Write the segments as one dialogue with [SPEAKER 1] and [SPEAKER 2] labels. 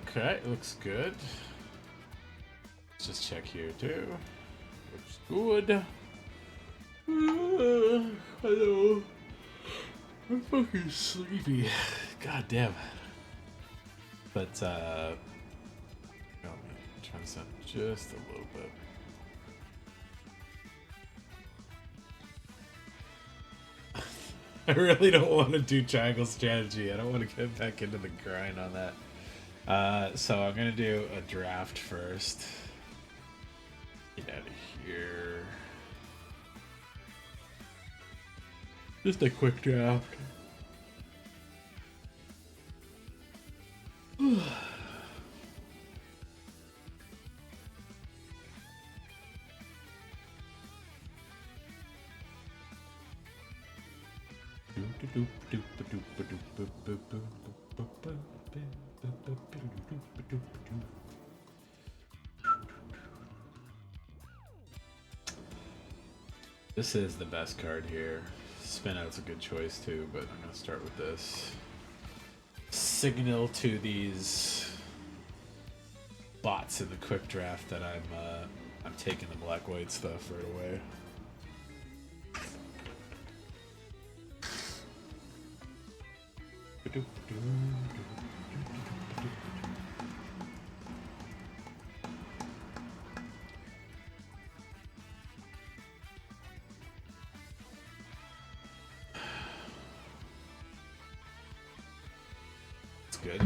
[SPEAKER 1] Okay, looks good. Let's just check here too. Looks good. Hello. I'm fucking sleepy. God damn. But, oh man, turn this up just a little bit. I really don't want to do triangle strategy. I don't want to get back into the grind on that. So I'm gonna do a draft first. Get out of here. Just a quick draft. This is the best card here. Spin out's a good choice too, but I'm gonna start with this. Signal to these bots in the quick draft that I'm taking the black-white stuff right away. It's good.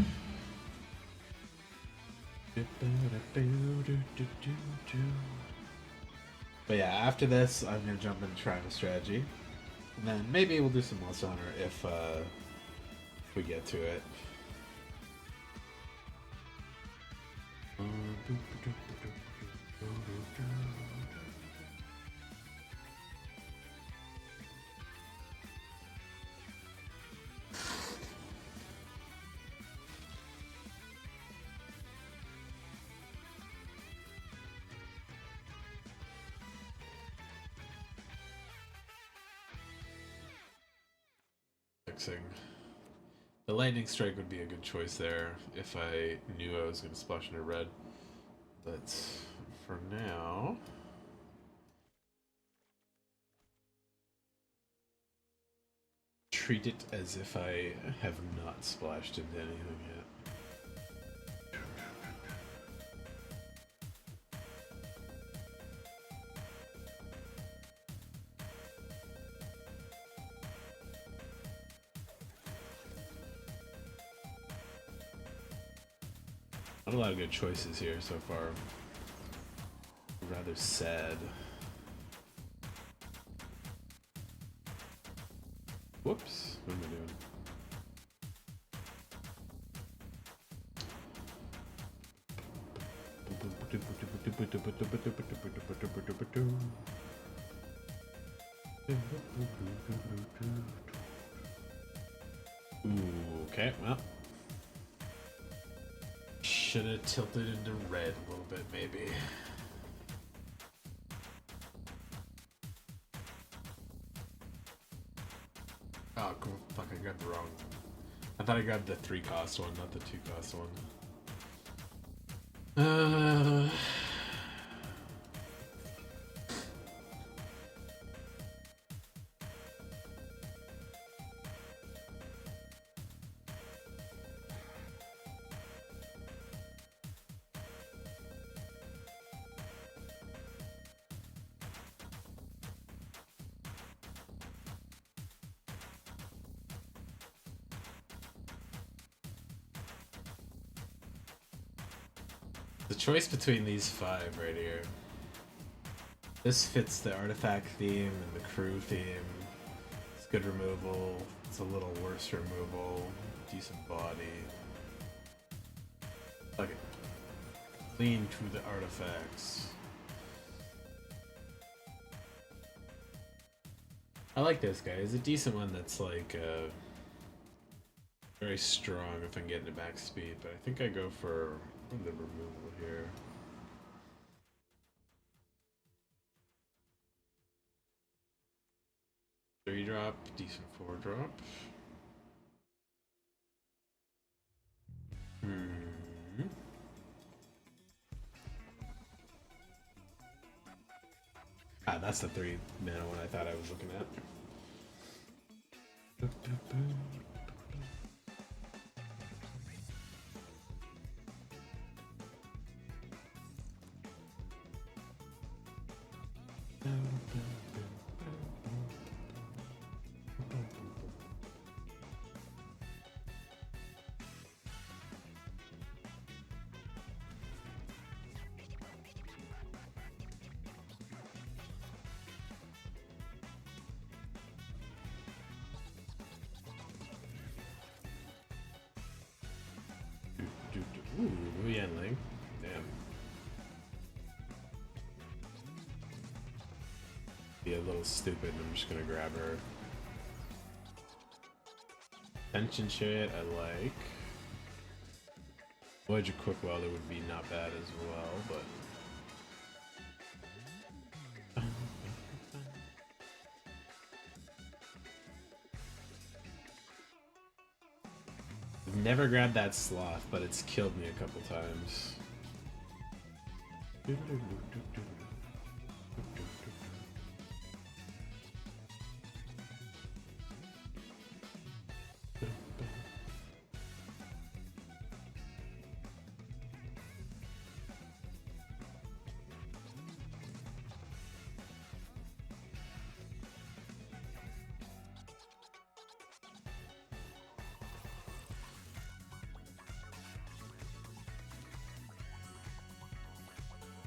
[SPEAKER 1] But yeah, after this, I'm gonna jump into triangle strategy, and then maybe we'll do some Monster Hunter if we get to it. Fixing. The lightning strike would be a good choice there if I knew I was going to splash into red. But for now, treat it as if I have not splashed into anything yet. Not a lot of good choices here so far. Rather sad. Whoops, what am I doing? Ooh, okay, well. Should have tilted into red a little bit, maybe. Oh, cool. Fuck, I grabbed the wrong. I thought I grabbed the 3-cost one, not the 2-cost one. The choice between these 5 right here. This fits the artifact theme and the crew theme. It's good removal. It's a little worse removal. Decent body. Fuck it. Lean to the artifacts. I like this guy. He's a decent one that's like very strong if I can get into max speed, but I think I go for the removal here. 3-drop, decent 4-drop. Ah, that's the 3-mana one I thought I was looking at. Ooh, Yanling. Damn. Be a little stupid. I'm just gonna grab her. Tension shit, I like. Voyager Quick Welder would be not bad as well, but. I've never grabbed that sloth, but it's killed me a couple times.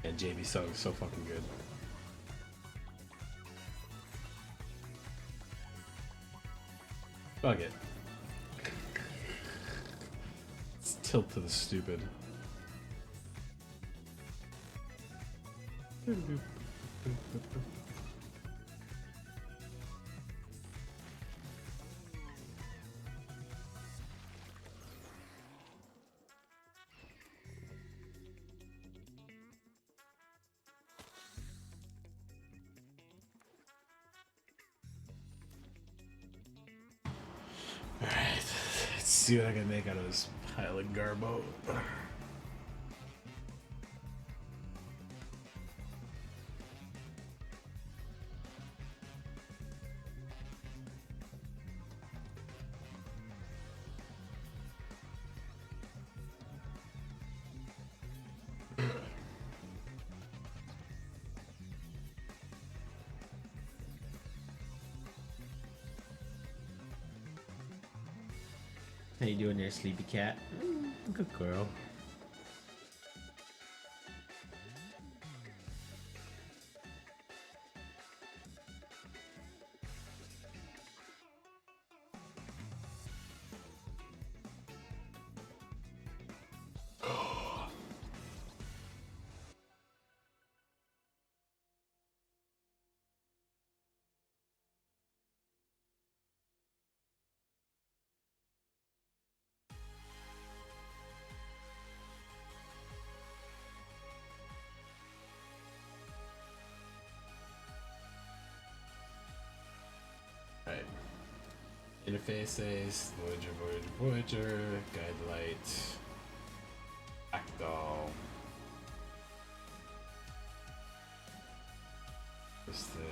[SPEAKER 1] And JV so fucking good. Fuck it. Let's tilt to the stupid. Alright, let's see what I can make out of this pile of garbo.
[SPEAKER 2] How you doing there, sleepy cat? Good girl.
[SPEAKER 1] Alright. Interfaces, Voyager, Guide Light, Actol. This thing.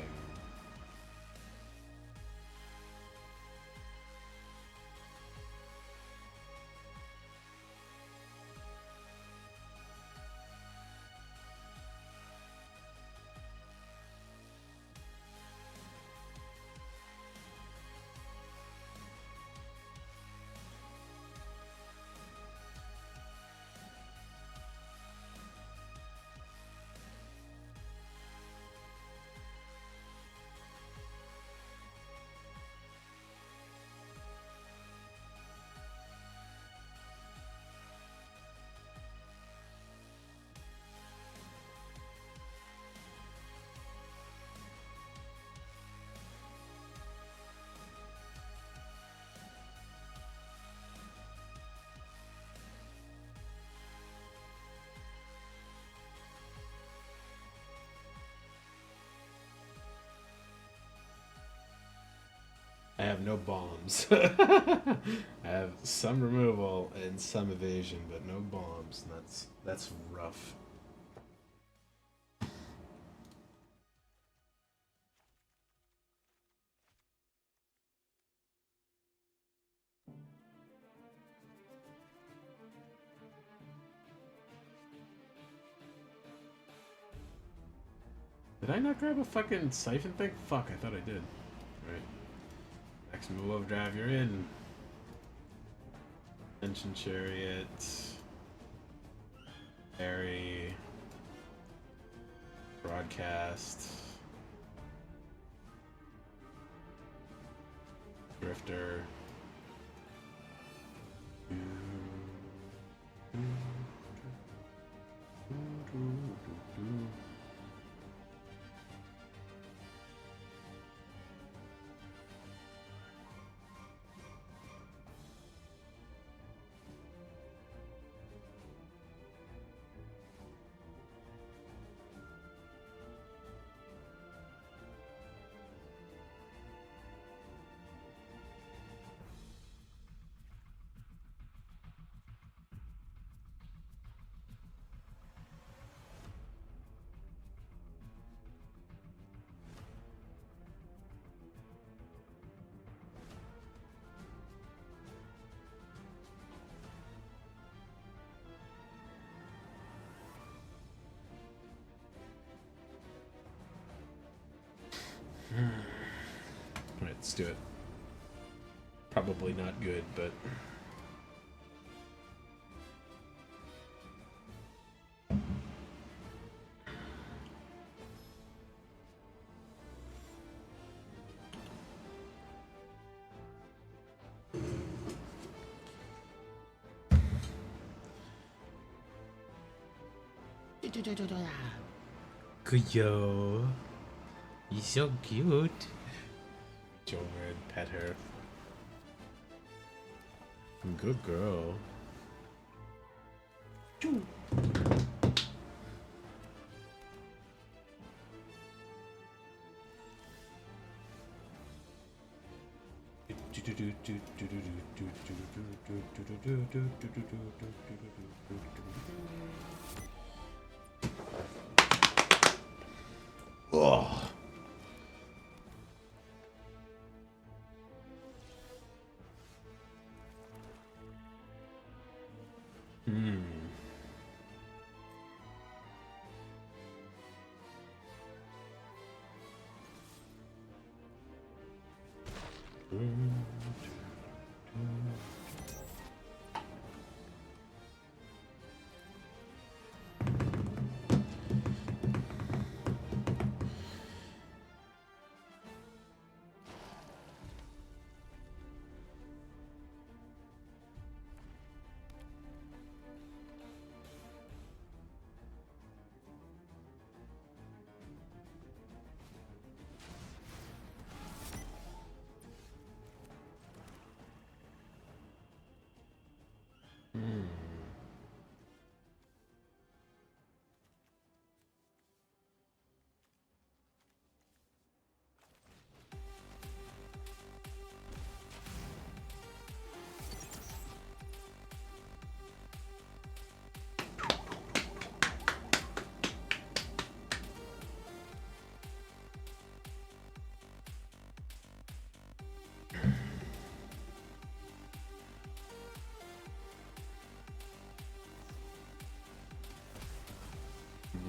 [SPEAKER 1] I have no bombs. I have some removal and some evasion, but no bombs. And that's rough. Did I not grab a fucking siphon thing? Fuck, I thought I did. Alright. Next move overdrive, you're in. Ascension Chariot. Harry. Broadcast. Drifter. Alright, let's do it. Probably not good, but...
[SPEAKER 2] Kuyo. You're so cute.
[SPEAKER 1] Joe Red, pet her.
[SPEAKER 2] Good girl.
[SPEAKER 1] Ugh.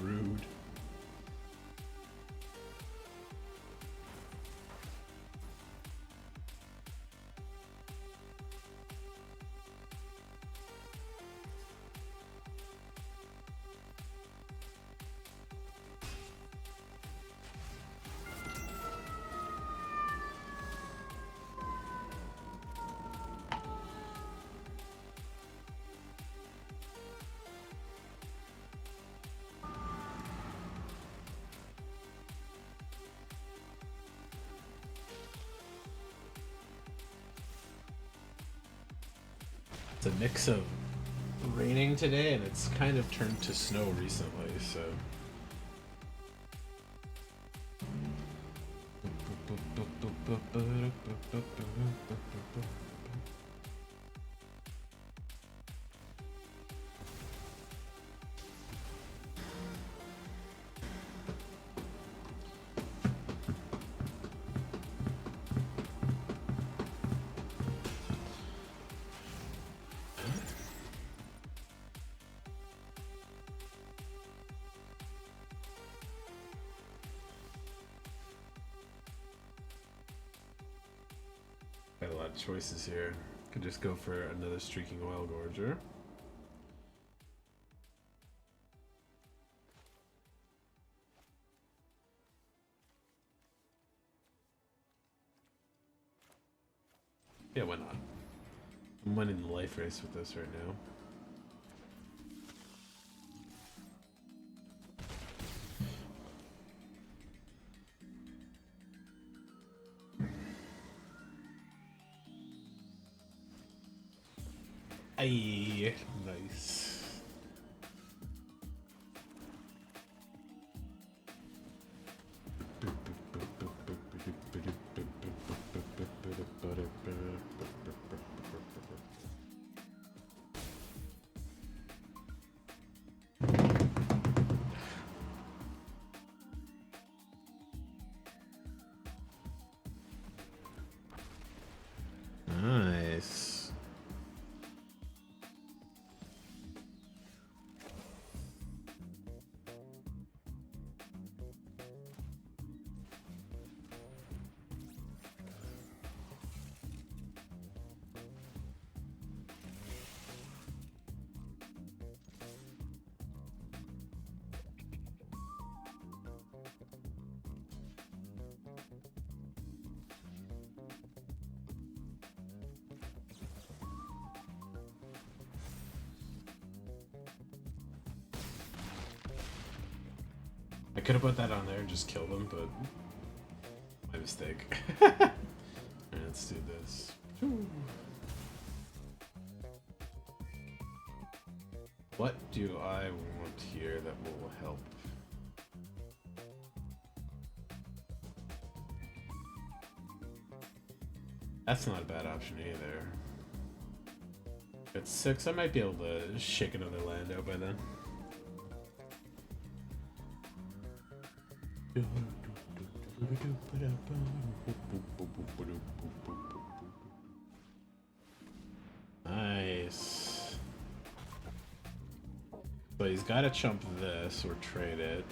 [SPEAKER 1] Rude. It's a mix of raining today and it's kind of turned to snow recently, so... Got a lot of choices here. Could just go for another Streaking Oil Gorger. Yeah, why not? I'm winning the life race with this right now. Aye, nice.
[SPEAKER 2] Nice.
[SPEAKER 1] I could have put that on there and just killed him, but my mistake. Alright, let's do this. What do I want here that will help? That's not a bad option either. At 6, I might be able to shake another land out by then. Nice. But he's got to chump this or trade it.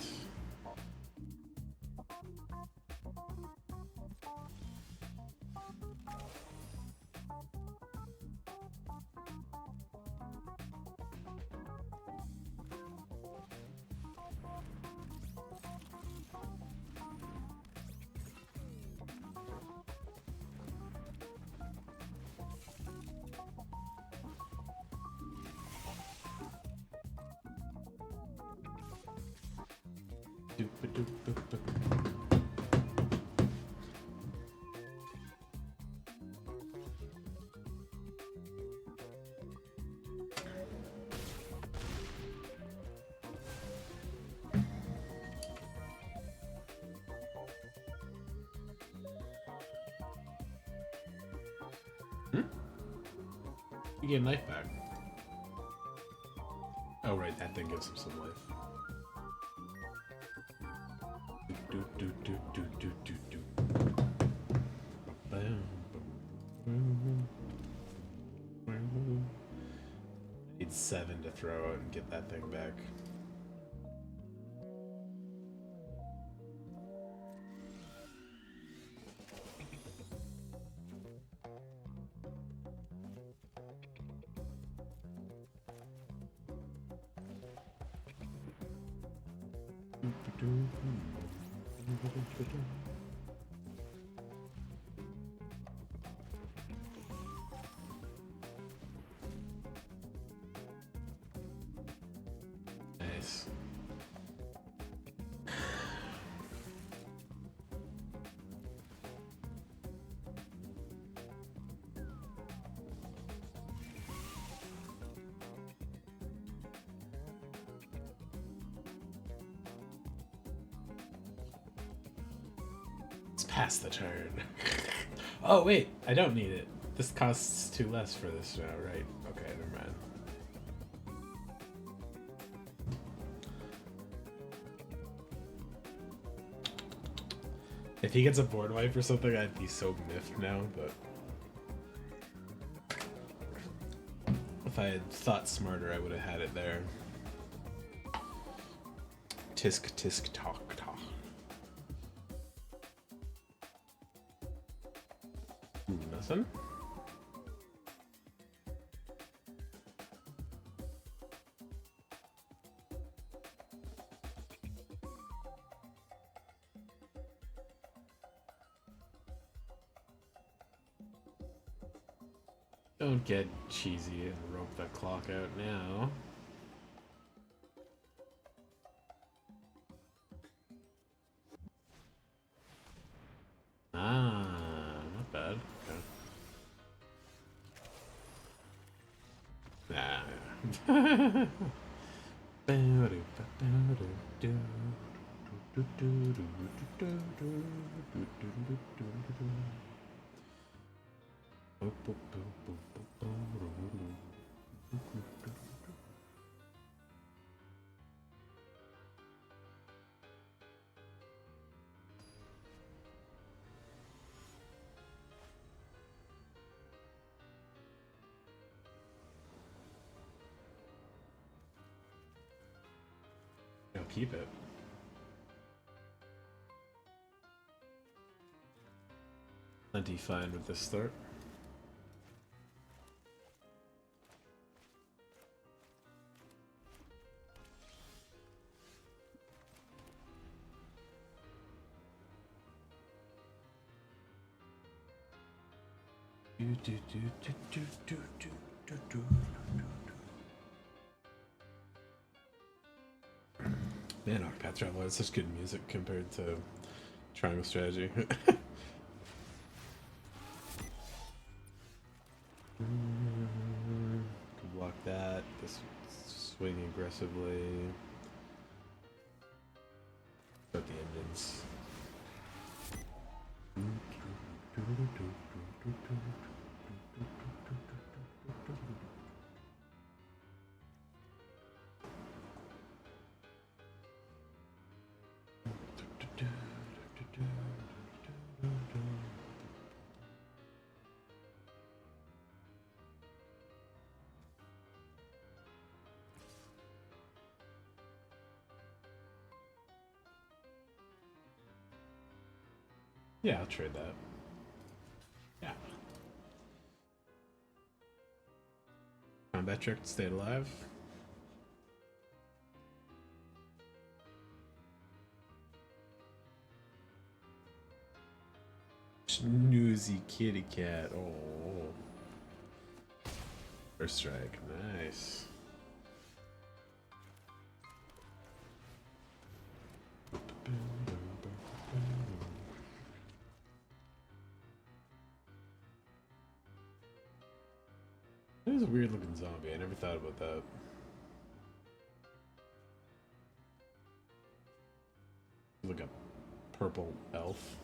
[SPEAKER 1] You get a knife back. Oh right, that thing gives him some life. Need 7 to throw out and get that thing back. Nice. pass the turn. Oh wait, I don't need it. This costs 2 less for this now, right? Okay, never mind. If he gets a board wipe or something, I'd be so miffed now, but if I had thought smarter, I would have had it there. Tisk tisk tock tock. Nothing? Don't get cheesy and rope the clock out now. Ah, not bad. Okay. Nah. I'll keep it. Plenty fine with this start. Man, Octopath Traveler has such good music compared to Triangle Strategy. Can block that. This swing aggressively. Got the engines. Yeah, I'll trade that. Yeah. Combat trick to stay alive. Snoozy kitty cat. Oh. First strike. Nice. That was a weird looking zombie. I never thought about that. Like a purple elf.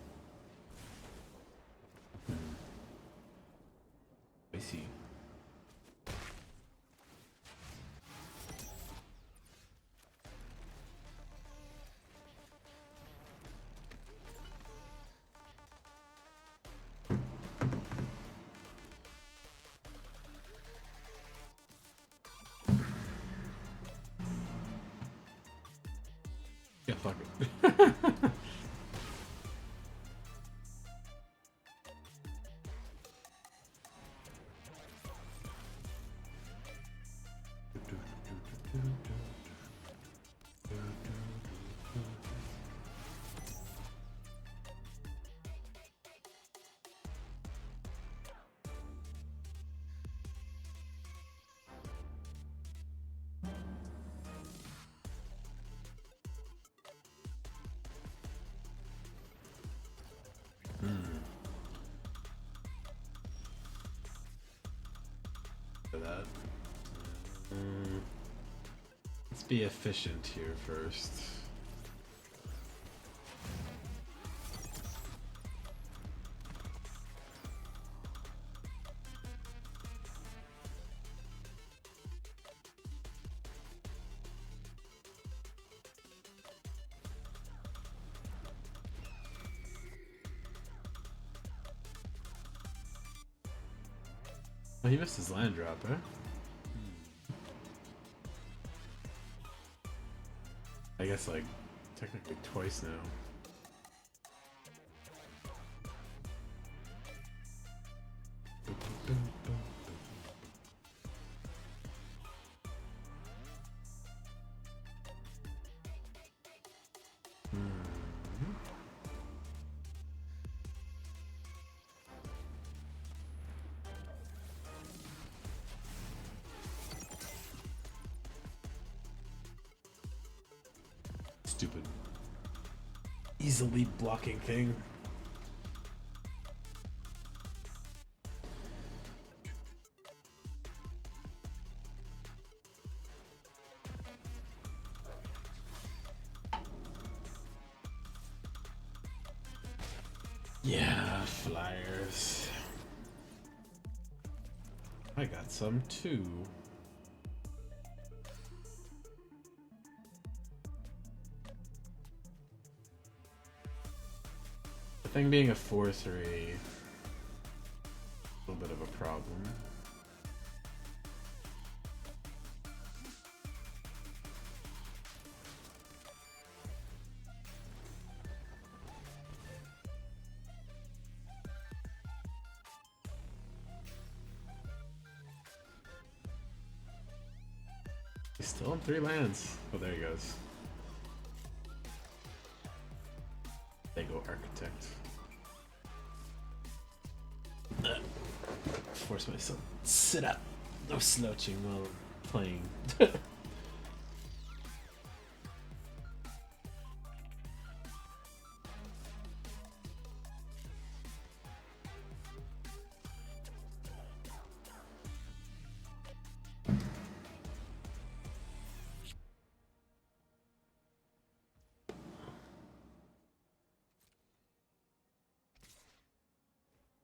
[SPEAKER 1] I see. Yeah, fuck it. For that. Let's be efficient here first. Oh, he missed his land drop, eh? I guess, like, technically twice now. Stupid. Easily blocking thing. Yeah, flyers. I got some too. The thing being a 4/3, a little bit of a problem. He's still on 3 lands. Oh, there he goes. They go architect. Force myself. Sit up. No slouching while playing.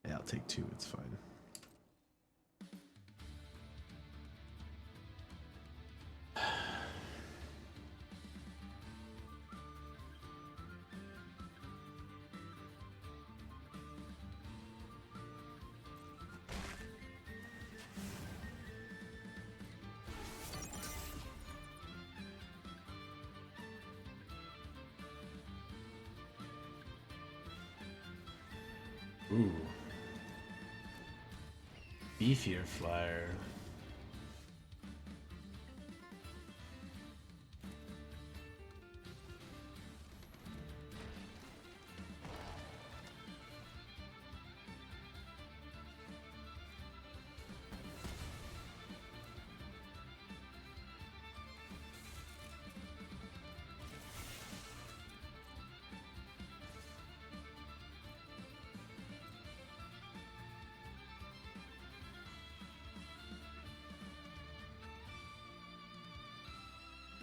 [SPEAKER 1] Yeah, I'll take 2. It's fine. Ooh. Beefier flyer.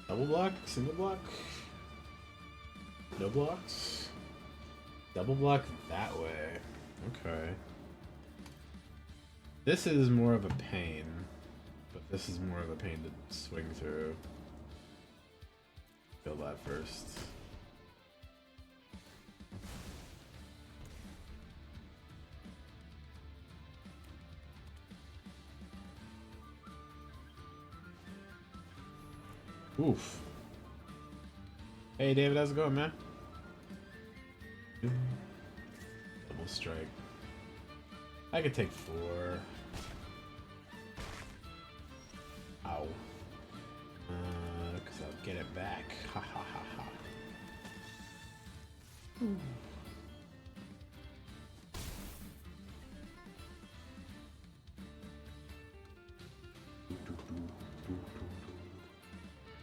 [SPEAKER 1] Double block? Single block? No blocks? Double block that way. Okay. This is more of a pain, but this is more of a pain to swing through. Kill that first. Oof. Hey David, how's it going, man? Double strike. I could take 4. Ow. Because I'll get it back. Ha ha ha ha.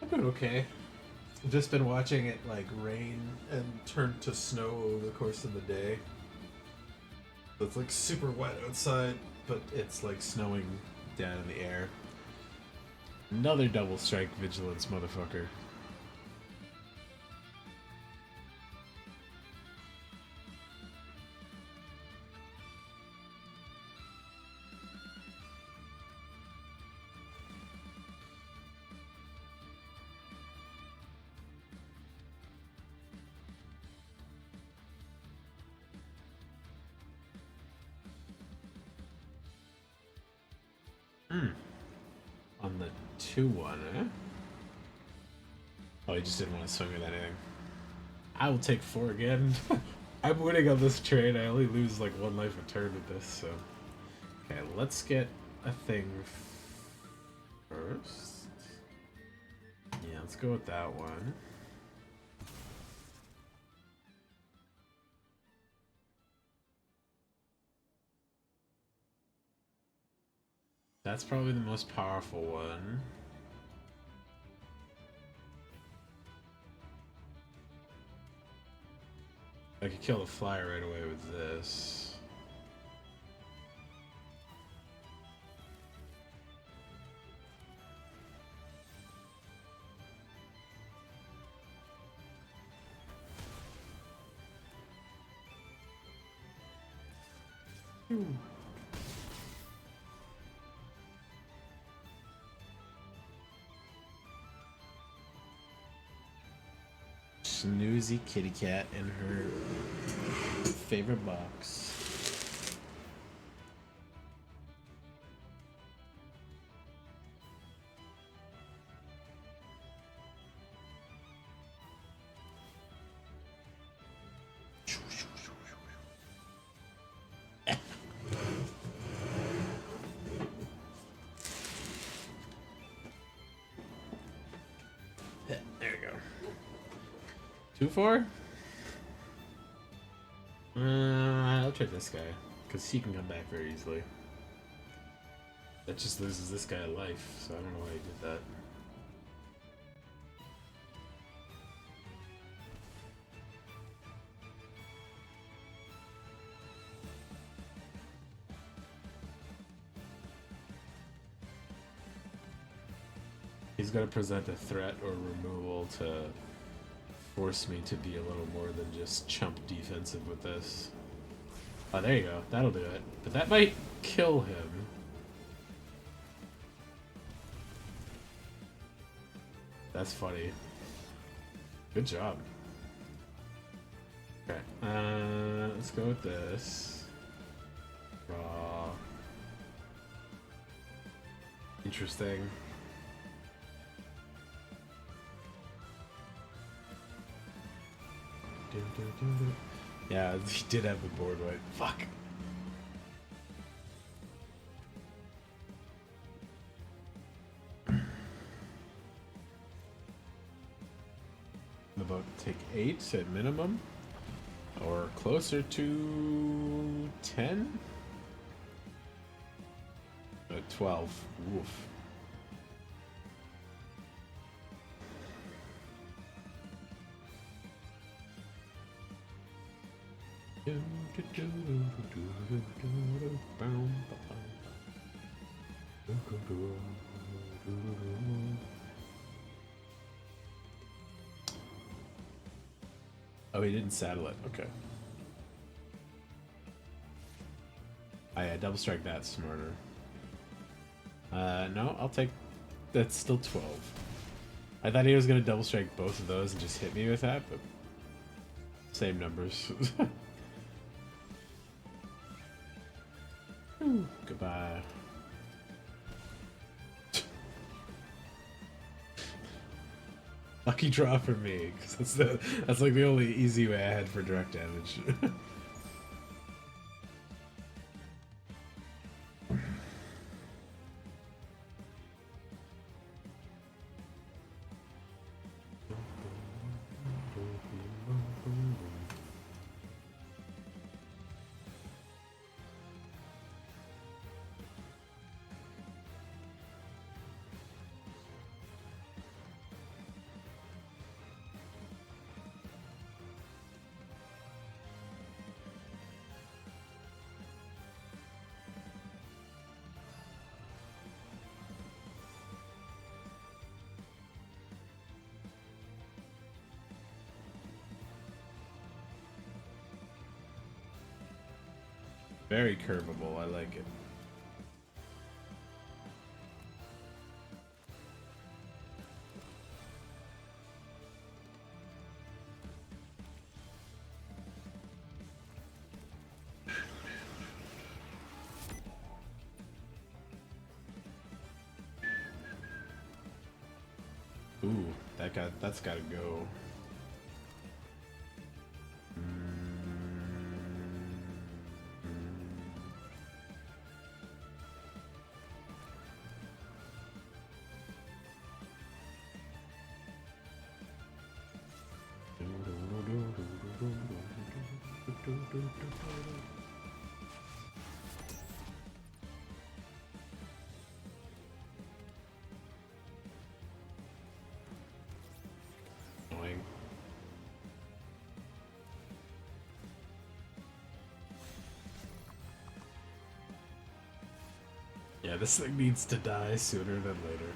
[SPEAKER 1] I'm doing okay. I've just been watching it like rain and turn to snow over the course of the day. So it's like super wet outside, but it's like snowing down in the air. Another double strike vigilance, motherfucker. On the 2-1, eh? Oh, he just didn't want to swing with anything. I will take 4 again. I'm winning on this trade. I only lose like 1 life a turn with this, so. Okay, let's get a thing first. Yeah, let's go with that one. That's probably the most powerful one. I could kill the flyer right away with this. Snoozy kitty cat in her favorite box. There we go. 2-4? I'll trade this guy, because he can come back very easily. That just loses this guy a life, so I don't know why he did that. He's got to present a threat or removal to force me to be a little more than just chump defensive with this. Oh, there you go. That'll do it. But that might kill him. That's funny. Good job. Okay. Let's go with this. Raw. Interesting. Yeah, he did have the board white. Fuck. I'm about to take 8 at minimum. Or closer to 10? 12. Woof. Oh, he didn't saddle it. Okay. I double strike that smarter. No, I'll take. That's still 12. I thought he was gonna double strike both of those and just hit me with that, but same numbers. Goodbye. Lucky draw for me, because that's like the only easy way I had for direct damage. Very curvable, I like it. Ooh, that's gotta go. Annoying. Yeah, this thing needs to die sooner than later.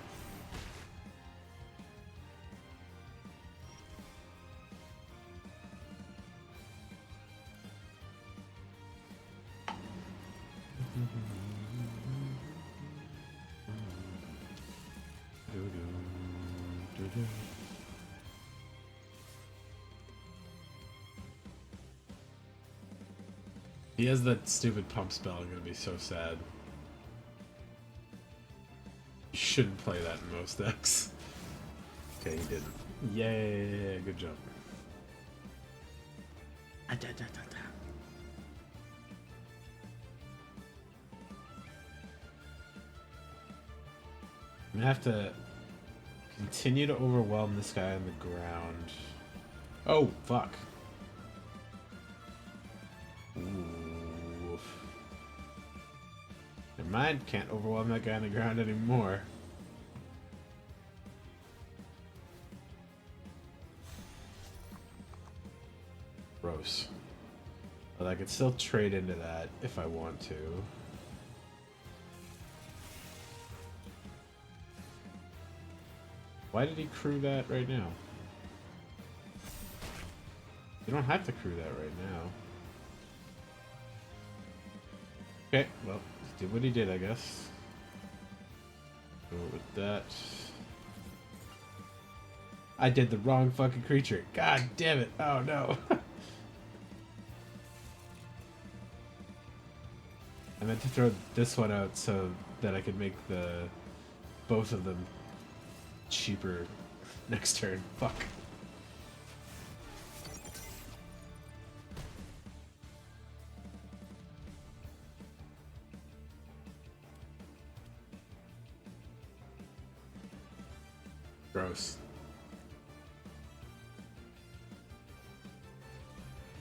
[SPEAKER 1] He has that stupid pump spell. I'm gonna be so sad. You shouldn't play that in most decks. Okay, he didn't. Yay! Good job.
[SPEAKER 2] Ah, da, da, da, da.
[SPEAKER 1] I'm gonna have to continue to overwhelm this guy on the ground. Oh, fuck. Ooh. Never mind, can't overwhelm that guy on the ground anymore. Gross. But I could still trade into that if I want to. Why did he crew that right now? You don't have to crew that right now. Okay, well, he did what he did, I guess. Go with that. I did the wrong fucking creature. God damn it. Oh no. I meant to throw this one out so that I could make the both of them cheaper next turn. Fuck. Gross.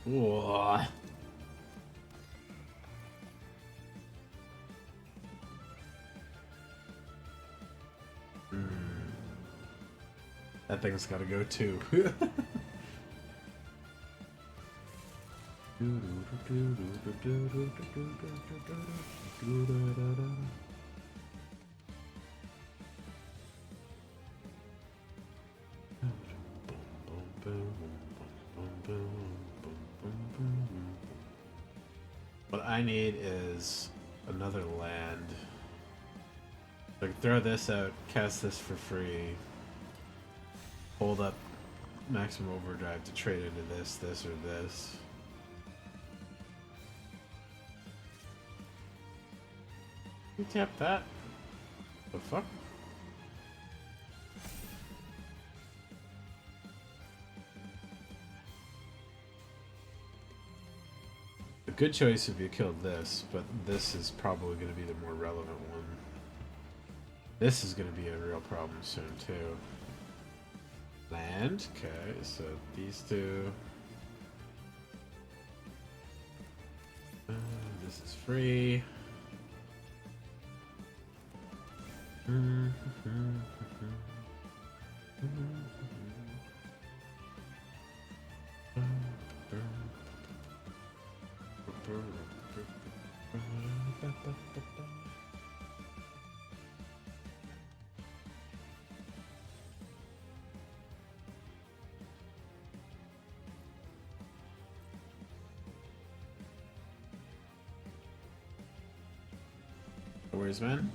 [SPEAKER 1] Whoa. That thing's gotta go too. What I need is another land. So I can throw this out, cast this for free, hold up maximum overdrive to trade into this, this, or this. You tap that? The fuck? A good choice if you killed this, but this is probably going to be the more relevant one. This is going to be a real problem soon, too. Land. Okay, so these two. This is free. Where's man?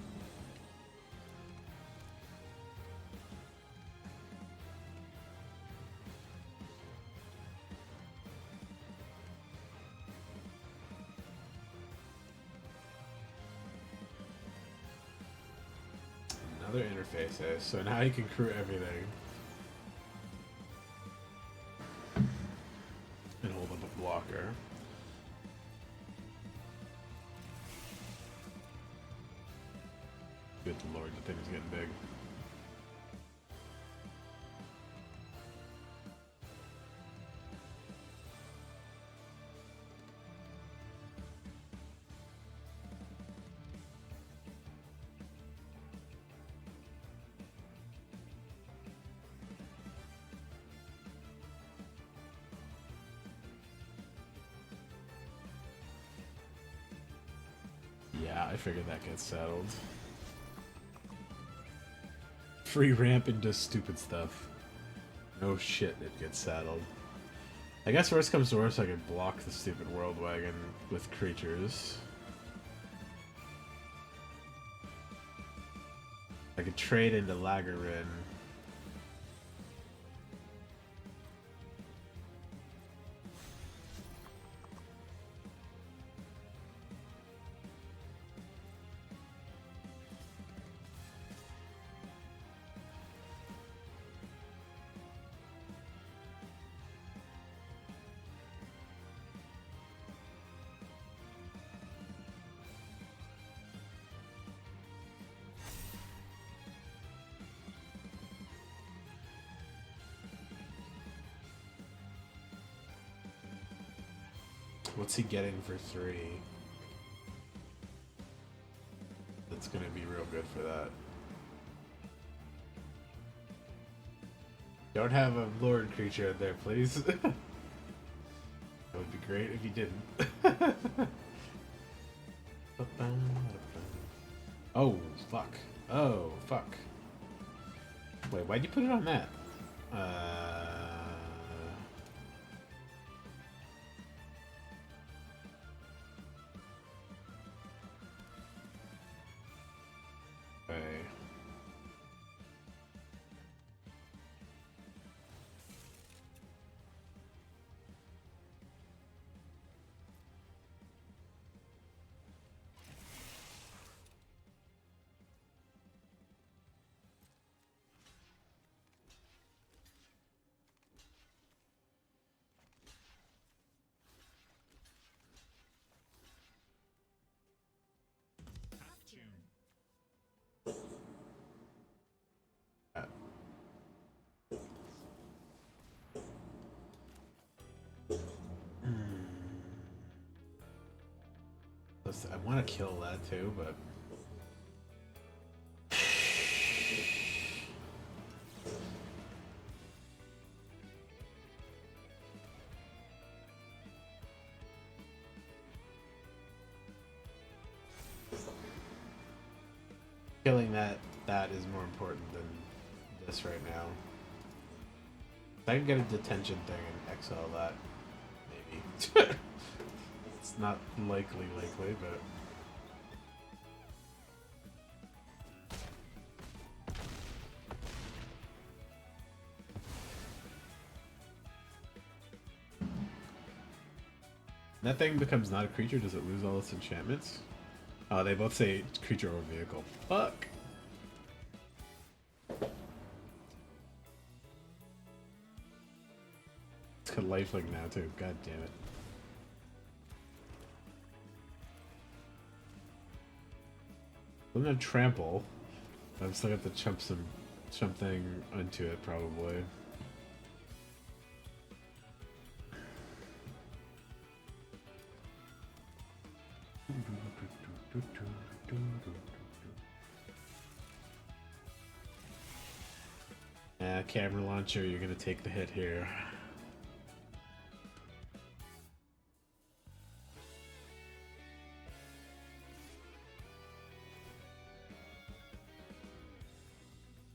[SPEAKER 1] Another interface, eh? So now you can crew everything. Good lord, the thing's getting big. Yeah, I figured that gets settled. Free ramp and does stupid stuff. No shit, it gets saddled. I guess worst comes to worst, I could block the stupid World Wagon with creatures. I could trade into Lagavulin. What's he getting for 3? That's gonna be real good for that. Don't have a lord creature in there, please. That would be great if you didn't. Oh, fuck. Oh, fuck. Wait, why'd you put it on that? Okay. I want to kill that too, but killing that is more important than this right now. I can get a detention thing and exile that, maybe. It's not likely, but... That thing becomes not a creature, does it lose all its enchantments? Oh, they both say creature or vehicle. Fuck! It's got lifelink now too, god damn it. I'm gonna trample. I'm still gonna have to chump something into it probably. Camera launcher, you're gonna take the hit here.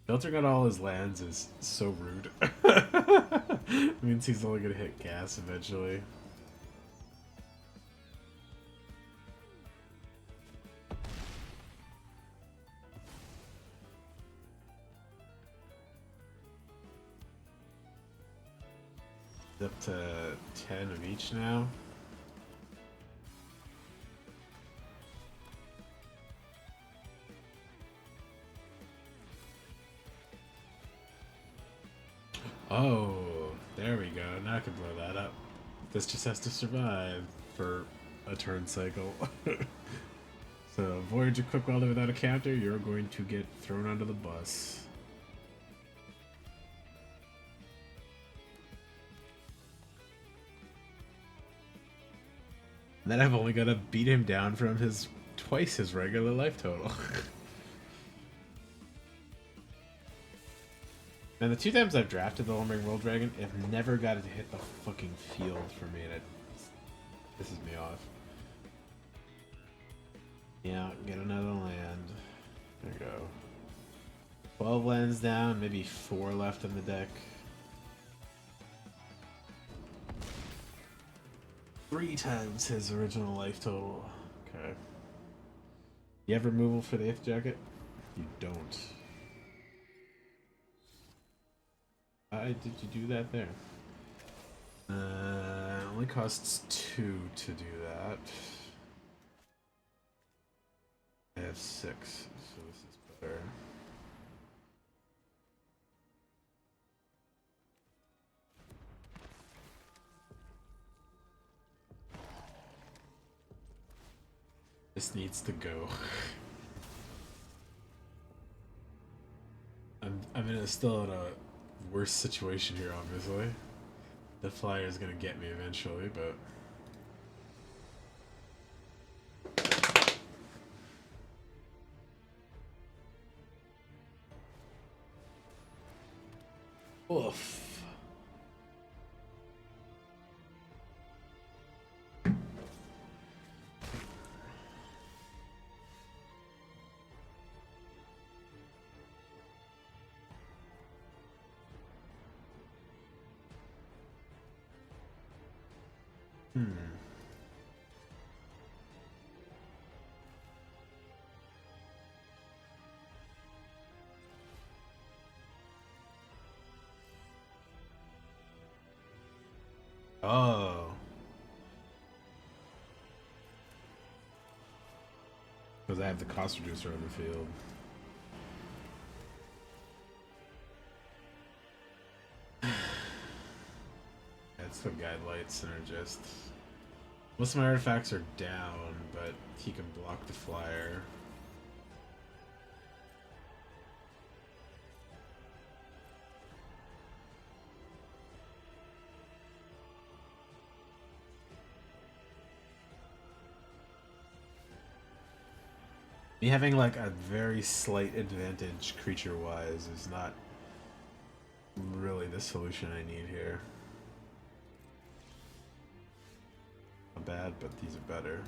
[SPEAKER 1] Filtering out all his lands is so rude. It means he's only gonna hit gas eventually. Up to 10 of each now. Oh, there we go. Now I can blow that up. This just has to survive for a turn cycle. So Voyage equipped welder without a counter, you're going to get thrown under the bus. And then I've only got to beat him down from his twice his regular life total. And the 2 times I've drafted the Lumbering World Dragon, I've never got it to hit the fucking field for me, and it pisses me off. Yeah, get another land. There you go. 12 lands down, maybe 4 left in the deck. 3 times his original life total. Okay. You have removal for the 8th jacket? You don't. Did you do that there? It only costs 2 to do that. I have 6, so this is better. This needs to go. I'm still in a worse situation here, obviously. The flyer is gonna get me eventually, but oof. Oh. Because I have the cost reducer on the field. That's the guide light synergist. Most of my artifacts are down, but he can block the flyer. Me having like a very slight advantage creature-wise is not really the solution I need here. Not bad, but these are better.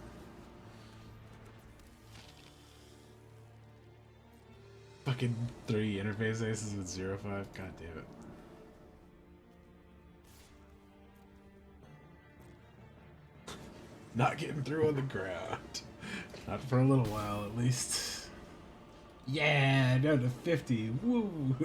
[SPEAKER 1] Fucking 3 interface aces with 0-5. God damn it. Not getting through on the ground. Not for a little while, at least. Yeah, down to 50. Woo!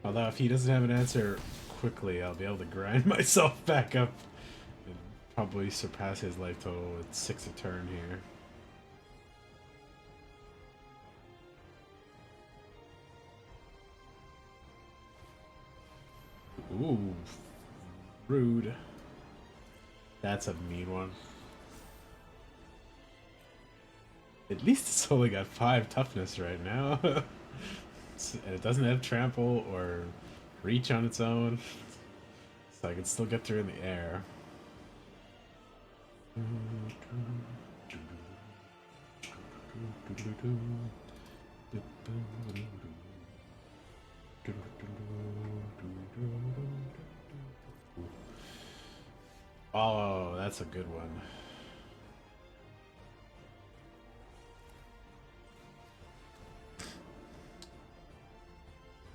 [SPEAKER 1] Although if he doesn't have an answer quickly, I'll be able to grind myself back up and probably surpass his life total with 6 a turn here. Ooh, rude. That's a mean one. At least it's only got 5 toughness right now. And it doesn't have trample or reach on its own. So I can still get through in the air. Oh, that's a good one.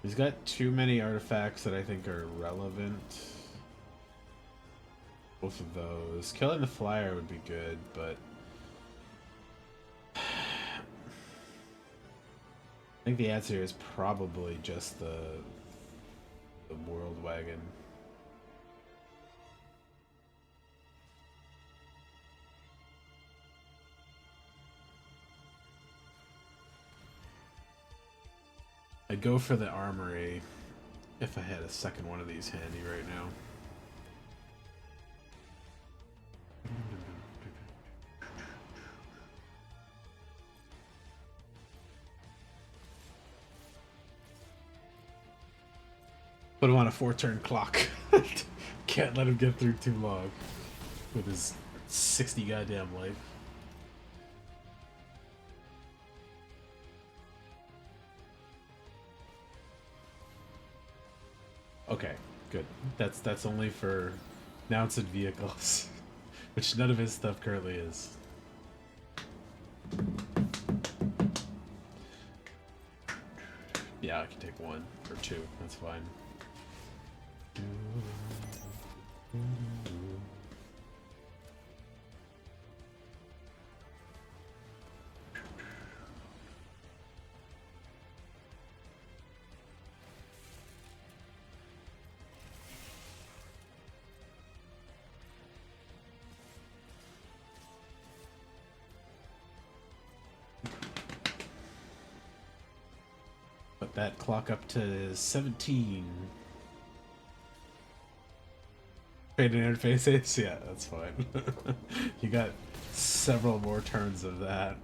[SPEAKER 1] He's got too many artifacts that I think are relevant. Both of those. Killing the flyer would be good, but I think the answer is probably just the The World Wagon. I'd go for the Armory if I had a second one of these handy right now. Put him on a 4-turn clock. Can't let him get through too long with his 60 goddamn life. Okay, good. That's only for mounted vehicles, which none of his stuff currently is. Yeah, I can take 1 or 2. That's fine. Put that clock up to 17. Faded interfaces? Yeah, that's fine. You got several more turns of that.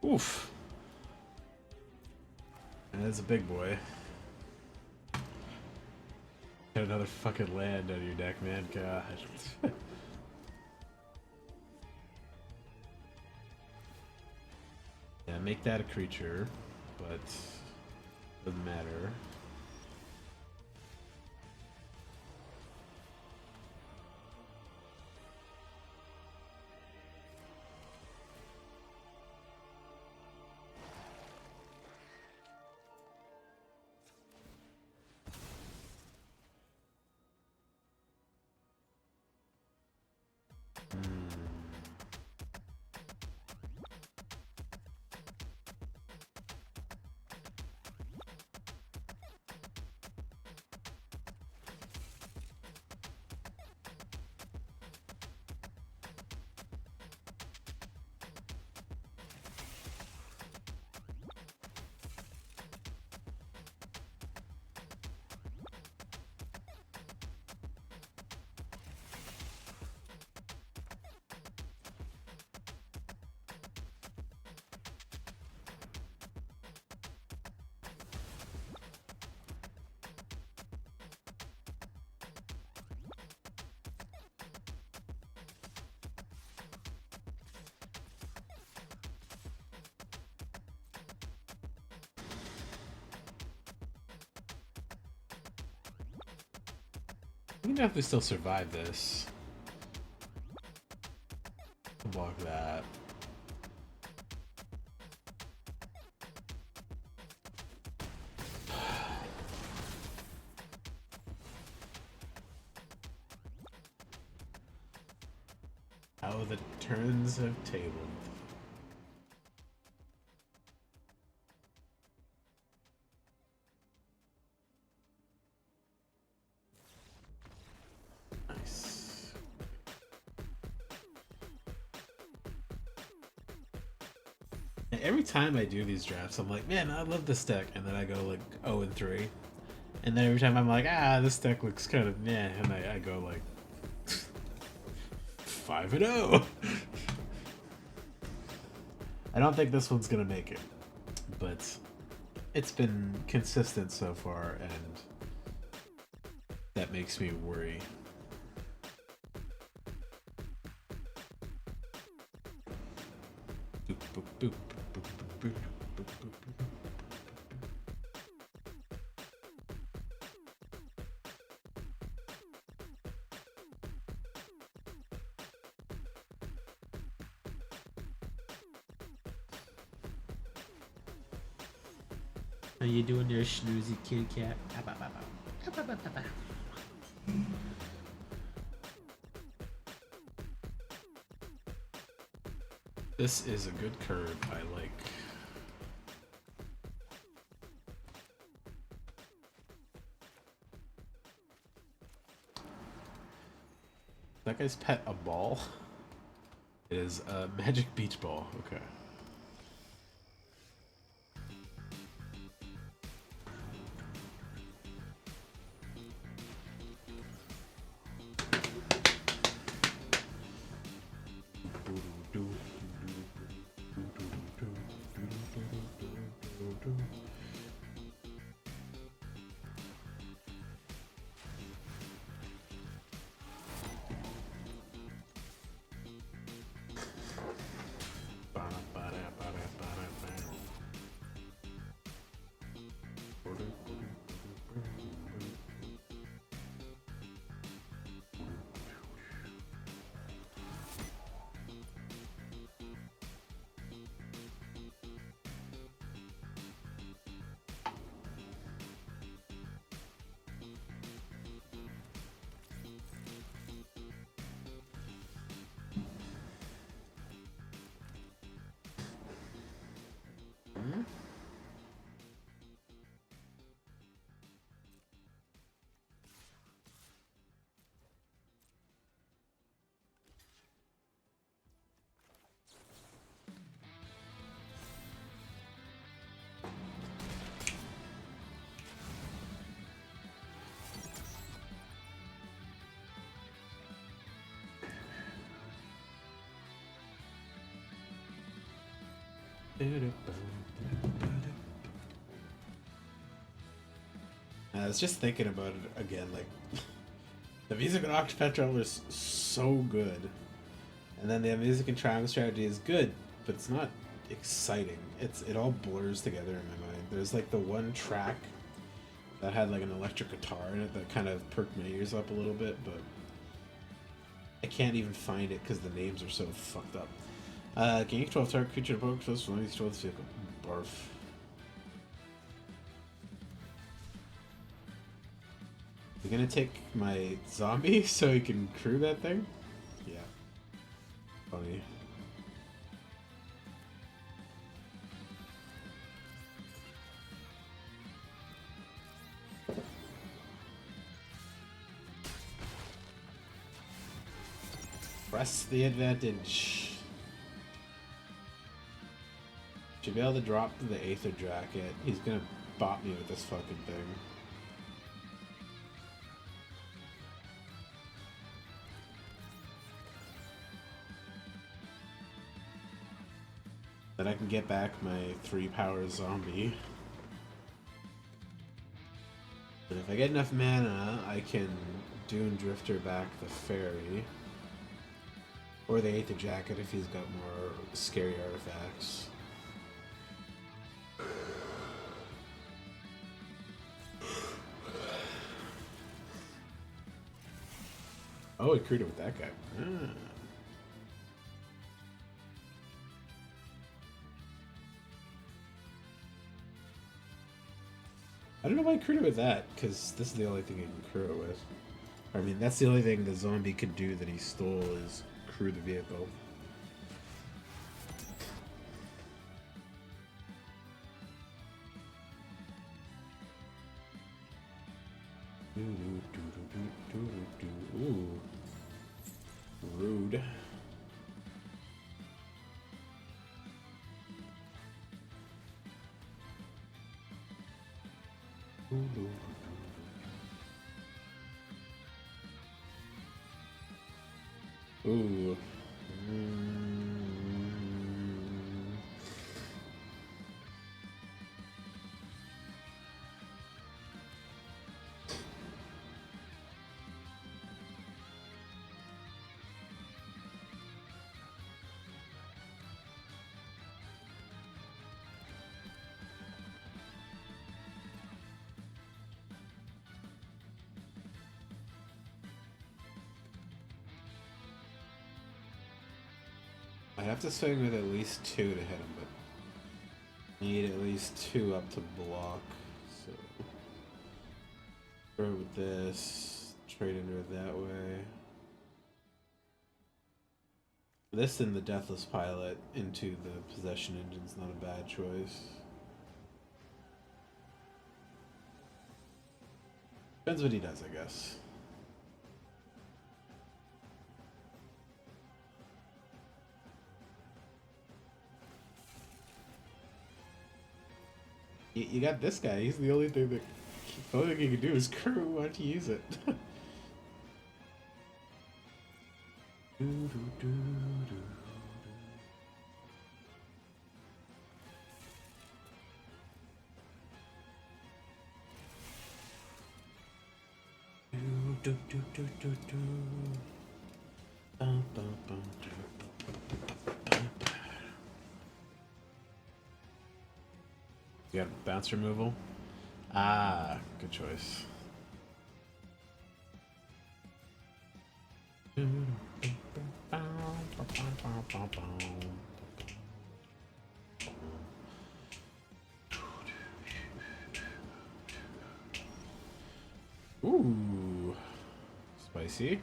[SPEAKER 1] Oof. That is a big boy. Get another fucking land out of your deck, man. God. Yeah, make that a creature, but doesn't matter. We can definitely still survive this. Block that. How the turns have tabled. Nice. Every time I do these drafts, I'm like, man, I love this deck, and then I go like 0-3, and then every time I'm like, this deck looks kind of meh, and I go like 5-0. I don't think this one's gonna make it, but it's been consistent so far, and that makes me worry. Boop, boop, boop, boop, boop, boop, boop, boop, boop.
[SPEAKER 2] How you doing there, snoozy kitty cat?
[SPEAKER 1] This is a good curve. I like. That guy's pet a ball? It is a magic beach ball. Okay. I was just thinking about it again, like the music in Octopath Traveler is so good, and then the music in Triangle Strategy is good, but it's not exciting. It all blurs together in my mind. There's like the one track that had like an electric guitar in it that kind of perked my ears up a little bit, but I can't even find it because the names are so fucked up. Gain 12 target creature poke close to one of these 12 vehicle. Barf. You gonna take my zombie so he can crew that thing? Yeah. Funny. Press the advantage. Should be able to drop the Aether Jacket. He's gonna bop me with this fucking thing. Then I can get back my 3-power zombie. And if I get enough mana, I can Dune Drifter back the fairy. Or the Aether Jacket if he's got more scary artifacts. Oh, he crewed it with that guy. Ah. I don't know why I crewed it with that, because this is the only thing I can crew it with. I mean, that's the only thing the zombie could do that he stole is crew the vehicle. Ooh. Rude. Ooh. I have to swing with at least 2 to hit him, but I need at least 2 up to block. So throw with this, trade into it that way. This and the Deathless Pilot into the Possession Engine's not a bad choice. Depends what he does, I guess. You got this guy. He's the only thing that... The only thing you can do is crew. Why don't you use it? You got bounce removal? Ah, good choice. Ooh, spicy.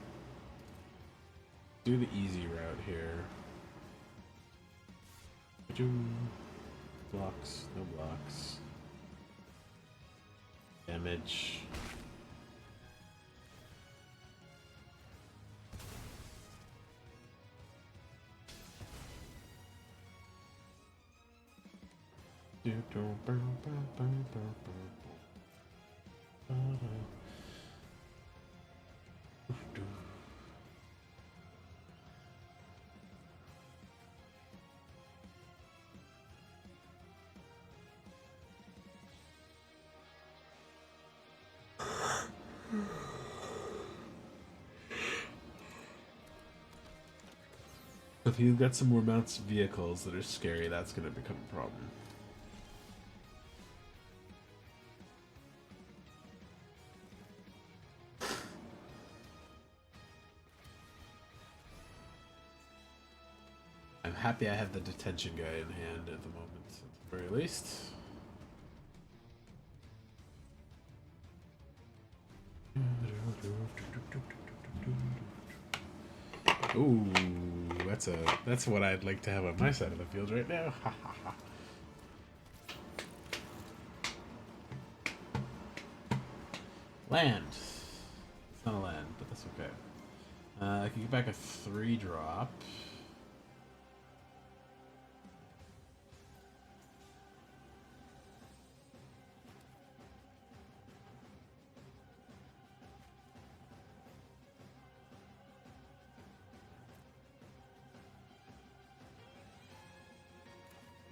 [SPEAKER 1] Do the easy route here. Blocks, no blocks. Damage. If you've got some more mounts vehicles that are scary, that's going to become a problem. I'm happy I have the detention guy in hand at the moment, at the very least. Ooh, that's what I'd like to have on my side of the field right now. Land. It's not a land, but that's okay. I can get back a 3-drop.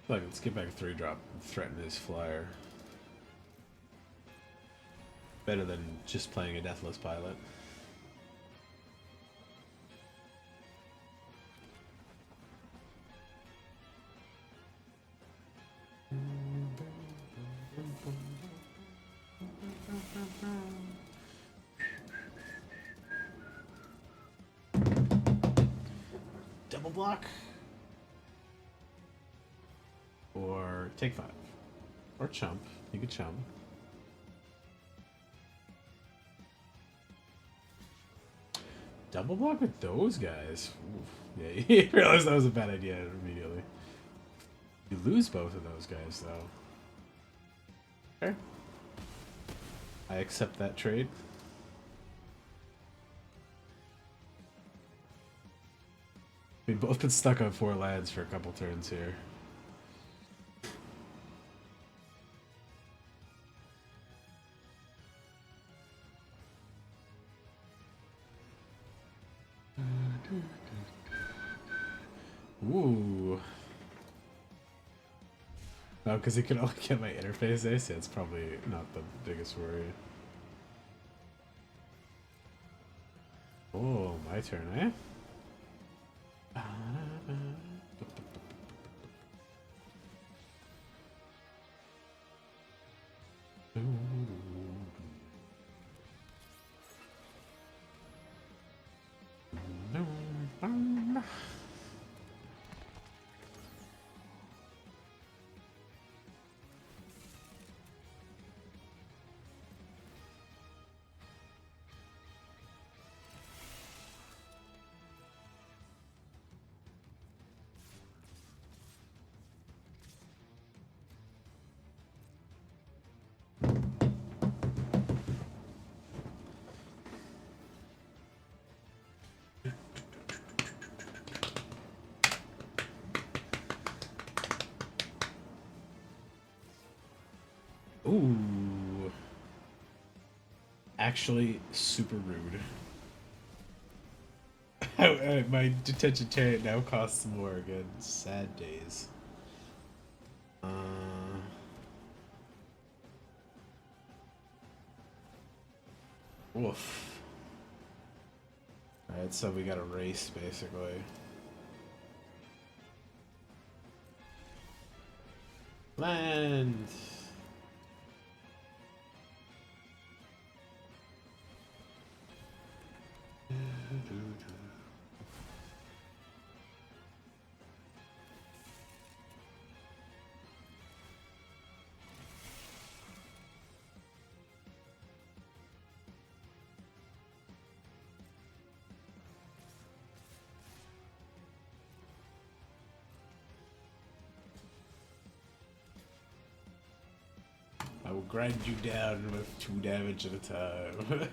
[SPEAKER 1] Like, let's get back a 3-drop and threaten his flyer. Better than just playing a Deathless Pilot. Double block. Or take 5. Or chump. You could chump. Double block with those guys. Oof. Yeah, you realized that was a bad idea immediately. You lose both of those guys, though. Okay. I accept that trade. We've both been stuck on 4 lands for a couple turns here. Ooh. No, because he can only get my interface ace. Yeah, it's probably not the biggest worry. Oh, my turn, eh? Ooh. Actually, super rude. My detention chariot now costs more again. Sad days. Woof. Alright, so we got a race basically. Land! I will grind you down with 2 damage at a time.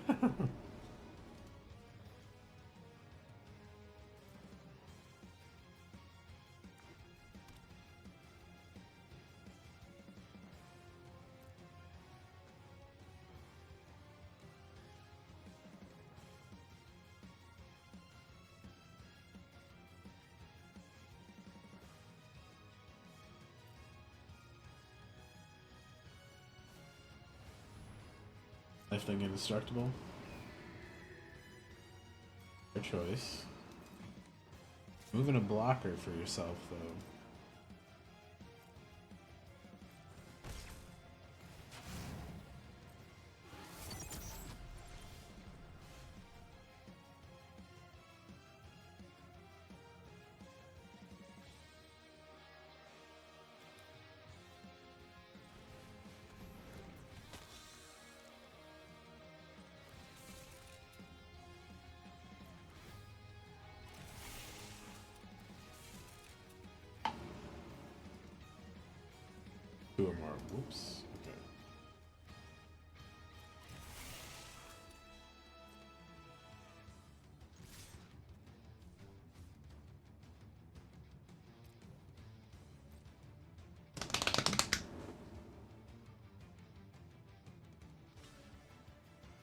[SPEAKER 1] Lifelink indestructible. Your choice. Moving a blocker for yourself, though. 2 or more. Whoops. Okay.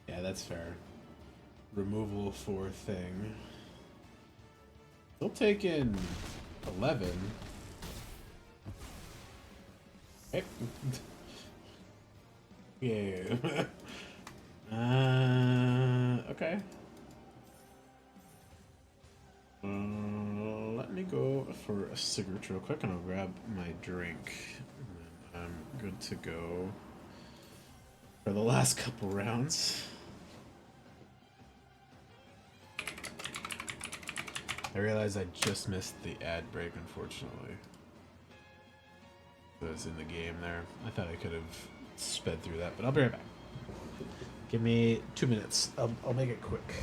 [SPEAKER 1] Yeah, that's fair. Removal for thing. They'll take in 11. Okay. Yeah. Okay. Let me go for a cigarette real quick and I'll grab my drink. And then I'm good to go for the last couple rounds. I realized I just missed the ad break, unfortunately. It was in the game there. I thought I could have sped through that, but I'll be right back. Give me 2 minutes. I'll make it quick.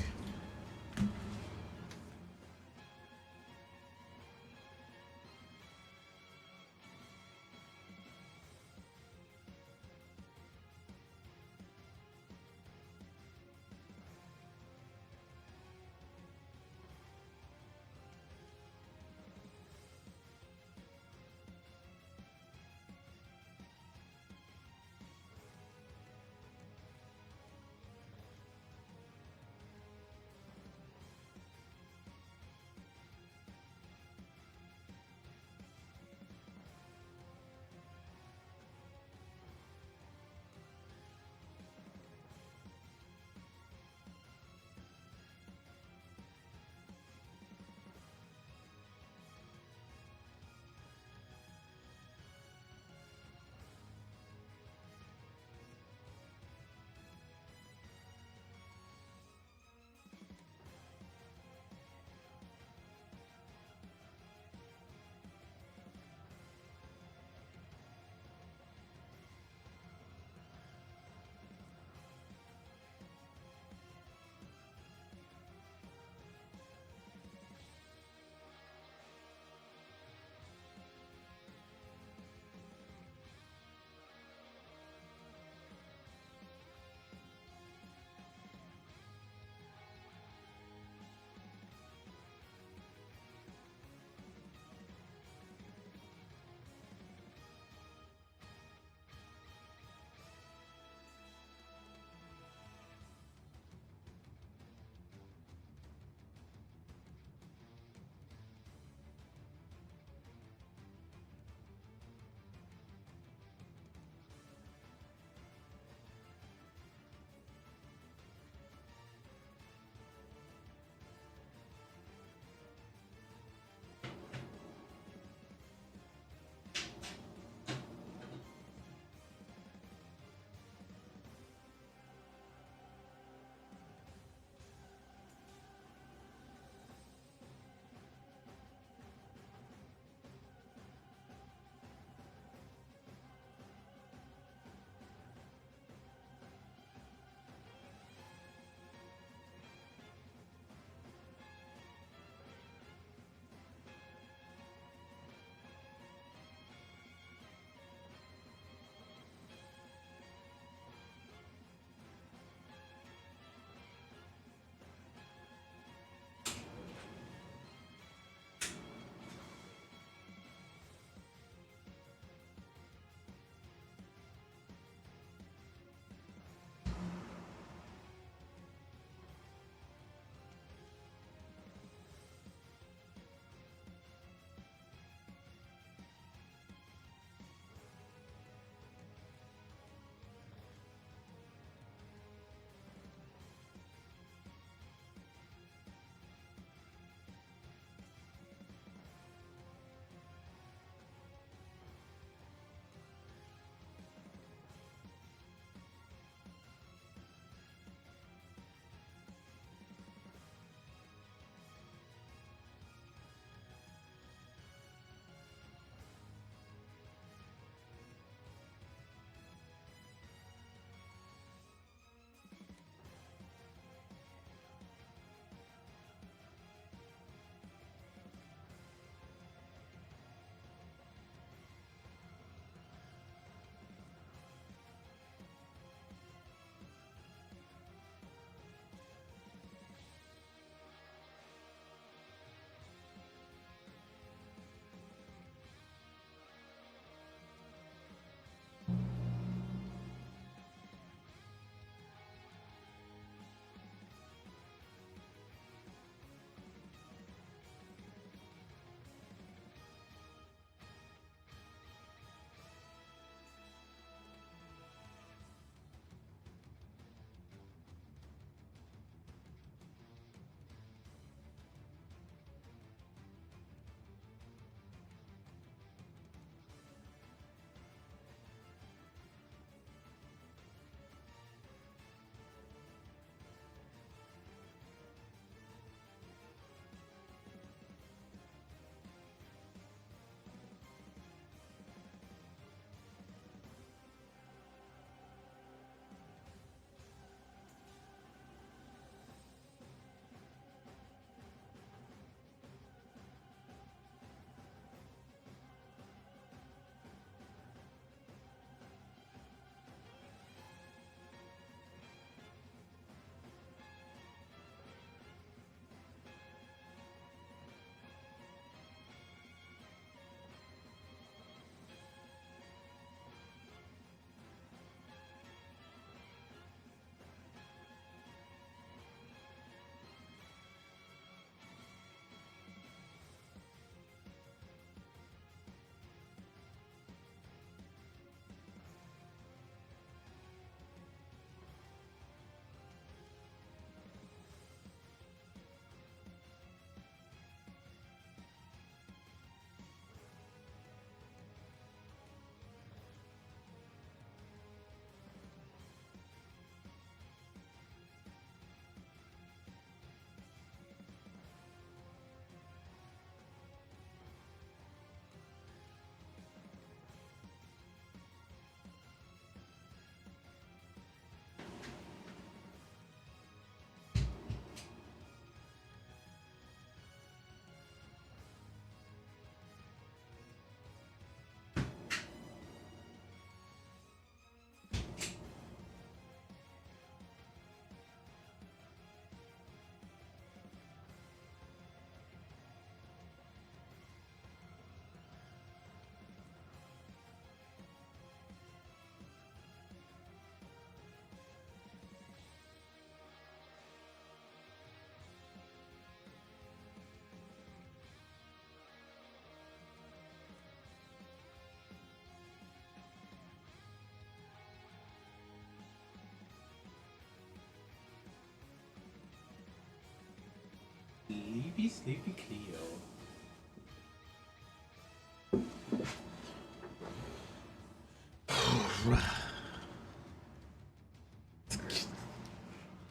[SPEAKER 1] Sleepy, sleepy Cleo.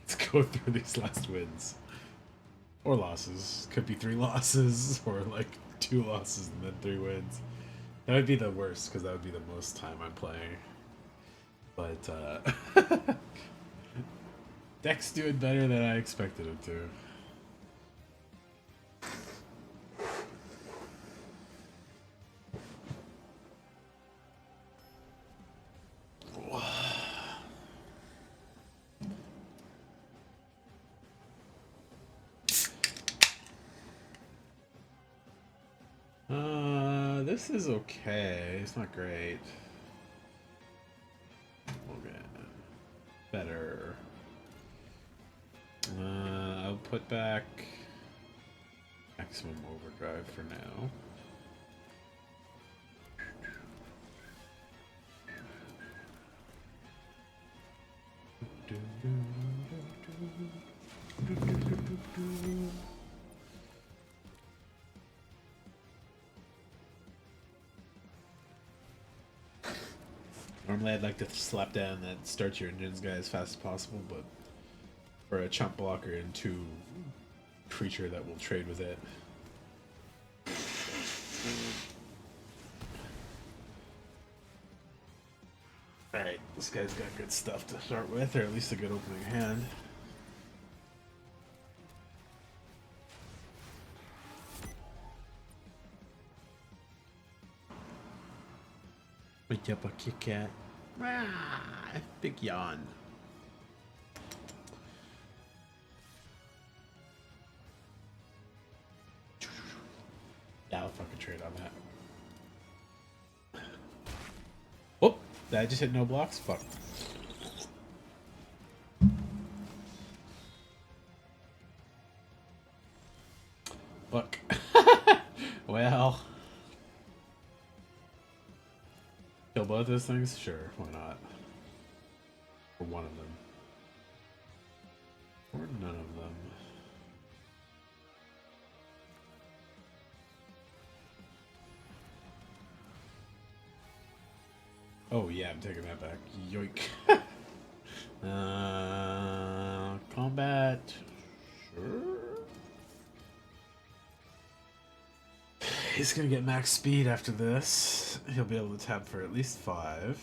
[SPEAKER 1] Let's go through these last wins. Or losses. Could be 3 losses, or like 2 losses and then 3 wins. That would be the worst, because that would be the most time I'm playing. But, deck's doing better than I expected him to. This is okay. It's not great. Okay. Better. I'll put back maximum overdrive for now. Normally I'd like to slap down that start your engines guy as fast as possible, but for a chump blocker and 2 creature that will trade with it. Alright, this guy's got good stuff to start with, or at least a good opening hand. Wake up a Kit Kat. Big yawn. Yeah, I'll fucking trade on that. Oh, did I just hit no blocks? Fuck. Fuck. Well. Kill both those things? Sure, why not? Or one of them. Or none of them. Oh yeah, I'm taking that back. Yoink. Combat. Sure. He's gonna get max speed after this. He'll be able to tap for at least 5.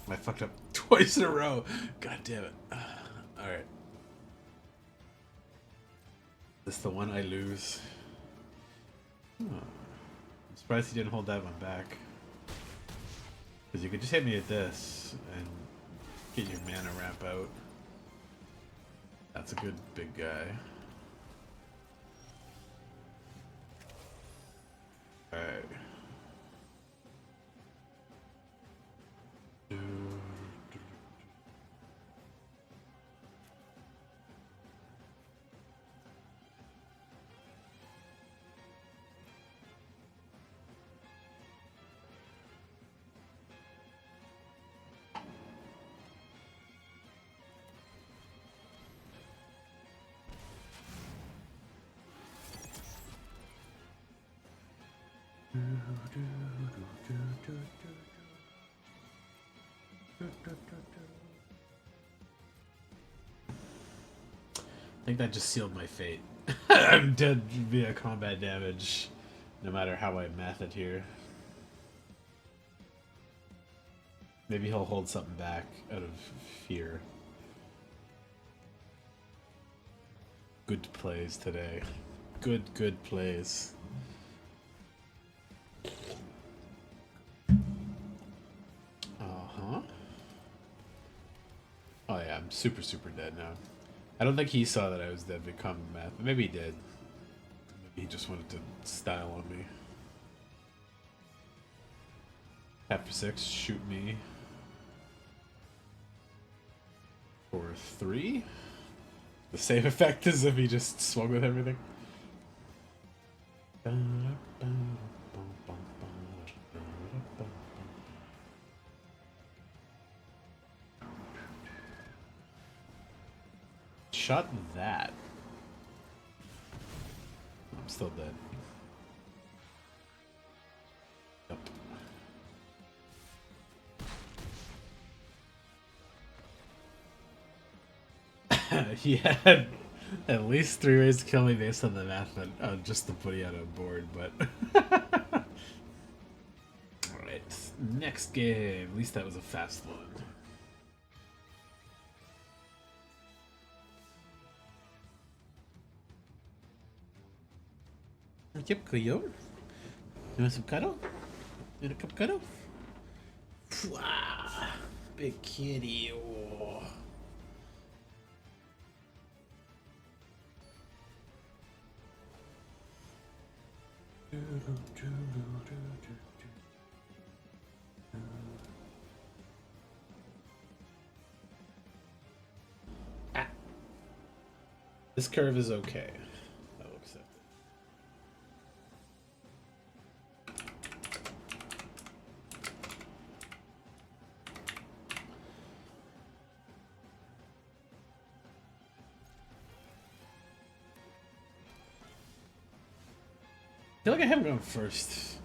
[SPEAKER 1] I fucked up twice in a row. God damn it. Alright. This the one I lose. Oh. I'm surprised he didn't hold that one back. Because you could just hit me at this and get your mana ramp out. That's a good big guy. Alright. I think that just sealed my fate. I'm dead via combat damage, no matter how I math it here. Maybe he'll hold something back out of fear. Good plays today. Good plays. Uh-huh. Oh yeah, I'm super dead now. I don't think he saw that I was dead become math. Maybe he did. Maybe he just wanted to style on me. Tap for 6, shoot me. For 3? The same effect as if he just swung with everything. shot that. I'm still dead. Yep. He had at least 3 ways to kill me based on the math, but just to put you on a board, but... Alright, next game. At least that was a fast one. Yep, Cleo. You want some cuddle? You want a cup of cuddle? Wow, big kitty. Oh. Ah. This curve is okay. I'll accept it. I feel like I haven't gone first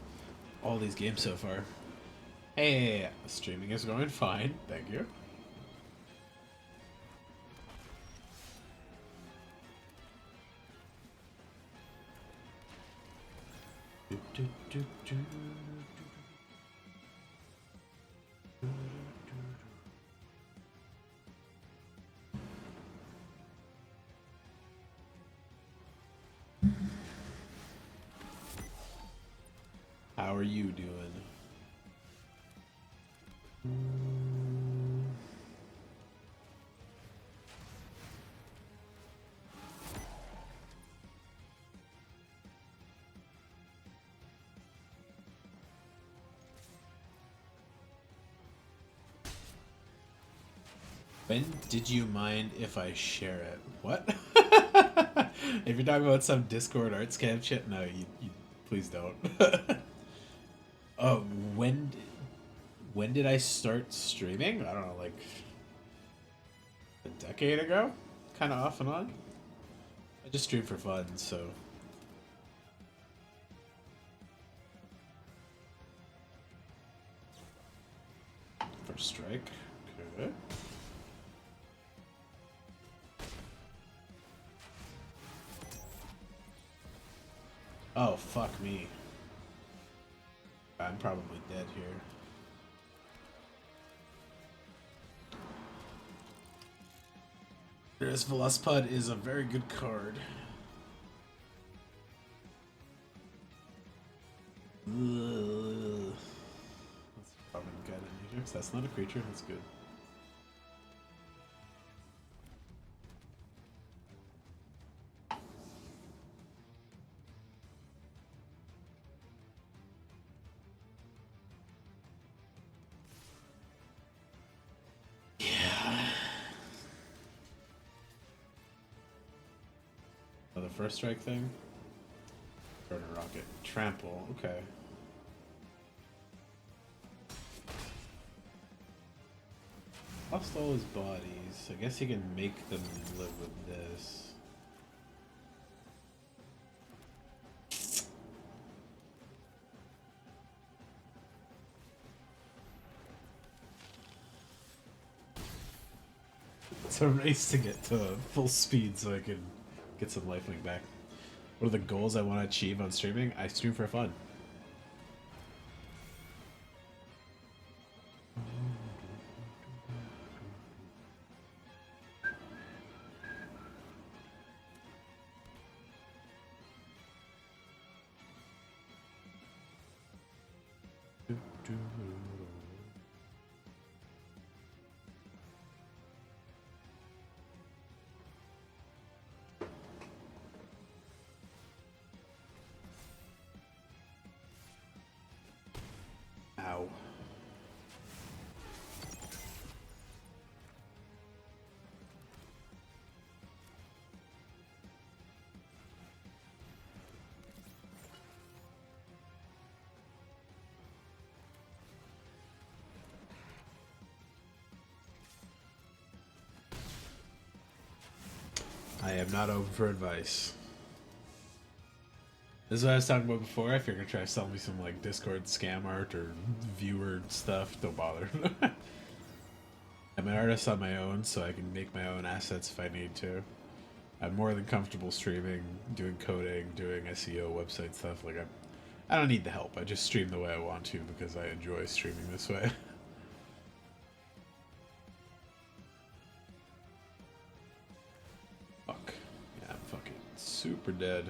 [SPEAKER 1] all these games so far. Hey, streaming is going fine. Thank you. How are you doing? When did you mind if I share it? What? If you're talking about some Discord art scam shit, no, you please don't. Oh, when did I start streaming? I don't know, like a decade ago? Kind of off and on. I just stream for fun, so. First strike. Okay. Oh, fuck me. I'm probably dead here. This Velospod is a very good card. Ugh. That's probably got in here. That's not a creature, that's good. Oh, the first strike thing? Turn a rocket. Trample, okay. Lost all his bodies. I guess he can make them live with this. It's a race to get to full speed so I can get some lifelink back. What are the goals I want to achieve on streaming? I stream for fun. Ow. I am not open for advice. This is what I was talking about before. I figured try to sell me some like Discord scam art or viewer stuff. Don't bother. I'm an artist on my own, so I can make my own assets if I need to. I'm more than comfortable streaming, doing coding, doing SEO, website stuff. Like I don't need the help. I just stream the way I want to because I enjoy streaming this way. Fuck. Yeah, I'm fucking super dead.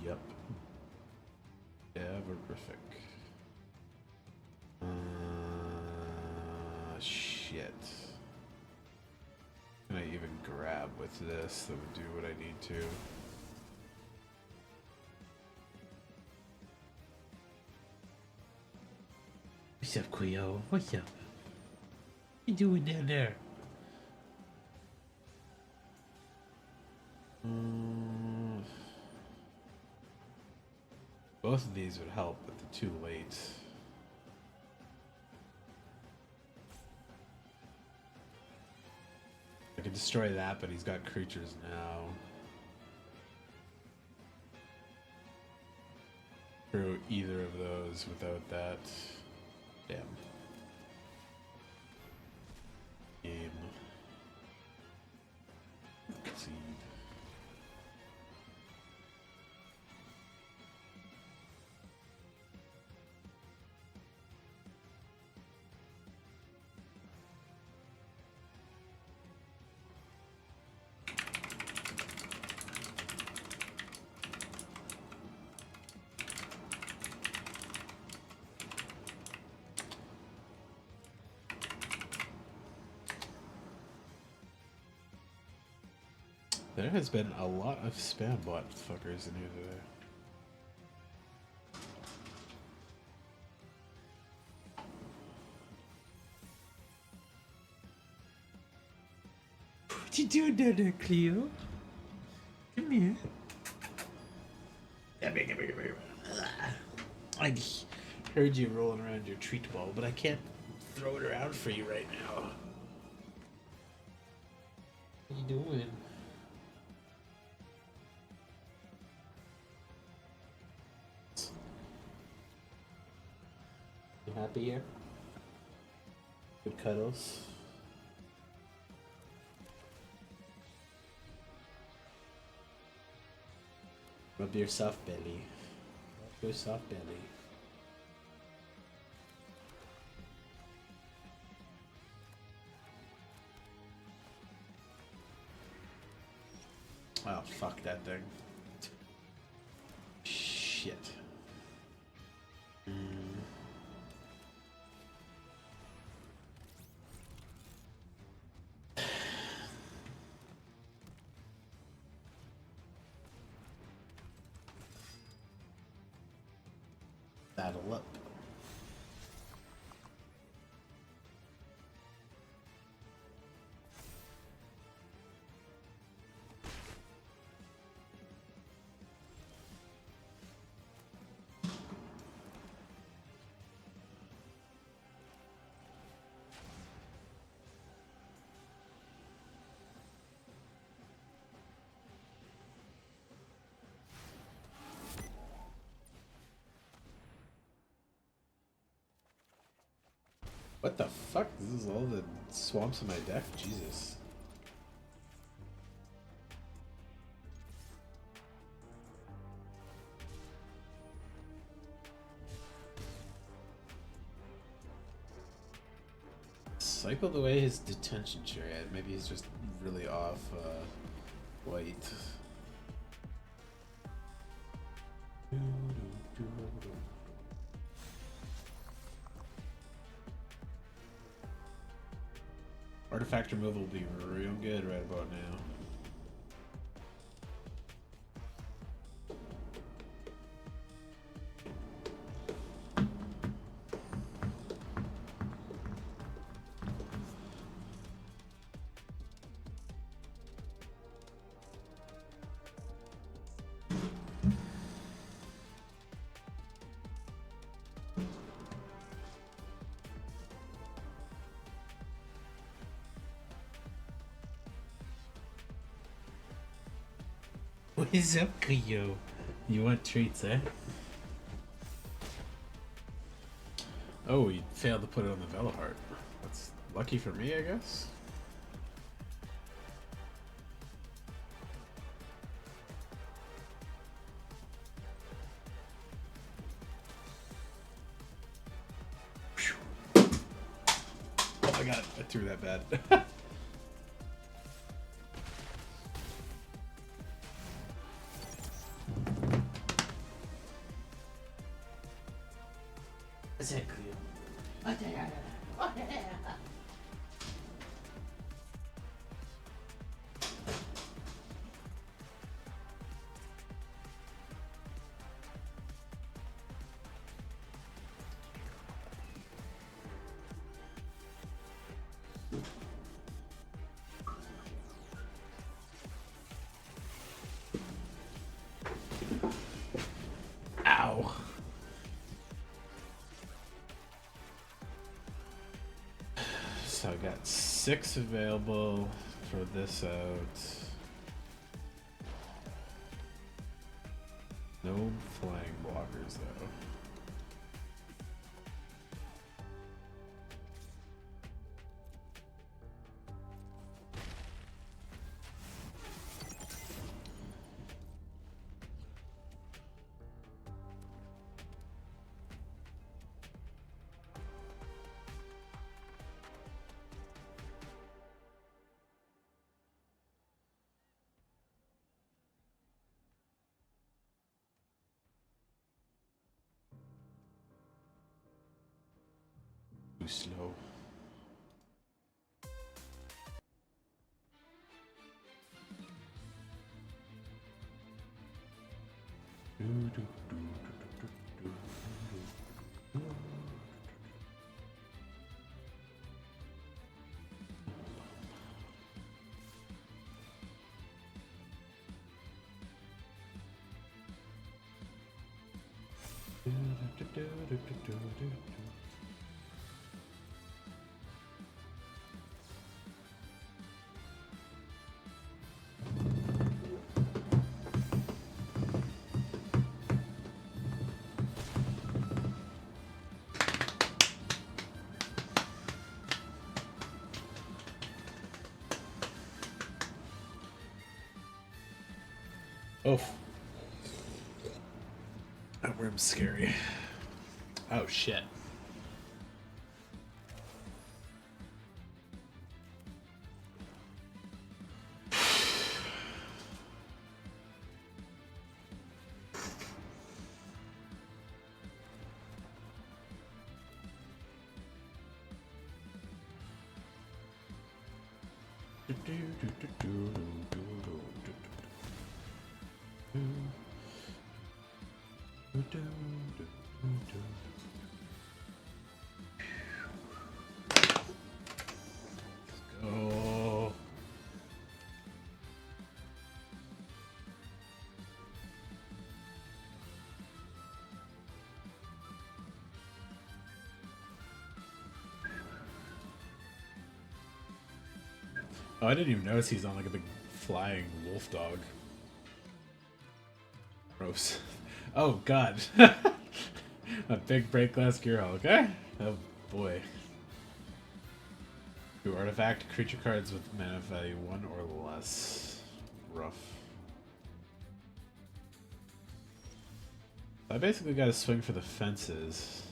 [SPEAKER 1] Yep. Everific. Shit. Can I even grab with this that would do what I need to?
[SPEAKER 2] What's up, Quio? What's up? What you doing down there?
[SPEAKER 1] Both of these would help, but they're too late. I could destroy that, but he's got creatures now. Through either of those without that. Damn. Game. Seed. There has been a lot of spam bot fuckers in here today.
[SPEAKER 2] What you doing down there, Cleo? Come here. Come here, come here, come here. I heard you rolling around your treat ball, but I can't throw it around for you right now. What you doing? You happy here? Good cuddles. Rub your soft belly. Rub your soft belly.
[SPEAKER 1] Oh, fuck that thing. Shit.
[SPEAKER 2] Battle up.
[SPEAKER 1] What the fuck? This is all the swamps in my deck? Jesus. Cycled away his detention chariot. Maybe he's just really off white. Artifact removal will be real good right about now.
[SPEAKER 2] What's up, Cleo?
[SPEAKER 1] You want treats, eh? Oh, you failed to put it on the Veloheart. That's lucky for me, I guess. Oh my god, I threw that bad.
[SPEAKER 2] What's up, Cleo?
[SPEAKER 1] Ow. So I got 6 available for this out. No flying blockers though. Too slow. Oof. That worm's scary. Oh shit. Oh. Oh, I didn't even notice he's on like a big flying wolf dog. Gross. Oh god. A big break glass Gearhulk, okay? Oh boy. 2 artifact creature cards with mana value 1 or less. Rough. I basically got to swing for the fences.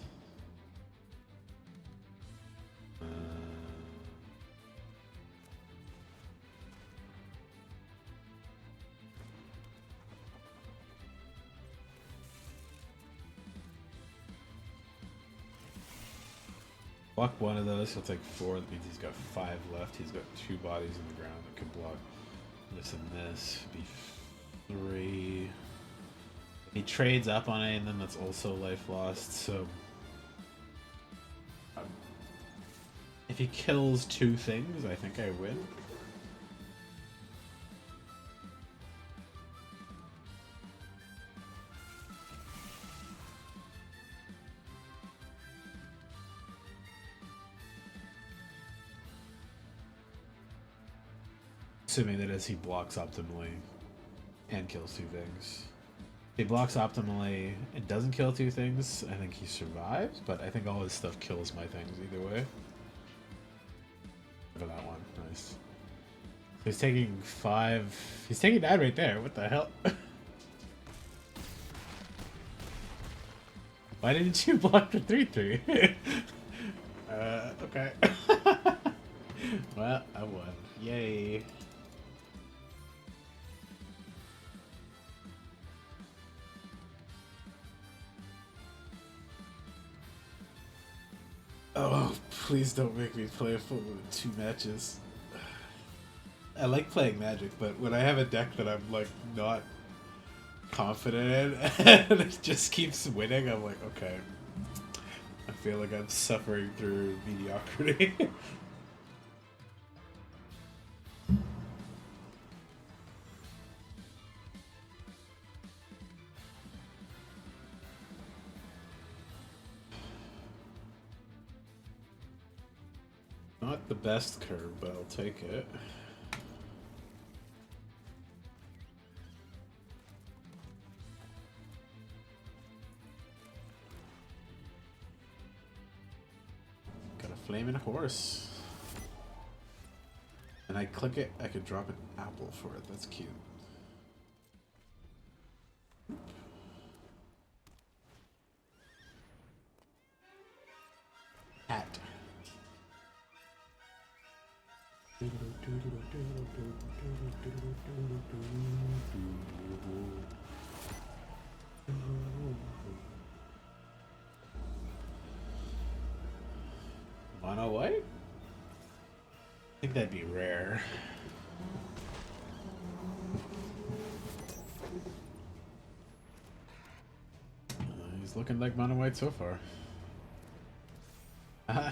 [SPEAKER 1] Block 1 of those, he'll take 4. That means he's got 5 left. He's got 2 bodies in the ground that can block this and this. Be 3. He trades up on any of them, that's also life lost, so... if he kills 2 things, I think I win. Assuming that as he blocks optimally. and kills two things. He blocks optimally and doesn't kill two things. I think he survives, but I think all his stuff kills my things either way. Look at that one. Nice. So he's taking 5. He's taking 9 right there. What the hell? Why didn't you block the 3/3? Okay. Well, I won. Yay. Oh, please don't make me play a full with 2 matches. I like playing Magic, but when I have a deck that I'm like not confident in and it just keeps winning, I'm like, okay. I feel like I'm suffering through mediocrity. Not the best curve, but I'll take it. Got a flaming horse. And I click it, I could drop an apple for it. That's cute. Hat. Mono white? I think that'd be rare. He's looking like mono white so far. Haha.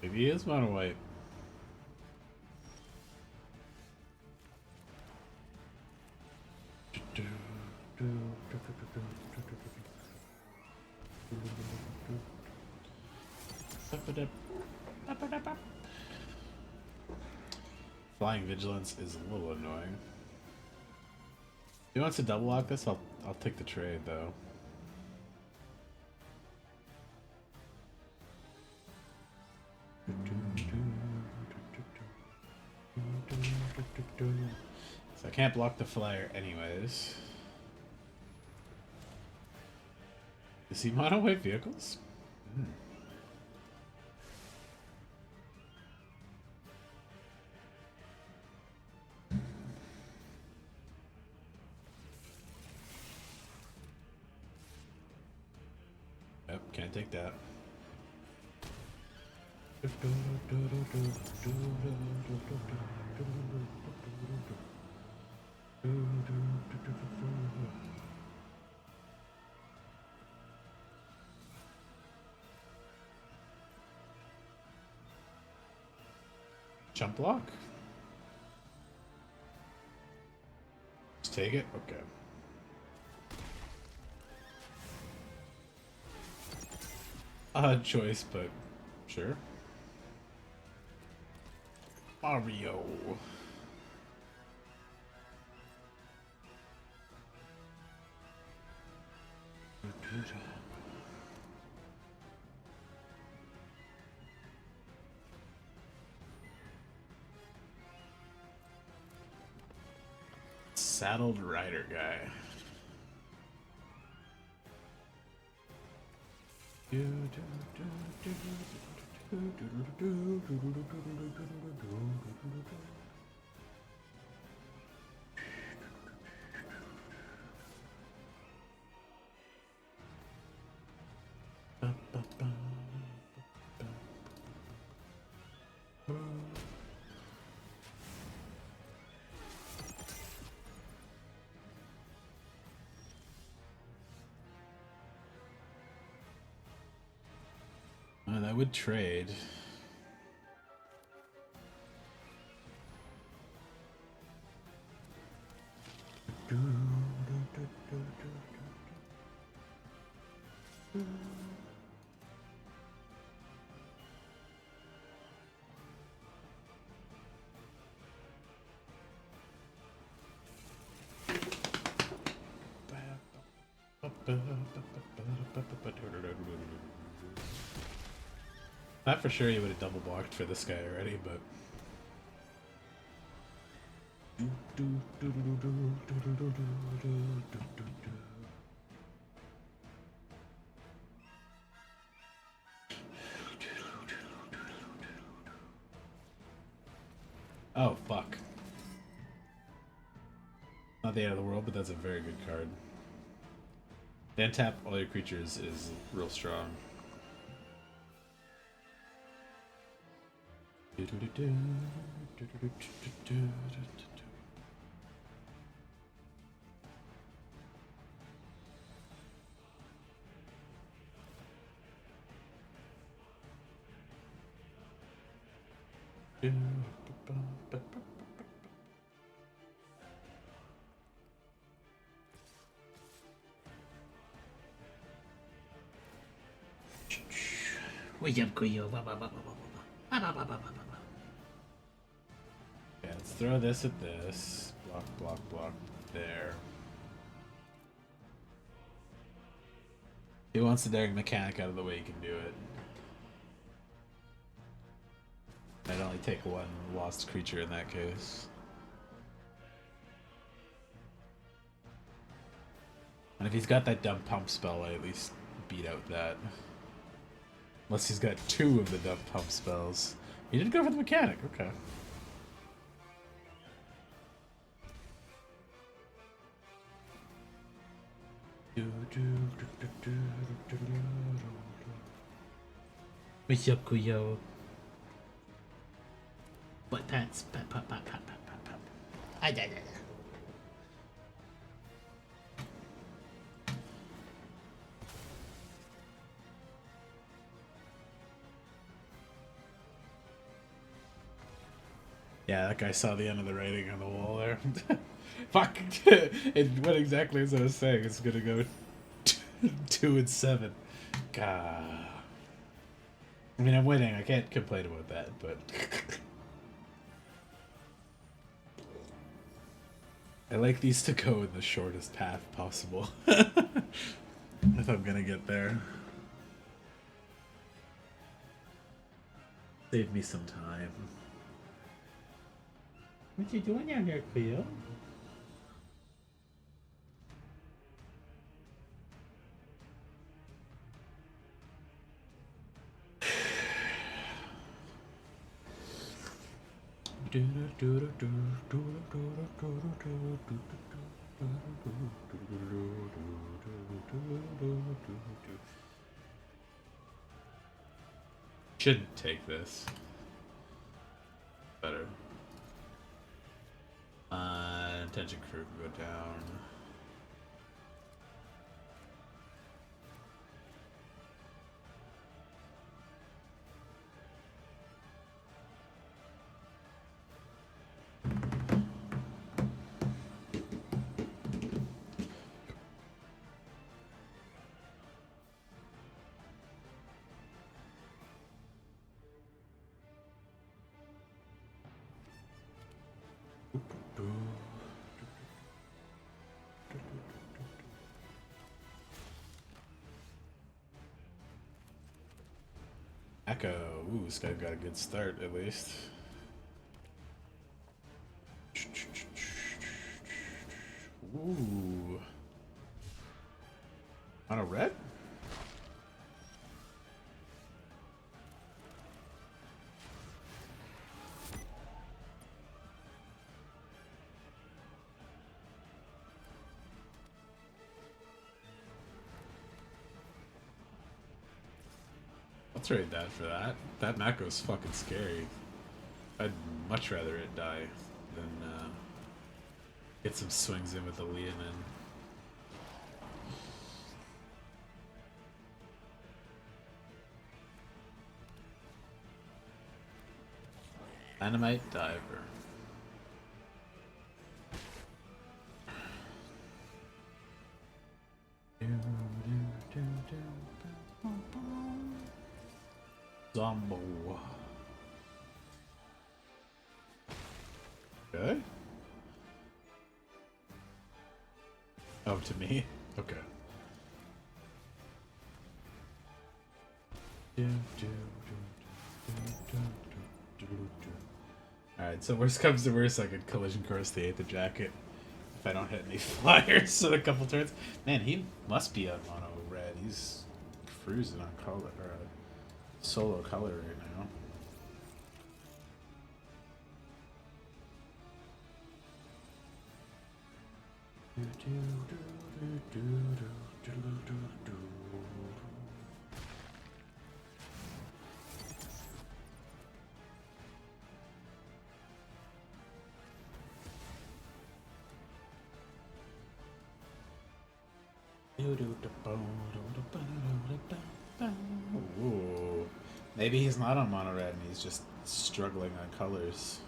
[SPEAKER 1] Maybe he is mono white. Flying Vigilance is a little annoying. If he wants to double lock this, I'll take the trade though. So I can't block the flyer anyways. Is he mono white vehicles? Yep, can't take that. Jump block? Just take it? Okay. Odd choice, but sure. Mario. Saddled rider guy. I would trade. Not for sure he would have double blocked for this guy already, but. Oh, fuck. Not the end of the world, but that's a very good card. Then tap all your creatures is real strong.
[SPEAKER 2] Okay,
[SPEAKER 1] let's throw this at this. Block, block, block. There. He wants the daring mechanic out of the way, he can do it. I'd only take one lost creature in that case. And if he's got that dumb pump spell, I at least beat out that. Unless he's got two of the dumb pump spells. He did go for the mechanic, okay.
[SPEAKER 2] what's up, Kuyo? What pats? Pat, pat, pat, pat, pat, pat, pat. Ah, da, da, da.
[SPEAKER 1] Yeah, that guy saw the end of the writing on the wall there. Fuck! What exactly is I was saying? It's gonna go 2 and 7. God. I mean, I'm winning. I can't complain about that, but I like these to go in the shortest path possible. If I'm gonna get there. Save me some time.
[SPEAKER 2] What you doing down there, Kuyo?
[SPEAKER 1] Shouldn't take this. Better. Intention crew can go down. Echo. Ooh, this guy got a good start at least. Ooh. On a red? I'll trade that for that. That Mako's fucking scary. I'd much rather it die than get some swings in with the Leonin. Dynamite Diver. Zombo. Okay. Oh, to me? Okay. Alright, so worst comes to worst, I could collision course the Aether Jacket if I don't hit any flyers in a couple turns. Man, he must be on mono red. He's cruising on color, or solo color right now. Ooh. Maybe he's not on mono red and he's just struggling on colors.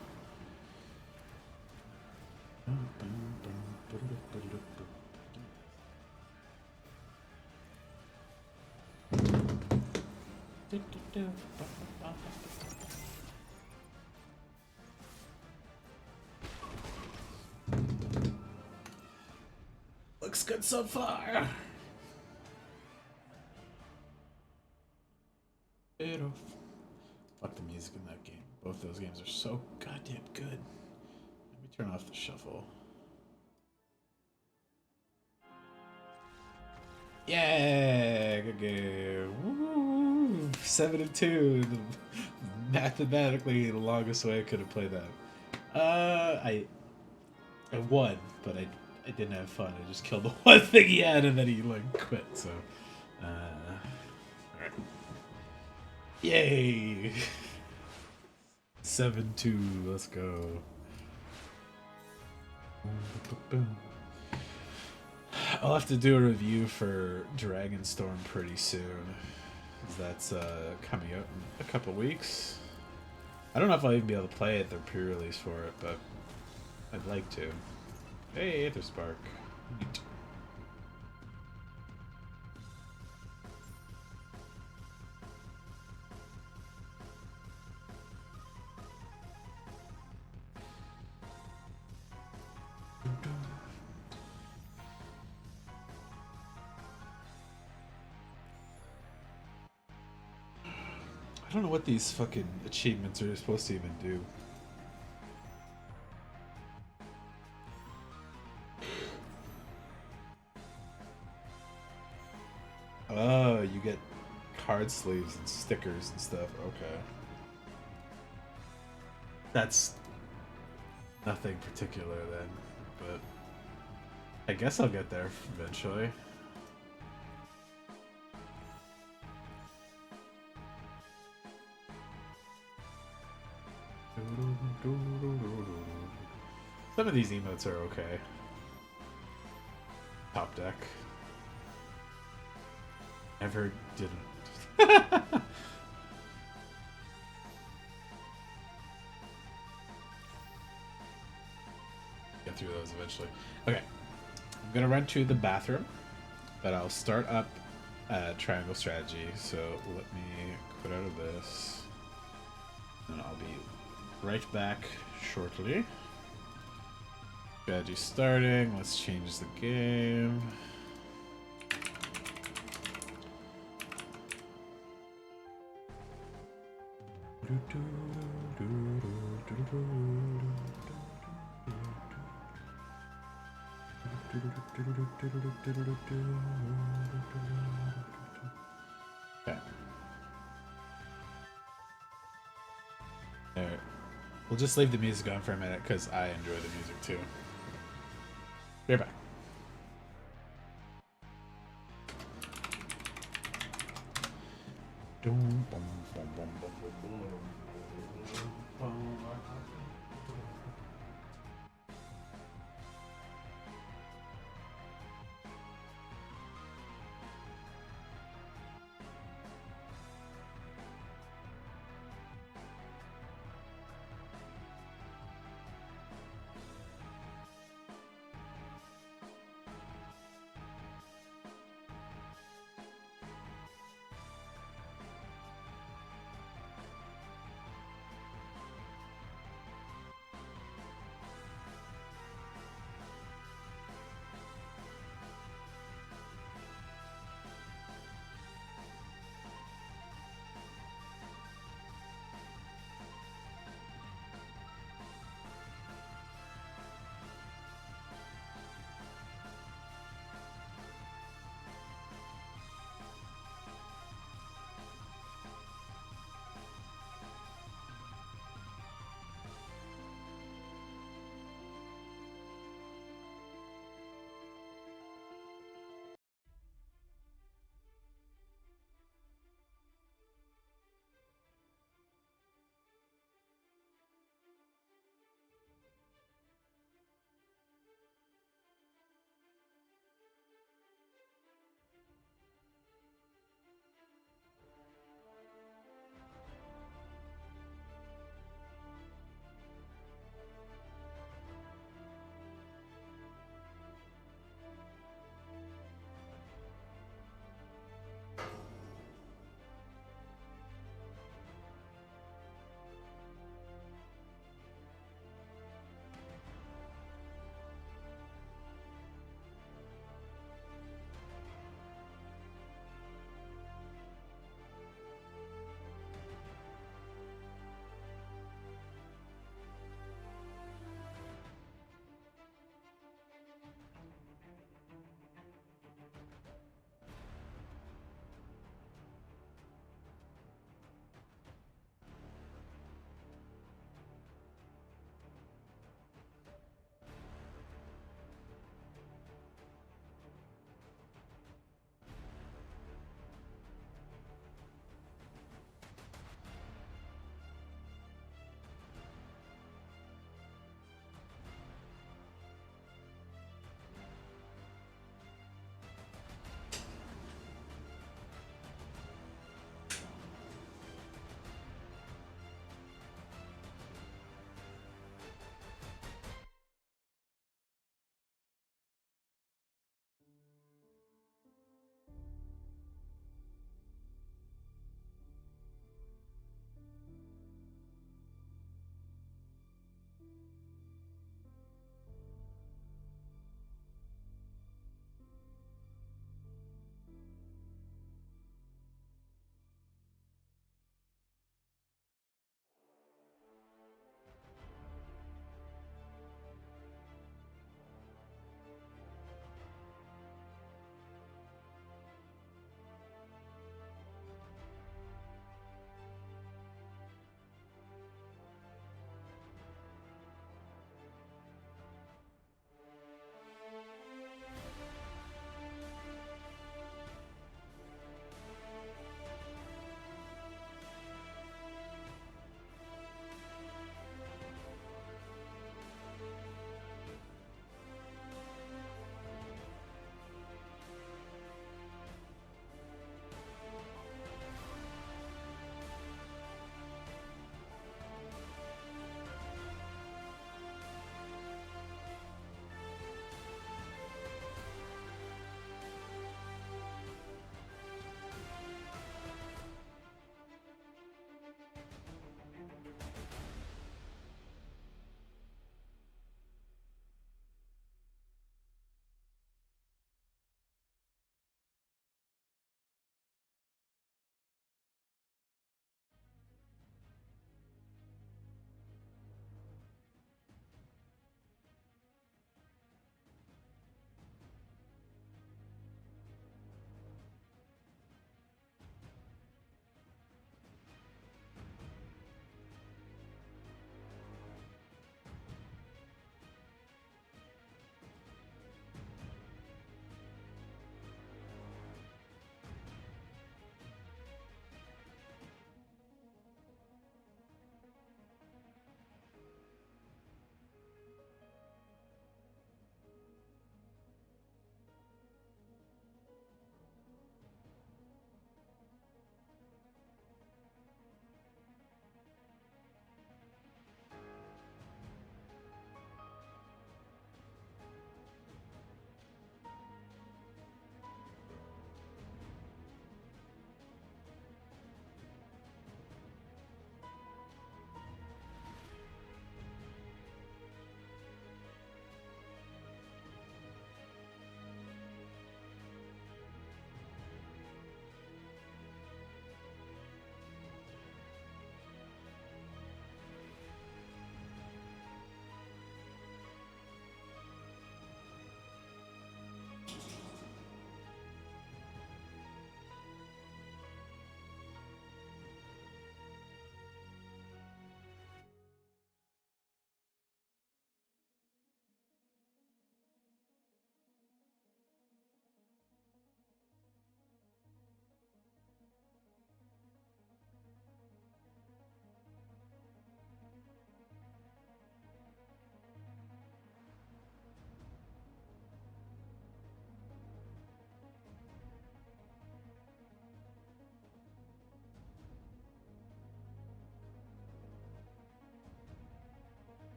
[SPEAKER 1] Looks good so far. Fuck the music in that game. Both those games are so goddamn good. Let me turn off the shuffle. Yeah, good game. Woo! 7-2. Mathematically, the longest way I could have played that. I won, but I didn't have fun. I just killed the one thing he had, and then he like quit. So, alright. Yay! 7-2. Let's go. I'll have to do a review for Dragonstorm pretty soon. That's coming out in a couple weeks. I don't know if I'll even be able to play it. They're pre-release for it, but I'd like to. Hey, Aether Spark. Neat. I don't know what these fucking achievements are supposed to even do. Oh, you get card sleeves and stickers and stuff. Okay. That's nothing particular then, but I guess I'll get there eventually. Some of these emotes are okay. Top deck. Never didn't. Get through those eventually. Okay. I'm gonna run to the bathroom, but I'll start up triangle strategy. So let me quit out of this. And I'll be right back shortly. Strategy starting. Let's change the game. Okay. Alright. We'll just leave the music on for a minute because I enjoy the music too. Be right back.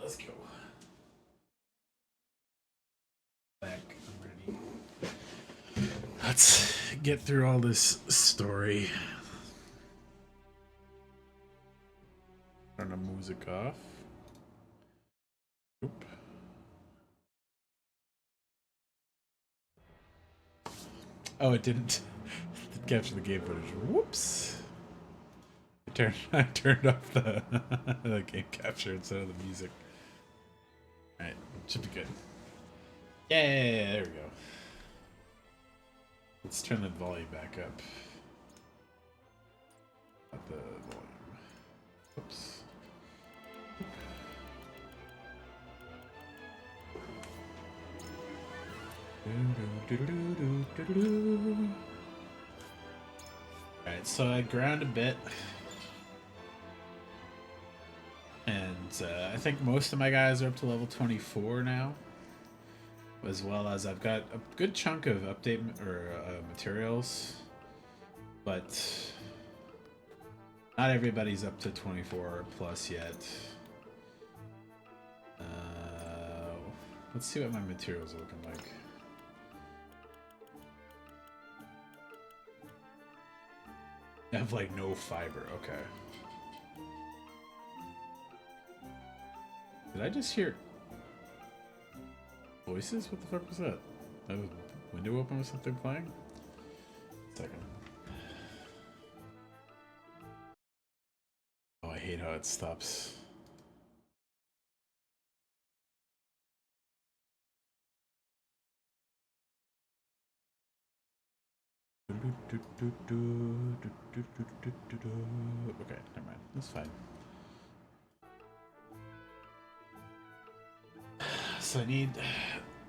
[SPEAKER 1] let's go. Back, I'm ready. Let's get through all this story. Turn the music off. Oop. Oh, it didn't capture the game footage. Whoops. I turned off the, the game capture instead of the music. Alright, should be good. Yeah, there we go. Let's turn the volume back up. Not the volume. Oops. Alright, so I ground a bit. And I think most of my guys are up to level 24 now. As well as I've got a good chunk of update or materials. But not everybody's up to 24 plus yet. Let's see what my materials are looking like. I have like no fiber, okay. Did I just hear voices? What the fuck was that? That was window open with something playing? Second. Oh, I hate how it stops. Okay, never mind. That's fine. So I need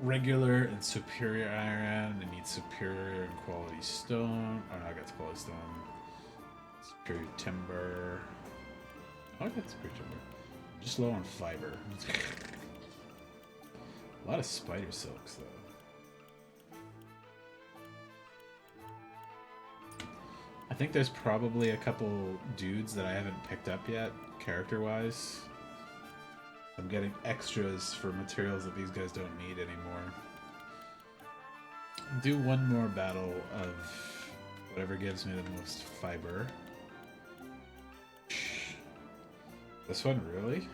[SPEAKER 1] regular and superior iron. I need superior and quality stone. Oh no, I got quality stone. Superior timber. Oh, I got superior timber. Just low on fiber. A lot of spider silks though. I think there's probably a couple dudes that I haven't picked up yet, character-wise. I'm getting extras for materials that these guys don't need anymore. Do one more battle of whatever gives me the most fiber. This one, really?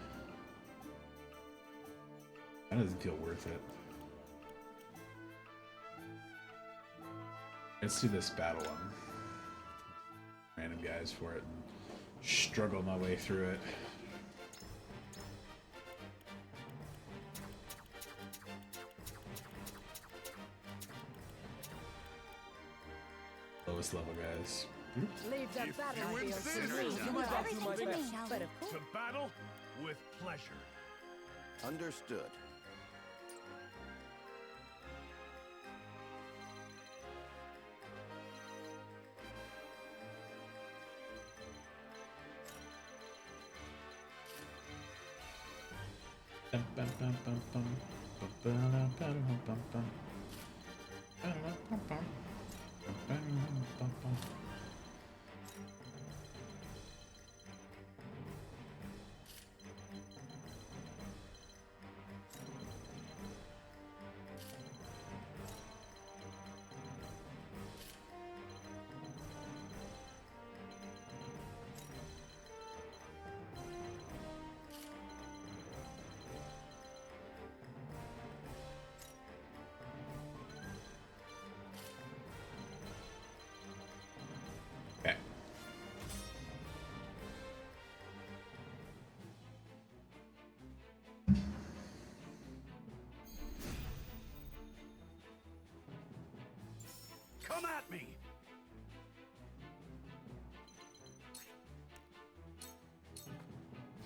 [SPEAKER 1] That doesn't feel worth it. Let's do this battle one. Random guys for it and struggle my way through it. Lowest level guys.
[SPEAKER 3] Leave the battlefield to me.
[SPEAKER 4] To battle with pleasure.
[SPEAKER 5] Understood. Okay.
[SPEAKER 4] Come at me!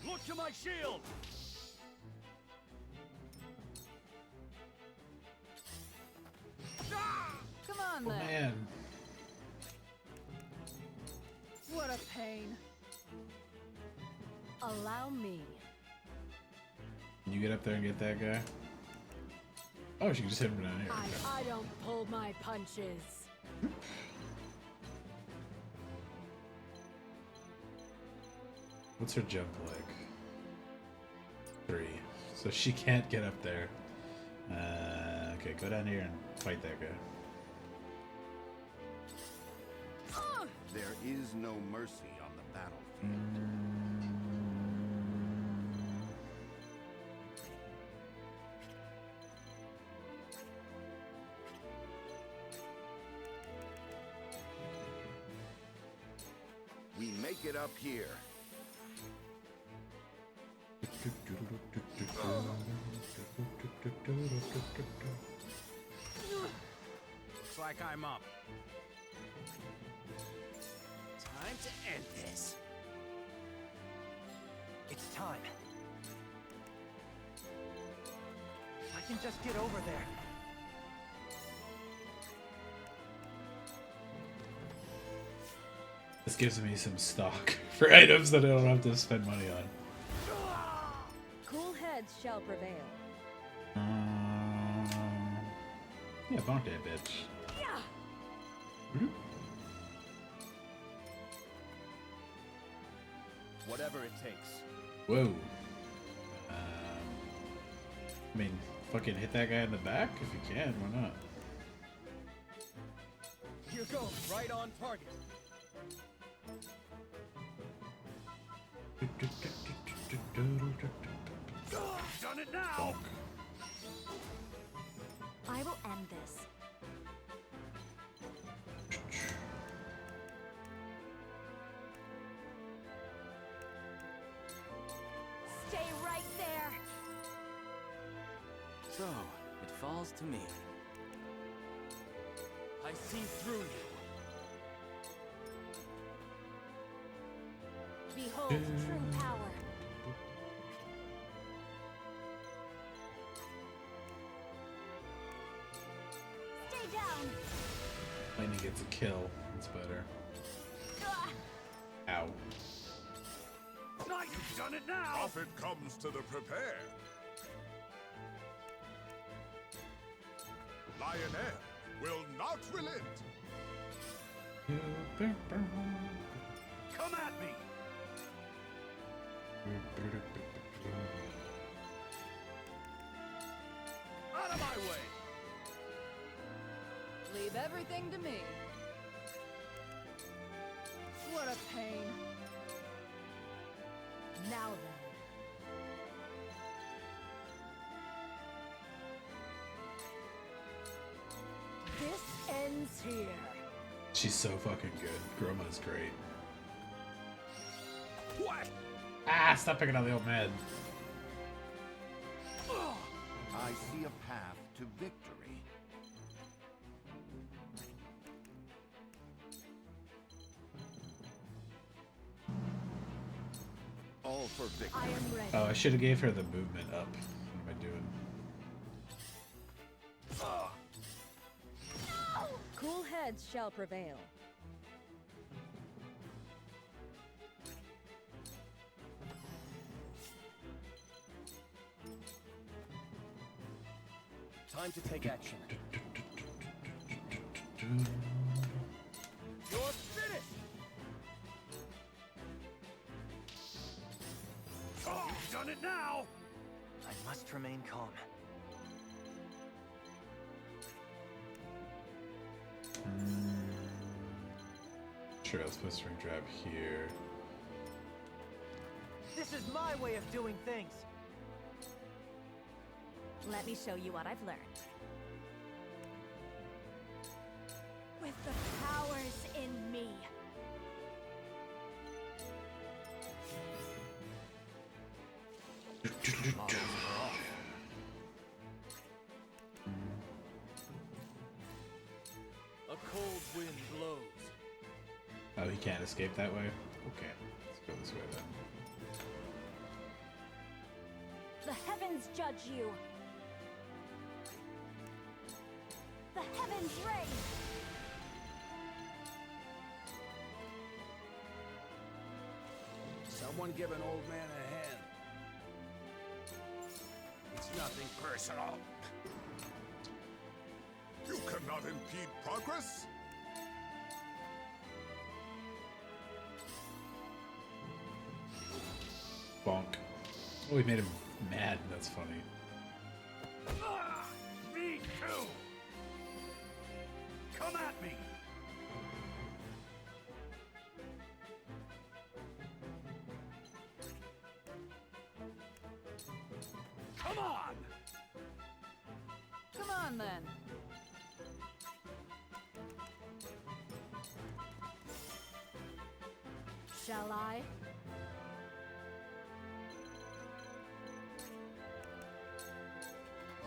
[SPEAKER 4] Look to my shield!
[SPEAKER 3] Come on
[SPEAKER 1] Oh
[SPEAKER 3] then.
[SPEAKER 1] man.
[SPEAKER 3] What a pain. Allow me.
[SPEAKER 1] Can you get up there and get that guy? Oh, she can just hit him down here.
[SPEAKER 3] I don't pull my punches.
[SPEAKER 1] What's her jump like? 3. So she can't get up there. Okay, go down here and fight that guy.
[SPEAKER 5] There is no mercy on the battlefield. We make it up here.
[SPEAKER 4] Looks like I'm up.
[SPEAKER 6] Time to end this. It's time. I can just get over there.
[SPEAKER 1] This gives me some stock for items that I don't have to spend money on.
[SPEAKER 3] Cool heads shall prevail.
[SPEAKER 1] Yeah, bonk that bitch.
[SPEAKER 6] Whatever it takes.
[SPEAKER 1] Whoa. I mean, fucking hit that guy in the back if you can. Why not?
[SPEAKER 6] Here goes, right on target.
[SPEAKER 4] Done it now.
[SPEAKER 1] Bonk.
[SPEAKER 3] I will end this. Stay right there.
[SPEAKER 7] So, it falls to me. I see through you.
[SPEAKER 3] Behold true power. Stay down.
[SPEAKER 1] Lightning gets a kill. That's better. Ow.
[SPEAKER 4] Nice. You've done it now.
[SPEAKER 8] Profit comes to the prepared. Lioness will not relent.
[SPEAKER 4] Come at me. Out of my way.
[SPEAKER 3] Leave everything to me. What a pain. Now then. This ends here.
[SPEAKER 1] She's so fucking good. Groma's great.
[SPEAKER 4] What?
[SPEAKER 1] Ah, stop picking on the old man.
[SPEAKER 5] I see a path to victory. All for victory.
[SPEAKER 3] I am ready.
[SPEAKER 1] Oh, I should have gave her the movement up. What am I doing?
[SPEAKER 3] Cool heads shall prevail.
[SPEAKER 6] Time to take action. You're finished!
[SPEAKER 4] Oh, you've done it now.
[SPEAKER 6] I must remain calm.
[SPEAKER 1] Sure, I was supposed to ring trap here.
[SPEAKER 6] This is my way of doing things.
[SPEAKER 3] Let me show you what I've learned. With the powers in me.
[SPEAKER 7] A cold wind blows.
[SPEAKER 1] Oh, he can't escape that way? Okay, let's go this way then.
[SPEAKER 3] The heavens judge you. The heavens reign.
[SPEAKER 4] Someone give an old man a hand. It's nothing personal.
[SPEAKER 8] You cannot impede progress.
[SPEAKER 1] Bonk. Oh, we made him mad. That's funny.
[SPEAKER 4] Me too! Come at me! Come on!
[SPEAKER 9] Come on then.
[SPEAKER 3] Shall I?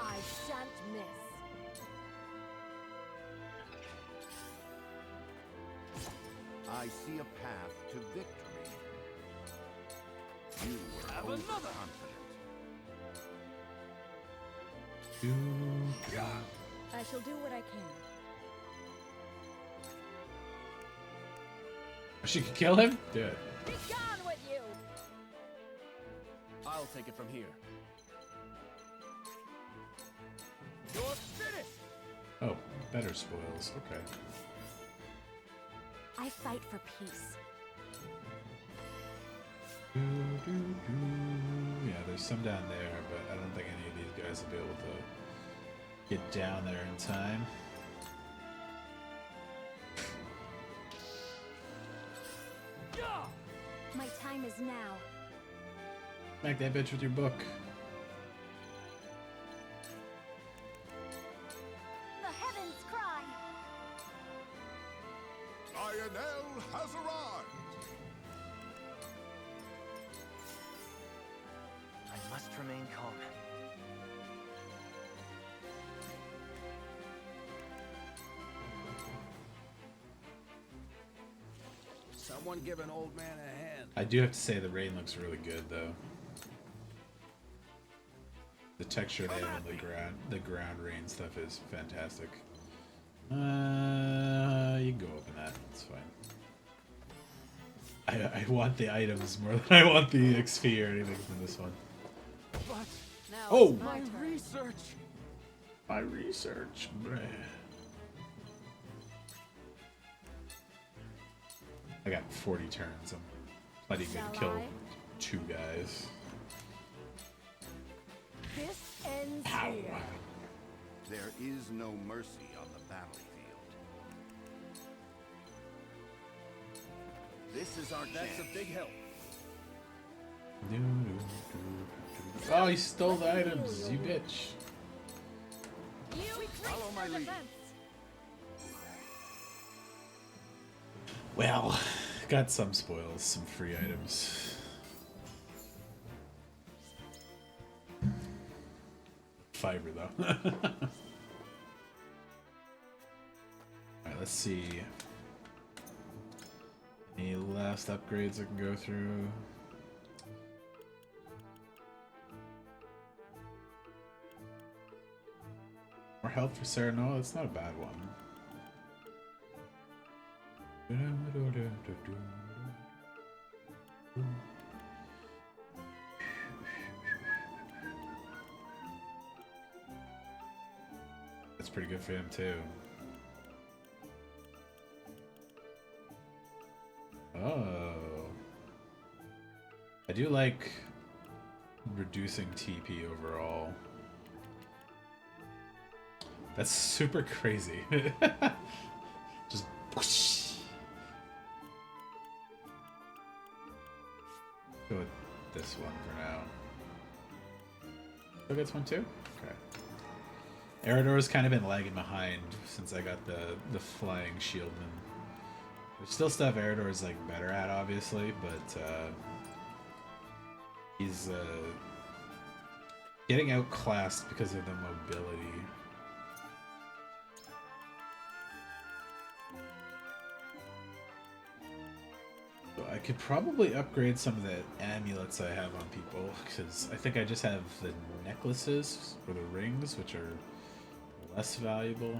[SPEAKER 3] I shan't miss.
[SPEAKER 5] I see a path to victory. You were
[SPEAKER 4] Have another.
[SPEAKER 5] overconfident.
[SPEAKER 3] I shall do what I can.
[SPEAKER 1] She could kill him? Do it.
[SPEAKER 3] Be gone with you!
[SPEAKER 7] I'll take it from here.
[SPEAKER 4] You're finished!
[SPEAKER 1] Oh, better spoils. Okay.
[SPEAKER 3] I fight for peace.
[SPEAKER 1] Yeah, there's some down there, but I don't think any of these guys will be able to get down there in time.
[SPEAKER 3] My time is now.
[SPEAKER 1] Smack that bitch with your book.
[SPEAKER 3] The heavens cry.
[SPEAKER 8] Lionel has arrived.
[SPEAKER 6] I must remain calm.
[SPEAKER 4] Someone give an old man a hand.
[SPEAKER 1] I do have to say the rain looks really good though. The texture they have on the ground rain stuff is fantastic. You can go open that. It's fine. I want the items more than I want the XP or anything from this one.
[SPEAKER 4] But
[SPEAKER 9] Now
[SPEAKER 1] Oh!
[SPEAKER 9] it's my turn.
[SPEAKER 4] research.
[SPEAKER 1] My research. Bleh. I got 40 turns. I'm plenty good to
[SPEAKER 3] Shall
[SPEAKER 1] kill
[SPEAKER 3] I?
[SPEAKER 1] 2 guys.
[SPEAKER 3] This ends
[SPEAKER 1] Ow.
[SPEAKER 3] here.
[SPEAKER 5] There is no mercy on the battlefield. This is our
[SPEAKER 7] That's
[SPEAKER 5] chance.
[SPEAKER 7] a big help.
[SPEAKER 1] Oh, he stole the items, you bitch.
[SPEAKER 3] You
[SPEAKER 4] Follow my lead.
[SPEAKER 1] Well, got some spoils, some free items. Fiber though. Alright, let's see. Any last upgrades I can go through? More health for Sarah. No, that's not a bad one. That's pretty good for him too. Oh. I do like reducing TP overall. That's super crazy. Just whoosh. Go with this one for now. Still gets one too? Okay. Eridor's kind of been lagging behind since I got the flying shieldman. There's still stuff Eridor's like better at, obviously, but he's getting outclassed because of the mobility. So I could probably upgrade some of the amulets I have on people, because I think I just have the necklaces or the rings, which are less valuable.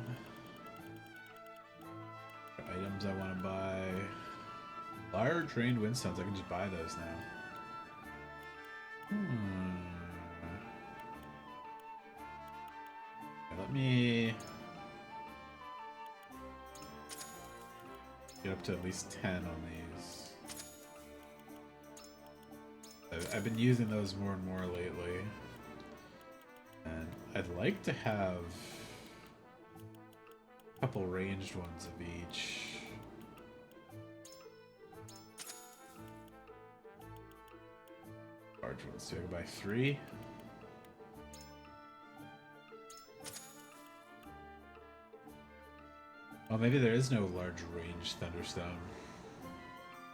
[SPEAKER 1] Items I want to buy. Large trained windstones, I can just buy those now. Okay, let me get up to at least 10 on these. I've been using those more and more lately. And I'd like to have a couple ranged ones of each. Large ones. Do I go buy 3? Oh, maybe there is no large range Thunderstone.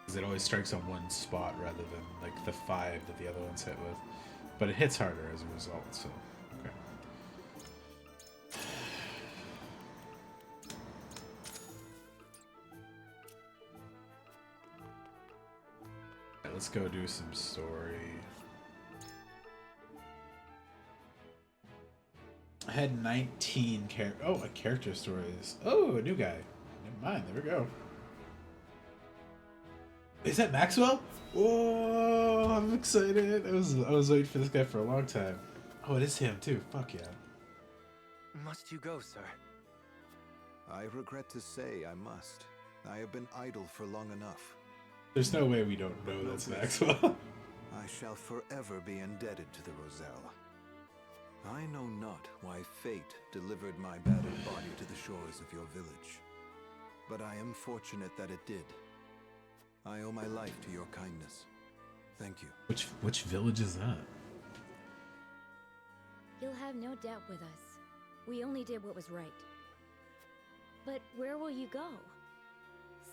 [SPEAKER 1] Because it always strikes on one spot rather than like the 5 that the other ones hit with. But it hits harder as a result, so okay. Alright, let's go do some story. I had 19 character stories. Oh, a new guy. Never mind, there we go. Is that Maxwell? Whoa, I'm excited. I was waiting for this guy for a long time. Oh, it is him too. Fuck yeah.
[SPEAKER 6] Must you go, sir?
[SPEAKER 5] I regret to say I must. I have been idle for long enough.
[SPEAKER 1] There's no way we don't know that's Maxwell.
[SPEAKER 5] I shall forever be indebted to the Roselle. I know not why fate delivered my battered body to the shores of your village, but I am fortunate that it did. I owe my life to your kindness. Thank you.
[SPEAKER 1] Which village is that?
[SPEAKER 9] You'll have no debt with us. We only did what was right. But where will you go?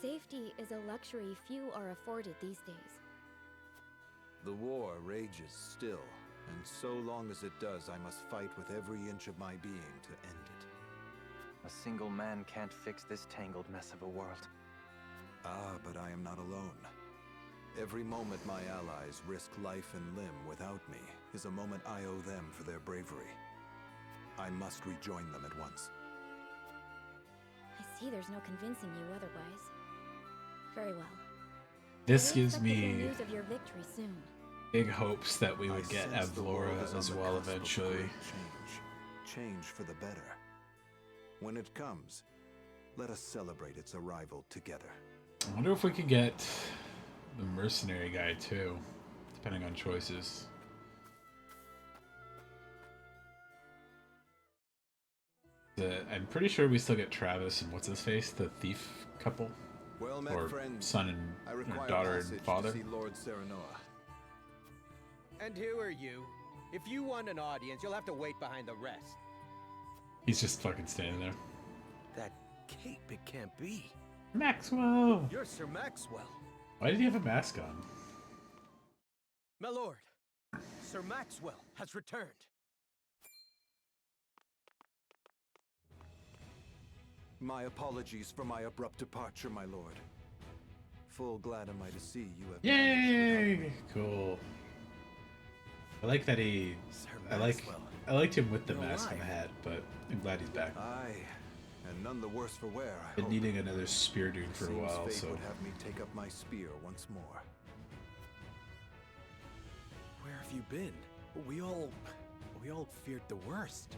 [SPEAKER 9] Safety is a luxury few are afforded these days.
[SPEAKER 5] The war rages still, and so long as it does, I must fight with every inch of my being to end it.
[SPEAKER 6] A single man can't fix this tangled mess of a world.
[SPEAKER 5] Ah, but I am not alone. Every moment my allies risk life and limb without me is a moment I owe them for their bravery. I must rejoin them at once.
[SPEAKER 9] I see there's no convincing you otherwise. Very well.
[SPEAKER 1] This
[SPEAKER 9] We'll
[SPEAKER 1] gives
[SPEAKER 9] expect to hear
[SPEAKER 1] me
[SPEAKER 9] news of your victory soon.
[SPEAKER 1] big hopes that we would
[SPEAKER 5] I
[SPEAKER 1] get
[SPEAKER 5] sense the world
[SPEAKER 1] Avlora
[SPEAKER 5] is on
[SPEAKER 1] as
[SPEAKER 5] the
[SPEAKER 1] well
[SPEAKER 5] cusp of
[SPEAKER 1] eventually.
[SPEAKER 5] great change for the better. When it comes, let us celebrate its arrival together.
[SPEAKER 1] I wonder if we can get the mercenary guy too, depending on choices. I'm pretty sure we still get Travis and what's his face, the thief couple,
[SPEAKER 5] Well met,
[SPEAKER 1] or
[SPEAKER 5] friend.
[SPEAKER 1] son
[SPEAKER 5] I
[SPEAKER 1] and
[SPEAKER 5] require
[SPEAKER 1] or daughter
[SPEAKER 5] passage
[SPEAKER 1] and father.
[SPEAKER 5] to see Lord Serenoa.
[SPEAKER 10] And who are you? If you want an audience, you'll have to wait behind the rest.
[SPEAKER 1] He's just fucking standing there.
[SPEAKER 10] That cape, it can't be.
[SPEAKER 1] Maxwell.
[SPEAKER 10] You're Sir Maxwell.
[SPEAKER 1] Why did he have a mask on?
[SPEAKER 10] My lord, Sir Maxwell has returned.
[SPEAKER 5] My apologies for my abrupt departure, my lord. Full glad am I to see you have.
[SPEAKER 1] Yay! Cool. I like that he.
[SPEAKER 10] Sir
[SPEAKER 1] I
[SPEAKER 10] Maxwell.
[SPEAKER 1] liked him with the
[SPEAKER 10] You're
[SPEAKER 1] mask and the
[SPEAKER 10] alive.
[SPEAKER 1] hat, but I'm glad he's back.
[SPEAKER 5] Aye, and none the worse for wear. I
[SPEAKER 1] Been
[SPEAKER 5] hope.
[SPEAKER 1] needing another spear dude for a
[SPEAKER 5] Seems
[SPEAKER 1] while,
[SPEAKER 5] fate
[SPEAKER 1] so
[SPEAKER 5] would have me take up my spear once more.
[SPEAKER 10] Where have you been? We all feared the worst.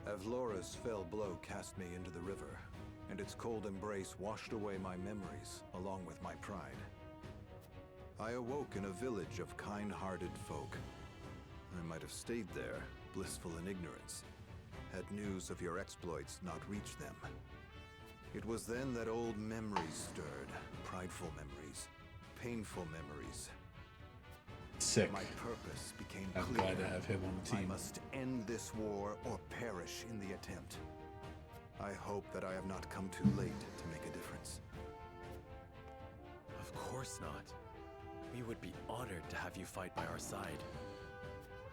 [SPEAKER 5] Avlora's fell blow cast me into the river, and its cold embrace washed away my memories, along with my pride. I awoke in a village of kind-hearted folk. I might have stayed there, blissful in ignorance, had news of your exploits not reached them. It was then that old memories stirred, prideful memories, painful memories.
[SPEAKER 1] sick.
[SPEAKER 5] My purpose became
[SPEAKER 1] I'm
[SPEAKER 5] clear.
[SPEAKER 1] glad to have him on the
[SPEAKER 5] I
[SPEAKER 1] team.
[SPEAKER 5] must end this war or perish in the attempt. I hope that I have not come too late to make a difference.
[SPEAKER 7] Of course not. We would be honored to have you fight by our side.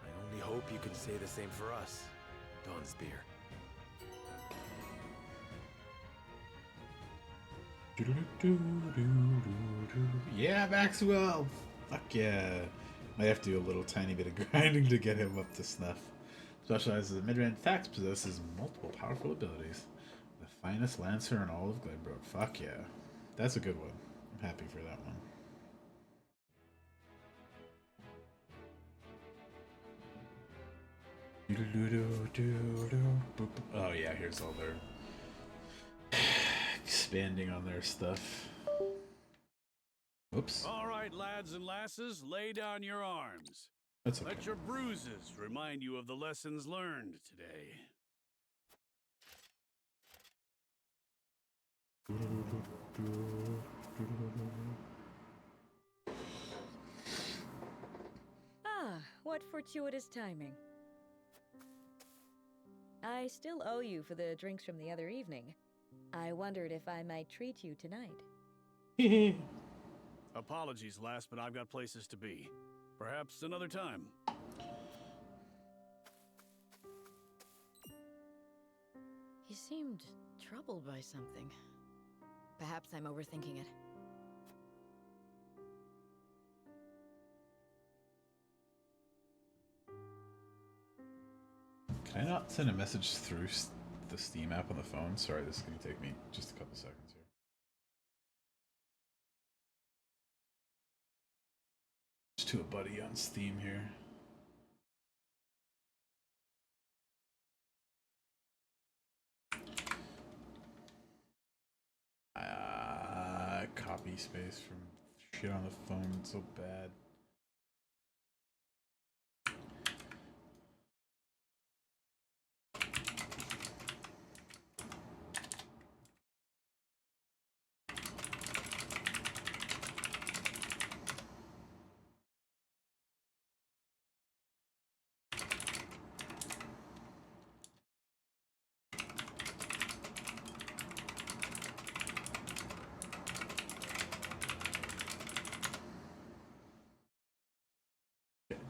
[SPEAKER 7] I only hope you can say the same for us, Don Spear.
[SPEAKER 1] Yeah, Maxwell! Fuck yeah. Might have to do a little tiny bit of grinding to get him up to snuff. Specializes in mid-range attacks, possesses multiple powerful abilities. The finest lancer in all of Glenbrook. Fuck yeah. That's a good one. I'm happy for that one. Oh yeah, here's all their expanding on their stuff. Oops.
[SPEAKER 4] All right. right, lads and lasses, lay down your arms.
[SPEAKER 1] That's okay.
[SPEAKER 4] Let your bruises remind you of the lessons learned today.
[SPEAKER 11] Ah, what fortuitous timing. I still owe you for the drinks from the other evening. I wondered if I might treat you tonight.
[SPEAKER 4] Apologies, lass, but I've got places to be. Perhaps another time.
[SPEAKER 11] He seemed troubled by something. Perhaps I'm overthinking it.
[SPEAKER 1] Can I not send a message through the Steam app on the phone? Sorry, this is going to take me just a couple seconds here. Just to a buddy on Steam here. Copy space from shit on the phone, it's so bad.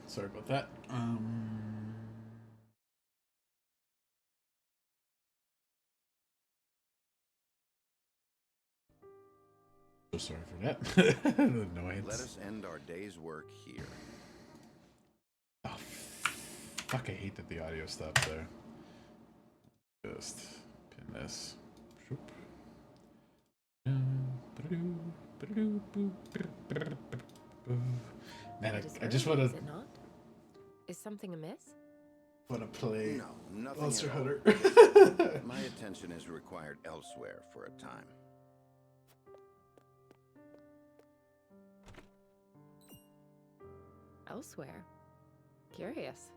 [SPEAKER 1] Sorry about that. So sorry for that. Annoyance.
[SPEAKER 12] Let us end our day's work here.
[SPEAKER 1] Oh, fuck, I hate that the audio stops there. Just pin this. Man, I just want to.
[SPEAKER 13] Is it not? Is something amiss?
[SPEAKER 1] Want to play
[SPEAKER 12] No, nothing
[SPEAKER 1] Monster
[SPEAKER 12] at all.
[SPEAKER 1] Hunter.
[SPEAKER 12] My attention is required elsewhere for a time.
[SPEAKER 13] Elsewhere? Curious.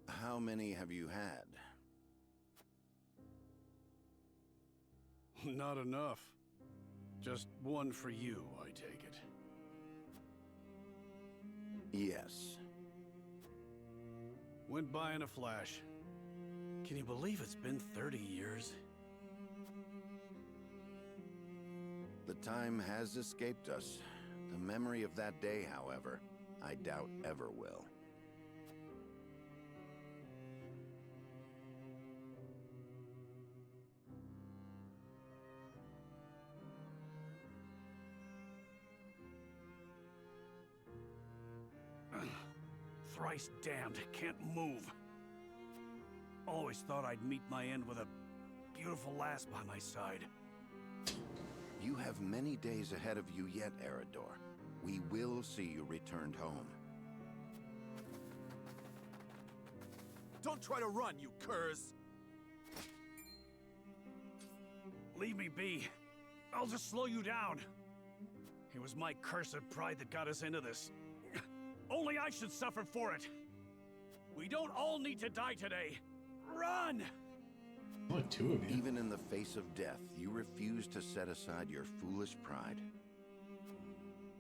[SPEAKER 12] How many have you had?
[SPEAKER 4] Not enough. Just one for you, I take it.
[SPEAKER 12] Yes.
[SPEAKER 4] Went by in a flash. Can you believe it's been 30 years?
[SPEAKER 12] The time has escaped us. The memory of that day, however, I doubt ever will.
[SPEAKER 4] Thrice damned, can't move. Always thought I'd meet my end with a beautiful lass by my side.
[SPEAKER 12] You have many days ahead of you yet, Eridor. We will see you returned home.
[SPEAKER 7] Don't try to run, you curs!
[SPEAKER 4] Leave me be. I'll just slow you down. It was my cursed pride that got us into this. Only I should suffer for it. We don't all need to die today. Run!
[SPEAKER 1] Only two of you.
[SPEAKER 12] Even in the face of death, you refuse to set aside your foolish pride.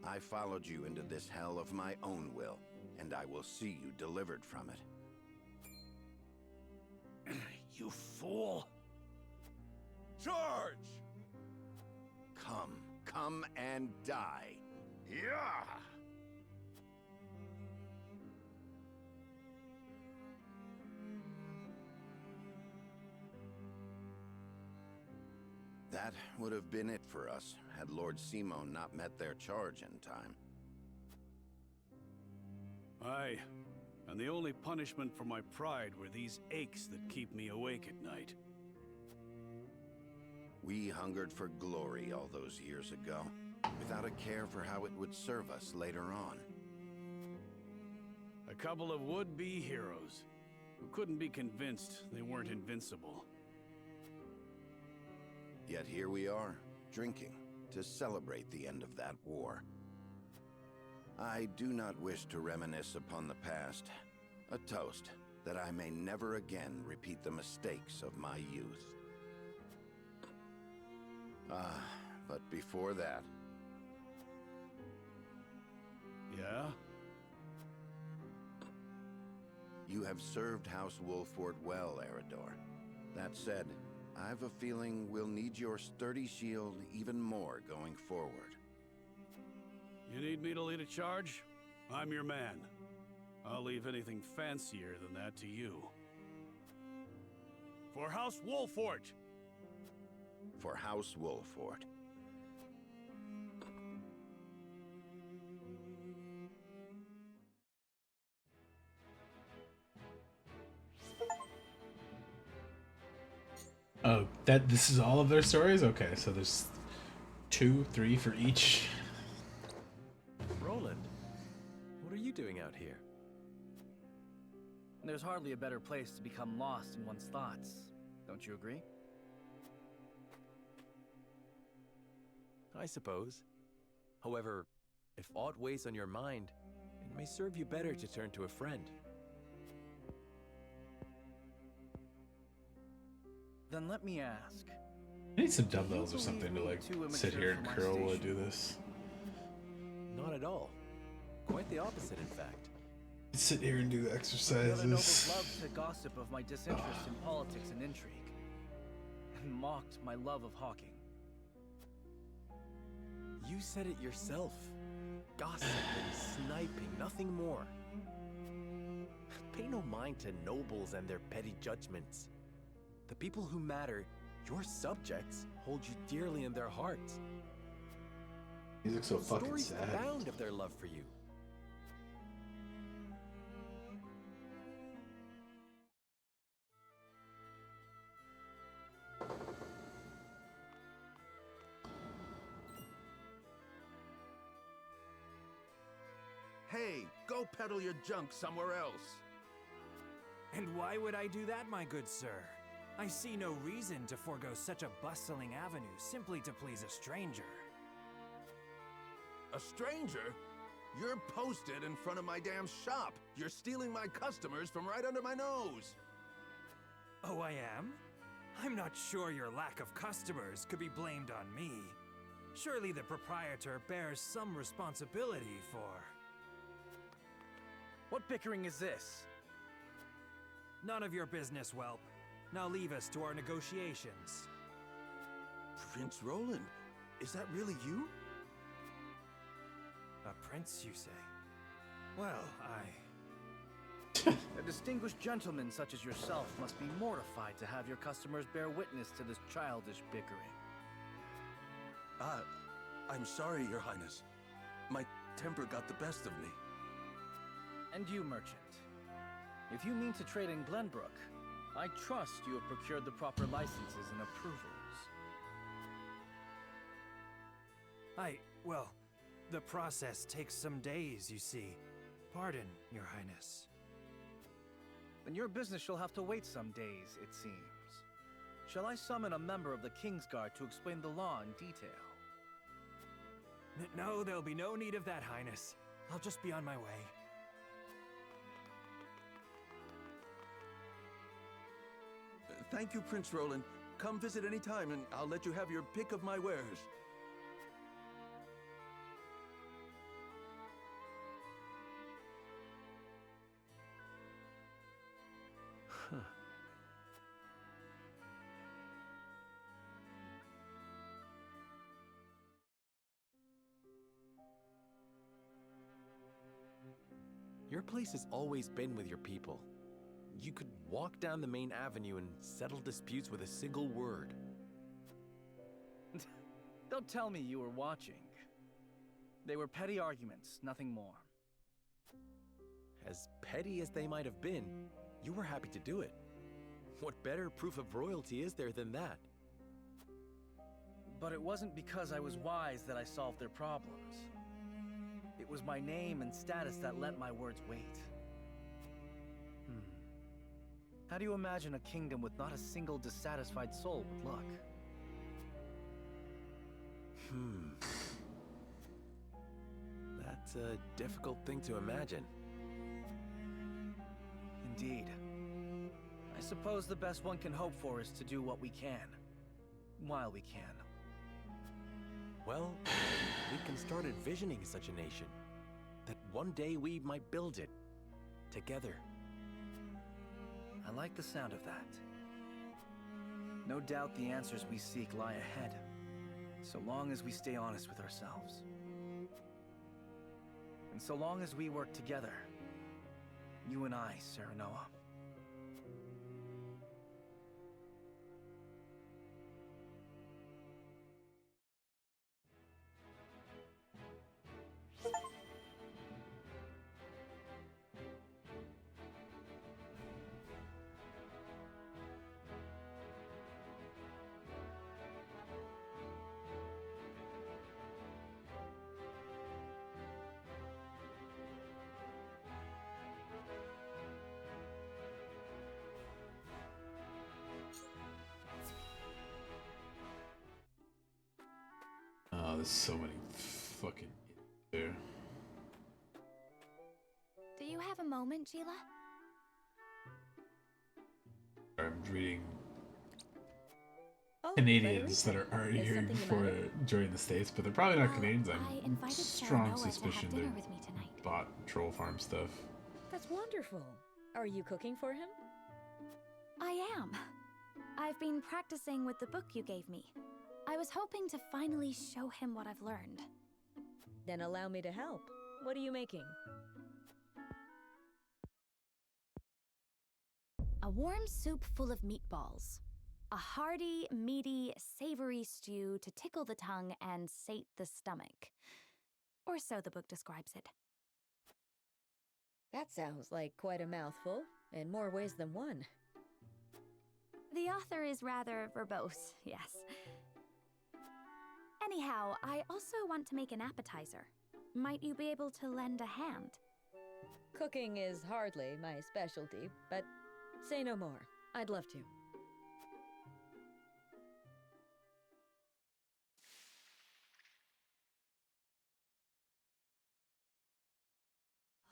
[SPEAKER 12] I followed you into this hell of my own will, and I will see you delivered from it.
[SPEAKER 4] You fool!
[SPEAKER 7] Charge!
[SPEAKER 12] Come and die.
[SPEAKER 7] Yeah!
[SPEAKER 12] That would have been it for us, had Lord Simon not met their charge in time.
[SPEAKER 4] Aye, and the only punishment for my pride were these aches that keep me awake at night.
[SPEAKER 12] We hungered for glory all those years ago, without a care for how it would serve us later on.
[SPEAKER 4] A couple of would-be heroes who couldn't be convinced they weren't invincible.
[SPEAKER 12] Yet here we are, drinking, to celebrate the end of that war. I do not wish to reminisce upon the past. A toast that I may never again repeat the mistakes of my youth. But before that...
[SPEAKER 4] Yeah?
[SPEAKER 12] You have served House Wolford well, Eridor. That said, I've a feeling we'll need your sturdy shield even more going forward.
[SPEAKER 4] You need me to lead a charge? I'm your man. I'll leave anything fancier than that to you. For House Wolford!
[SPEAKER 12] For House Wolford.
[SPEAKER 1] Oh, this is all of their stories? Okay, so there's 2, 3 for each.
[SPEAKER 7] Roland, what are you doing out here?
[SPEAKER 14] There's hardly a better place to become lost in one's thoughts. Don't you agree?
[SPEAKER 7] I suppose. However, if aught weighs on your mind, it may serve you better to turn to a friend.
[SPEAKER 14] Then let me ask.
[SPEAKER 1] I need some dumbbells or something to like sit here and curl while I do this.
[SPEAKER 7] Not at all. Quite the opposite, in fact.
[SPEAKER 1] Sit here and do
[SPEAKER 14] The other
[SPEAKER 1] exercises.
[SPEAKER 14] nobles loved to gossip of my disinterest in politics and intrigue, and mocked my love of hawking.
[SPEAKER 7] You said it yourself. Gossip and sniping, nothing more. Pay no mind to nobles and their petty judgments. The people who matter, your subjects, hold you dearly in their hearts.
[SPEAKER 1] Music's so fucking
[SPEAKER 7] Stories
[SPEAKER 1] sad.
[SPEAKER 7] abound of their love for you.
[SPEAKER 15] Hey, go peddle your junk somewhere else.
[SPEAKER 16] And why would I do that, my good sir? I see no reason to forego such a bustling avenue simply to please a stranger.
[SPEAKER 15] A stranger? You're posted in front of my damn shop. You're stealing my customers from right under my nose.
[SPEAKER 16] Oh, I am? I'm not sure your lack of customers could be blamed on me. Surely the proprietor bears some responsibility for...
[SPEAKER 14] What bickering is this?
[SPEAKER 16] None of your business, whelp. Now leave us to our negotiations.
[SPEAKER 15] Prince Roland, is that really you?
[SPEAKER 16] A prince, you say? Well,
[SPEAKER 14] A distinguished gentleman such as yourself must be mortified to have your customers bear witness to this childish bickering.
[SPEAKER 15] I'm sorry, Your Highness. My temper got the best of me.
[SPEAKER 14] And you, merchant. If you mean to trade in Glenbrook, I trust you have procured the proper licenses and approvals.
[SPEAKER 16] well, the process takes some days, you see. Pardon, Your Highness.
[SPEAKER 14] Then your business shall have to wait some days, it seems. Shall I summon a member of the Kingsguard to explain the law in detail?
[SPEAKER 16] No, there'll be no need of that, Highness. I'll just be on my way.
[SPEAKER 15] Thank you, Prince Roland. Come visit any time, and I'll let you have your pick of my wares.
[SPEAKER 7] Your place has always been with your people. You could walk down the main avenue and settle disputes with a single word.
[SPEAKER 14] Don't tell me you were watching. They were petty arguments, nothing more.
[SPEAKER 7] As petty as they might have been, you were happy to do it. What better proof of royalty is there than that?
[SPEAKER 14] But it wasn't because I was wise that I solved their problems. It was my name and status that lent my words weight. How do you imagine a kingdom with not a single dissatisfied soul would look?
[SPEAKER 7] That's a difficult thing to imagine.
[SPEAKER 14] Indeed. I suppose the best one can hope for is to do what we can. While we can.
[SPEAKER 7] Well, we can start envisioning such a nation. That one day we might build it. Together.
[SPEAKER 14] I like the sound of that. No doubt the answers we seek lie ahead. So long as we stay honest with ourselves. And so long as we work together. You and I, Serenoa.
[SPEAKER 1] Oh, there's so many fucking there.
[SPEAKER 3] Do you have a moment, Sheila?
[SPEAKER 1] I'm reading
[SPEAKER 11] Oh,
[SPEAKER 1] Canadians that are already
[SPEAKER 11] Is
[SPEAKER 1] here
[SPEAKER 11] something the
[SPEAKER 1] before
[SPEAKER 11] matter?
[SPEAKER 1] joining the States, but they're probably not Canadians.
[SPEAKER 3] I
[SPEAKER 1] I'm
[SPEAKER 3] invited
[SPEAKER 1] strong
[SPEAKER 3] Serenoa to have
[SPEAKER 1] suspicion
[SPEAKER 3] dinner
[SPEAKER 1] they
[SPEAKER 3] with me tonight.
[SPEAKER 1] bought troll farm stuff.
[SPEAKER 11] That's wonderful. Are you cooking for him?
[SPEAKER 3] I am. I've been practicing with the book you gave me. I was hoping to finally show him what I've learned.
[SPEAKER 11] Then allow me to help. What are you making?
[SPEAKER 3] A warm soup full of meatballs. A hearty, meaty, savory stew to tickle the tongue and sate the stomach. Or so the book describes it.
[SPEAKER 11] That sounds like quite a mouthful, in more ways than one.
[SPEAKER 3] The author is rather verbose, yes. Anyhow, I also want to make an appetizer. Might you be able to lend a hand?
[SPEAKER 11] Cooking is hardly my specialty, but say no more. I'd love to.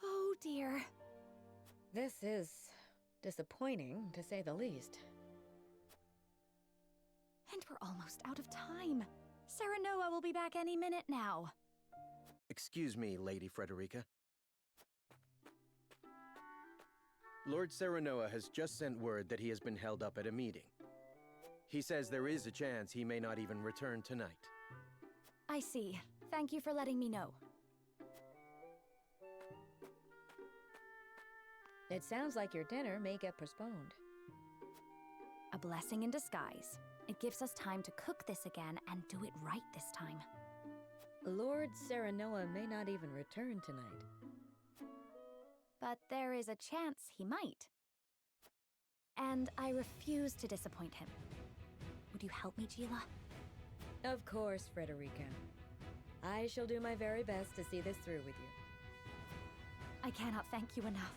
[SPEAKER 3] Oh dear.
[SPEAKER 11] This is disappointing, to say the least.
[SPEAKER 3] And we're almost out of time. Serenoa will be back any minute now.
[SPEAKER 10] Excuse me, Lady Frederica. Lord Serenoa has just sent word that he has been held up at a meeting. He says there is a chance he may not even return tonight.
[SPEAKER 3] I see. Thank you for letting me know.
[SPEAKER 11] It sounds like your dinner may get postponed.
[SPEAKER 3] A blessing in disguise. It gives us time to cook this again and do it right this time.
[SPEAKER 11] Lord Serenoa may not even return tonight.
[SPEAKER 3] But there is a chance he might. And I refuse to disappoint him. Would you help me, Gila?
[SPEAKER 11] Of course, Frederica. I shall do my very best to see this through with you.
[SPEAKER 3] I cannot thank you enough.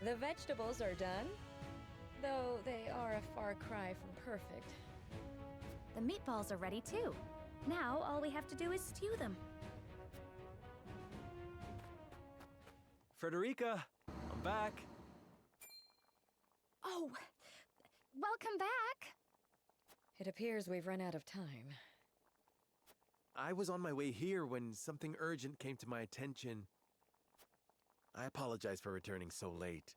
[SPEAKER 11] The vegetables are done, though they are a far cry from perfect.
[SPEAKER 3] The meatballs are ready too. Now all we have to do is stew them.
[SPEAKER 14] Frederica, I'm back.
[SPEAKER 3] Oh, welcome back.
[SPEAKER 11] It appears we've run out of time.
[SPEAKER 7] I was on my way here when something urgent came to my attention. I apologize for returning so late.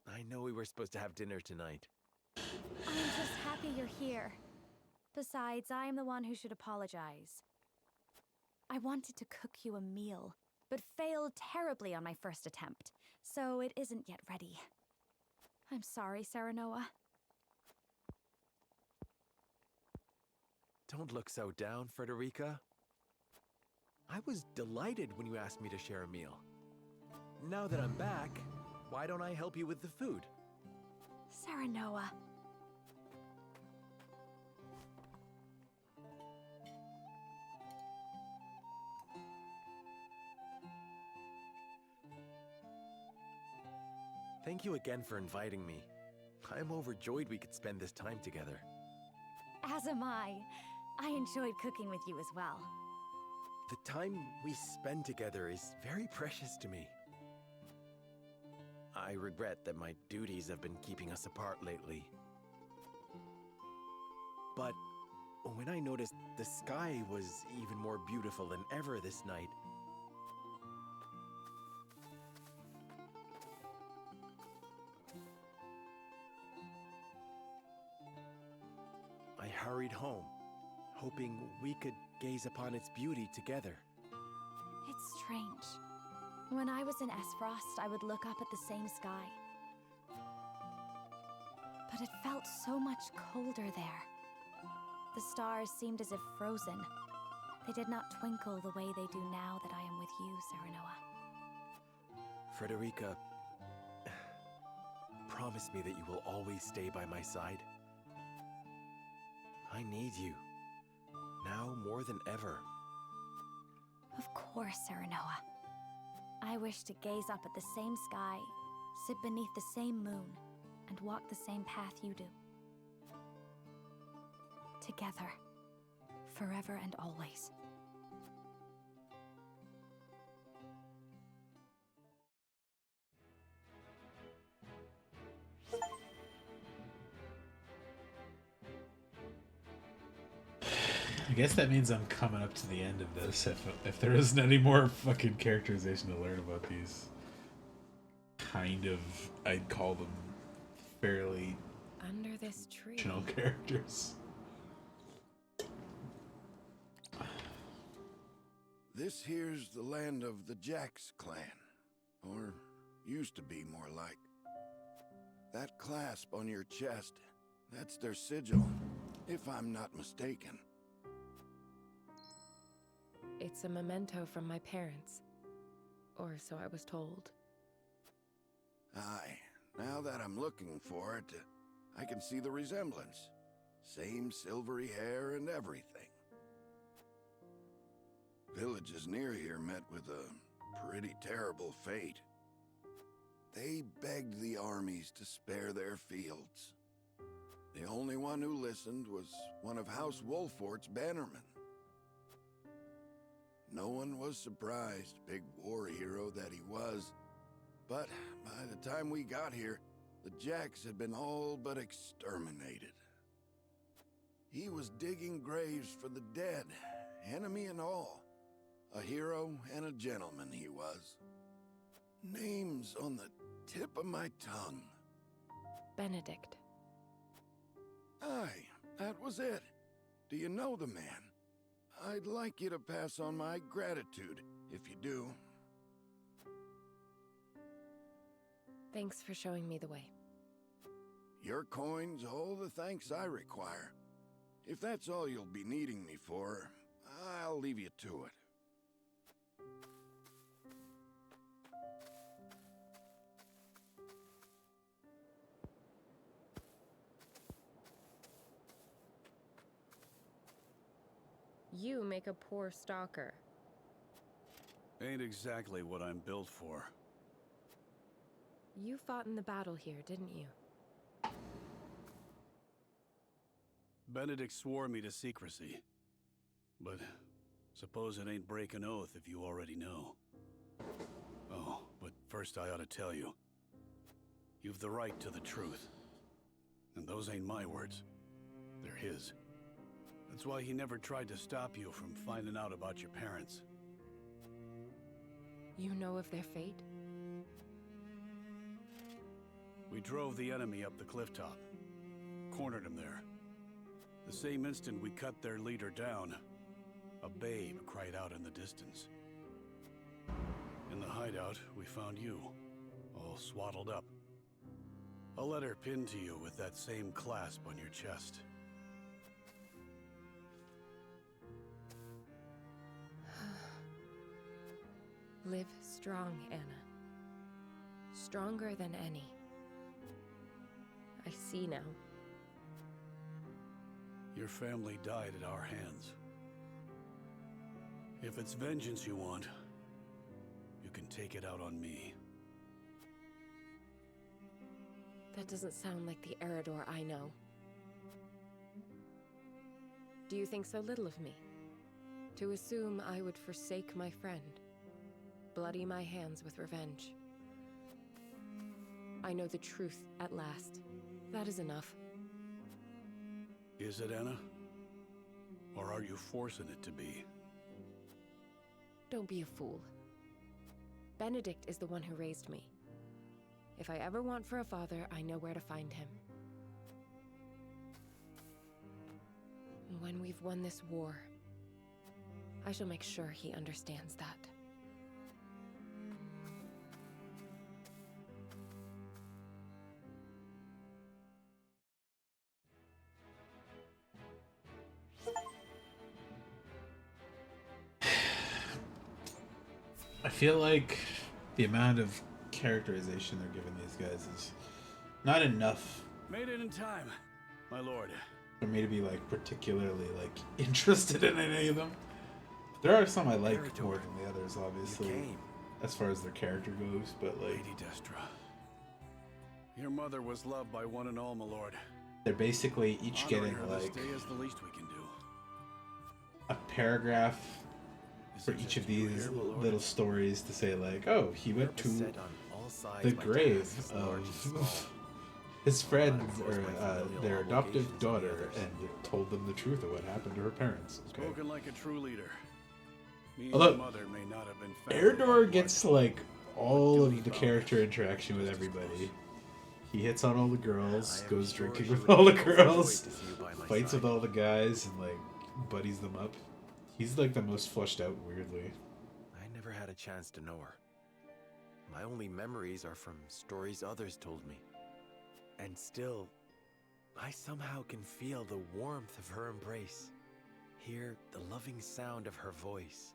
[SPEAKER 7] I know we were supposed to have dinner tonight.
[SPEAKER 3] I'm just happy you're here. Besides, I am the one who should apologize. I wanted to cook you a meal, but failed terribly on my first attempt, so it isn't yet ready. I'm sorry, Serenoa.
[SPEAKER 7] Don't look so down, Frederica. I was delighted when you asked me to share a meal. Now that I'm back, why don't I help you with the food?
[SPEAKER 3] Serenoa.
[SPEAKER 7] Thank you again for inviting me. I'm overjoyed we could spend this time together.
[SPEAKER 3] As am I. I enjoyed cooking with you as well.
[SPEAKER 7] The time we spend together is very precious to me. I regret that my duties have been keeping us apart lately. But when I noticed the sky was even more beautiful than ever this night, I hurried home, hoping we could gaze upon its beauty together.
[SPEAKER 3] It's strange. When I was in Esfrost, I would look up at the same sky. But it felt so much colder there. The stars seemed as if frozen. They did not twinkle the way they do now that I am with you, Serenoa.
[SPEAKER 7] Frederica, promise me that you will always stay by my side. I need you, now more than ever.
[SPEAKER 3] Of course, Serenoa. I wish to gaze up at the same sky, sit beneath the same moon, and walk the same path you do. Together, forever and always.
[SPEAKER 1] I guess that means I'm coming up to the end of this. If there isn't any more fucking characterization to learn about these kind of, I'd call them fairly
[SPEAKER 13] under this tree
[SPEAKER 1] fictional characters.
[SPEAKER 12] This here's the land of the Jax clan, or used to be more like. That clasp on your chest, that's their sigil, if I'm not mistaken.
[SPEAKER 13] It's a memento from my parents. Or so I was told.
[SPEAKER 12] Aye, now that I'm looking for it, I can see the resemblance. Same silvery hair and everything. Villages near here met with a pretty terrible fate. They begged the armies to spare their fields. The only one who listened was one of House Wolfort's bannermen. No one was surprised, big war hero that he was. But by the time we got here, the Jax had been all but exterminated. He was digging graves for the dead, enemy and all. A hero and a gentleman he was. Names on the tip of my tongue.
[SPEAKER 13] Benedict.
[SPEAKER 12] Aye, that was it. Do you know the man? I'd like you to pass on my gratitude, if you do.
[SPEAKER 13] Thanks for showing me the way.
[SPEAKER 12] Your coin's all the thanks I require. If that's all you'll be needing me for, I'll leave you to it.
[SPEAKER 13] You make a poor stalker.
[SPEAKER 4] Ain't exactly what I'm built for.
[SPEAKER 13] You fought in the battle here, didn't you?
[SPEAKER 4] Benedict swore me to secrecy. But suppose it ain't break an oath if you already know. Oh, but first I ought to tell you. You've the right to the truth. And those ain't my words. They're his. That's why he never tried to stop you from finding out about your parents.
[SPEAKER 13] You know of their fate?
[SPEAKER 4] We drove the enemy up the clifftop. Cornered him there. The same instant we cut their leader down, a babe cried out in the distance. In the hideout, we found you, all swaddled up. A letter pinned to you with that same clasp on your chest.
[SPEAKER 13] Live strong, Anna. Stronger than any. I see now.
[SPEAKER 4] Your family died at our hands. If it's vengeance you want, you can take it out on me.
[SPEAKER 13] That doesn't sound like the Eredor I know. Do you think so little of me? To assume I would forsake my friend, bloody my hands with revenge. I know the truth at last. That is enough.
[SPEAKER 4] Is it, Anna? Or are you forcing it to be?
[SPEAKER 13] Don't be a fool. Benedict is the one who raised me. If I ever want for a father, I know where to find him. When we've won this war, I shall make sure he understands that.
[SPEAKER 1] I feel like the amount of characterization they're giving these guys is not enough
[SPEAKER 4] Made it in time, my lord.
[SPEAKER 1] for me to be like particularly like interested in any of them. There are some I like more than the others, obviously, as far as their character goes. But like,
[SPEAKER 4] Lady Destra, your mother was loved by one and all, my lord.
[SPEAKER 1] they're basically each
[SPEAKER 4] Honoring
[SPEAKER 1] getting
[SPEAKER 4] her this
[SPEAKER 1] like
[SPEAKER 4] day is the least we can do.
[SPEAKER 1] a paragraph for each of these little stories to say like, oh, he went to the grave of his friend or their adoptive daughter and told them the truth of what happened to her parents. Okay.
[SPEAKER 4] Spoken like a true leader. Me and
[SPEAKER 1] Although,
[SPEAKER 4] your mother may not have been family,
[SPEAKER 1] Eredor gets like all of the character interaction with everybody. He hits on all the girls, goes drinking with all the girls, fights with all the guys, and like buddies them up. He's like the most fleshed out, weirdly.
[SPEAKER 10] I never had a chance to know her. My only memories are from stories others told me. And still, I somehow can feel the warmth of her embrace, hear the loving sound of her voice.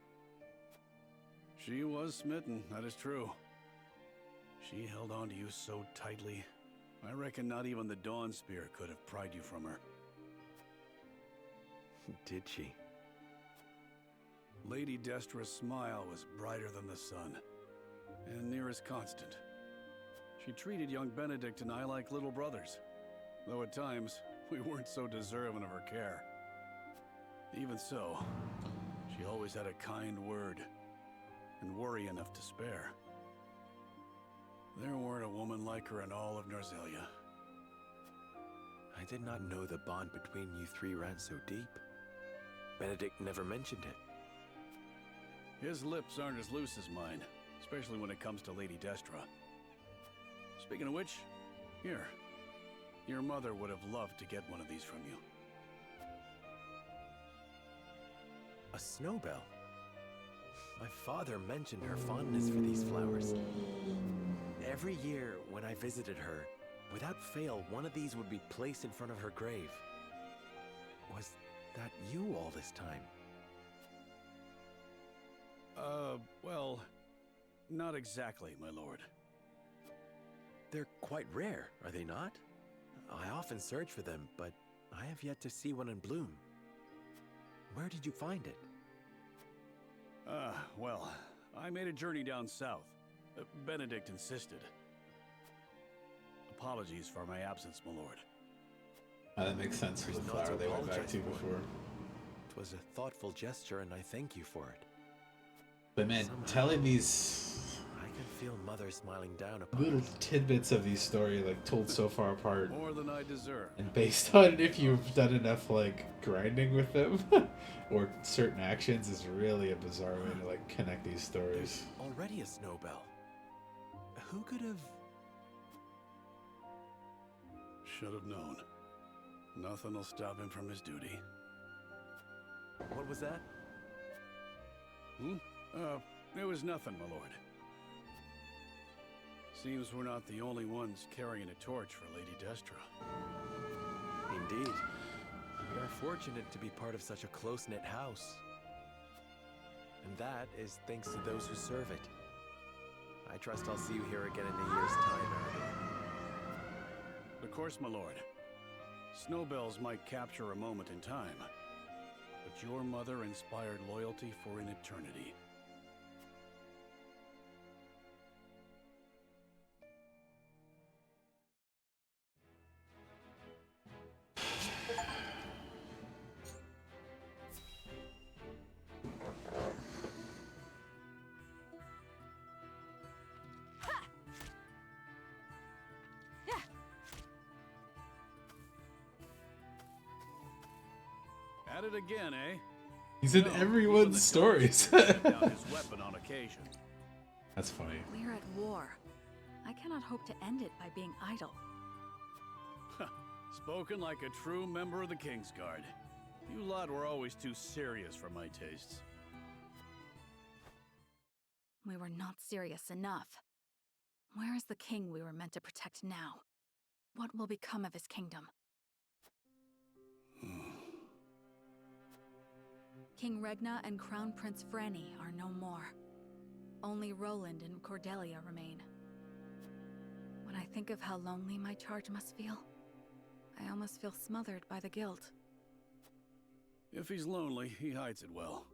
[SPEAKER 4] She was smitten, that is true. She held on to you so tightly. I reckon not even the Dawn Spear could have pried you from her.
[SPEAKER 10] Did she?
[SPEAKER 4] Lady Destra's smile was brighter than the sun, and near as constant. She treated young Benedict and I like little brothers, though at times we weren't so deserving of her care. Even so, she always had a kind word, and worry enough to spare. There weren't a woman like her in all of Narzelia.
[SPEAKER 10] I did not know the bond between you three ran so deep. Benedict never mentioned it.
[SPEAKER 4] His lips aren't as loose as mine, especially when it comes to Lady Destra. Speaking of which, here. Your mother would have loved to get one of these from you.
[SPEAKER 10] A snowbell? My father mentioned her fondness for these flowers. Every year when I visited her, without fail, one of these would be placed in front of her grave. Was that you all this time?
[SPEAKER 4] Well, not exactly, my lord.
[SPEAKER 10] They're quite rare, are they not? I often search for them, but I have yet to see one in bloom. Where did you find it?
[SPEAKER 4] Well, I made a journey down south. Benedict insisted. Apologies for my absence, my lord.
[SPEAKER 1] That makes sense for the flower they went back to before.
[SPEAKER 10] It was a thoughtful gesture, and I thank you for it.
[SPEAKER 1] But man, telling these
[SPEAKER 10] I can feel Mother smiling down upon
[SPEAKER 1] little
[SPEAKER 10] us.
[SPEAKER 1] tidbits of these stories, like told so far apart,
[SPEAKER 4] More than I deserve.
[SPEAKER 1] and based on if you've done enough like grinding with them or certain actions, is really a bizarre way to like connect these stories.
[SPEAKER 10] Already a snowbell. Who could have...
[SPEAKER 4] Should have known. Nothing will stop him from his duty.
[SPEAKER 10] What was that?
[SPEAKER 4] It was nothing, my lord. Seems we're not the only ones carrying a torch for Lady Destra.
[SPEAKER 10] Indeed. We are fortunate to be part of such a close-knit house. And that is thanks to those who serve it. I trust I'll see you here again in a year's time, Eredor.
[SPEAKER 4] Of course, my lord. Snowbells might capture a moment in time, but your mother inspired loyalty for an eternity. At it again, eh?
[SPEAKER 1] He's in
[SPEAKER 4] No, even
[SPEAKER 1] everyone's
[SPEAKER 4] the
[SPEAKER 1] stories.
[SPEAKER 4] dog set down his weapon on occasion.
[SPEAKER 1] That's funny.
[SPEAKER 3] We're at war. I cannot hope to end it by being idle.
[SPEAKER 4] Spoken like a true member of the Kingsguard. You lot were always too serious for my tastes.
[SPEAKER 3] We were not serious enough. Where is the king we were meant to protect now? What will become of his kingdom? King Regna and Crown Prince Franny are no more. Only Roland and Cordelia remain. When I think of how lonely my charge must feel, I almost feel smothered by the guilt.
[SPEAKER 4] If he's lonely, he hides it well.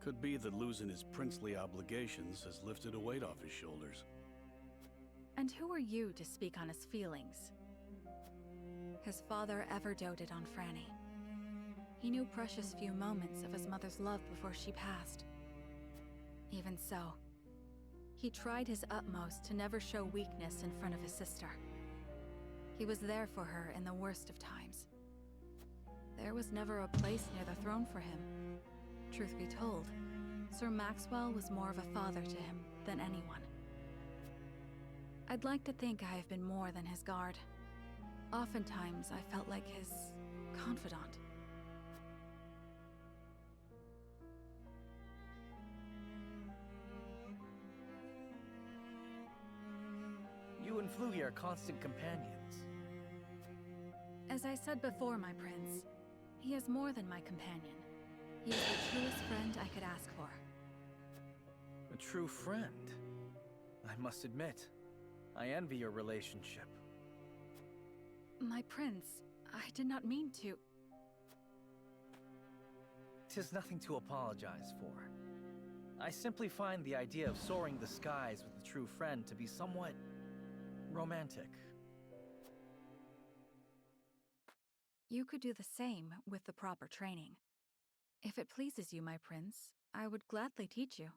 [SPEAKER 4] Could be that losing his princely obligations has lifted a weight off his shoulders.
[SPEAKER 3] And who are you to speak on his feelings? His father ever doted on Franny. He knew precious few moments of his mother's love before she passed. Even so, he tried his utmost to never show weakness in front of his sister. He was there for her in the worst of times. There was never a place near the throne for him. Truth be told, Sir Maxwell was more of a father to him than anyone. I'd like to think I have been more than his guard. Oftentimes, I felt like his confidant.
[SPEAKER 14] You and Flugy are constant companions.
[SPEAKER 3] As I said before, my prince, he is more than my companion. He is the truest friend I could ask for.
[SPEAKER 14] A true friend? I must admit, I envy your relationship.
[SPEAKER 3] My prince, I did not mean to.
[SPEAKER 14] 'Tis nothing to apologize for. I simply find the idea of soaring the skies with a true friend to be somewhat romantic.
[SPEAKER 3] You could do the same with the proper training. If it pleases you, my prince, I would gladly teach you.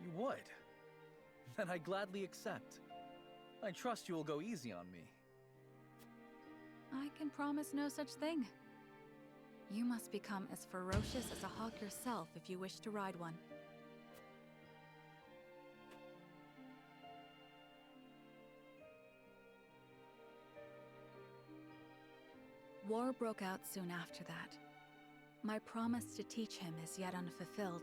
[SPEAKER 14] You would? Then I gladly accept. I trust you will go easy on me.
[SPEAKER 3] I can promise no such thing. You must become as ferocious as a hawk yourself if you wish to ride one. War broke out soon after that. My promise to teach him is yet unfulfilled.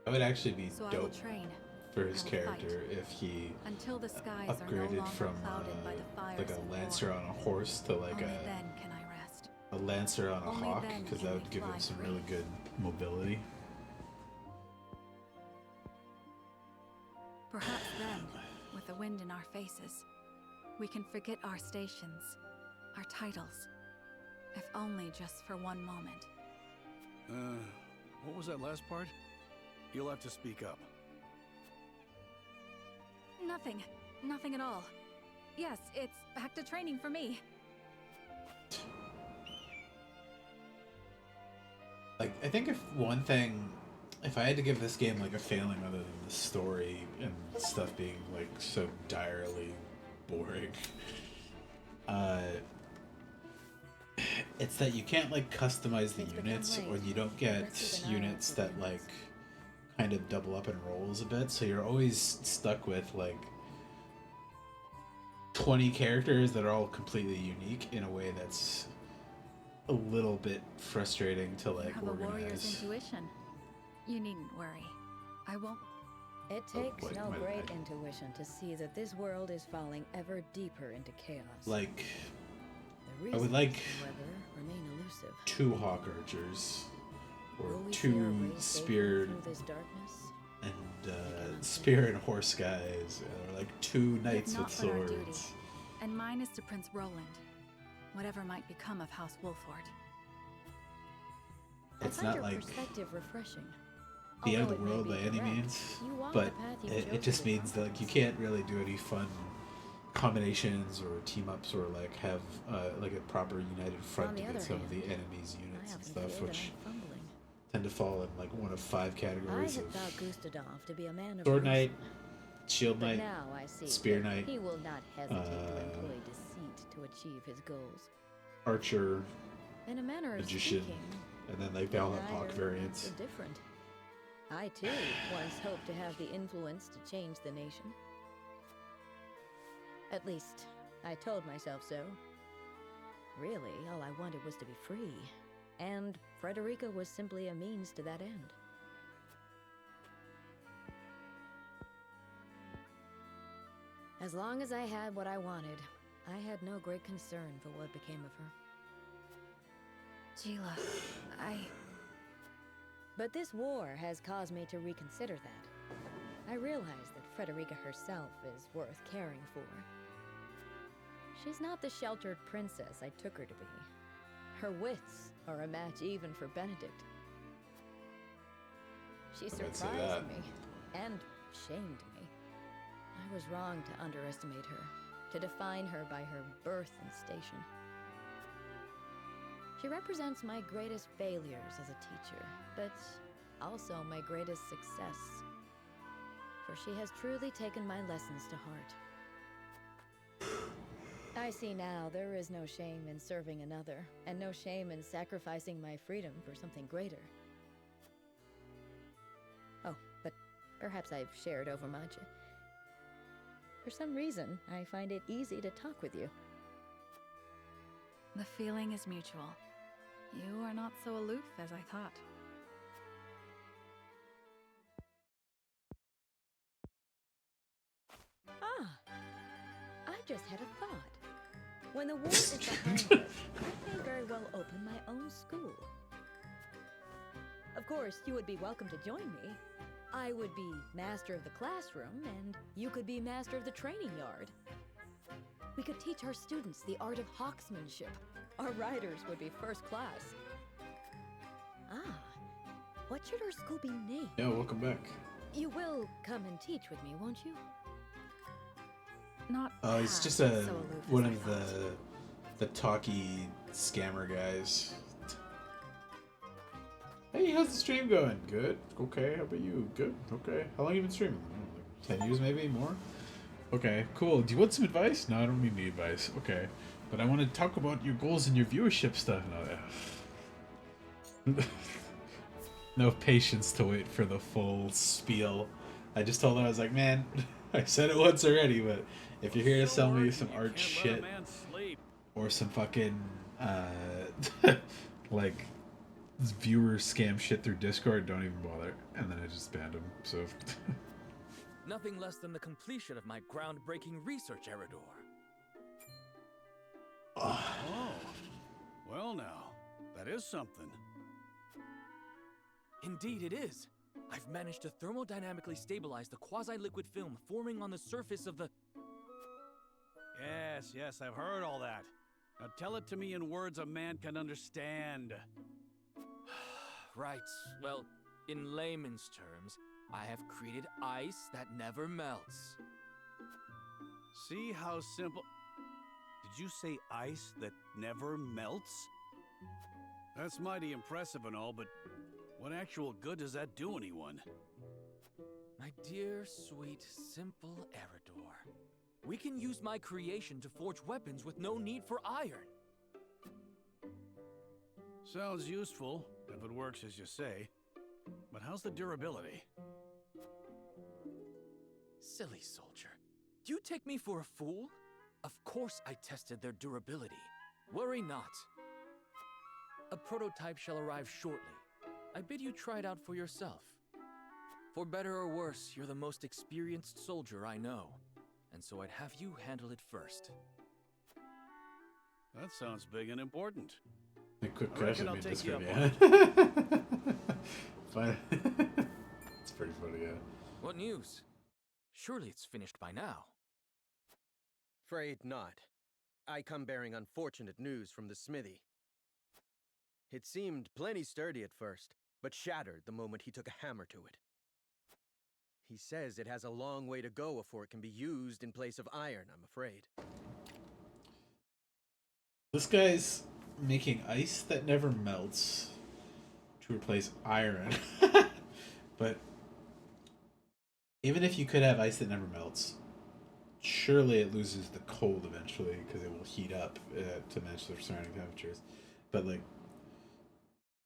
[SPEAKER 1] That would actually be
[SPEAKER 3] So I will
[SPEAKER 1] dope
[SPEAKER 3] train.
[SPEAKER 1] for his
[SPEAKER 3] I will
[SPEAKER 1] character
[SPEAKER 3] fight.
[SPEAKER 1] if he
[SPEAKER 3] Until the skies are no
[SPEAKER 1] upgraded
[SPEAKER 3] longer
[SPEAKER 1] from
[SPEAKER 3] clouded by the fires
[SPEAKER 1] like a
[SPEAKER 3] of
[SPEAKER 1] lancer
[SPEAKER 3] war.
[SPEAKER 1] on a horse to like
[SPEAKER 3] Only then can I rest.
[SPEAKER 1] a lancer on a
[SPEAKER 3] Only
[SPEAKER 1] hawk,
[SPEAKER 3] then
[SPEAKER 1] because
[SPEAKER 3] can
[SPEAKER 1] that
[SPEAKER 3] we
[SPEAKER 1] would give him
[SPEAKER 3] fly
[SPEAKER 1] some
[SPEAKER 3] free.
[SPEAKER 1] really good mobility.
[SPEAKER 3] Perhaps then, with the wind in our faces, we can forget our stations, our titles, if only just for one moment.
[SPEAKER 4] What was that last part? You'll have to speak up.
[SPEAKER 3] Nothing. Nothing at all. Yes, it's back to training for me.
[SPEAKER 1] Like, I think if I had to give this game like a failing other than the story and stuff being like so direly boring, it's that you can't like customize the units, or you don't get units that like kind of double up in roles a bit, so you're always stuck with like 20 characters that are all completely unique in a way that's a little bit frustrating to like
[SPEAKER 3] You have a warrior's
[SPEAKER 1] organize.
[SPEAKER 3] intuition. You needn't worry. I won't.
[SPEAKER 11] It
[SPEAKER 1] Oh,
[SPEAKER 11] takes
[SPEAKER 1] wait,
[SPEAKER 11] no
[SPEAKER 1] my
[SPEAKER 11] great
[SPEAKER 1] bad.
[SPEAKER 11] intuition to see that this world is falling ever deeper into chaos.
[SPEAKER 1] Like,
[SPEAKER 11] The
[SPEAKER 1] I would
[SPEAKER 11] reasons,
[SPEAKER 1] like
[SPEAKER 11] however, remain elusive.
[SPEAKER 1] 2 hawk archers, or
[SPEAKER 11] Will we see our
[SPEAKER 1] 2
[SPEAKER 11] way safely
[SPEAKER 1] spear
[SPEAKER 11] through this darkness?
[SPEAKER 1] and spear and horse guys, or like 2 knights
[SPEAKER 3] Not
[SPEAKER 1] with
[SPEAKER 3] but our duty.
[SPEAKER 1] swords.
[SPEAKER 3] And mine is to Prince Roland. Whatever might become of House Wolford.
[SPEAKER 1] It's
[SPEAKER 11] I find
[SPEAKER 1] not
[SPEAKER 11] your
[SPEAKER 1] like
[SPEAKER 11] perspective refreshing.
[SPEAKER 1] the end of
[SPEAKER 11] Although
[SPEAKER 1] the
[SPEAKER 11] it may
[SPEAKER 1] world
[SPEAKER 11] be
[SPEAKER 1] by any
[SPEAKER 11] correct,
[SPEAKER 1] means,
[SPEAKER 11] you walk
[SPEAKER 1] but
[SPEAKER 11] the path you've
[SPEAKER 1] it
[SPEAKER 11] chosen
[SPEAKER 1] just
[SPEAKER 11] to
[SPEAKER 1] means that like you can't really do any fun combinations or team ups or like have like a proper united front
[SPEAKER 11] On the
[SPEAKER 1] against
[SPEAKER 11] other
[SPEAKER 1] some of the
[SPEAKER 11] hand,
[SPEAKER 1] enemies units and
[SPEAKER 11] I
[SPEAKER 1] stuff,
[SPEAKER 11] often feel that
[SPEAKER 1] which
[SPEAKER 11] I'm fumbling.
[SPEAKER 1] tend to fall in like one of 5
[SPEAKER 11] I
[SPEAKER 1] categories
[SPEAKER 11] had
[SPEAKER 1] of
[SPEAKER 11] thought Gustadov to be a man of
[SPEAKER 1] sword
[SPEAKER 11] reason.
[SPEAKER 1] knight, shield
[SPEAKER 11] But
[SPEAKER 1] knight,
[SPEAKER 11] now I see
[SPEAKER 1] spear
[SPEAKER 11] that
[SPEAKER 1] knight,
[SPEAKER 11] he will not hesitate to employ deceit to achieve his goals.
[SPEAKER 1] archer,
[SPEAKER 11] In a manner of
[SPEAKER 1] magician,
[SPEAKER 11] speaking,
[SPEAKER 1] and then like Valiant Hawk
[SPEAKER 11] neither
[SPEAKER 1] variants.
[SPEAKER 11] are different. I too once hoped to have the influence to change the nation. At least, I told myself so. Really, all I wanted was to be free, and Frederica was simply a means to that end. As long as I had what I wanted, I had no great concern for what became of her.
[SPEAKER 3] Gila,
[SPEAKER 11] But this war has caused me to reconsider that. I realize that Frederica herself is worth caring for. She's not the sheltered princess I took her to be. Her wits are a match even for Benedict. She
[SPEAKER 1] I'd say
[SPEAKER 11] surprised
[SPEAKER 1] that.
[SPEAKER 11] me and shamed me. I was wrong to underestimate her, to define her by her birth and station. She represents my greatest failures as a teacher, but also my greatest success. For she has truly taken my lessons to heart. I see now there is no shame in serving another, and no shame in sacrificing my freedom for something greater. Oh, but perhaps I've shared overmuch. For some reason, I find it easy to talk with you.
[SPEAKER 3] the feeling is mutual. You are not so aloof as I thought.
[SPEAKER 11] Ah, I just had a thought. When the war is behind us, I may very well open my own school. Of course, you would be welcome to join me. I would be master of the classroom, and you could be master of the training yard. We could teach our students the art of hawksmanship. Our riders would be first class. Ah, what should our school be named?
[SPEAKER 1] Yeah, welcome back.
[SPEAKER 11] You will come and teach with me, won't you?
[SPEAKER 3] Not
[SPEAKER 1] It's just
[SPEAKER 3] so
[SPEAKER 1] a
[SPEAKER 3] aloof as
[SPEAKER 1] one
[SPEAKER 3] I
[SPEAKER 1] of the talky scammer guys. Hey, how's the stream going? Good. Okay. How about you? Good. Okay. How long you been streaming? Like 10 years, maybe more. Okay. Cool. Do you want some advice? No, I don't need any advice. Okay. But I want to talk about your goals and your viewership stuff. No, no patience to wait for the full spiel. I just told her, I was like, man, I said it once already, but if you're here to sell me some art shit or some fucking like viewer scam shit through Discord, don't even bother. And then I just banned him. So
[SPEAKER 17] Nothing less than the completion of my groundbreaking research, Eridor.
[SPEAKER 4] Oh, well now, that is something.
[SPEAKER 17] Indeed it is. I've managed to thermodynamically stabilize the quasi-liquid film forming on the surface of the...
[SPEAKER 4] Yes, I've heard all that. Now tell it to me in words a man can understand.
[SPEAKER 17] Right. Well, in layman's terms, I have created ice that never melts.
[SPEAKER 4] See how simple... Did you say ice that never melts? That's mighty impressive and all, but what actual good does that do anyone?
[SPEAKER 17] My dear, sweet, simple Eridor. We can use my creation to forge weapons with no need for iron.
[SPEAKER 4] Sounds useful, if it works as you say. But how's the durability?
[SPEAKER 17] Silly soldier. Do you take me for a fool? Of course I tested their durability. Worry not. A prototype shall arrive shortly. I bid you try it out for yourself. For better or worse, you're the most experienced soldier I know. And so I'd have you handle it first.
[SPEAKER 4] That sounds big and important.
[SPEAKER 1] a quick
[SPEAKER 4] I
[SPEAKER 1] crash
[SPEAKER 4] reckon
[SPEAKER 1] at
[SPEAKER 4] I'll
[SPEAKER 1] me
[SPEAKER 4] take
[SPEAKER 1] just
[SPEAKER 4] you
[SPEAKER 1] for
[SPEAKER 4] up
[SPEAKER 1] me. Fine. It's pretty funny, yeah.
[SPEAKER 17] What news? Surely it's finished by now.
[SPEAKER 10] Afraid not. I come bearing unfortunate news from the smithy. It seemed plenty sturdy at first, but shattered the moment he took a hammer to it. He says it has a long way to go before it can be used in place of iron, I'm afraid.
[SPEAKER 1] This guy's making ice that never melts to replace iron. But even if you could have ice that never melts, surely it loses the cold eventually because it will heat up to match the surrounding temperatures. But like,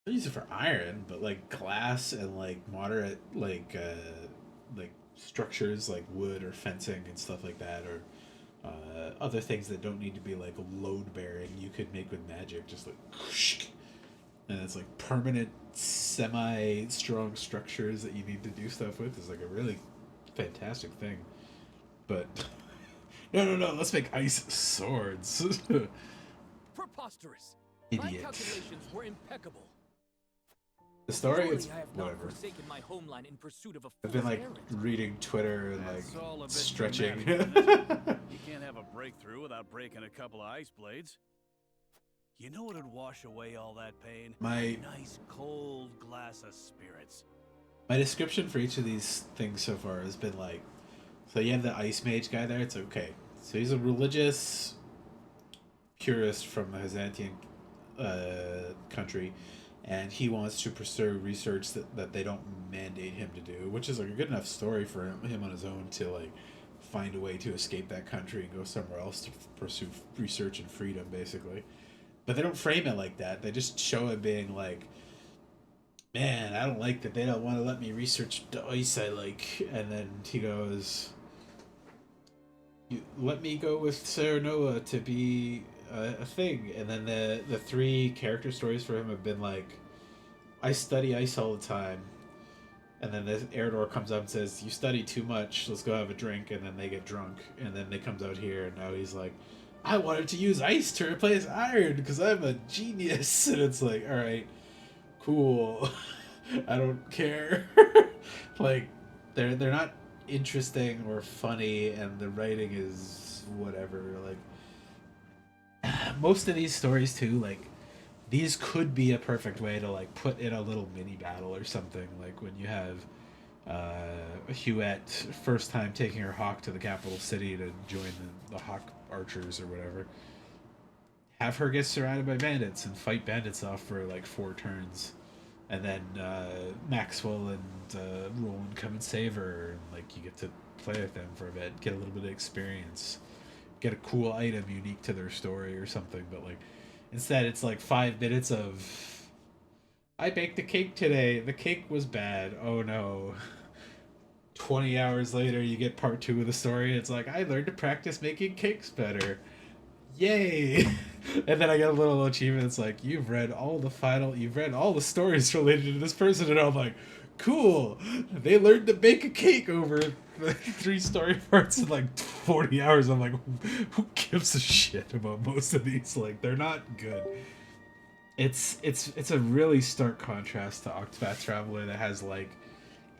[SPEAKER 1] I use it for iron, but like glass and like moderate like structures like wood or fencing and stuff like that, or other things that don't need to be like load bearing, you could make with magic, just like whoosh, and it's like permanent semi strong structures that you need to do stuff with. Is like a really fantastic thing. But no, let's make ice swords.
[SPEAKER 17] Preposterous.
[SPEAKER 1] Idiot.
[SPEAKER 17] My calculations were impeccable.
[SPEAKER 1] The story,
[SPEAKER 17] Surely
[SPEAKER 1] it's
[SPEAKER 17] I have not
[SPEAKER 1] whatever.
[SPEAKER 17] forsaken my homeland in pursuit of a
[SPEAKER 1] I've been like
[SPEAKER 17] errand.
[SPEAKER 1] reading Twitter and like
[SPEAKER 4] It's all a bit
[SPEAKER 1] stretching.
[SPEAKER 4] dramatic, isn't it? You can't have a breakthrough without breaking a couple of ice blades. You know what would wash away all that pain?
[SPEAKER 1] My-
[SPEAKER 4] A nice cold glass of spirits.
[SPEAKER 1] My description for each of these things so far has been like, so you have the ice mage guy there. It's okay. So he's a religious purist from the Byzantine country, and he wants to pursue research that they don't mandate him to do, which is like a good enough story for him on his own to like find a way to escape that country and go somewhere else to pursue research and freedom, basically. But they don't frame it like that. They just show it being like, man, I don't like that they don't want to let me research the ice I like. And then he goes, you let me go with Saranoa to be a thing. And then the three character stories for him have been like, I study ice all the time. And then this Eridor comes up and says, you study too much, let's go have a drink. And then they get drunk. And then they comes out here and now he's like, I wanted to use ice to replace iron because I'm a genius. And it's like, all right, cool. I don't care. Like, they're not interesting or funny, and the writing is whatever. Like, most of these stories too, like, these could be a perfect way to like put in a little mini battle or something. Like when you have Huette first time taking her hawk to the capital city to join the hawk archers or whatever. Have her get surrounded by bandits and fight bandits off for like 4 turns. And then Maxwell and Roland come and save her, and like you get to play with them for a bit, get a little bit of experience, get a cool item unique to their story or something. But like instead, it's like 5 minutes of, I baked a cake today. The cake was bad. Oh no. 20 hours later, you get part 2 of the story. It's like, I learned to practice making cakes better. Yay! And then I get a little achievement. It's like, you've read all the stories related to this person. And I'm like, cool. They learned to bake a cake over the 3 story parts in like 40 hours. I'm like, who gives a shit about most of these? Like, they're not good. It's a really stark contrast to Octopath Traveler that has like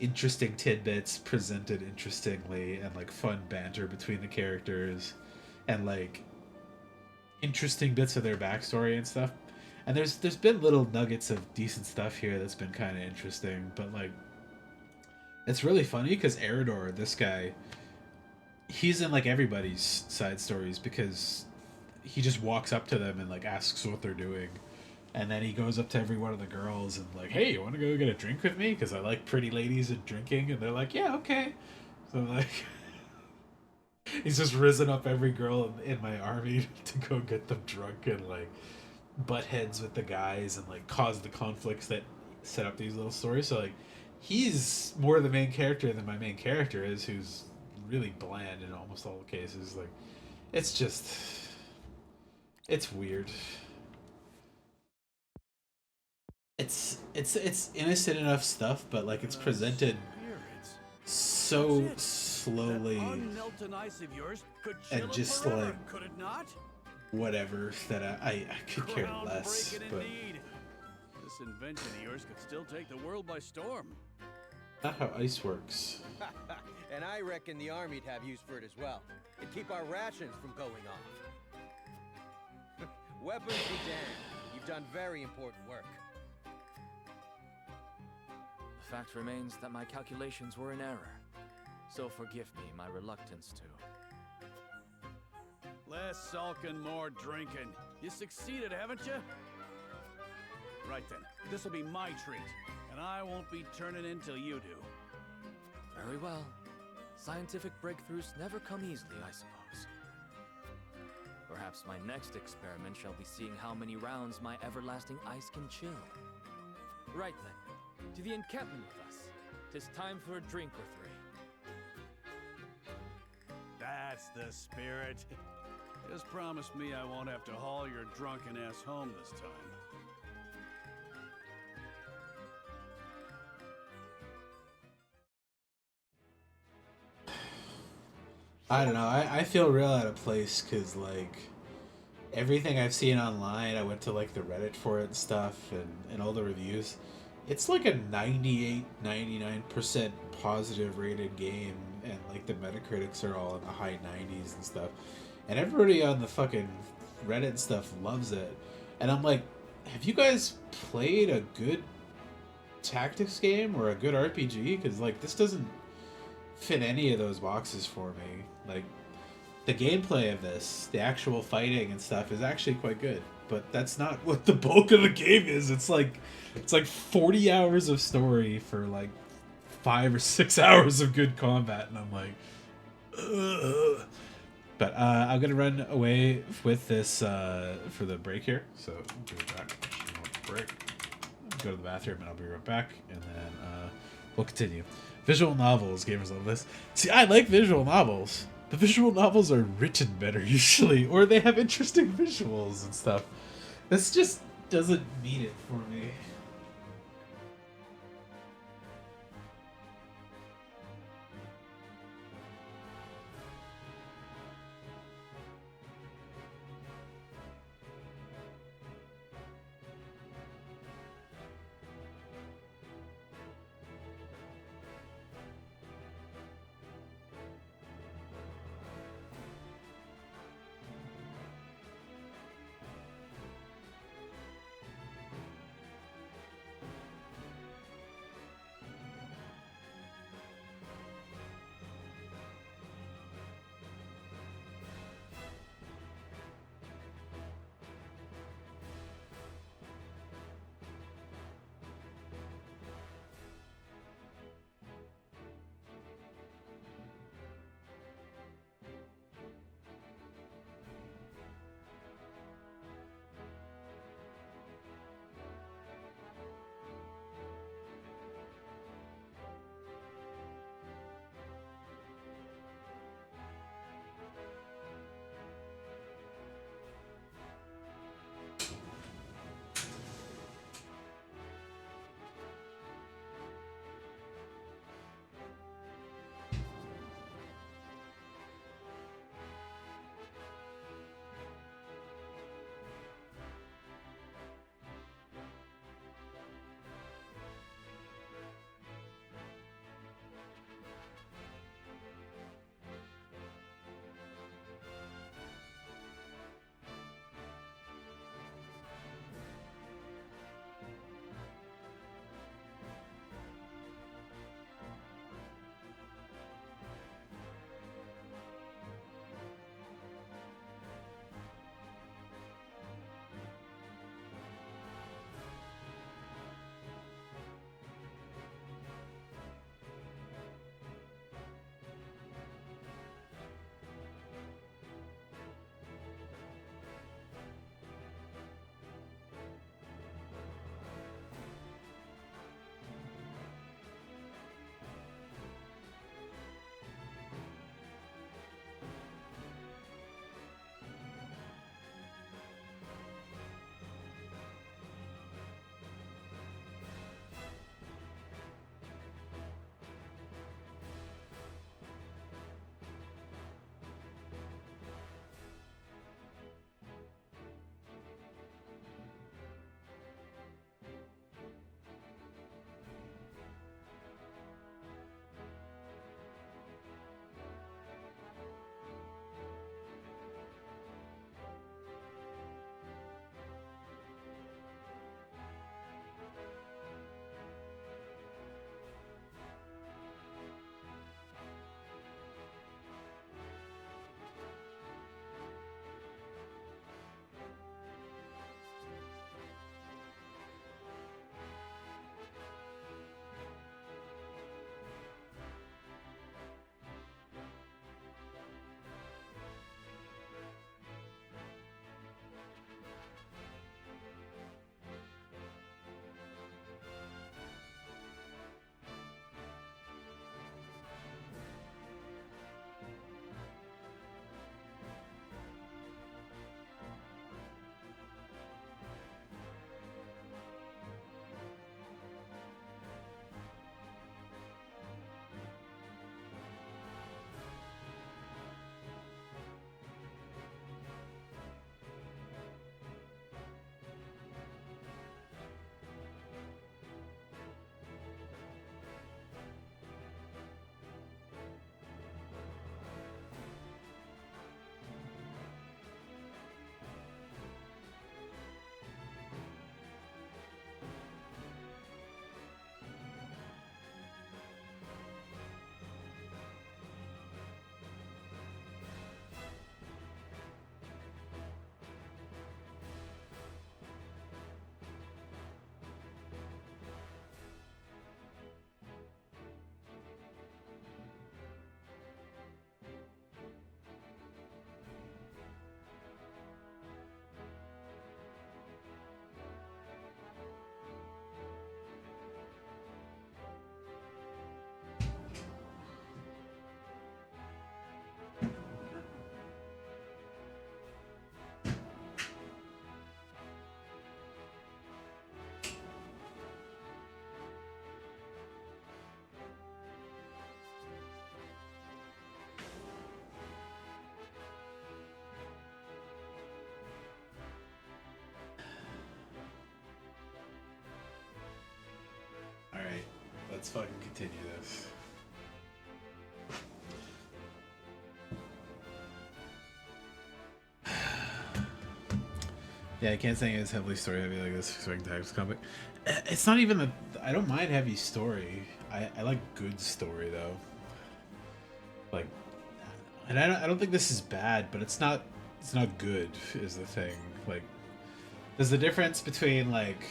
[SPEAKER 1] interesting tidbits presented interestingly and like fun banter between the characters and like interesting bits of their backstory and stuff. And there's been little nuggets of decent stuff here that's been kind of interesting, but like it's really funny because Eridor, this guy, he's in like everybody's side stories because he just walks up to them and like asks what they're doing. And then he goes up to every one of the girls and like, hey, you want to go get a drink with me? Because I like pretty ladies and drinking. And they're like, yeah, okay. So like, he's just risen up every girl in my army to go get them drunk and like butt heads with the guys and like cause the conflicts that set up these little stories. So like, he's more the main character than my main character is, who's really bland in almost all the cases. Like, it's just, it's weird. It's innocent enough stuff, but like it's presented so slowly and just like
[SPEAKER 4] could it not?
[SPEAKER 1] Whatever that I could care less. But
[SPEAKER 4] This invention of yours could still take the world by storm.
[SPEAKER 1] not how ice works.
[SPEAKER 18] And I reckon the army'd have use for it as well. It'd keep our rations from going off. Weapons be damned. You've done very important work.
[SPEAKER 17] The fact remains that my calculations were in error. So forgive me my reluctance to.
[SPEAKER 4] Less sulking, more drinking. You succeeded, haven't you? Right then, this'll be my treat, and I won't be turning in till you do.
[SPEAKER 17] Very well. Scientific breakthroughs never come easily, I suppose. Perhaps my next experiment shall be seeing how many rounds my everlasting ice can chill. Right then, to the encampment with us. 'Tis time for a drink or three.
[SPEAKER 4] That's the spirit. Just promise me I won't have to haul your drunken ass home this time.
[SPEAKER 1] I don't know. I feel real out of place because, like, everything I've seen online, I went to, like, the Reddit for it and stuff, and all the reviews. It's like a 98, 99% positive rated game, and, like, the Metacritics are all in the high 90s and stuff. And everybody on the fucking Reddit and stuff loves it. And I'm like, have you guys played a good tactics game or a good RPG? Because, like, this doesn't fit any of those boxes for me. Like, the gameplay of this, the actual fighting and stuff is actually quite good, but that's not what the bulk of the game is. It's like 40 hours of story for like 5 or 6 hours of good combat, and I'm like, ugh. But I'm gonna run away with this for the break here, so do it back. Break. Go to the bathroom, and I'll be right back, and then we'll continue. Visual novels, gamers love this. See, I like visual novels. The visual novels are written better usually, or they have interesting visuals and stuff. This just doesn't mean it for me. let's fucking continue this. Yeah, I can't say it's heavily story heavy like this swing types comic. It's not even a. I don't mind heavy story. I like good story though. Like, and I don't think this is bad, but it's not good is the thing. Like, there's the difference between like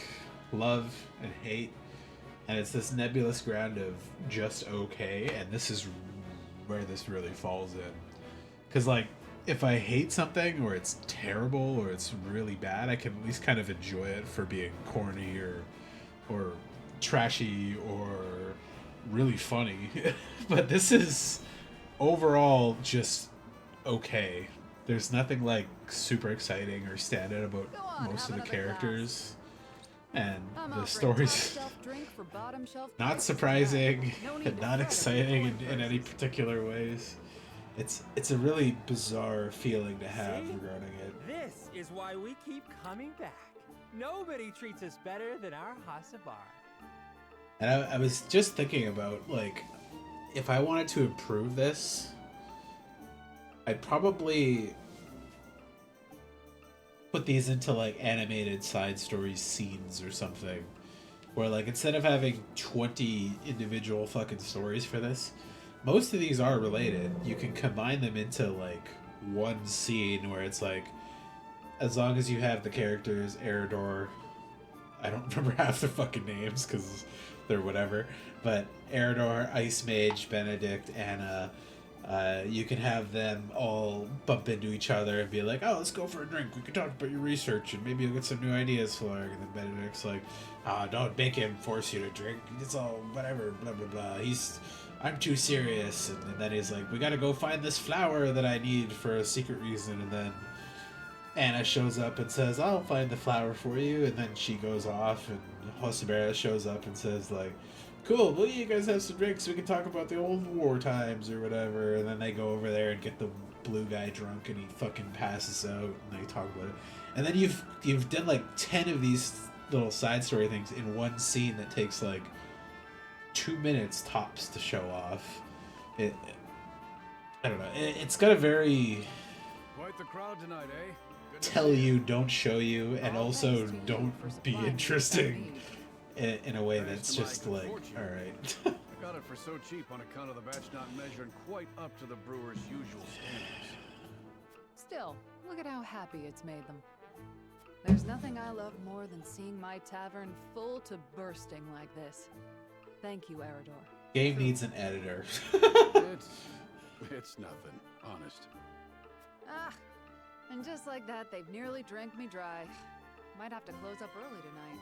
[SPEAKER 1] love and hate, and it's this nebulous ground of just okay, and this is where this really falls in. Because like, if I hate something or it's terrible or it's really bad, I can at least kind of enjoy it for being corny or trashy or really funny. But this is overall just okay. There's nothing like super exciting or standout about most of the characters. And the story's not surprising and not exciting in any particular ways. It's a really bizarre feeling to have regarding it.
[SPEAKER 19] This is why we keep coming back. Nobody treats us better than our Hasabar.
[SPEAKER 1] And I was just thinking about, like, if I wanted to improve this, I'd probably put these into, like, animated side story scenes or something. Where, like, instead of having 20 individual fucking stories for this, most of these are related. You can combine them into, like, one scene where it's, like, as long as you have the characters, Eridor, I don't remember half their fucking names because they're whatever, but Eridor, Ice Mage, Benedict, Anna, you can have them all bump into each other and be like, oh, let's go for a drink. We can talk about your research and maybe you'll get some new ideas for it. And then Benedict's like, don't make him force you to drink. It's all whatever, blah, blah, blah. I'm too serious. And then he's like, we gotta go find this flower that I need for a secret reason. And then Anna shows up and says, I'll find the flower for you. And then she goes off and Hosabera shows up and says, like, cool, will you guys have some drinks so we can talk about the old war times or whatever. And then they go over there and get the blue guy drunk and he fucking passes out and they talk about it. And then you've done like 10 of these little side story things in one scene that takes like 2 minutes tops to show off. I don't know. It's got a very
[SPEAKER 4] Quite the crowd tonight, eh?
[SPEAKER 1] tell you, don't show you, and also don't be interesting in a way that's just like, alright.
[SPEAKER 4] I got it for so cheap on account of the batch not measuring quite up to the brewer's usual standards.
[SPEAKER 20] Still, look at how happy it's made them. There's nothing I love more than seeing my tavern full to bursting like this. Thank you, Eridor.
[SPEAKER 1] Game needs an editor.
[SPEAKER 4] It's nothing, honest.
[SPEAKER 20] And just like that, they've nearly drank me dry. Might have to close up early tonight.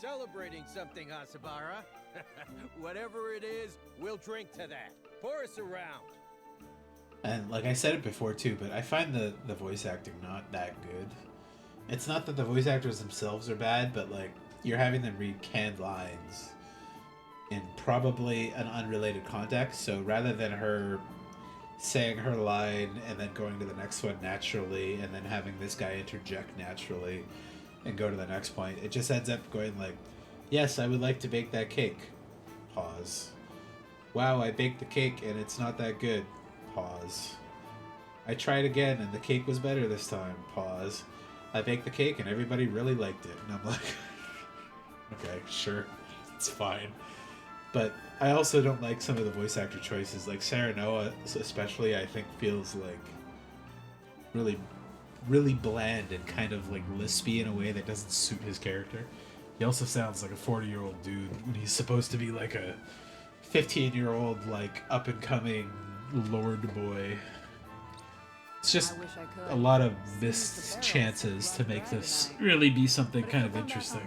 [SPEAKER 18] Celebrating something, Hasabara. Whatever it is, we'll drink to that. Pour us around.
[SPEAKER 1] And like I said it before too, but I find the voice acting not that good. It's not that the voice actors themselves are bad, but like you're having them read canned lines in probably an unrelated context. So rather than her saying her line and then going to the next one naturally and then having this guy interject naturally and go to the next point, it just ends up going like, yes, I would like to bake that cake. Pause. Wow, I baked the cake and it's not that good. Pause. I tried again and the cake was better this time. Pause. I baked the cake and everybody really liked it. And I'm like, okay, sure, it's fine. But I also don't like some of the voice actor choices. Like Sarah Noah especially, I think feels like really, really bland and kind of like lispy in a way that doesn't suit his character. He also sounds like a 40-year-old dude when he's supposed to be like a 15-year-old, like up-and-coming lord boy. It's just a lot of missed chances to make this really be something kind of interesting.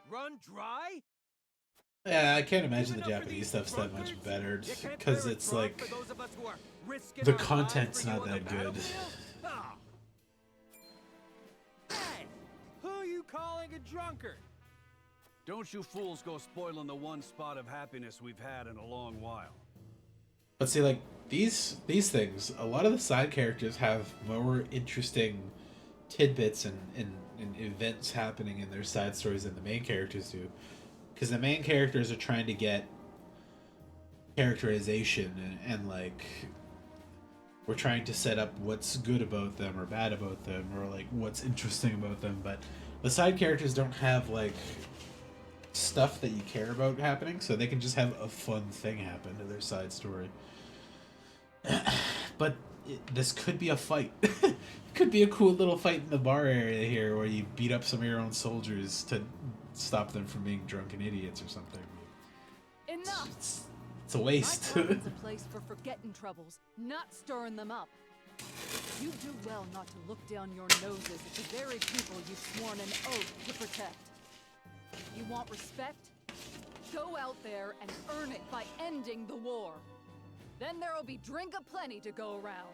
[SPEAKER 18] Run dry?
[SPEAKER 1] Yeah, I can't imagine the Japanese stuff's that much better because it's like the content's not that good.
[SPEAKER 19] Hey, who are you calling a drunkard?
[SPEAKER 4] Don't you fools go spoiling the one spot of happiness we've had in a long while.
[SPEAKER 1] But see, like these things, a lot of the side characters have more interesting tidbits and and events happening in their side stories than the main characters do, because the main characters are trying to get characterization and like we're trying to set up what's good about them or bad about them or like what's interesting about them, but the side characters don't have like stuff that you care about happening, so they can just have a fun thing happen to their side story. But this could be a fight. Could be a cool little fight in the bar area here where you beat up some of your own soldiers to stop them from being drunken idiots or something.
[SPEAKER 20] Enough!
[SPEAKER 1] It's a waste.
[SPEAKER 20] My tavern's a place for forgetting troubles, not stirring them up. You do well not to look down your noses at the very people you've sworn an oath to protect. You want respect? Go out there and earn it by ending the war. Then there'll be drink aplenty to go around.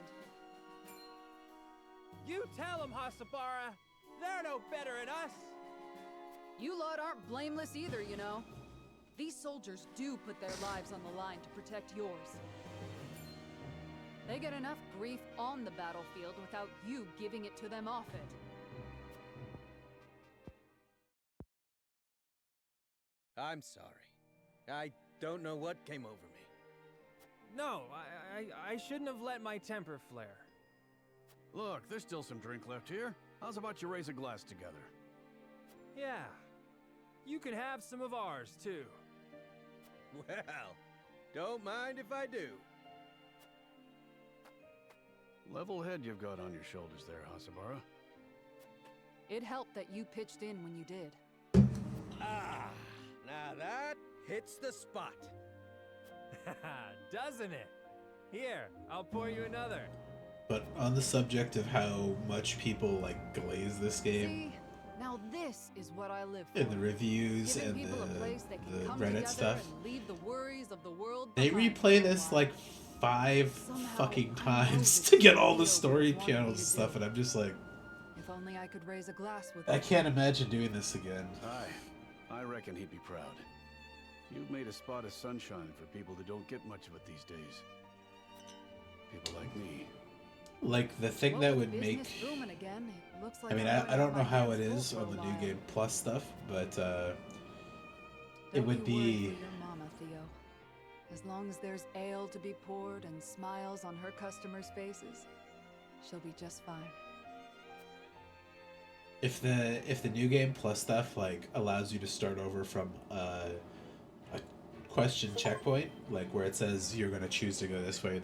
[SPEAKER 18] You tell them, Hasabara. They're no better than us.
[SPEAKER 20] You lot aren't blameless either, you know. These soldiers do put their lives on the line to protect yours. They get enough grief on the battlefield without you giving it to them off it.
[SPEAKER 18] I'm sorry. I don't know what came over me.
[SPEAKER 7] No, I shouldn't have let my temper flare.
[SPEAKER 4] Look, there's still some drink left here. How's about you raise a glass together?
[SPEAKER 7] Yeah. You can have some of ours, too.
[SPEAKER 18] Well, don't mind if I do.
[SPEAKER 4] Level head you've got on your shoulders there, Hasabara.
[SPEAKER 20] It helped that you pitched in when you did.
[SPEAKER 18] Ah, now that hits the spot.
[SPEAKER 7] Doesn't it? Here, I'll pour you another.
[SPEAKER 1] But on the subject of how much people like glaze this game,
[SPEAKER 20] See, now this is what I live for.
[SPEAKER 1] in the reviews
[SPEAKER 20] Giving
[SPEAKER 1] and
[SPEAKER 20] people a place they can
[SPEAKER 1] the
[SPEAKER 20] come
[SPEAKER 1] Reddit
[SPEAKER 20] together
[SPEAKER 1] stuff,
[SPEAKER 20] and leave the worries of the world
[SPEAKER 1] they
[SPEAKER 20] behind
[SPEAKER 1] replay
[SPEAKER 20] for a
[SPEAKER 1] this
[SPEAKER 20] while.
[SPEAKER 1] like 5 fucking times to get all the story panels and stuff, and I'm just like,
[SPEAKER 20] If only I could raise a glass with
[SPEAKER 1] I
[SPEAKER 20] you.
[SPEAKER 1] can't imagine doing this again.
[SPEAKER 4] I reckon he'd be proud. You've made a spot of sunshine for people that don't get much of it these days. People like me.
[SPEAKER 1] Like the thing
[SPEAKER 20] Well,
[SPEAKER 1] that
[SPEAKER 20] with
[SPEAKER 1] would
[SPEAKER 20] business
[SPEAKER 1] make,
[SPEAKER 20] booming again, it looks like
[SPEAKER 1] I mean,
[SPEAKER 20] I'm
[SPEAKER 1] I
[SPEAKER 20] gonna
[SPEAKER 1] don't
[SPEAKER 20] have
[SPEAKER 1] know
[SPEAKER 20] my
[SPEAKER 1] how it
[SPEAKER 20] hands
[SPEAKER 1] is
[SPEAKER 20] full
[SPEAKER 1] on
[SPEAKER 20] for
[SPEAKER 1] the
[SPEAKER 20] a
[SPEAKER 1] New
[SPEAKER 20] while.
[SPEAKER 1] Game Plus stuff, but it
[SPEAKER 20] Don't
[SPEAKER 1] would
[SPEAKER 20] you worry
[SPEAKER 1] be.
[SPEAKER 20] for your mama, Theo. As long as there's ale to be poured and smiles on her customers' faces, she'll be just fine.
[SPEAKER 1] If the New Game Plus stuff like allows you to start over from a question checkpoint, like where it says you're gonna choose to go this way,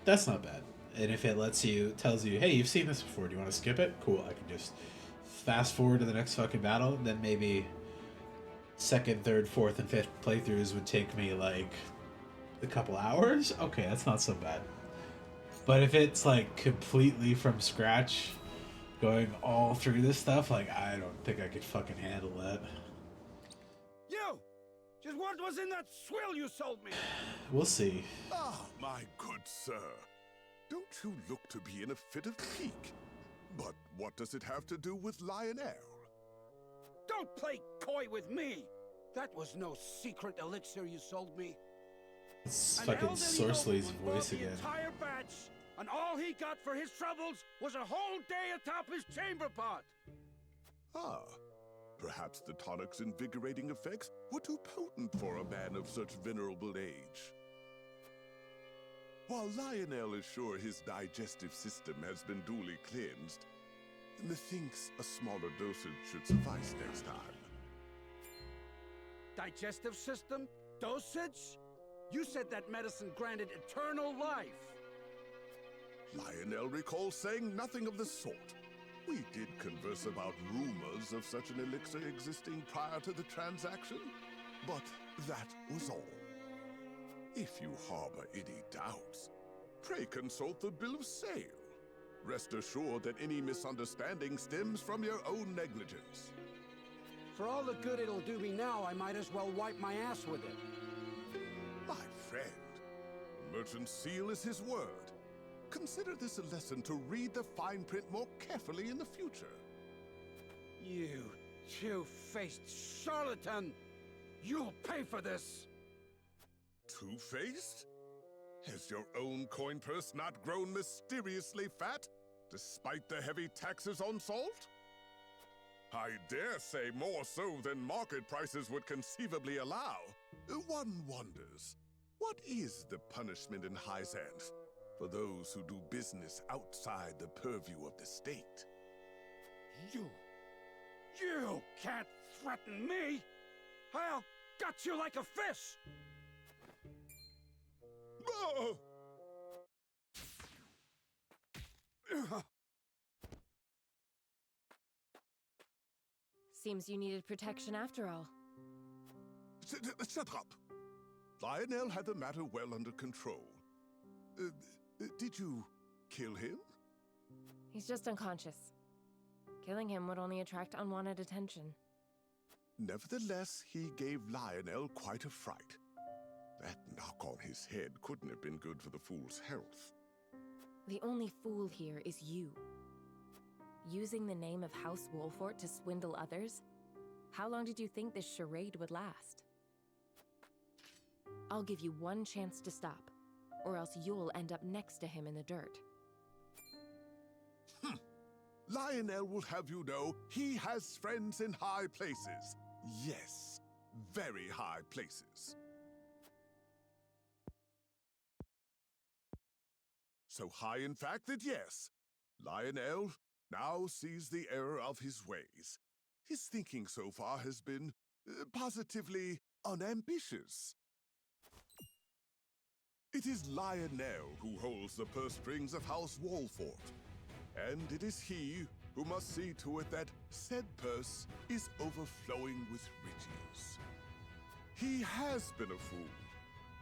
[SPEAKER 1] that's not bad. And if it tells you, hey, you've seen this before, do you want to skip it? Cool, I can just fast forward to the next fucking battle. Then maybe second, third, fourth, and fifth playthroughs would take me like a couple hours. Okay, that's not so bad. But if it's like completely from scratch, going all through this stuff, like I don't think I could fucking handle that.
[SPEAKER 4] You! Just what was in that swill you sold me?
[SPEAKER 1] We'll see.
[SPEAKER 8] Ah, my good sir. Don't you look to be in a fit of pique? But what does it have to do with Lionel?
[SPEAKER 4] Don't play coy with me! That was no secret elixir you sold me.
[SPEAKER 1] It's
[SPEAKER 4] An
[SPEAKER 1] fucking
[SPEAKER 4] elderly
[SPEAKER 1] Sorceley's
[SPEAKER 4] nobleman bought
[SPEAKER 1] voice
[SPEAKER 4] the
[SPEAKER 1] again.
[SPEAKER 4] entire batch, and all he got for his troubles was a whole day atop his chamber pot.
[SPEAKER 8] Ah, perhaps the tonic's invigorating effects were too potent for a man of such venerable age. While Lionel is sure his digestive system has been duly cleansed, methinks a smaller dosage should suffice next time.
[SPEAKER 4] Digestive system? Dosage? You said that medicine granted eternal life.
[SPEAKER 8] Lionel recalls saying nothing of the sort. We did converse about rumors of such an elixir existing prior to the transaction, but that was all. If you harbor any doubts, pray consult the bill of sale. Rest assured that any misunderstanding stems from your own negligence.
[SPEAKER 4] For all the good it'll do me now, I might as well wipe my ass with it.
[SPEAKER 8] My friend, merchant's seal is his word. Consider this a lesson to read the fine print more carefully in the future.
[SPEAKER 4] You two-faced charlatan! You'll pay for this!
[SPEAKER 8] Two-faced? Has your own coin purse not grown mysteriously fat, despite the heavy taxes on salt? I dare say more so than market prices would conceivably allow. One wonders, what is the punishment in Hyzanth for those who do business outside the purview of the state?
[SPEAKER 4] You can't threaten me! I'll gut you like a fish!
[SPEAKER 13] Seems you needed protection after all.
[SPEAKER 8] Shut up! Lionel had the matter well under control. Did you kill him?
[SPEAKER 13] He's just unconscious. Killing him would only attract unwanted attention.
[SPEAKER 8] Nevertheless, he gave Lionel quite a fright. That knock on his head couldn't have been good for the fool's health.
[SPEAKER 13] The only fool here is you. Using the name of House Wolfort to swindle others? How long did you think this charade would last? I'll give you one chance to stop, or else you'll end up next to him in the dirt.
[SPEAKER 8] Lionel will have you know he has friends in high places. Yes, very high places. So high, in fact, that yes, Lionel now sees the error of his ways. His thinking so far has been positively unambitious. It is Lionel who holds the purse strings of House Wolfort, and it is he who must see to it that said purse is overflowing with riches. He has been a fool.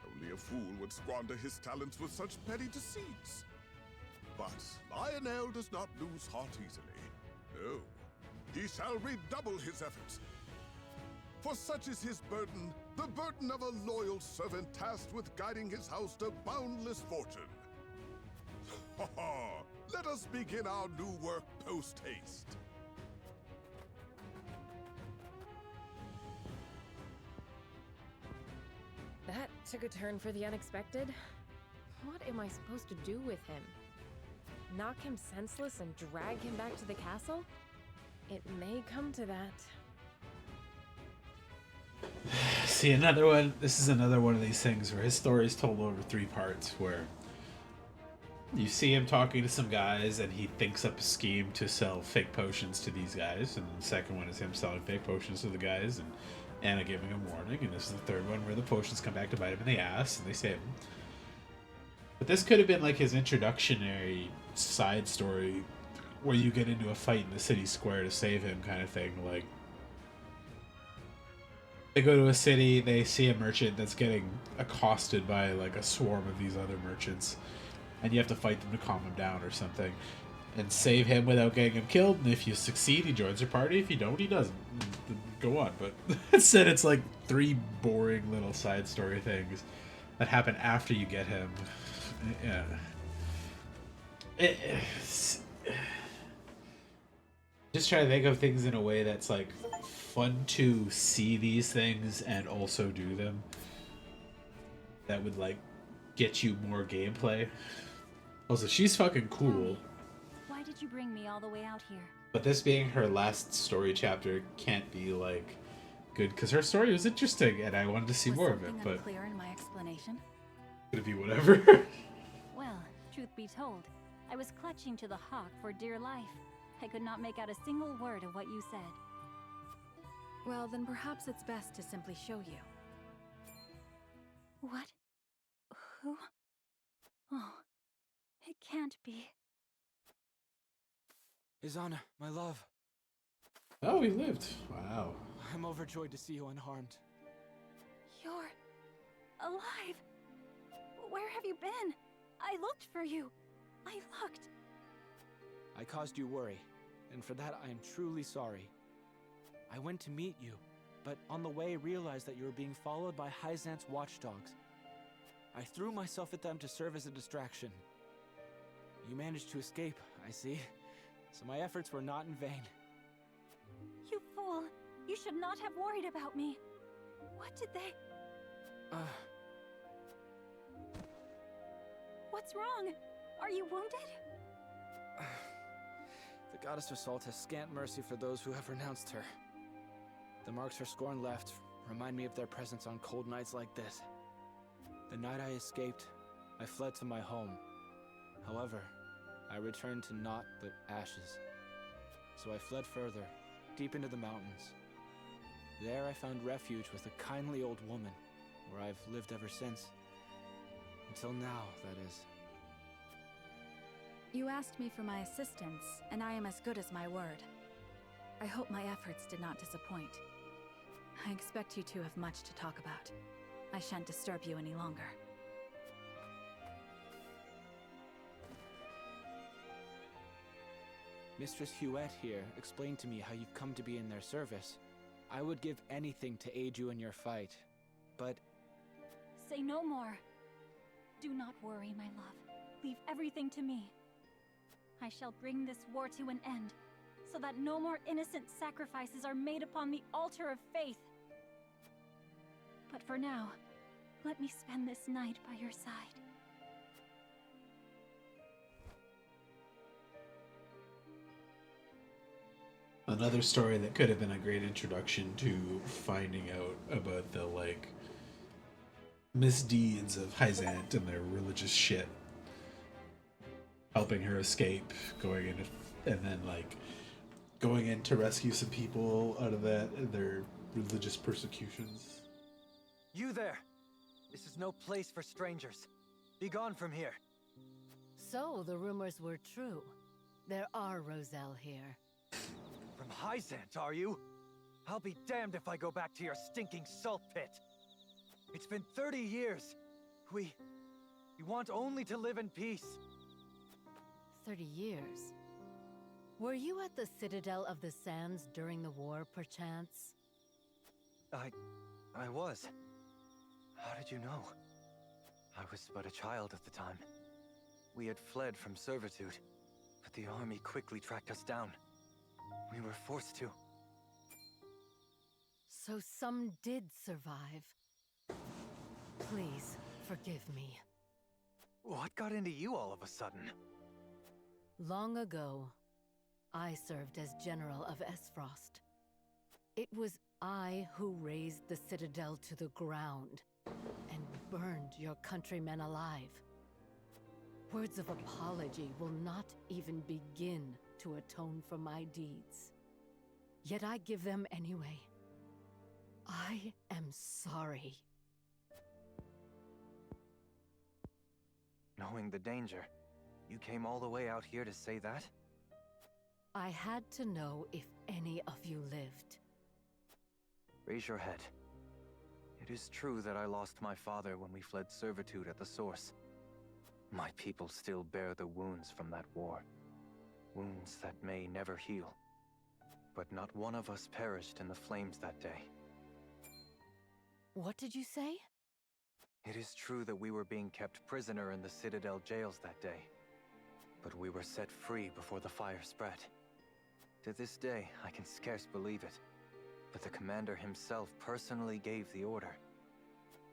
[SPEAKER 8] Only a fool would squander his talents with such petty deceits. But Lionel does not lose heart easily. No, he shall redouble his efforts. For such is his burden, the burden of a loyal servant tasked with guiding his house to boundless fortune. Ha ha! Let us begin our new work post-haste.
[SPEAKER 13] That took a turn for the unexpected. What am I supposed to do with him? Knock him senseless and drag him back to the castle? It may come to that.
[SPEAKER 1] See, another one. This is another one of these things where his story is told over 3 parts, where you see him talking to some guys and he thinks up a scheme to sell fake potions to these guys, and the second one is him selling fake potions to the guys and Anna giving him warning, and this is the third one where the potions come back to bite him in the ass and they save him. But this could have been like his introductory side story where you get into a fight in the city square to save him, kind of thing. Like, they go to a city, they see a merchant that's getting accosted by like a swarm of these other merchants, and you have to fight them to calm him down or something and save him without getting him killed. And if you succeed, he joins your party. If you don't, he doesn't. Go on. But instead, it's like 3 boring little side story things that happen after you get him. Yeah. Just try to think of things in a way that's like fun to see these things and also do them. That would like get you more gameplay. Also, she's fucking cool.
[SPEAKER 3] Why did you bring me all the way out here?
[SPEAKER 1] But this being her last story chapter can't be like good because her story was interesting and I wanted to see more of it. But
[SPEAKER 3] Clear in my explanation?
[SPEAKER 1] Could it be whatever?
[SPEAKER 3] Well, truth be told, I was clutching to the hawk for dear life. I could not make out a single word of what you said. Well, then perhaps it's best to simply show you. What? Who? Oh, it can't be.
[SPEAKER 16] Izana, my love.
[SPEAKER 1] Oh, he lived. Wow.
[SPEAKER 16] I'm overjoyed to see you unharmed.
[SPEAKER 3] You're alive. Where have you been? I looked for you. I looked.
[SPEAKER 16] I caused you worry, and for that I am truly sorry. I went to meet you, but on the way realized that you were being followed by Hyzanth's watchdogs. I threw myself at them to serve as a distraction. You managed to escape, I see, so my efforts were not in vain.
[SPEAKER 3] You fool. You should not have worried about me. What did they... What's wrong? Are you wounded?
[SPEAKER 16] The goddess of salt has scant mercy for those who have renounced her. The marks her scorn left remind me of their presence on cold nights like this. The night I escaped, I fled to my home. However, I returned to naught but ashes. So I fled further, deep into the mountains. There I found refuge with a kindly old woman, where I've lived ever since. Until now, that is.
[SPEAKER 3] You asked me for my assistance, and I am as good as my word. I hope my efforts did not disappoint. I expect you two have much to talk about. I shan't disturb you any longer.
[SPEAKER 16] Mistress Huette here explained to me how you've come to be in their service. I would give anything to aid you in your fight, but...
[SPEAKER 3] Say no more. Do not worry, my love. Leave everything to me. I shall bring this war to an end, so that no more innocent sacrifices are made upon the altar of faith. But for now, let me spend this night by your side.
[SPEAKER 1] Another story that could have been a great introduction to finding out about the, like, misdeeds of Hyzant and their religious shit. Helping her escape, going in, and then, like, going in to rescue some people out of their religious persecutions.
[SPEAKER 14] You there! This is no place for strangers. Be gone from here.
[SPEAKER 21] So, the rumors were true. There are Roselle here.
[SPEAKER 14] From Hyzant, are you? I'll be damned if I go back to your stinking salt pit. It's been 30 years. We want only to live in peace.
[SPEAKER 21] 30 years? Were you at the Citadel of the Sands during the war, perchance?
[SPEAKER 14] I was. How did you know? I was but a child at the time. We had fled from servitude, but the army quickly tracked us down. We were forced to.
[SPEAKER 21] So some did survive. Please, forgive me.
[SPEAKER 14] What got into you all of a sudden?
[SPEAKER 21] Long ago, I served as General of Esfrost. It was I who razed the Citadel to the ground and burned your countrymen alive. Words of apology will not even begin to atone for my deeds. Yet I give them anyway. I am sorry.
[SPEAKER 14] Knowing the danger, you came all the way out here to say that?
[SPEAKER 21] I had to know if any of you lived.
[SPEAKER 14] Raise your head. It is true that I lost my father when we fled servitude at the source. My people still bear the wounds from that war. Wounds that may never heal. But not one of us perished in the flames that day.
[SPEAKER 21] What did you say?
[SPEAKER 14] It is true that we were being kept prisoner in the Citadel jails that day. But we were set free before the fire spread. To this day, I can scarce believe it. But the commander himself personally gave the order,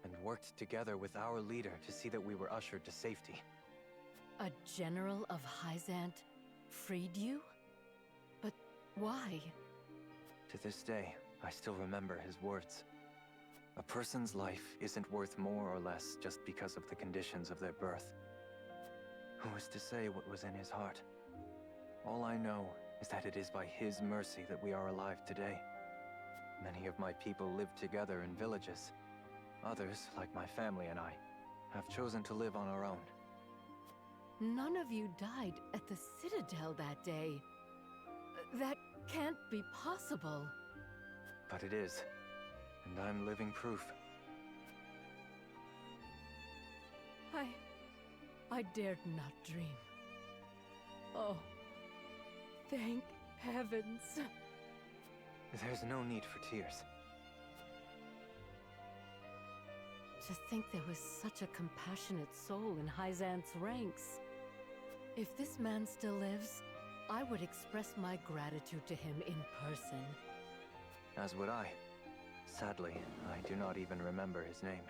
[SPEAKER 14] and worked together with our leader to see that we were ushered to safety.
[SPEAKER 21] A general of Hyzant freed you? But why?
[SPEAKER 14] To this day, I still remember his words. A person's life isn't worth more or less just because of the conditions of their birth. Who is to say what was in his heart? All I know is that it is by his mercy that we are alive today. Many of my people live together in villages. Others, like my family and I, have chosen to live on our own.
[SPEAKER 21] None of you died at the Citadel that day. That can't be possible.
[SPEAKER 14] But it is, and I'm living proof.
[SPEAKER 21] I dared not dream. Oh, thank heavens.
[SPEAKER 14] There's no need for tears.
[SPEAKER 21] To think there was such a compassionate soul in Hyzant's ranks. If this man still lives, I would express my gratitude to him in person.
[SPEAKER 14] As would I. Sadly, I do not even remember his name.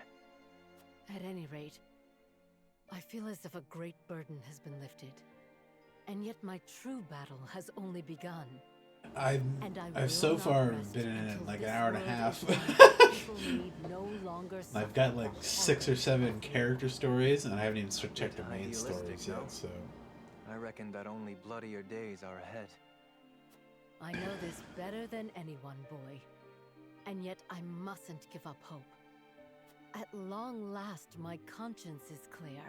[SPEAKER 21] At any rate, I feel as if a great burden has been lifted. And yet my true battle has only begun.
[SPEAKER 1] I've so far been in it like an hour and a half. I've got like 6 or 7 character stories, and I haven't even checked the main stories yet. So
[SPEAKER 14] I reckon that only bloodier days are ahead.
[SPEAKER 21] I know this better than anyone, boy. And yet I mustn't give up hope. At long last, my conscience is clear,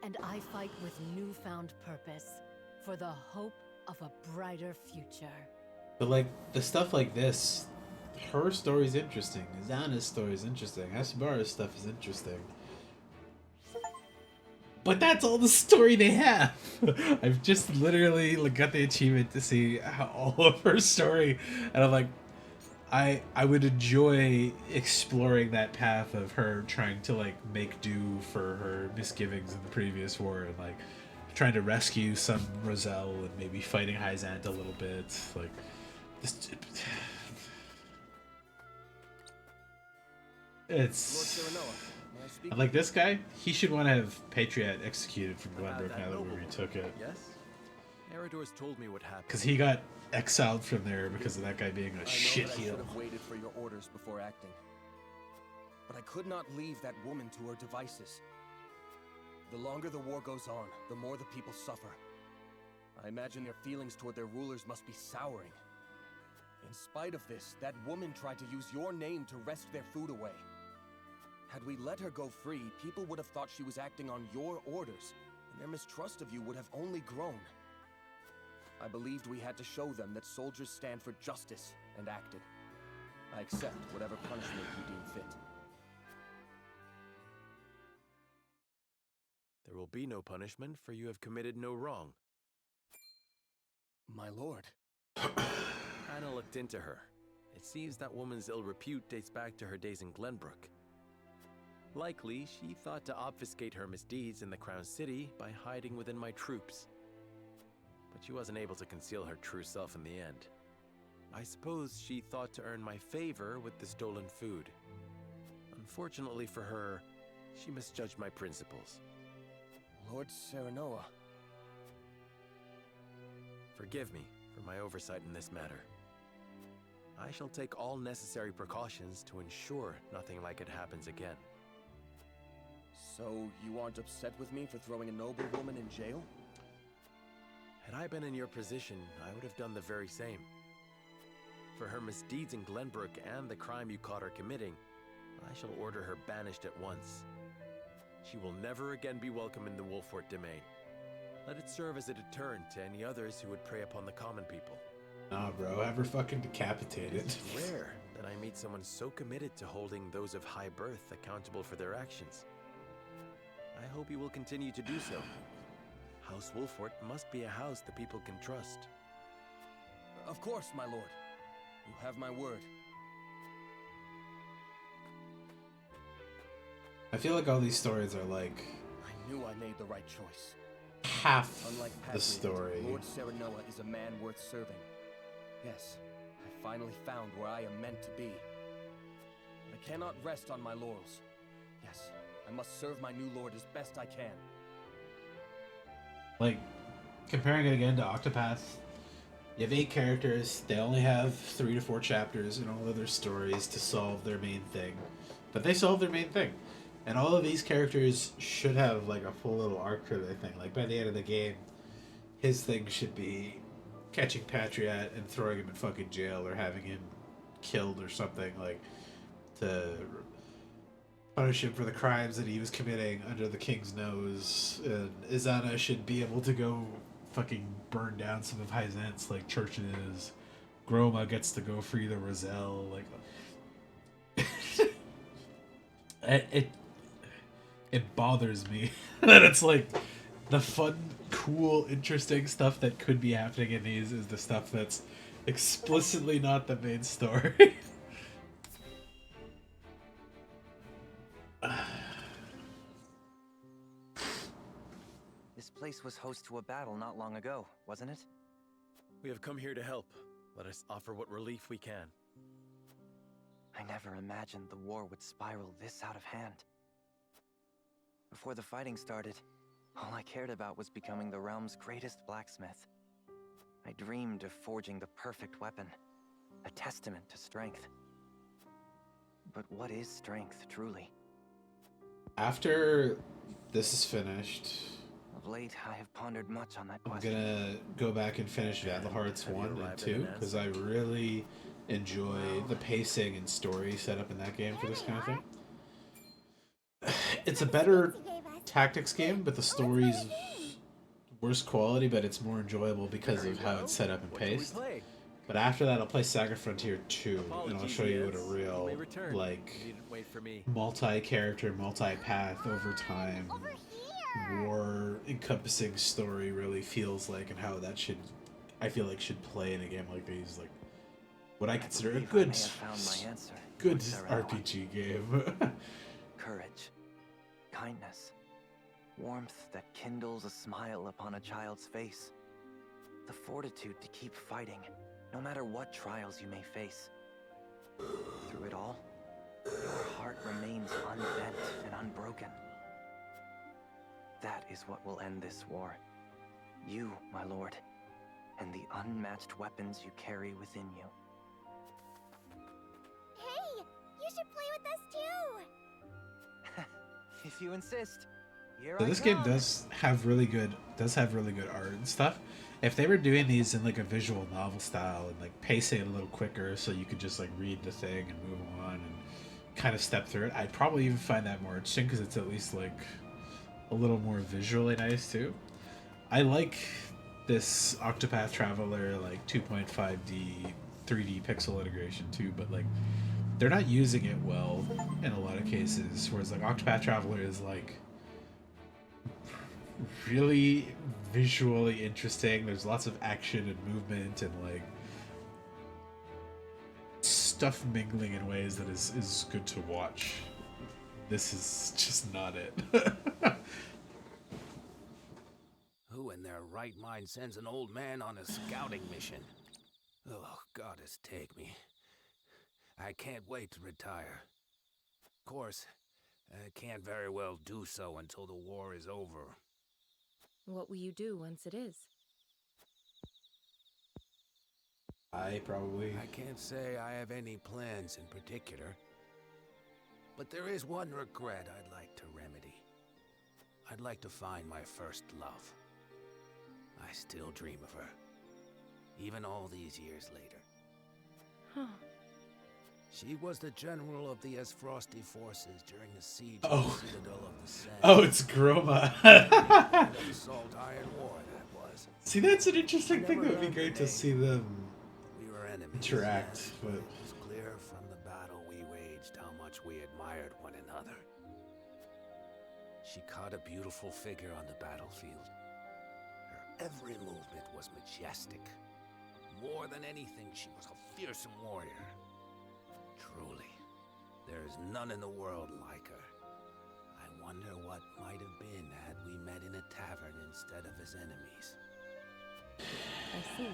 [SPEAKER 21] and I fight with newfound purpose for the hope of a brighter future.
[SPEAKER 1] but like the stuff like this, her story's interesting. Zana's story's interesting. Asubara's stuff is interesting. But that's all the story they have. I've just literally like got the achievement to see all of her story, and I'm like, I would enjoy exploring that path of her trying to like make do for her misgivings in the previous war, and like trying to rescue some Roselle and maybe fighting Hyzant a little bit. Like this, it's. And like this guy, he should want to have Patriot executed from Glenbrook now that we retook it.
[SPEAKER 10] Yes? Eridor's told me what happened.
[SPEAKER 1] Because he got exiled from there because of that guy being a shitheel.
[SPEAKER 7] I should have waited for your orders before acting. But I could not leave that woman to her devices. The longer the war goes on, the more the people suffer. I imagine their feelings toward their rulers must be souring. In spite of this, that woman tried to use your name to wrest their food away. Had we let her go free, people would have thought she was acting on your orders, and their mistrust of you would have only grown. I believed we had to show them that soldiers stand for justice, and acted. I accept whatever punishment you deem fit.
[SPEAKER 10] There will be no punishment, for you have committed no wrong.
[SPEAKER 7] My lord.
[SPEAKER 10] Anna looked into her. It seems that woman's ill repute dates back to her days in Glenbrook. Likely, she thought to obfuscate her misdeeds in the Crown City by hiding within my troops. But she wasn't able to conceal her true self in the end. I suppose she thought to earn my favor with the stolen food. Unfortunately for her, she misjudged my principles.
[SPEAKER 7] Lord Serenoa.
[SPEAKER 10] Forgive me for my oversight in this matter. I shall take all necessary precautions to ensure nothing like it happens again.
[SPEAKER 7] So, you aren't upset with me for throwing a noble woman in jail?
[SPEAKER 10] Had I been in your position, I would have done the very same. For her misdeeds in Glenbrook and the crime you caught her committing, I shall order her banished at once. She will never again be welcome in the Wolfort domain. Let it serve as a deterrent to any others who would prey upon the common people.
[SPEAKER 1] Nah, bro, have her fucking decapitated.
[SPEAKER 10] It's rare that I meet someone so committed to holding those of high birth accountable for their actions. I hope you will continue to do so. House Wolfort must be a house the people can trust.
[SPEAKER 7] Of course, my lord. You have my word.
[SPEAKER 1] I feel like all these stories are like
[SPEAKER 7] I knew I made the right choice.
[SPEAKER 1] half
[SPEAKER 7] Unlike
[SPEAKER 1] the story.
[SPEAKER 7] Lord Serenoa is a man worth serving. Yes, I finally found where I am meant to be. I cannot rest on my laurels. Yes, I must serve my new lord as best I can.
[SPEAKER 1] Like, comparing it again to Octopath, you have 8 characters, they only have 3 to 4 chapters in all of their stories to solve their main thing. But they solve their main thing. And all of these characters should have like a full little arc to their thing. Like by the end of the game, his thing should be catching Patriot and throwing him in fucking jail or having him killed or something, like to punish him for the crimes that he was committing under the king's nose. And Izana should be able to go fucking burn down some of Hyzant's like churches. Groma gets to go free the Roselle. Like it bothers me that it's like the fun, cool, interesting stuff that could be happening in these is the stuff that's explicitly not the main story.
[SPEAKER 14] This place was host to a battle not long ago, wasn't it?
[SPEAKER 10] We have come here to help. Let us offer what relief we can.
[SPEAKER 14] I never imagined the war would spiral this out of hand. Before the fighting started, All I cared about was becoming the realm's greatest blacksmith. I dreamed of forging the perfect weapon, a testament to strength. But what is strength, truly?
[SPEAKER 1] After this is finished,
[SPEAKER 14] Of late, I have pondered much on that
[SPEAKER 1] I'm
[SPEAKER 14] question.
[SPEAKER 1] gonna go back and finish Vandal Hearts 1 and 2 because I really enjoy the pacing and story set up in that game for this kind of thing. It's a better tactics game, but the story's worse quality, but it's more enjoyable because of how it's set up and paced. But after that, I'll play Saga Frontier 2, and I'll show you what a real, like, multi-character, multi-path, over time, war-encompassing story really feels like, and how that should, I feel like, should play in a game like these. Like, what I consider a good RPG game.
[SPEAKER 14] Courage, kindness, warmth that kindles a smile upon a child's face. The fortitude to keep fighting, no matter what trials you may face. Through it all, your heart remains unbent and unbroken. That is what will end this war. You, my lord, and the unmatched weapons you carry within you.
[SPEAKER 9] Hey, you should play with us too.
[SPEAKER 14] If you insist. Here
[SPEAKER 1] So
[SPEAKER 14] I
[SPEAKER 1] this
[SPEAKER 14] come.
[SPEAKER 1] game does have really good art and stuff. If they were doing these in like a visual novel style and like pacing it a little quicker so you could just like read the thing and move on and kind of step through it, I'd probably even find that more interesting because it's at least like a little more visually nice too. I like this Octopath Traveler like 2.5D 3D pixel integration too, but like they're not using it well in a lot of cases, whereas like Octopath Traveler is like really visually interesting. There's lots of action and movement and like stuff mingling in ways that is good to watch. This is just not it.
[SPEAKER 2] Who in their right mind sends an old man on a scouting mission? Oh, goddess take me. I can't wait to retire. Of course, I can't very well do so until the war is over.
[SPEAKER 13] What will you do once it is?
[SPEAKER 1] I
[SPEAKER 2] can't say I have any plans in particular. But there is one regret I'd like to remedy. I'd like to find my first love. I still dream of her, even all these years later.
[SPEAKER 13] Huh.
[SPEAKER 2] She was the general of the Frosty forces during the siege
[SPEAKER 1] Oh.
[SPEAKER 2] of the Citadel of the Sand.
[SPEAKER 1] Oh, it's Groma.
[SPEAKER 2] The Salt Iron War, that was.
[SPEAKER 1] See, that's an interesting thing. That would be great to see them
[SPEAKER 2] We were enemies,
[SPEAKER 1] interact,
[SPEAKER 2] yes,
[SPEAKER 1] but
[SPEAKER 2] it was clear from the battle we waged how much we admired one another. She caught a beautiful figure on the battlefield. Her every movement was majestic. More than anything, she was a fearsome warrior. Truly, there is none in the world like her. I wonder what might have been had we met in a tavern instead of as enemies.
[SPEAKER 13] I see.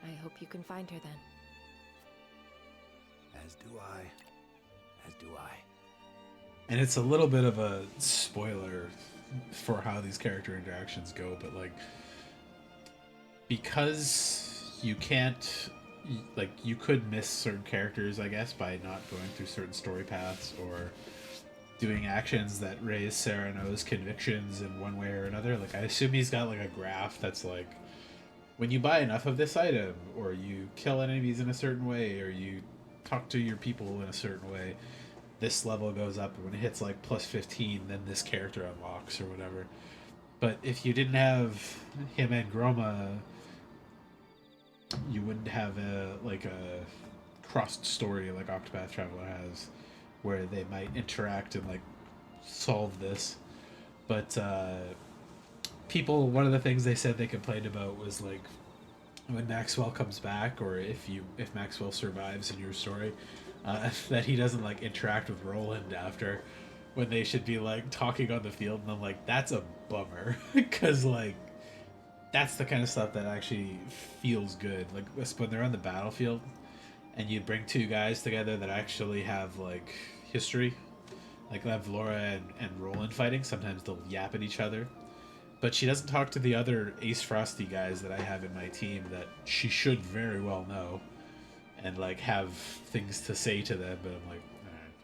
[SPEAKER 13] I hope you can find her then.
[SPEAKER 2] As do I. As do I.
[SPEAKER 1] and it's a little bit of a spoiler for how these character interactions go, but like because you can't, like, you could miss certain characters, I guess, by not going through certain story paths or doing actions that raise Sereno's convictions in one way or another. Like, I assume he's got like a graph that's like, when you buy enough of this item, or you kill enemies in a certain way, or you talk to your people in a certain way, this level goes up, and when it hits like plus 15, then this character unlocks or whatever. But if you didn't have him and Groma, you wouldn't have a crossed story like Octopath Traveler has, where they might interact and like solve this. But people, one of the things they said they complained about was like when Maxwell comes back, or if Maxwell survives in your story, that he doesn't like interact with Roland after, when they should be like talking on the field. And I'm like, that's a bummer, because like that's the kind of stuff that actually feels good. Like when they're on the battlefield and you bring two guys together that actually have like history, Like they'll have Laura and Roland fighting. Sometimes they'll yap at each other. But she doesn't talk to the other Ace Frosty guys that I have in my team that she should very well know. And like have things to say to them, but I'm like, alright.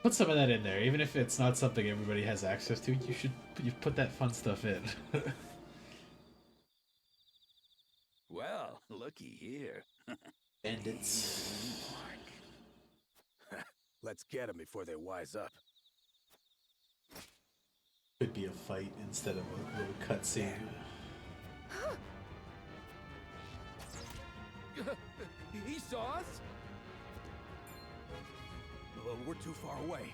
[SPEAKER 1] Put some of that in there. Even if it's not something everybody has access to, you put that fun stuff in.
[SPEAKER 2] Well, looky here.
[SPEAKER 1] Bandits.
[SPEAKER 15] Let's get them before they wise up.
[SPEAKER 1] Could be a fight instead of a little cutscene.
[SPEAKER 15] He saw us? Well, we're too far away.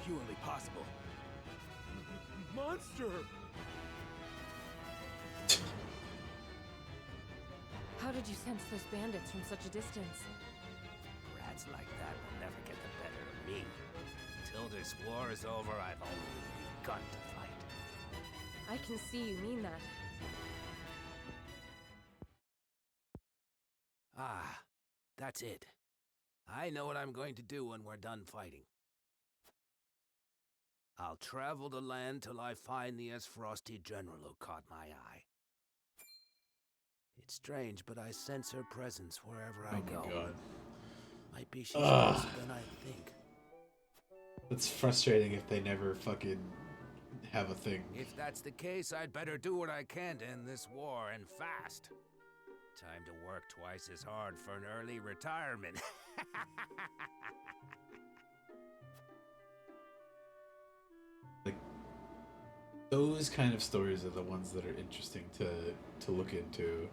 [SPEAKER 15] Inhumanly possible. Monster!
[SPEAKER 13] How did you sense those bandits from such a distance?
[SPEAKER 2] Rats like that will never get the better of me. Until this war is over, I've only begun to fight.
[SPEAKER 13] I can see you mean that.
[SPEAKER 2] Ah, that's it. I know what I'm going to do when we're done fighting. I'll travel the land till I find the Frosty general who caught my eye. It's strange, but I sense her presence wherever I go.
[SPEAKER 1] God.
[SPEAKER 2] Might be she's closer than I think.
[SPEAKER 1] It's frustrating if they never fucking have a thing.
[SPEAKER 2] If that's the case, I'd better do what I can to end this war, and fast. Time to work twice as hard for an early retirement.
[SPEAKER 1] Those kind of stories are the ones that are interesting to look into.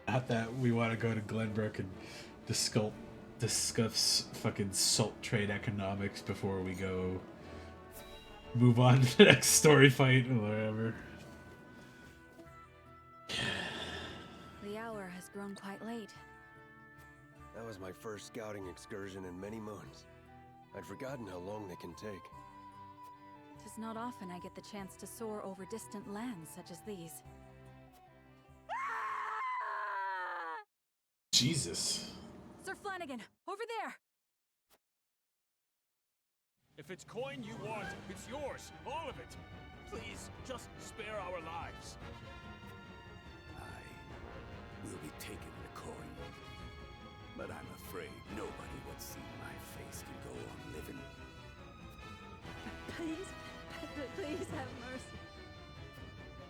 [SPEAKER 1] Not that we want to go to Glenbrook and discuss fucking salt trade economics before we go move on to the next story fight or whatever.
[SPEAKER 3] The hour has grown quite late.
[SPEAKER 10] That was my first scouting excursion in many moons. I'd forgotten how long they can take.
[SPEAKER 3] 'Tis not often I get the chance to soar over distant lands such as these.
[SPEAKER 1] Jesus.
[SPEAKER 3] Sir Flanagan, over there!
[SPEAKER 4] If it's coin you want, it's yours, all of it. Please, just spare our lives.
[SPEAKER 2] We'll be taking the coin. But I'm afraid nobody would see my face and go on living.
[SPEAKER 3] Please, please have mercy.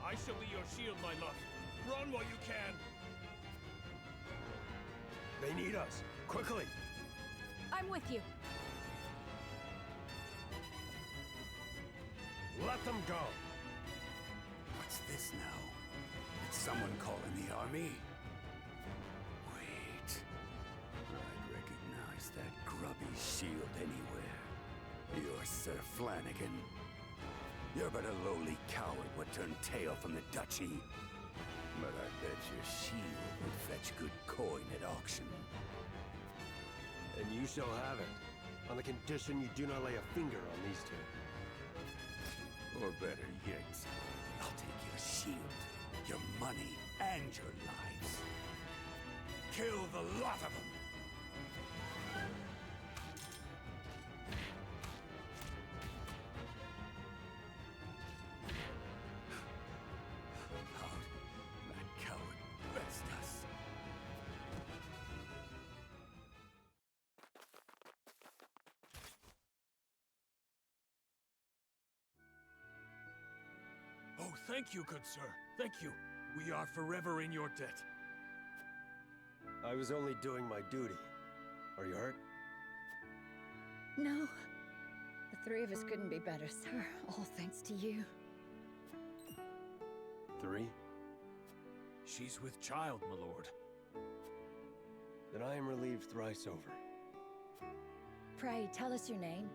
[SPEAKER 4] I shall be your shield, my love. Run while you can.
[SPEAKER 15] They need us. Quickly!
[SPEAKER 3] I'm with you.
[SPEAKER 15] Let them go!
[SPEAKER 2] What's this now? Did someone call in the army? Wait. I'd recognize that grubby shield anywhere. You're Sir Flanagan. You're but a lowly coward would turn tail from the duchy. But I bet your shield would fetch good coin at auction.
[SPEAKER 10] And you shall have it, on the condition you do not lay a finger on these two.
[SPEAKER 2] Or better yet, I'll take your shield, your money, and your lives. Kill the lot of them! That coward best us.
[SPEAKER 4] Oh, thank you, good sir. Thank you. We are forever in your debt.
[SPEAKER 10] I was only doing my duty. Are you hurt?
[SPEAKER 11] No. The three of us couldn't be better, sir. All thanks to you.
[SPEAKER 10] 3?
[SPEAKER 4] She's with child, my lord.
[SPEAKER 10] Then I am relieved thrice over.
[SPEAKER 11] Pray, tell us your name.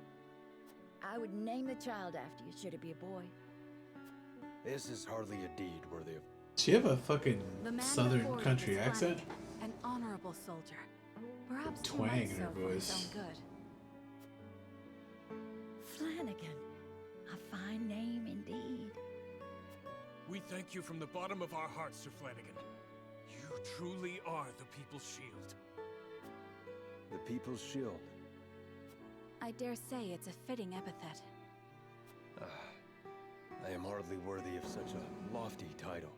[SPEAKER 11] I would name the child after you, should it be a boy.
[SPEAKER 10] This is hardly a deed worthy of...
[SPEAKER 1] Does she have a fucking
[SPEAKER 3] The man
[SPEAKER 1] southern
[SPEAKER 3] before you
[SPEAKER 1] country
[SPEAKER 3] is
[SPEAKER 1] accent?
[SPEAKER 3] Flanagan, an honorable soldier. Perhaps too
[SPEAKER 1] Twang
[SPEAKER 3] much
[SPEAKER 1] in her
[SPEAKER 3] so for his
[SPEAKER 1] voice.
[SPEAKER 3] own good.
[SPEAKER 11] Flanagan. A fine name indeed.
[SPEAKER 4] We thank you from the bottom of our hearts, Sir Flanagan. You truly are the people's shield.
[SPEAKER 10] The people's shield.
[SPEAKER 3] I dare say it's a fitting epithet.
[SPEAKER 10] I am hardly worthy of such a lofty title.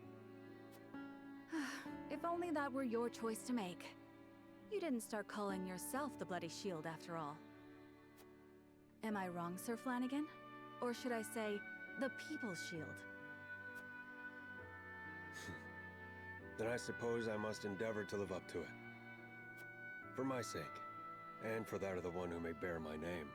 [SPEAKER 3] If only that were your choice to make. You didn't start calling yourself the Bloody Shield after all. Am I wrong, Sir Flanagan? Or should I say, the People's Shield?
[SPEAKER 10] Then I suppose I must endeavor to live up to it. For my sake, and for that of the one who may bear my name.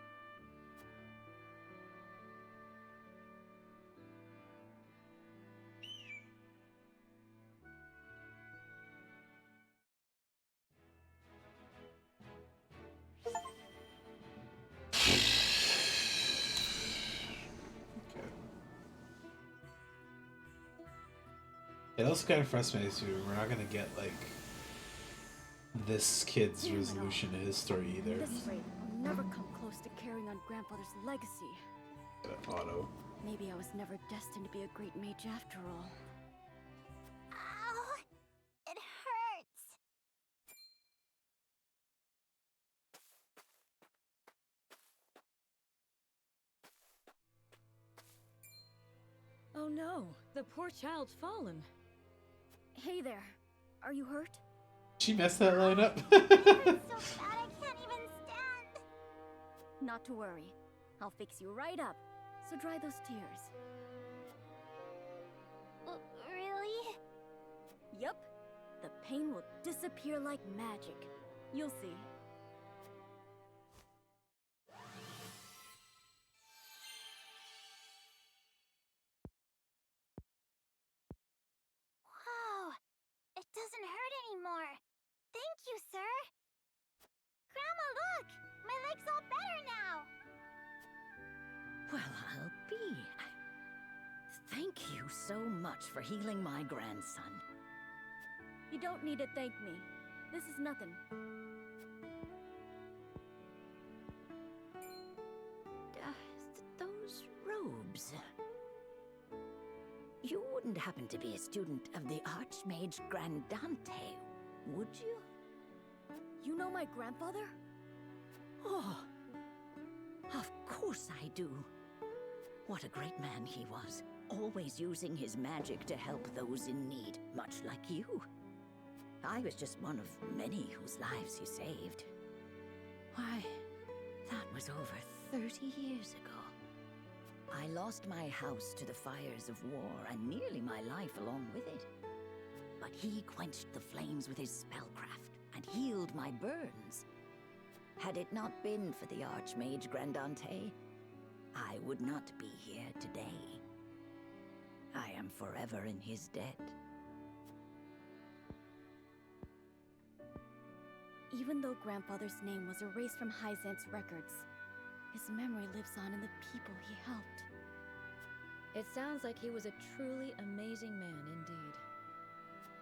[SPEAKER 1] It also kind of frustrates me. We're not gonna get like this kid's resolution to his story either.
[SPEAKER 3] At this rate, I'll never come close to carrying on Grandfather's legacy.
[SPEAKER 1] Auto.
[SPEAKER 3] Maybe I was never destined to be a great mage after all.
[SPEAKER 6] Ow! It hurts!
[SPEAKER 11] Oh no, the poor child's fallen.
[SPEAKER 3] Hey there, are you hurt?
[SPEAKER 1] She messed that line up.
[SPEAKER 6] So bad I can't even stand!
[SPEAKER 3] Not to worry. I'll fix you right up. So dry those tears.
[SPEAKER 6] Really?
[SPEAKER 3] Yup. The pain will disappear like magic. You'll see.
[SPEAKER 6] Wow! It doesn't hurt anymore. Thank you, sir. Grandma, look! My leg's all better now!
[SPEAKER 22] Well, I'll be. Thank you so much for healing my grandson.
[SPEAKER 3] You don't need to thank me. This is nothing.
[SPEAKER 22] Those robes. You wouldn't happen to be a student of the Archmage Grandante, would you?
[SPEAKER 3] You know my grandfather?
[SPEAKER 22] Oh, of course I do. What a great man he was, always using his magic to help those in need, much like you. I was just one of many whose lives he saved. Why, that was over 30 years ago. I lost my house to the fires of war and nearly my life along with it. But he quenched the flames with his spellcraft and healed my burns. Had it not been for the Archmage Grandante, I would not be here today. I am forever in his debt.
[SPEAKER 3] Even though Grandfather's name was erased from Hyzant's records, his memory lives on in the people he helped.
[SPEAKER 11] It sounds like he was a truly amazing man indeed.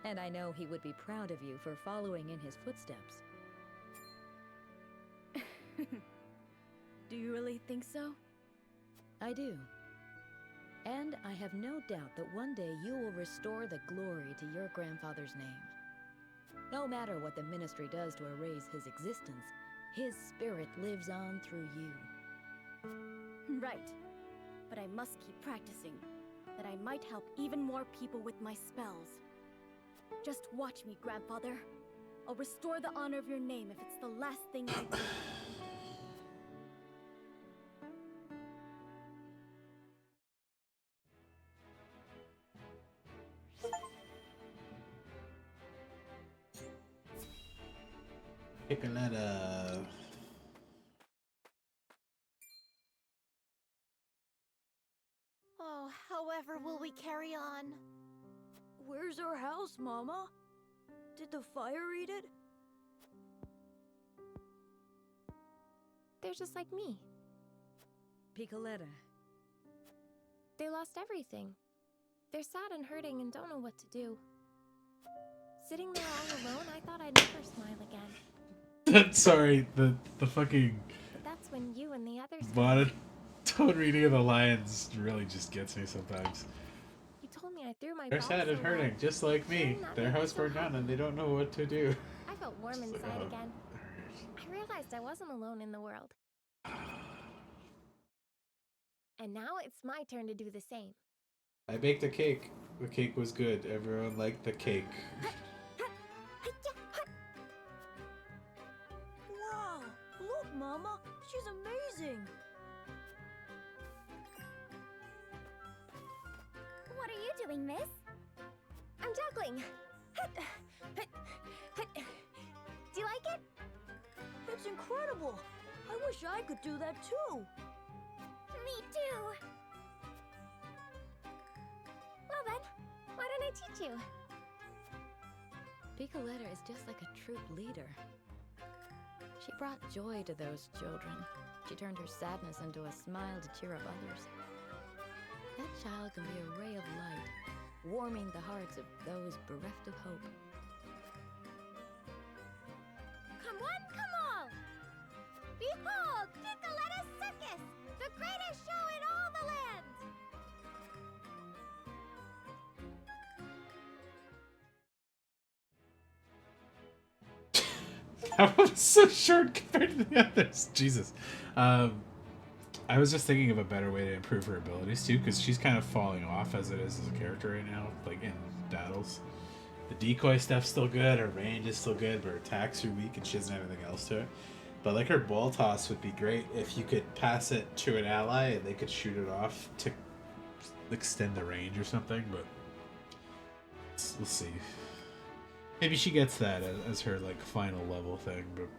[SPEAKER 11] And I know he would be proud of you for following in his footsteps.
[SPEAKER 3] Do you really think so?
[SPEAKER 11] I do. And I have no doubt that one day you will restore the glory to your grandfather's name. No matter what the Ministry does to erase his existence, his spirit lives on through you.
[SPEAKER 3] Right. But I must keep practicing, that I might help even more people with my spells. Just watch me, Grandfather. I'll restore the honor of your name if it's the last thing I do.
[SPEAKER 1] Piccoletta.
[SPEAKER 20] Oh, however will we carry on?
[SPEAKER 11] Where's our house, Mama? Did the fire eat it?
[SPEAKER 13] They're just like me.
[SPEAKER 11] Piccoletta.
[SPEAKER 13] They lost everything. They're sad and hurting and don't know what to do. Sitting there all alone, I thought I'd never smile again.
[SPEAKER 1] Sorry, the fucking
[SPEAKER 13] But that's when you and the others...
[SPEAKER 1] monotone reading of the lines really just gets me sometimes.
[SPEAKER 13] You told me I threw my
[SPEAKER 1] They're
[SPEAKER 13] ball
[SPEAKER 1] sad and
[SPEAKER 13] so
[SPEAKER 1] hurting,
[SPEAKER 13] well.
[SPEAKER 1] just like me.
[SPEAKER 13] Didn't that
[SPEAKER 1] Their
[SPEAKER 13] make you
[SPEAKER 1] house
[SPEAKER 13] so
[SPEAKER 1] burned down and they don't know what to do.
[SPEAKER 13] I felt warm inside again. I realized I wasn't alone in the world. And now it's my turn to do the same.
[SPEAKER 1] I baked a cake. The cake was good. Everyone liked the cake.
[SPEAKER 5] Wow! Look, Mama! She's amazing!
[SPEAKER 6] What are you doing, miss?
[SPEAKER 13] I'm juggling. Do you like it?
[SPEAKER 5] It's incredible! I wish I could do that too!
[SPEAKER 6] Me too!
[SPEAKER 13] Well then, why don't I teach you?
[SPEAKER 11] Picoletta is just like a troop leader. She brought joy to those children. She turned her sadness into a smile to cheer up others. That child can be a ray of light, warming the hearts of those bereft of hope.
[SPEAKER 6] Come one, come all! Behold, Picoletta's Circus! The greatest show in all the land!
[SPEAKER 1] That was so short compared to the others. Jesus. I was just thinking of a better way to improve her abilities too, because she's kind of falling off as it is as a character right now, like in battles. The decoy stuff's still good, her range is still good, but her attacks are weak and she doesn't have anything else to it. But like her ball toss would be great if you could pass it to an ally and they could shoot it off to extend the range or something, but we'll see. Maybe she gets that as her like final level thing, but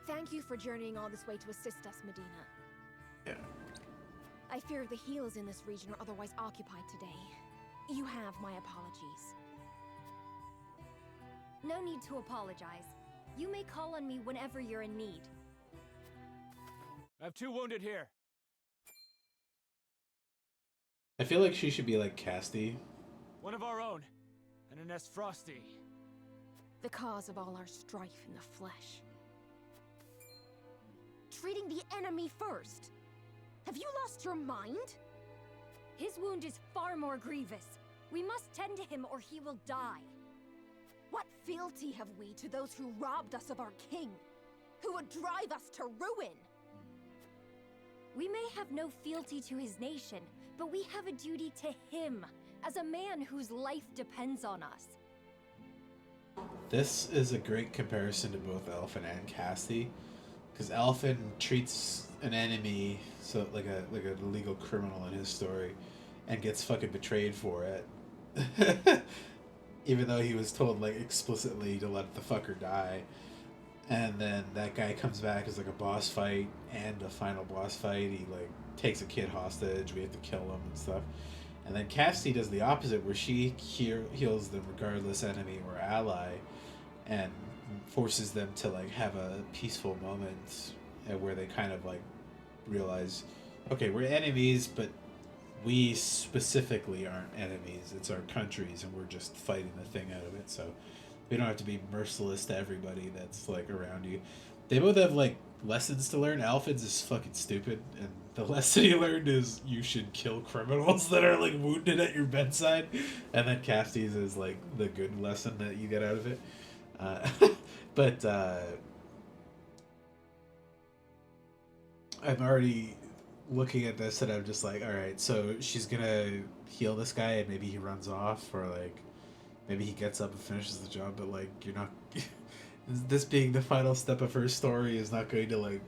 [SPEAKER 13] Thank you for journeying all this way to assist us, Medina.
[SPEAKER 1] yeah.
[SPEAKER 13] I fear the healers in this region are otherwise occupied today. You have my apologies.
[SPEAKER 3] No need to apologize. You may call on me whenever you're in need.
[SPEAKER 16] I have 2 wounded here.
[SPEAKER 1] I feel like she should be like Casty.
[SPEAKER 16] One of our own, and an S. Frosty.
[SPEAKER 13] The cause of all our strife in the flesh. Treating the enemy first. Have you lost your mind?
[SPEAKER 3] His wound is far more grievous. We must tend to him or he will die.
[SPEAKER 13] What fealty have we to those who robbed us of our king? Who would drive us to ruin?
[SPEAKER 3] We may have no fealty to his nation, but we have a duty to him, as a man whose life depends on us.
[SPEAKER 1] This is a great comparison to both Elfin and Casty, because Elfin treats an enemy so like a legal criminal in his story, and gets fucking betrayed for it, even though he was told like explicitly to let the fucker die. And then that guy comes back as like a boss fight and a final boss fight. He like takes a kid hostage. We have to kill him and stuff. And then Cassie does the opposite, where she heals them regardless enemy or ally, and forces them to like have a peaceful moment where they kind of like realize, okay, we're enemies, but we specifically aren't enemies. It's our countries, and we're just fighting the thing out of it. So we don't have to be merciless to everybody that's like around you. They both have like lessons to learn. Alphin's is fucking stupid, and the lesson he learned is you should kill criminals that are like wounded at your bedside. And then Casty's is like the good lesson that you get out of it. But I'm already looking at this and I'm just like, all right, so she's gonna heal this guy and maybe he runs off, or like maybe he gets up and finishes the job, but like you're not this being the final step of her story is not going to like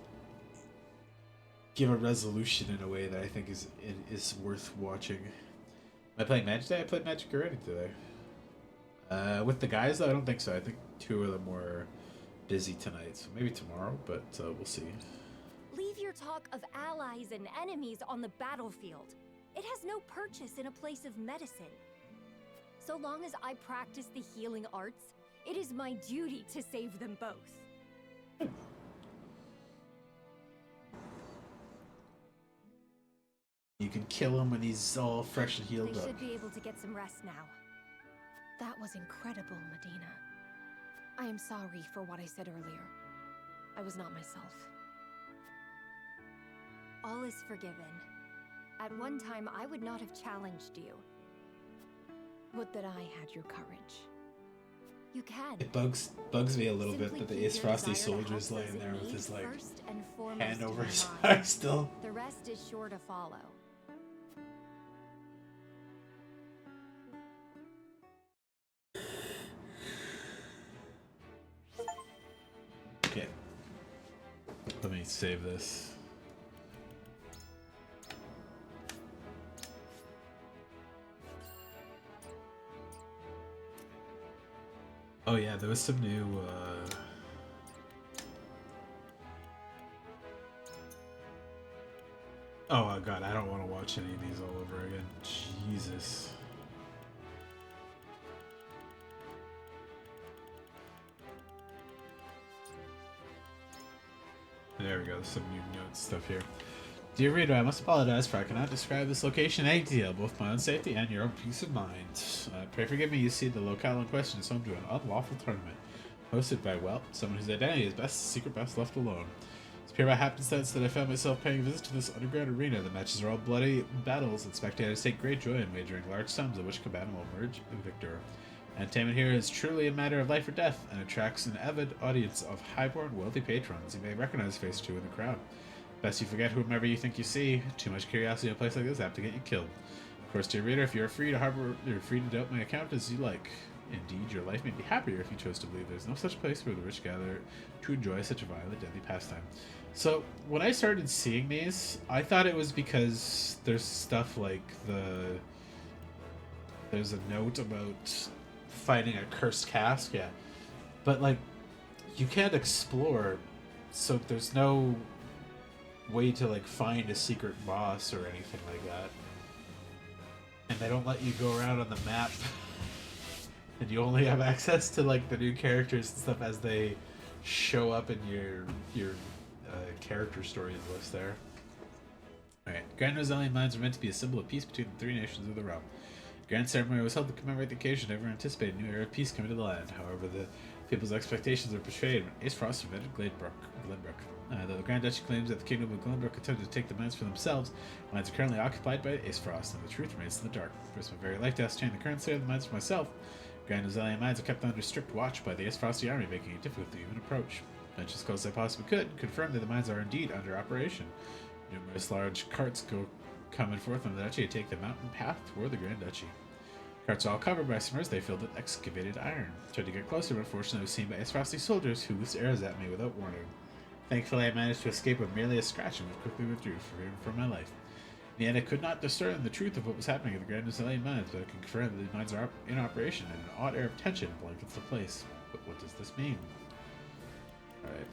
[SPEAKER 1] give a resolution in a way that I think is worth watching. Am I playing Magic today? I played Magic already today. With the guys though, I don't think so. I think two of them were busy tonight, so maybe tomorrow, but we'll see.
[SPEAKER 3] Leave your talk of allies and enemies on the battlefield. It has no purchase in a place of medicine. So long as I practice the healing arts, it is my duty to save them both.
[SPEAKER 1] You can kill him when he's all fresh and healed
[SPEAKER 3] They
[SPEAKER 1] up.
[SPEAKER 3] should be able to get some rest now.
[SPEAKER 13] That was incredible, Medina. I am sorry for what I said earlier. I was not myself.
[SPEAKER 3] All is forgiven. At one time, I would not have challenged you.
[SPEAKER 13] Would that I had your courage.
[SPEAKER 3] You can.
[SPEAKER 1] It bugs me a little bit that the Ace
[SPEAKER 3] keep your
[SPEAKER 1] Frosty
[SPEAKER 3] desire to help
[SPEAKER 1] soldier's
[SPEAKER 3] those
[SPEAKER 1] laying
[SPEAKER 3] in
[SPEAKER 1] there with
[SPEAKER 3] need
[SPEAKER 1] his like
[SPEAKER 3] first and foremost
[SPEAKER 1] hand
[SPEAKER 3] in
[SPEAKER 1] over
[SPEAKER 3] your
[SPEAKER 1] his
[SPEAKER 3] mind.
[SPEAKER 1] heart still.
[SPEAKER 3] The rest is sure to follow.
[SPEAKER 1] Okay. Let me save this. Oh yeah, there was some new oh god, I don't want to watch any of these all over again. Jesus. There we go, there's some new notes stuff here. Dear reader, I must apologize for I cannot describe this location in any detail, both my own safety and your own peace of mind. Pray forgive me, you see, the locale in question is home to an unlawful tournament, hosted by, well, someone whose identity is secret best left alone. It's pure by happenstance that I found myself paying a visit to this underground arena. The matches are all bloody battles, and spectators take great joy in wagering large sums of which cabana will emerge victor. Entertainment here is truly a matter of life or death, and attracts an avid audience of highborn, wealthy patrons. You may recognize face two in the crowd. Best you forget whomever you think you see. Too much curiosity in a place like this is apt to get you killed. Of course, dear reader, if you are free to doubt my account as you like. Indeed, your life may be happier if you chose to believe there's no such place where the rich gather to enjoy such a violent, deadly pastime. So, when I started seeing these, I thought it was because there's stuff like there's a note about fighting a cursed cask, yeah. But, like, you can't explore, so there's no way to, like, find a secret boss or anything like that. And they don't let you go around on the map. And you only have access to, like, the new characters and stuff as they show up in your character stories list there. Alright, Grand Rosalian Mines were meant to be a symbol of peace between the three nations of the realm. Grand ceremony was held to commemorate the occasion. Everyone anticipated a new era of peace coming to the land. However, the people's expectations were betrayed when Ace Frost invaded Glenbrook. Though the Grand Duchy claims that the Kingdom of Glenbrook attempted to take the mines for themselves, mines are currently occupied by Ace Frost, and the truth remains in the dark. For my very life to ascertain the current state of the mines for myself, Grand Rosalian mines are kept under strict watch by the Ace Frosty army, making it difficult to even approach. I ventured as close as I possibly could, confirmed that the mines are indeed under operation. Numerous large carts go coming forth from the duchy to take the mountain path toward the Grand Duchy. Carts are all covered by smurs they filled with excavated iron. Tried to get closer, but unfortunately I was seen by Ace Frosty soldiers who loosed arrows at me without warning. Thankfully I managed to escape with merely a scratch and quickly withdrew, fearing for my life. In the end I could not discern the truth of what was happening at the Grand Rosalian mines, but I can confirm that the mines are in operation and an odd air of tension blankets the place. But what does this mean? Alright.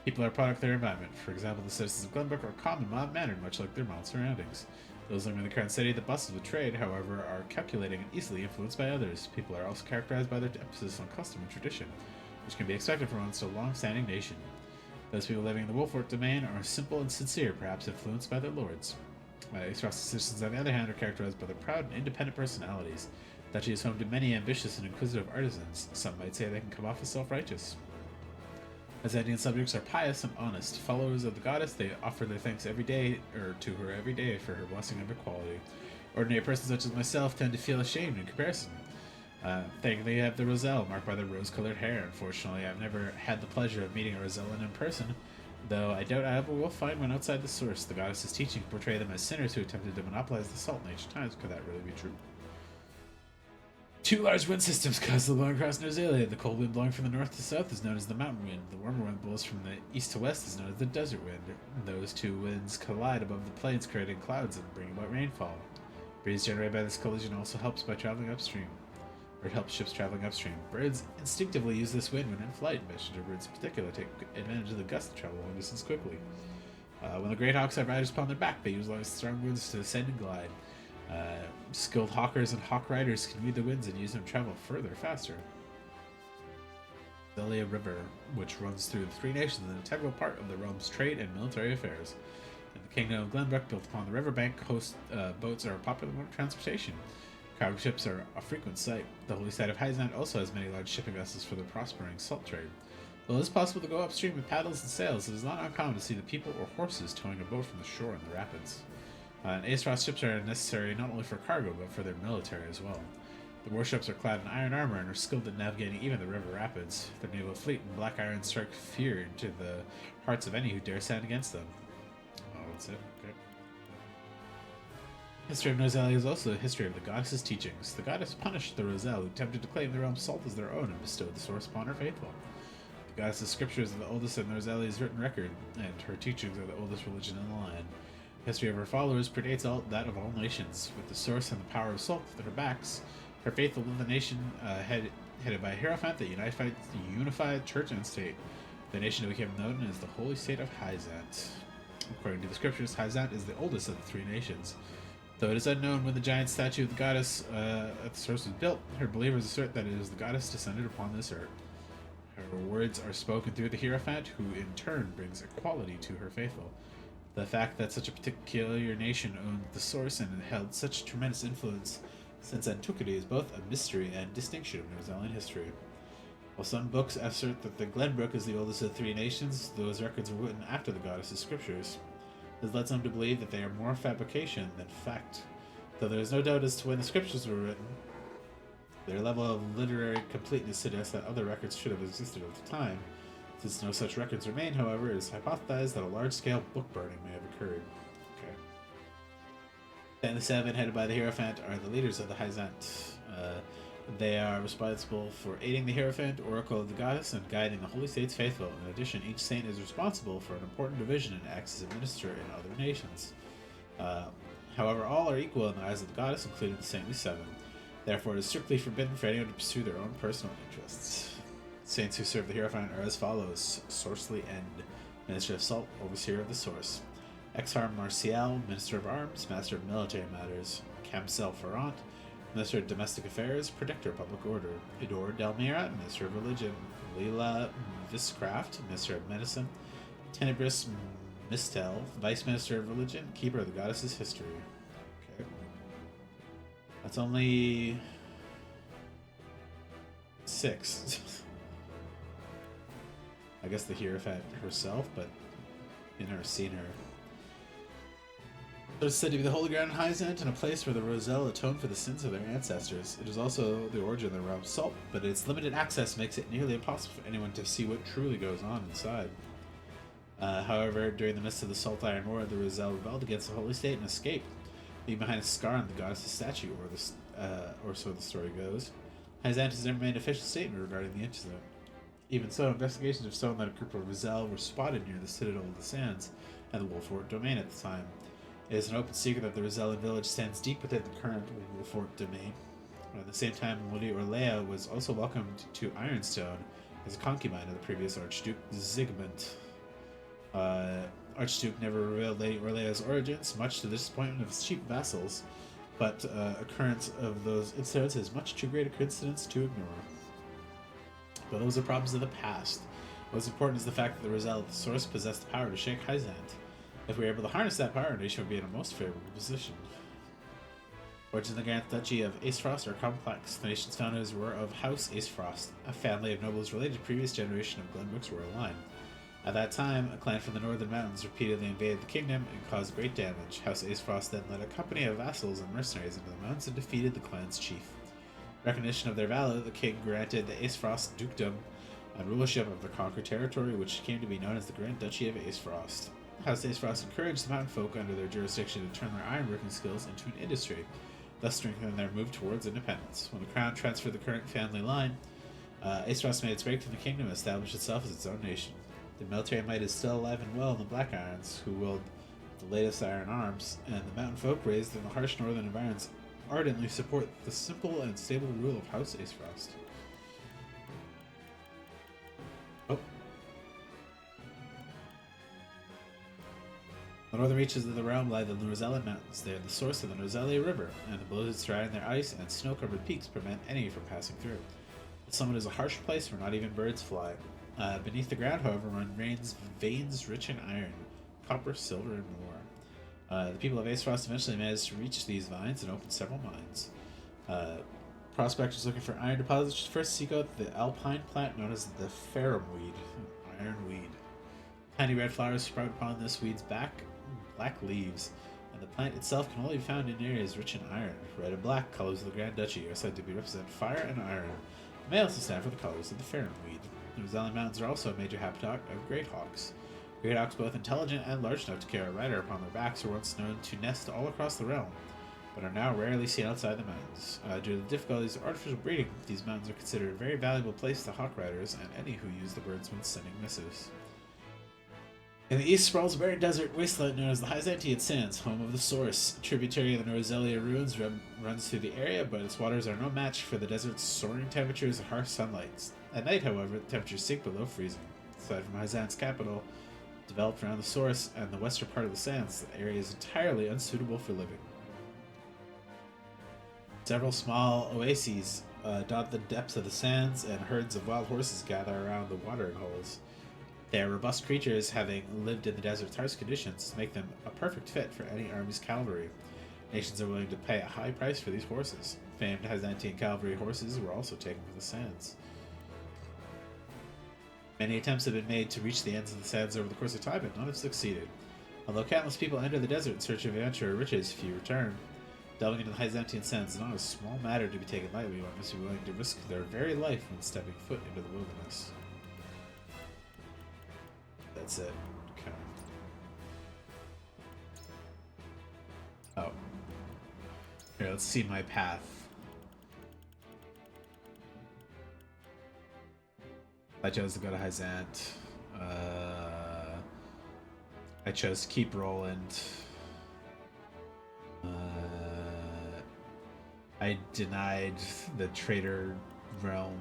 [SPEAKER 1] People are a product of their environment. For example, the citizens of Glenbrook are calm and mild-mannered, much like their mild surroundings. Those living in the current city that bustles with trade, however, are calculating and easily influenced by others. People are also characterized by their emphasis on custom and tradition, which can be expected from a so long-standing nation. Those people living in the Wolfort domain are simple and sincere, perhaps influenced by their lords. Ace Frost's citizens, on the other hand, are characterized by their proud and independent personalities. The Duchy is home to many ambitious and inquisitive artisans. Some might say they can come off as self-righteous. As Indian subjects are pious and honest, followers of the goddess, they offer their thanks every day, or to her every day, for her blessing and equality. Ordinary persons such as myself tend to feel ashamed in comparison. Thankfully, I have the Roselle, marked by the rose-colored hair. Unfortunately, I've never had the pleasure of meeting a Rosellan in person, though I doubt I ever will find one outside the source. The goddess's teachings portray them as sinners who attempted to monopolize the salt in ancient times. Could that really be true? Two large wind systems constantly blowing across New Zealand. The cold wind blowing from the north to south is known as the mountain wind. The warmer wind blows from the east to west is known as the desert wind. Those two winds collide above the plains, creating clouds and bringing about rainfall. Breeze generated by this collision also helps by traveling upstream, or it helps ships traveling upstream. Birds instinctively use this wind when in flight. Messenger birds in particular take advantage of the gust to travel long distance quickly. When the great hawks have riders upon their back, they use strong winds to ascend and glide. Skilled hawkers and hawk riders can read the winds and use them to travel further, faster. The Zelia River, which runs through the three nations, is an integral part of the realm's trade and military affairs. In the Kingdom of Glenbrook, built upon the riverbank, boats are a popular mode of transportation. Cargo ships are a frequent sight. The holy site of Hyzant also has many large shipping vessels for the prospering salt trade. Though it is possible to go upstream with paddles and sails, it is not uncommon to see the people or horses towing a boat from the shore in the rapids. And Ace Frost ships are necessary not only for cargo, but for their military as well. The warships are clad in iron armor and are skilled at navigating even the river rapids. Their naval fleet and black iron strike fear into the hearts of any who dare stand against them. Oh, that's it. Okay. History of Nozellia is also a history of the goddess's teachings. The goddess punished the Roselle who attempted to claim the realm's salt as their own and bestowed the source upon her faithful. The goddess's scriptures are the oldest of Nozellia's written record, and her teachings are the oldest religion in the land. The history of her followers predates that of all nations. With the source and the power of salt at her backs, her faithful led the nation headed by Hierophant that unified church and state. The nation became known as the Holy State of Hyzant. According to the scriptures, Hyzant is the oldest of the three nations. Though it is unknown when the giant statue of the goddess at the source was built, her believers assert that it is the goddess descended upon this earth. Her words are spoken through the Hierophant, who in turn brings equality to her faithful. The fact that such a particular nation owned the source and held such tremendous influence since antiquity is both a mystery and distinction of Nozellian history. While some books assert that the Glenbrook is the oldest of the three nations, those records were written after the goddess's scriptures. This led some to believe that they are more fabrication than fact. Though there is no doubt as to when the scriptures were written, their level of literary completeness suggests that other records should have existed at the time. Since no such records remain, however, it is hypothesized that a large-scale book burning may have occurred. Okay. Then the seven, headed by the Hierophant, are the leaders of the Hyzant. They are responsible for aiding the Hierophant, Oracle of the Goddess, and guiding the Holy State's faithful. In addition, each saint is responsible for an important division and acts as a minister in other nations. However, all are equal in the eyes of the Goddess, including the Saintly Seven. Therefore, it is strictly forbidden for anyone to pursue their own personal interests. Saints who serve the Hierophant are as follows: Sourcely End, Minister of Salt, Overseer of the Source; Exarm Martial, Minister of Arms, Master of Military Matters; Camsel Ferrant, Minister of Domestic Affairs, Protector of Public Order; Idor Delmira, Minister of Religion; Leela Viscraft, Minister of Medicine; Tenebris Mistel, Vice Minister of Religion, Keeper of the Goddess's History. Okay. That's only 6. I guess the Hierophant herself, but I've never seen her. It is said to be the holy ground in Hyzant and a place where the Roselle atone for the sins of their ancestors. It is also the origin of the realm's salt, but its limited access makes it nearly impossible for anyone to see what truly goes on inside. However, during the midst of the Salt Iron War, the Roselle rebelled against the Holy State and escaped, leaving behind a scar on the goddess's statue, or so the story goes. Hyzant has never made an official statement regarding the incident. Even so, investigations have shown that a group of Roselle were spotted near the Citadel of the Sands and the Wolfort domain at the time. It is an open secret that the Rosellan village stands deep within the current Wolfort domain. At the same time, Lady Orlea was also welcomed to Ironstone as a concubine of the previous Archduke Zygmunt. Archduke never revealed Lady Orlea's origins, much to the disappointment of his chief vassals, but occurrence of those incidents is much too great a coincidence to ignore. But those are problems of the past. What's important is the fact that the Roselle at the source possessed the power to shake Hyzant. If we are able to harness that power, our nation would be in a most favorable position. Origins of the Grand Duchy of Aesfrost are complex. The nation's founders were of House Aesfrost, a family of nobles related to previous generation of Glenbrook's royal line. At that time, a clan from the northern mountains repeatedly invaded the kingdom and caused great damage. House Aesfrost then led a company of vassals and mercenaries into the mountains and defeated the clan's chief. Recognition of their valor, the king granted the Aesfrost dukedom and rulership of the conquered territory, which came to be known as the Grand Duchy of Aesfrost. House Aesfrost encouraged the mountain folk under their jurisdiction to turn their ironworking skills into an industry, thus strengthening their move towards independence. When the crown transferred the current family line, Aesfrost made its break from the kingdom and established itself as its own nation. The military might is still alive and well in the Black Irons, who wield the latest iron arms, and the mountain folk raised in the harsh northern environs ardently support the simple and stable rule of House Aesfrost. Oh. The northern reaches of the realm lie the Nozellan Mountains. They are the source of the Nozellia River, and the blizzards surrounding their ice and snow-covered peaks prevent any from passing through. The summit is a harsh place where not even birds fly. Beneath the ground, however, run veins rich in iron, copper, silver, and more. The people of Aesfrost eventually managed to reach these mines and open several mines. Prospectors looking for iron deposits should first seek out the alpine plant known as the ferrum weed, iron weed. Tiny red flowers sprout upon this weed's back, black leaves, and The plant itself can only be found in areas rich in iron. Red and black, colors of the Grand Duchy, are said to be represent fire and iron. It may also stand for the colors of the Farinweed. The Rosellian Mountains are also a major habitat of great hawks. Great hawks, both intelligent and large enough to carry a rider upon their backs, were once known to nest all across the realm, but are now rarely seen outside the mountains. Due to the difficulties of artificial breeding, these mountains are considered a very valuable place to hawk riders and any who use the birds when sending missives. In the east sprawls a barren desert wasteland known as the Hyzantian Sands, home of the Source. A tributary of the Norzelia ruins runs through the area, but its waters are no match for the desert's soaring temperatures and harsh sunlight. At night, however, the temperatures sink below freezing. Aside from Hyzant's capital, developed around the Source and the western part of the sands, the area is entirely unsuitable for living. Several small oases dot the depths of the sands, and herds of wild horses gather around the watering holes. They are robust creatures, having lived in the desert's harsh conditions, make them a perfect fit for any army's cavalry. Nations are willing to pay a high price for these horses. Famed Byzantine cavalry horses were also taken from the sands. Many attempts have been made to reach the ends of the sands over the course of time, but none have succeeded. Although countless people enter the desert in search of adventure or riches, few return. Delving into the Byzantine sands is not a small matter to be taken lightly. One must be willing to risk their very life when stepping foot into the wilderness. That's it. Okay. Oh. Here, let's see my path. I chose to go to Hyzant. I chose to keep Roland. I denied the traitor realm.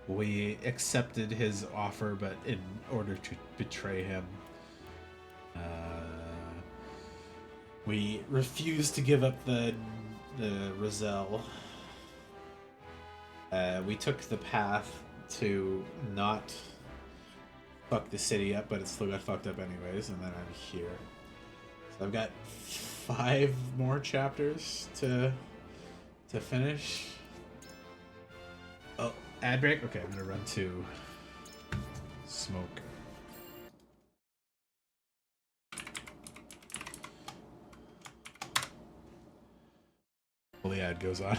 [SPEAKER 1] We accepted his offer, but in order to betray him. We refused to give up the Roselle. We took the path to not fuck the city up, but it still got fucked up anyways, and then I'm here. So I've got 5 more chapters to finish. Oh, ad break? Okay, I'm gonna run to smoke. Well, the ad goes on.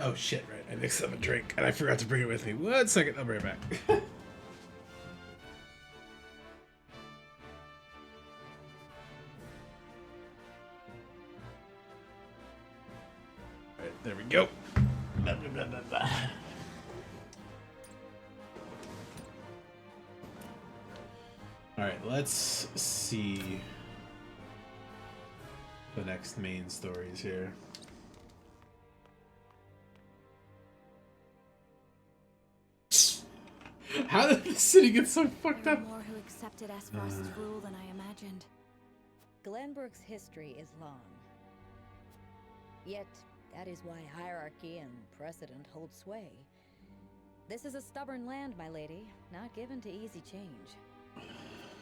[SPEAKER 1] Oh shit, right. I mixed up a drink and I forgot to bring it with me. 1 second, I'll bring it back. Alright, there we go. Blah, blah, blah, blah, blah. Alright, let's see the next main stories here. How did the city get so fucked
[SPEAKER 3] There
[SPEAKER 1] up?
[SPEAKER 3] are more who accepted Esfrost's rule than I imagined.
[SPEAKER 11] Glenbrook's history is long. Yet, that is why hierarchy and precedent hold sway. This is a stubborn land, my lady, not given to easy change.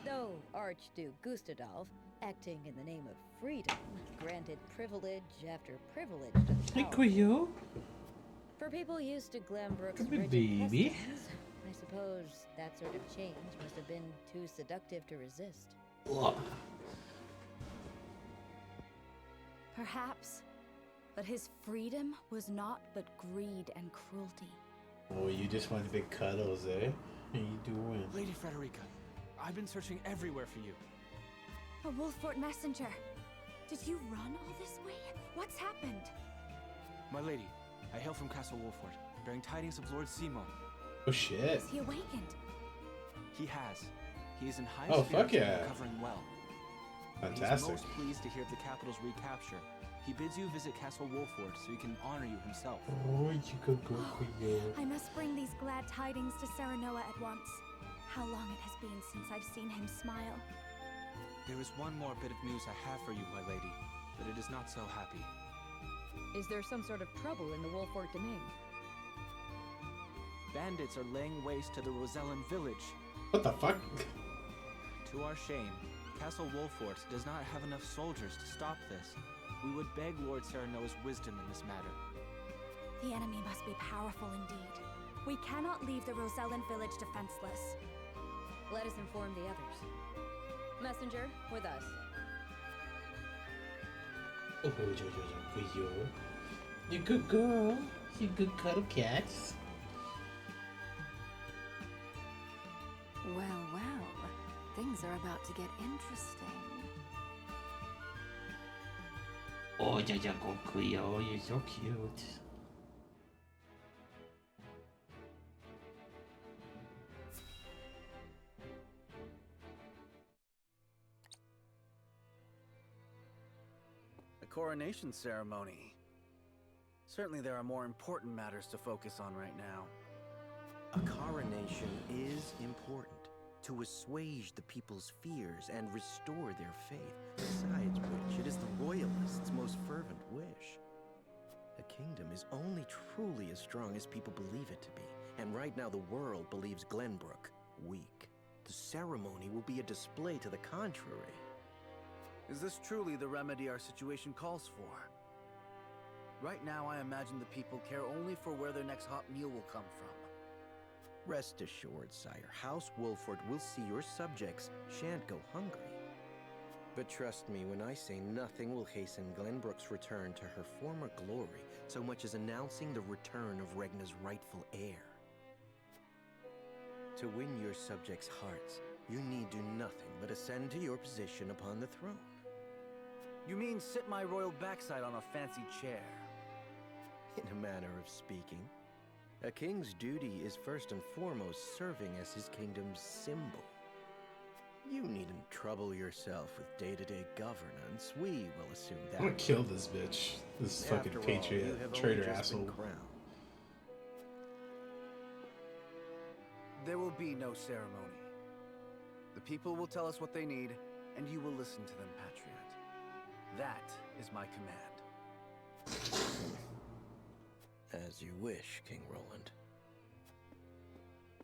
[SPEAKER 11] Though Archduke Gustadolf, acting in the name of freedom, granted privilege after privilege to the powerful. For people used to Glenbrook's
[SPEAKER 1] Come here,
[SPEAKER 11] rigid
[SPEAKER 1] baby.
[SPEAKER 11] customs, I suppose that sort of change must have been too seductive to resist.
[SPEAKER 1] Ugh.
[SPEAKER 3] Perhaps. But his freedom was naught but greed and cruelty.
[SPEAKER 1] Oh, you just want big cuddles, eh? How you doing?
[SPEAKER 16] Lady Frederica, I've been searching everywhere for you.
[SPEAKER 3] A Wolfort messenger. Did you run all this way? What's happened?
[SPEAKER 16] My lady, I hail from Castle Wolfort, bearing tidings of Lord Simo.
[SPEAKER 1] Oh shit.
[SPEAKER 3] Is he awakened?
[SPEAKER 16] He has. He is in high
[SPEAKER 1] Oh,
[SPEAKER 16] spirits
[SPEAKER 1] fuck yeah.
[SPEAKER 16] and recovering well.
[SPEAKER 1] Fantastic.
[SPEAKER 16] He's most pleased to hear of the capital's recapture. He bids you visit Castle Wolfort so he can honor you himself.
[SPEAKER 1] Oh, you could go
[SPEAKER 3] I must bring these glad tidings to Serenoa at once. How long it has been since I've seen him smile.
[SPEAKER 16] There is one more bit of news I have for you, my lady, but it is not so happy.
[SPEAKER 11] Is there some sort of trouble in the Wolfort domain?
[SPEAKER 16] Bandits are laying waste to the Rosellan village.
[SPEAKER 1] What the fuck?
[SPEAKER 16] To our shame, Castle Wolfort does not have enough soldiers to stop this. We would beg Lord Serenoa's wisdom in this matter.
[SPEAKER 3] The enemy must be powerful indeed. We cannot leave the Rosellan village defenseless.
[SPEAKER 11] Let us inform the others. Messenger, with us.
[SPEAKER 1] Oh, you good girl. You good cuddle cats.
[SPEAKER 12] Well, well. Things are about to get interesting.
[SPEAKER 1] Oh, you're so cute.
[SPEAKER 17] A coronation ceremony. Certainly there are more important matters to focus on right now.
[SPEAKER 10] A coronation is important to assuage the people's fears and restore their faith, besides which it is the royalists' most fervent wish. A kingdom is only truly as strong as people believe it to be, and right now the world believes Glenbrook weak. The ceremony will be a display to the contrary.
[SPEAKER 17] Is this truly the remedy our situation calls for? Right now I imagine the people care only for where their next hot meal will come from.
[SPEAKER 10] Rest assured, sire, House Wolfort will see your subjects shan't go hungry. But trust me when I say nothing will hasten Glenbrook's return to her former glory so much as announcing the return of Regna's rightful heir. To win your subjects' hearts, you need do nothing but ascend to your position upon the throne.
[SPEAKER 17] You mean sit my royal backside on a fancy chair?
[SPEAKER 10] In a manner of speaking. A king's duty is first and foremost serving as his kingdom's symbol. You needn't trouble yourself with day-to-day governance. We will assume that.
[SPEAKER 1] I'm gonna kill this bitch. This fucking
[SPEAKER 10] After all,
[SPEAKER 1] patriot
[SPEAKER 10] you have
[SPEAKER 1] traitor
[SPEAKER 10] only just been
[SPEAKER 1] asshole.
[SPEAKER 10] crowned.
[SPEAKER 17] There will be no ceremony. The people will tell us what they need, and you will listen to them, Patriot. That is my command.
[SPEAKER 10] As you wish, King Roland.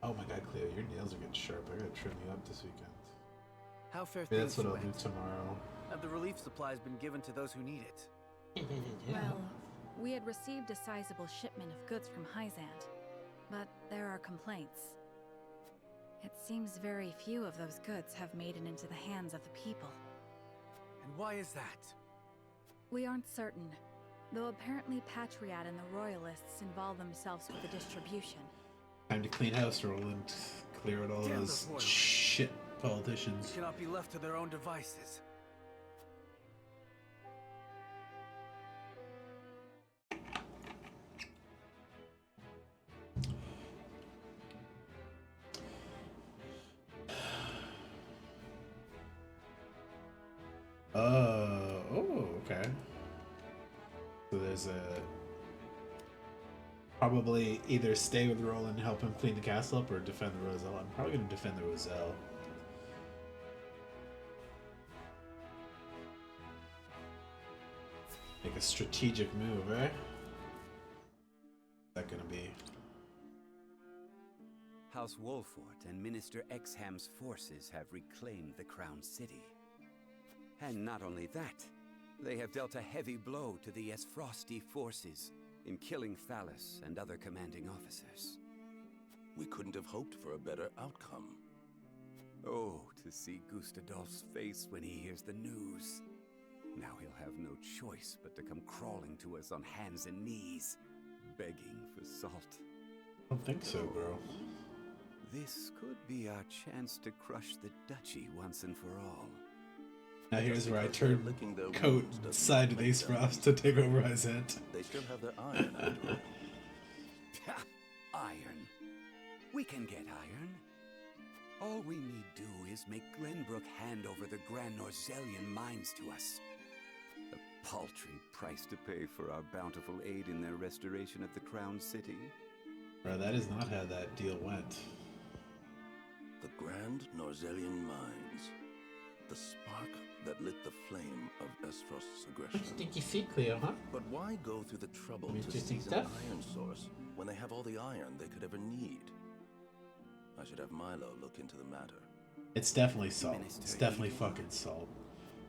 [SPEAKER 1] Oh my god, Cleo, your nails are getting sharp. I gotta trim you up this weekend.
[SPEAKER 17] How fair
[SPEAKER 1] Maybe
[SPEAKER 17] things
[SPEAKER 1] that's what I'll
[SPEAKER 17] went.
[SPEAKER 1] do tomorrow.
[SPEAKER 17] Have the relief supplies been given to those who need it?
[SPEAKER 3] Well, we had received a sizable shipment of goods from Hyzant, but there are complaints. It seems very few of those goods have made it into the hands of the people.
[SPEAKER 17] And why is that?
[SPEAKER 3] We aren't certain. Though apparently Patriot and the Royalists involve themselves with the distribution.
[SPEAKER 1] Time to clean house, Roland. Clear out all
[SPEAKER 17] Damn
[SPEAKER 1] those
[SPEAKER 17] those
[SPEAKER 1] shit politicians.
[SPEAKER 17] Cannot be left to their own devices.
[SPEAKER 1] Oh, okay. So there's a probably either stay with Roland and help him clean the castle up, or defend the Roselle. I'm probably gonna defend the Roselle. Make a strategic move, eh? What's that gonna be?
[SPEAKER 18] House Wolfort and Minister Exham's forces have reclaimed the Crown City. And not only that, they have dealt a heavy blow to the Esfrosti forces in killing Thalys and other commanding officers.
[SPEAKER 15] We couldn't have hoped for a better outcome.
[SPEAKER 18] Oh, to see Gustadolf's face when he hears the news. Now he'll have no choice but to come crawling to us on hands and knees, begging for salt.
[SPEAKER 1] I don't think so, bro.
[SPEAKER 18] This could be our chance to crush the duchy once and for all.
[SPEAKER 1] Now here's where I turn coat side with Ace Frost to take over Hizent.
[SPEAKER 15] They still have their iron after all.
[SPEAKER 18] Iron. We can get iron. All we need do is make Glenbrook hand over the Grand Norzellian mines to us. A paltry price to pay for our bountiful aid in their restoration of the Crown City.
[SPEAKER 1] Bro, that is not how that deal went.
[SPEAKER 15] The Grand Norzellian mines. The spark that lit the flame of Esfrost's aggression.
[SPEAKER 1] Stinky feet, Cleo, huh?
[SPEAKER 15] But why go through the trouble to
[SPEAKER 1] Interesting
[SPEAKER 15] seize an
[SPEAKER 1] stuff.
[SPEAKER 15] iron source when they have all the iron they could ever need? I should have Milo look into the matter.
[SPEAKER 1] It's definitely salt. It's definitely fucking salt.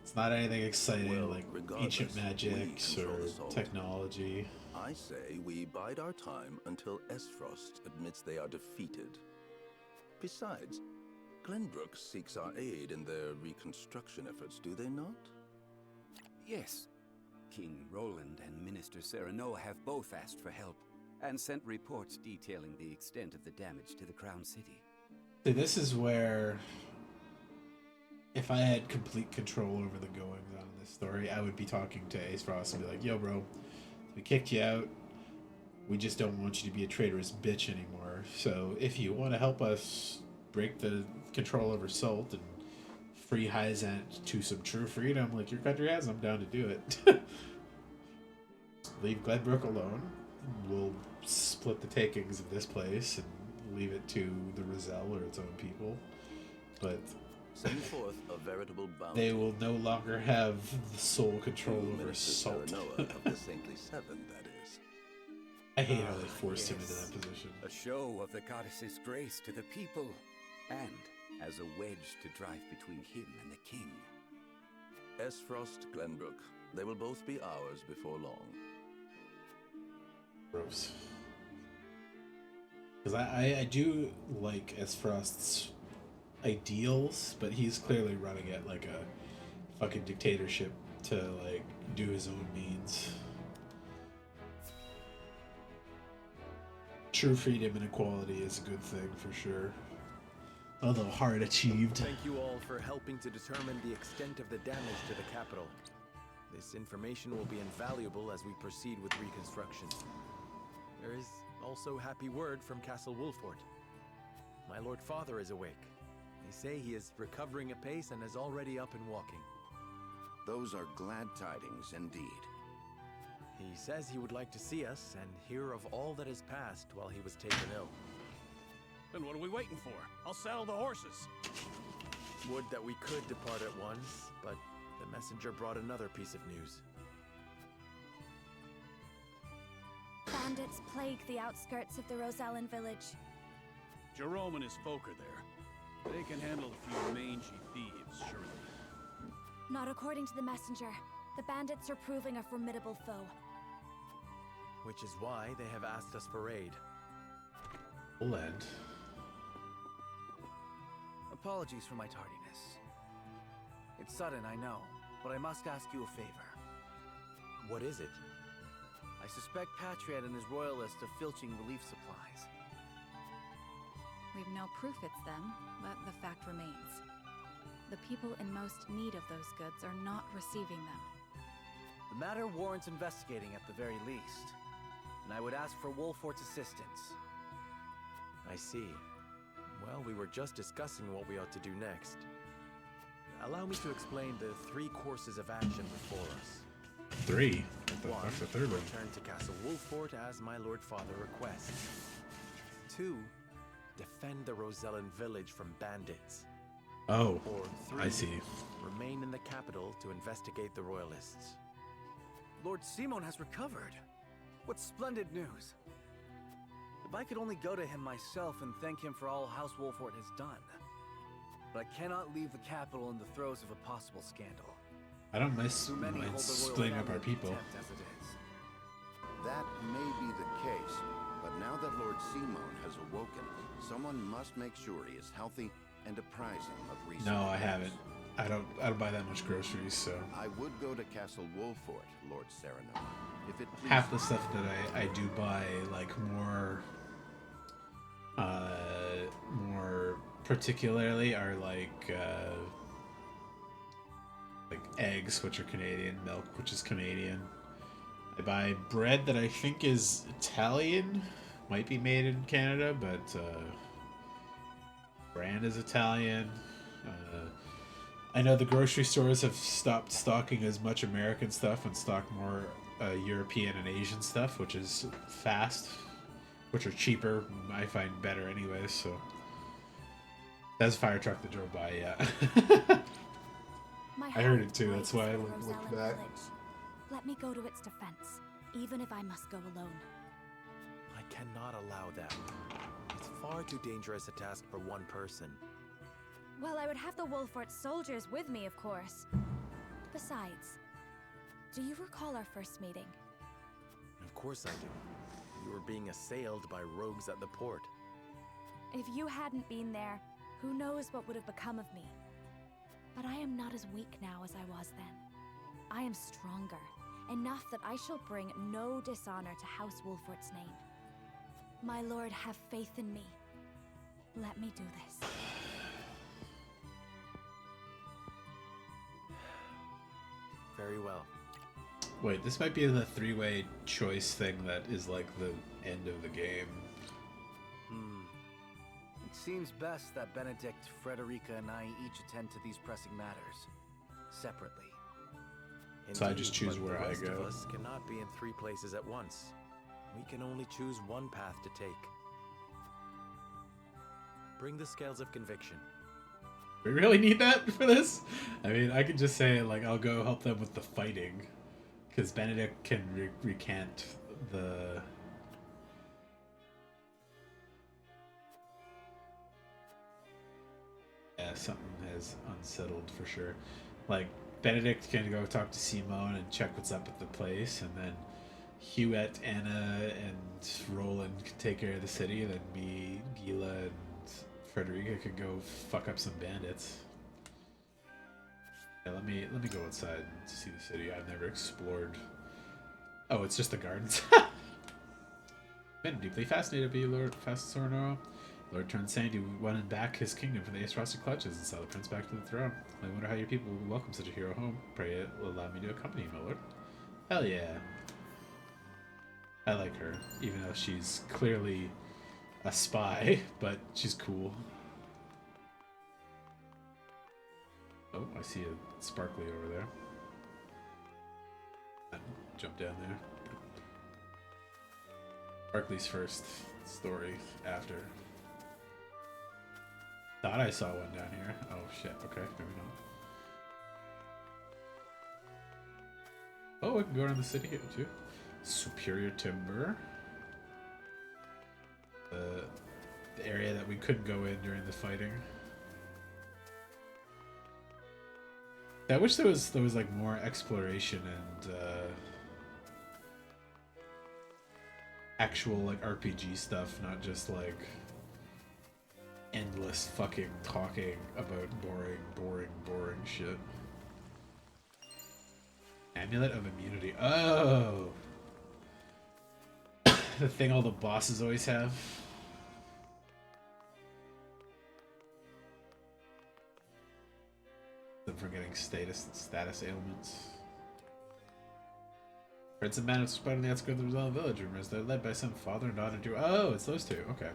[SPEAKER 1] It's not anything exciting like ancient magics or technology.
[SPEAKER 15] I say we bide our time until Esfrost admits they are defeated. Besides, Glenbrook seeks our aid in their reconstruction efforts, do they not?
[SPEAKER 18] Yes. King Roland and Minister Sereno have both asked for help, and sent reports detailing the extent of the damage to the Crown City.
[SPEAKER 1] See, this is where, if I had complete control over the goings on of this story, I would be talking to Ace Frost and be like, yo, bro, we kicked you out. We just don't want you to be a traitorous bitch anymore. So if you want to help us break the control over Salt and free Hizent to some true freedom like your country has, I'm down to do it. Leave Glenbrook alone. We'll split the takings of this place and leave it to the Roselle or its own people. But
[SPEAKER 15] send forth a veritable bounty.
[SPEAKER 1] They will no longer have the sole control over Salt.
[SPEAKER 15] Serenoa of the Saintly Seven, that is.
[SPEAKER 1] I hate how they forced him into that position.
[SPEAKER 18] A show of the goddess's grace to the people, and as a wedge to drive between him and the king.
[SPEAKER 15] Esfrost, Glenbrook, they will both be ours before long.
[SPEAKER 1] Gross. Because I do like Esfrost's ideals, but he's clearly running it like a fucking dictatorship to like do his own means. True freedom and equality is a good thing for sure. Although hard achieved.
[SPEAKER 7] Thank you all for helping to determine the extent of the damage to the capital. This information will be invaluable as we proceed with reconstruction. There is also happy word from Castle Wolfort. My Lord Father is awake. They say he is recovering apace and is already up and walking.
[SPEAKER 15] Those are glad tidings indeed.
[SPEAKER 7] He says he would like to see us and hear of all that has passed while he was taken ill.
[SPEAKER 4] Then what are we waiting for? I'll saddle the horses.
[SPEAKER 7] Would that we could depart at once, but the messenger brought another piece of news.
[SPEAKER 3] Bandits plague the outskirts of the Rosellan village.
[SPEAKER 4] Jerome and his folk are there. They can handle a few mangy thieves, surely.
[SPEAKER 3] Not according to the messenger. The bandits are proving a formidable foe.
[SPEAKER 7] Which is why they have asked us for aid.
[SPEAKER 1] We'll end.
[SPEAKER 17] Apologies for my tardiness. It's sudden, I know, but I must ask you a favor.
[SPEAKER 7] What is it?
[SPEAKER 17] suspect Patriot and his royalists of filching relief supplies.
[SPEAKER 8] We've no proof it's them, but the fact remains. The people in most need of those goods are not receiving them.
[SPEAKER 17] The matter warrants investigating at the very least, and I would ask for Wolfort's assistance.
[SPEAKER 10] I see. Well, we were just discussing what we ought to do next. Allow me to explain the 3 courses of action before us.
[SPEAKER 1] 3? What the
[SPEAKER 10] 1.
[SPEAKER 1] fuck's the third one?
[SPEAKER 10] Return to Castle Wolfort as my Lord Father requests. 2. Defend the Rosellan village from bandits.
[SPEAKER 1] Oh,
[SPEAKER 10] Or 3.
[SPEAKER 1] I see.
[SPEAKER 10] Remain in the capital to investigate the royalists.
[SPEAKER 17] Lord Simon has recovered. What splendid news. If I could only go to him myself and thank him for all House Wolfort has done. But I cannot leave the capital in the throes of a possible scandal.
[SPEAKER 1] I don't miss
[SPEAKER 17] Too many hold the royal
[SPEAKER 1] splitting up
[SPEAKER 17] family
[SPEAKER 1] our
[SPEAKER 17] in
[SPEAKER 1] people.
[SPEAKER 17] contempt as it is.
[SPEAKER 15] That may be the case, but now that Lord Simon has awoken, someone must make sure he is healthy and apprise him of recent
[SPEAKER 1] No, I
[SPEAKER 15] events.
[SPEAKER 1] haven't. I don't buy that much groceries, so
[SPEAKER 15] I would go to Castle Wolfort, Lord Sereno, if it pleases
[SPEAKER 1] half the stuff that I do buy, like more particularly, are like eggs, which are Canadian, milk, which is Canadian. I buy bread that I think is Italian, might be made in Canada, but brand is Italian. I know the grocery stores have stopped stocking as much American stuff and stock more European and Asian stuff, which is fast, which are cheaper. I find better anyways. So that's a fire truck that drove by. Yeah, I heard it too. That's why I looked back.
[SPEAKER 3] Let me go to its defense, even if I must go alone.
[SPEAKER 10] I cannot allow that. It's far too dangerous a task for one person.
[SPEAKER 3] Well, I would have the Wolfort soldiers with me, of course. Besides, do you recall our first meeting?
[SPEAKER 10] Of course I do. You were being assailed by rogues at the port.
[SPEAKER 3] If you hadn't been there, who knows what would have become of me. But I am not as weak now as I was then. I am stronger, enough that I shall bring no dishonor to House Wolfort's name. My lord, have faith in me. Let me do this.
[SPEAKER 10] Very well.
[SPEAKER 1] Wait, this might be the 3-way choice thing that is like the end of the game.
[SPEAKER 17] It seems best that Benedict, Frederica, and I each attend to these pressing matters, separately.
[SPEAKER 1] So I just choose
[SPEAKER 10] but
[SPEAKER 1] where
[SPEAKER 10] the
[SPEAKER 1] I
[SPEAKER 10] rest
[SPEAKER 1] go.
[SPEAKER 10] of us cannot be in 3 places at once. We can only choose one path to take. Bring the scales of conviction.
[SPEAKER 1] We really need that for this? I mean, I could just say, like, I'll go help them with the fighting. Because Benedict can recant the... Yeah, something has unsettled for sure. Like, Benedict can go talk to Simone and check what's up at the place, and then Huette, Anna, and Roland can take care of the city, and then me, Gila, and Frederica could go fuck up some bandits. Yeah, let me go outside to see the city. I've never explored. Oh, it's just the gardens. Been deeply fascinated by you, Lord Fasorno. Lord turned Sandy won back his kingdom from the Ace-Frosted clutches and saw the prince back to the throne. I wonder how your people will welcome such a hero home. Pray it will allow me to accompany you, my lord. Hell yeah. I like her, even though she's clearly a spy, but she's cool. Oh, I see a sparkly over there. Jump down there. Sparkly's first, story after. Thought I saw one down here. Oh shit, okay, maybe not. Oh, I can go around the city here too. Superior Timber. The area that we couldn't go in during the fighting. I wish there was like more exploration and actual like RPG stuff, not just like endless fucking talking about boring shit. Amulet of Immunity. Oh! The thing all the bosses always have. Them for getting status ailments. Prince and Madness spotted on the outskirts of the Rosella village. Rumors they're led by some father and daughter duo. Oh, it's those two. Okay.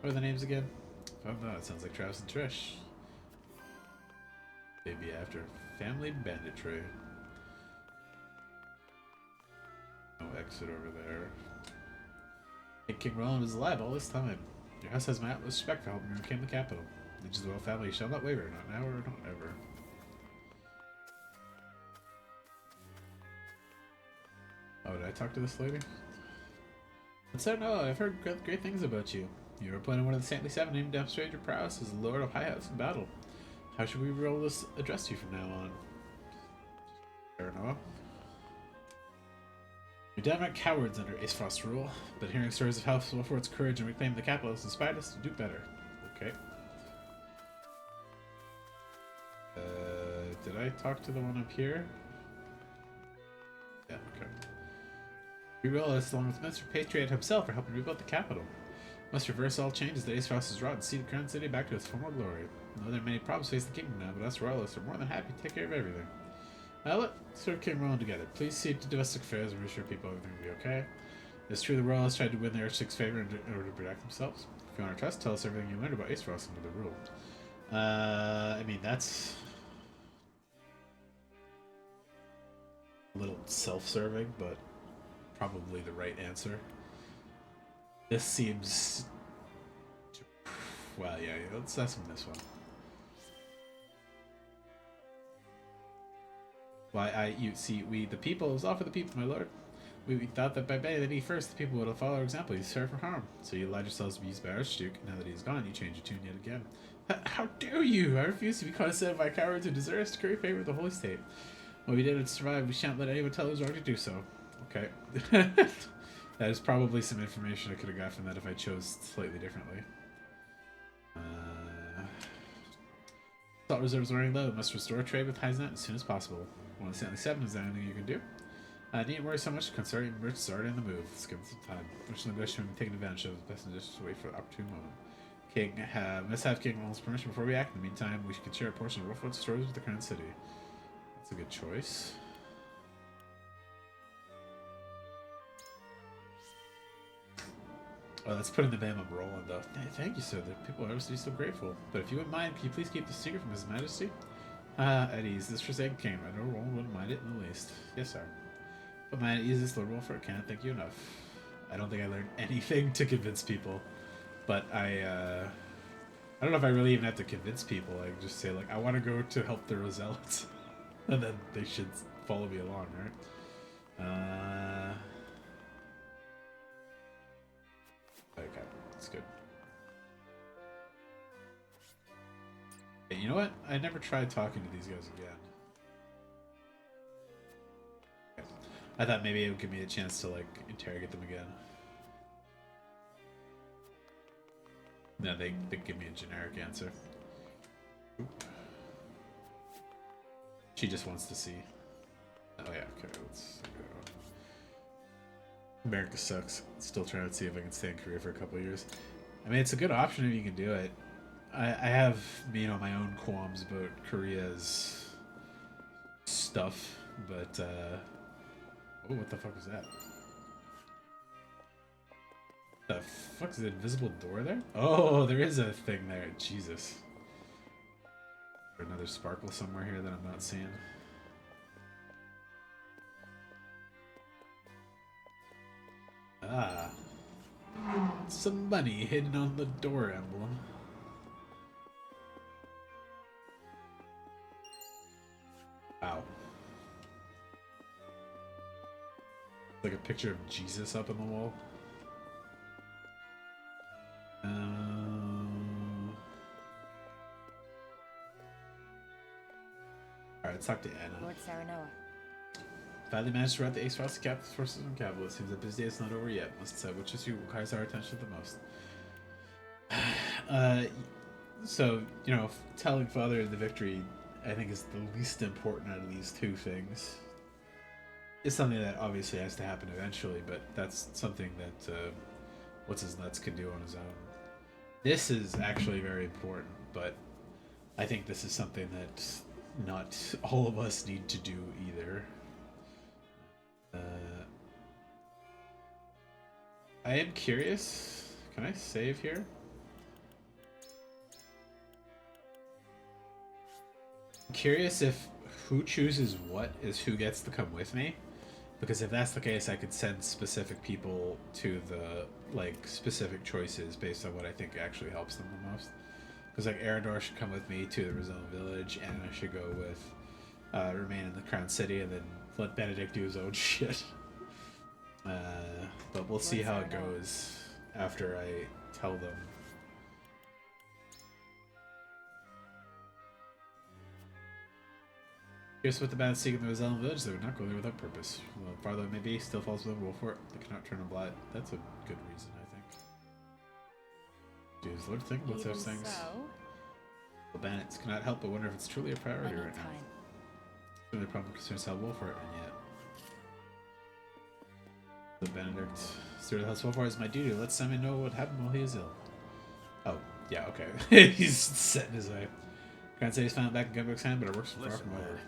[SPEAKER 1] What are the names again? Oh no, it sounds like Travis and Trish. Maybe after family banditry. No exit over there. Hey, King Roland is alive all this time. Your house has my utmost respect for helping me reclaim the capital. The legions of the royal family shall not waver, not now or not ever. Oh, did I talk to this lady? So no, I've heard great things about you. You were appointed one of the Saintly Seven, named to demonstrate your prowess as Lord of High House in battle. How should we roll this address you from now on? Fair enough. You're downright cowards under Aesfrost's rule, but hearing stories of House Wolford's courage in reclaiming the capital has inspired us to do better. Okay. Did I talk to the one up here? Yeah, okay. We realized, along with Mr. Patriot himself, are helping rebuild the capital. Must reverse all changes that Aesfrost has wrought and see the current city back to its former glory. I know there are many problems facing the kingdom now, but us royalists are more than happy to take care of everything. Now let's serve King Roland together. Please see to domestic affairs and reassure people everything will be okay. It's true the royalists tried to win the Archduke's favor in order to protect themselves. If you want to trust, tell us everything you learned about Aesfrost under the rule. I mean, that's a little self-serving, but probably the right answer. This seems... Well, yeah, let's ask him this one. Why, you see, we, the people, it was all for the people, my lord. We thought that by banning the knee first, the people would follow our example. You serve for harm. So you allowed yourselves to be used by Archduke. Now that he's gone, you change your tune yet again. How dare you! I refuse to be condescended by cowards who deserve to curry favor with the holy state. What we did to survive, we shan't let anyone tell us wrong to do so. Okay. That is probably some information I could have got from that if I chose slightly differently. Salt reserves are running low. Must restore trade with Hyzant as soon as possible. 1 of 77, is there anything you can do? Needn't worry so much. Concerning merchants already in the move. Let's give them some time. Merchant negotiation will be taken advantage of. The best is just to wait for the opportune moment. King, must have King Roland's permission before we act. In the meantime, we should share a portion of Wolfwood's stores with the current city. That's a good choice. Oh, that's putting the blame on Roland, though. Thank you, sir. The people are obviously so grateful. But if you wouldn't mind, can you please keep the secret from His Majesty? At ease. This Forsaken King. I know Roland wouldn't mind it in the least. Yes, sir. But man, at ease, this Lord Wolford can't thank you enough. I don't think I learned anything to convince people. But I don't know if I really even have to convince people. I just say, like, I want to go to help the Rosellas. And then they should follow me along, right? Okay, that's good. Hey, you know what? I never tried talking to these guys again. Okay. I thought maybe it would give me a chance to, like, interrogate them again. No, they give me a generic answer. Oop. She just wants to see. Oh yeah, okay, let's go. America sucks. Still trying to see if I can stay in Korea for a couple of years. I mean, it's a good option if you can do it. I have, you know, my own qualms about Korea's stuff, but, oh, what the fuck was that? The fuck is the invisible door there? Oh, there is a thing there. Jesus. Another sparkle somewhere here that I'm not seeing. Ah. Some money hidden on the door emblem. Wow. Like a picture of Jesus up on the wall. Alright, let's talk to Anna.
[SPEAKER 5] Lord Saranoa.
[SPEAKER 1] Finally managed to rout the Aesfrost capital forces from capital. It seems that this day is not over yet. Must decide which issue requires our attention the most. So, you know, telling Father the victory, I think, is the least important out of these two things. is something that obviously has to happen eventually, but that's something that what's his nuts can do on his own. This is actually very important, but I think this is something that not all of us need to do either. I am curious. Can I save here? I'm curious if who chooses what is who gets to come with me. Because if that's the case, I could send specific people to the, like, specific choices based on what I think actually helps them the most. Because, like, Eredor should come with me to the Rizal Village, and I should go with remain in the Crown City, and then let Benedict do his own shit. But we'll see how it goes after I tell them. Here's what the bandits seek in the Rizal Village. They would not go there without purpose. Well, farther it may be, still falls within the rule for it. They cannot turn a blind. That's a good reason, I think. Does Lord think about those things? The bandits cannot help but wonder if it's truly a priority right now. The only problem concerns how well for it, and yet. The Benedict, steward of the house Wolfar, is my duty. Let Simon know what happened while he is ill. Oh, yeah, okay. He's set in his way. Can't say he's found back in Gunbrook's hand, but it works far from over.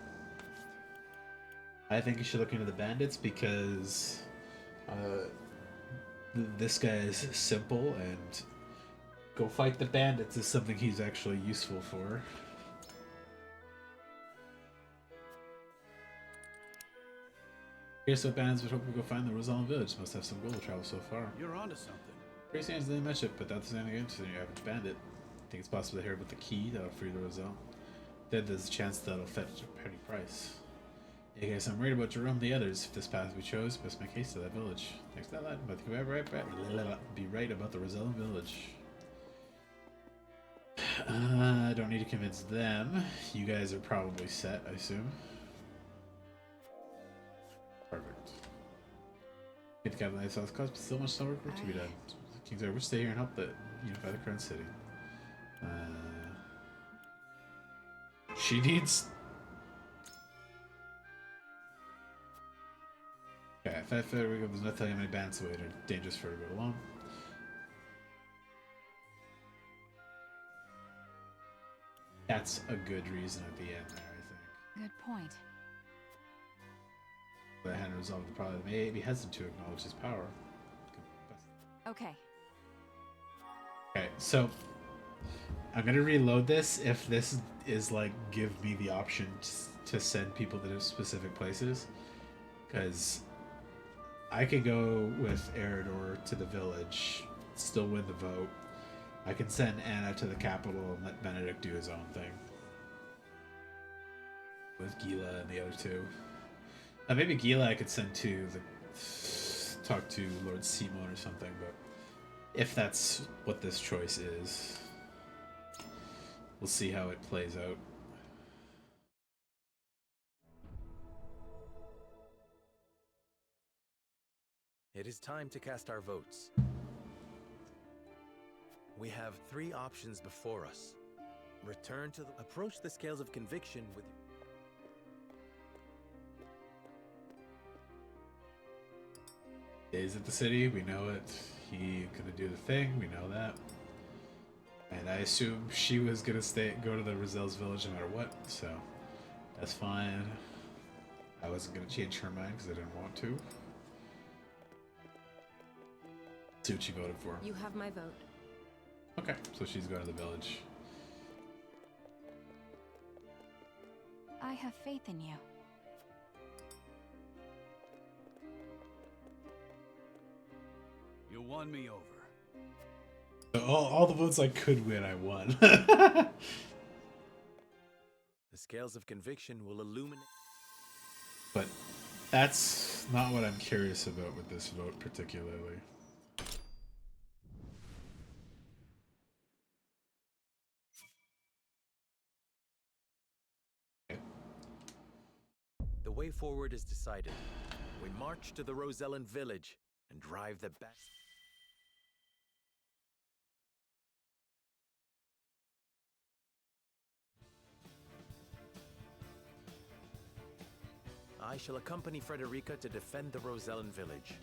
[SPEAKER 1] I think you should look into the bandits because this guy is simple, and go fight the bandits is something he's actually useful for. Here's what bandits would hope we go find the Rosalyn village. Must have some gold to travel so far.
[SPEAKER 4] You're onto something.
[SPEAKER 1] Pretty soon didn't mention it, but that's the same again to the average bandit. I think it's possible to hear about the key that'll free the Rosal. Then there's a chance that'll fetch a pretty price. In case I'm worried about Jerome and the others, if this path we chose, must make haste to that village. Thanks to that lad, but be right about the Rosalyn village. I don't need to convince them. You guys are probably set, I assume. Perfect. Get the captain of the South Coast, but still much summer work to be done. Kings are wish stay here and help the unify the Crown City. She needs. Okay, if I feel we go, there's no telling how many bands away. They're dangerous for her to go alone. That's a good reason at the end there, I think.
[SPEAKER 8] Good point.
[SPEAKER 1] The hand resolved the problem. May be hesitant to acknowledge his power.
[SPEAKER 8] Okay.
[SPEAKER 1] Okay, so I'm gonna reload this if this is like give me the option to send people to specific places, because I could go with Eredor to the village, still win the vote. I can send Anna to the capital and let Benedict do his own thing with Gila and the other two. Maybe Gila I could send to the talk to Lord Simon or something, but if that's what this choice is, we'll see how it plays out.
[SPEAKER 10] It is time to cast our votes. We have 3 options before us. Return to approach the scales of conviction with.
[SPEAKER 1] Days at the city, we know it. He gonna do the thing, we know that. And I assume she was gonna go to the Rosel's village no matter what, so that's fine. I wasn't gonna change her mind because I didn't want to. See what she voted for.
[SPEAKER 13] You have my vote.
[SPEAKER 1] Okay, so she's going to the village.
[SPEAKER 8] I have faith in you.
[SPEAKER 4] You won me over.
[SPEAKER 1] So all the votes I could win, I won.
[SPEAKER 10] The scales of conviction will illuminate.
[SPEAKER 1] But that's not what I'm curious about with this vote particularly.
[SPEAKER 10] The way forward is decided. We march to the Rosellan village and drive the best. I shall accompany Frederica to defend the Rosellan village.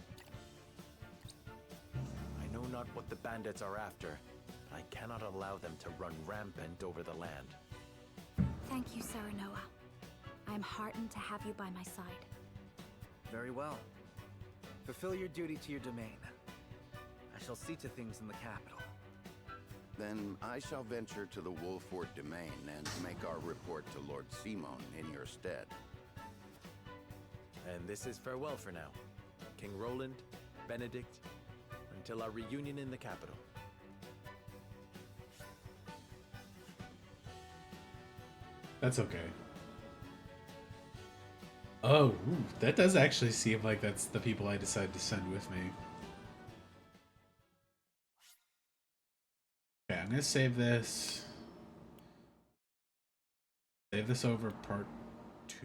[SPEAKER 10] I know not what the bandits are after, but I cannot allow them to run rampant over the land.
[SPEAKER 3] Thank you, Serenoa. I am heartened to have you by my side.
[SPEAKER 17] Very well. Fulfill your duty to your domain. I shall see to things in the capital.
[SPEAKER 15] Then I shall venture to the Wolford domain and make our report to Lord Simon in your stead.
[SPEAKER 10] And this is farewell for now. King Roland, Benedict, until our reunion in the capital.
[SPEAKER 1] That's okay. Oh, ooh, that does actually seem like that's the people I decide to send with me. Okay, I'm gonna save this. Save this over part 2.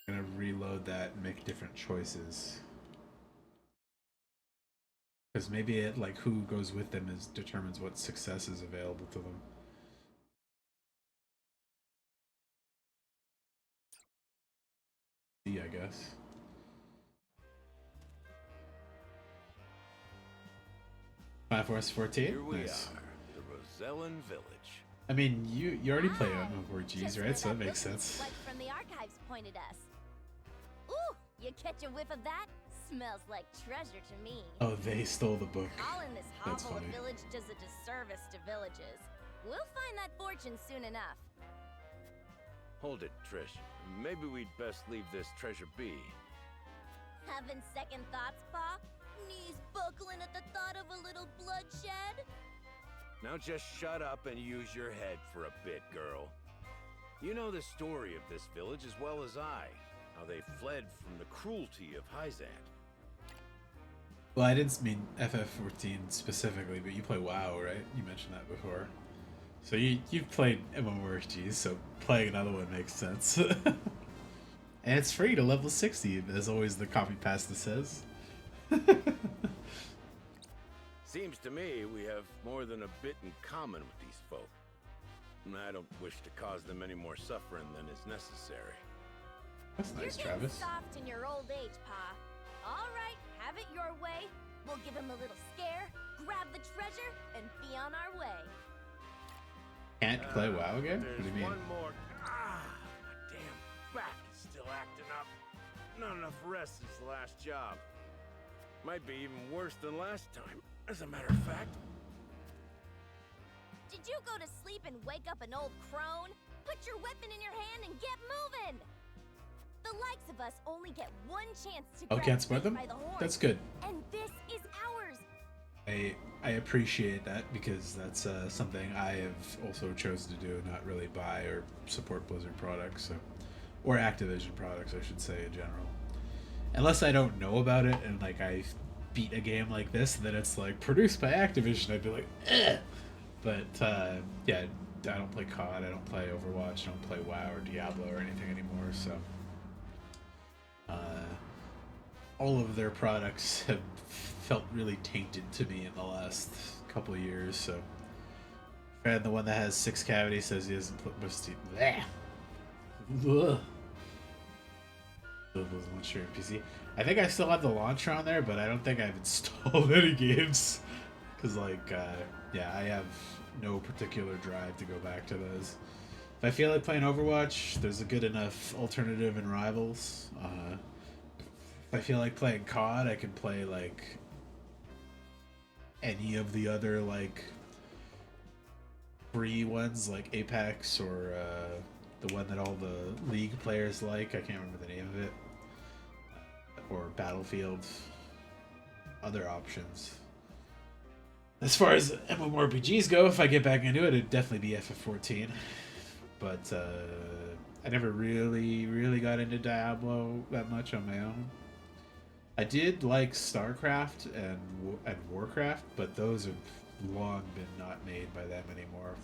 [SPEAKER 1] I'm gonna reload that and make different choices. Because maybe it, like, who goes with them determines what success is available to them. I guess. Final Force 14?
[SPEAKER 19] Here we
[SPEAKER 1] Nice.
[SPEAKER 19] are, the Rosellan village.
[SPEAKER 1] I mean, you already play MMORPGs, right? So that makes sense.
[SPEAKER 6] Like from the archives pointed us. Ooh, you catch a whiff of that? Smells like treasure to me.
[SPEAKER 1] Oh, they stole the book.
[SPEAKER 6] Calling this
[SPEAKER 1] That's
[SPEAKER 6] hovel
[SPEAKER 1] funny.
[SPEAKER 6] a village does a disservice to villages. We'll find that fortune soon enough.
[SPEAKER 19] Hold it, Trish. Maybe we'd best leave this treasure be.
[SPEAKER 6] Having second thoughts, Pa? Knees buckling at the thought of a little bloodshed?
[SPEAKER 19] Now just shut up and use your head for a bit, girl. You know the story of this village as well as I. How they fled from the cruelty of Hyzant.
[SPEAKER 1] Well, I didn't mean FF14 specifically, but you play WoW, right? You mentioned that before. So you've played MMORPGs, so playing another one makes sense. And it's free to level 60, as always the copy pasta says.
[SPEAKER 19] Seems to me we have more than a bit in common with these folk. And I don't wish to cause them any more suffering than is necessary.
[SPEAKER 1] That's nice,
[SPEAKER 6] You're
[SPEAKER 1] Travis.
[SPEAKER 6] getting soft in your old age, Pa. All right, have it your way. We'll give him a little scare, grab the treasure, and be on our way.
[SPEAKER 1] Can't play WoW again? What do you mean?
[SPEAKER 19] One more. My damn back is still acting up. Not enough rest since the last job. Might be even worse than last time, as a matter of fact.
[SPEAKER 6] Did you go to sleep and wake up an old crone? Put your weapon in your hand and get moving! The likes of us only get one chance to
[SPEAKER 1] Oh,
[SPEAKER 6] grab
[SPEAKER 1] can't split
[SPEAKER 6] fate
[SPEAKER 1] them?
[SPEAKER 6] by the horns,
[SPEAKER 1] That's good.
[SPEAKER 6] And this is ours!
[SPEAKER 1] I appreciate that because that's something I have also chosen to do, not really buy or support Blizzard products, so, or Activision products, I should say, in general. Unless I don't know about it and like I beat a game like this, then it's like produced by Activision, I'd be like, eh! But yeah, I don't play COD, I don't play Overwatch, I don't play WoW or Diablo or anything anymore, so all of their products have felt really tainted to me in the last couple of years, so and the one that has 6 cavities says he doesn't put much teeth. Ugh. Launcher and PC. I think I still have the launcher on there, but I don't think I've installed any games because, like, yeah, I have no particular drive to go back to those. If I feel like playing Overwatch, there's a good enough alternative in Rivals. If I feel like playing COD, I can play like any of the other like free ones, like Apex or the one that all the League players like. I can't remember the name of it. Or Battlefield. Other options. As far as MMORPGs go, if I get back into it, it'd definitely be FF14. But I never really got into Diablo that much on my own. I did like StarCraft and Warcraft, but those have long been not made by them anymore.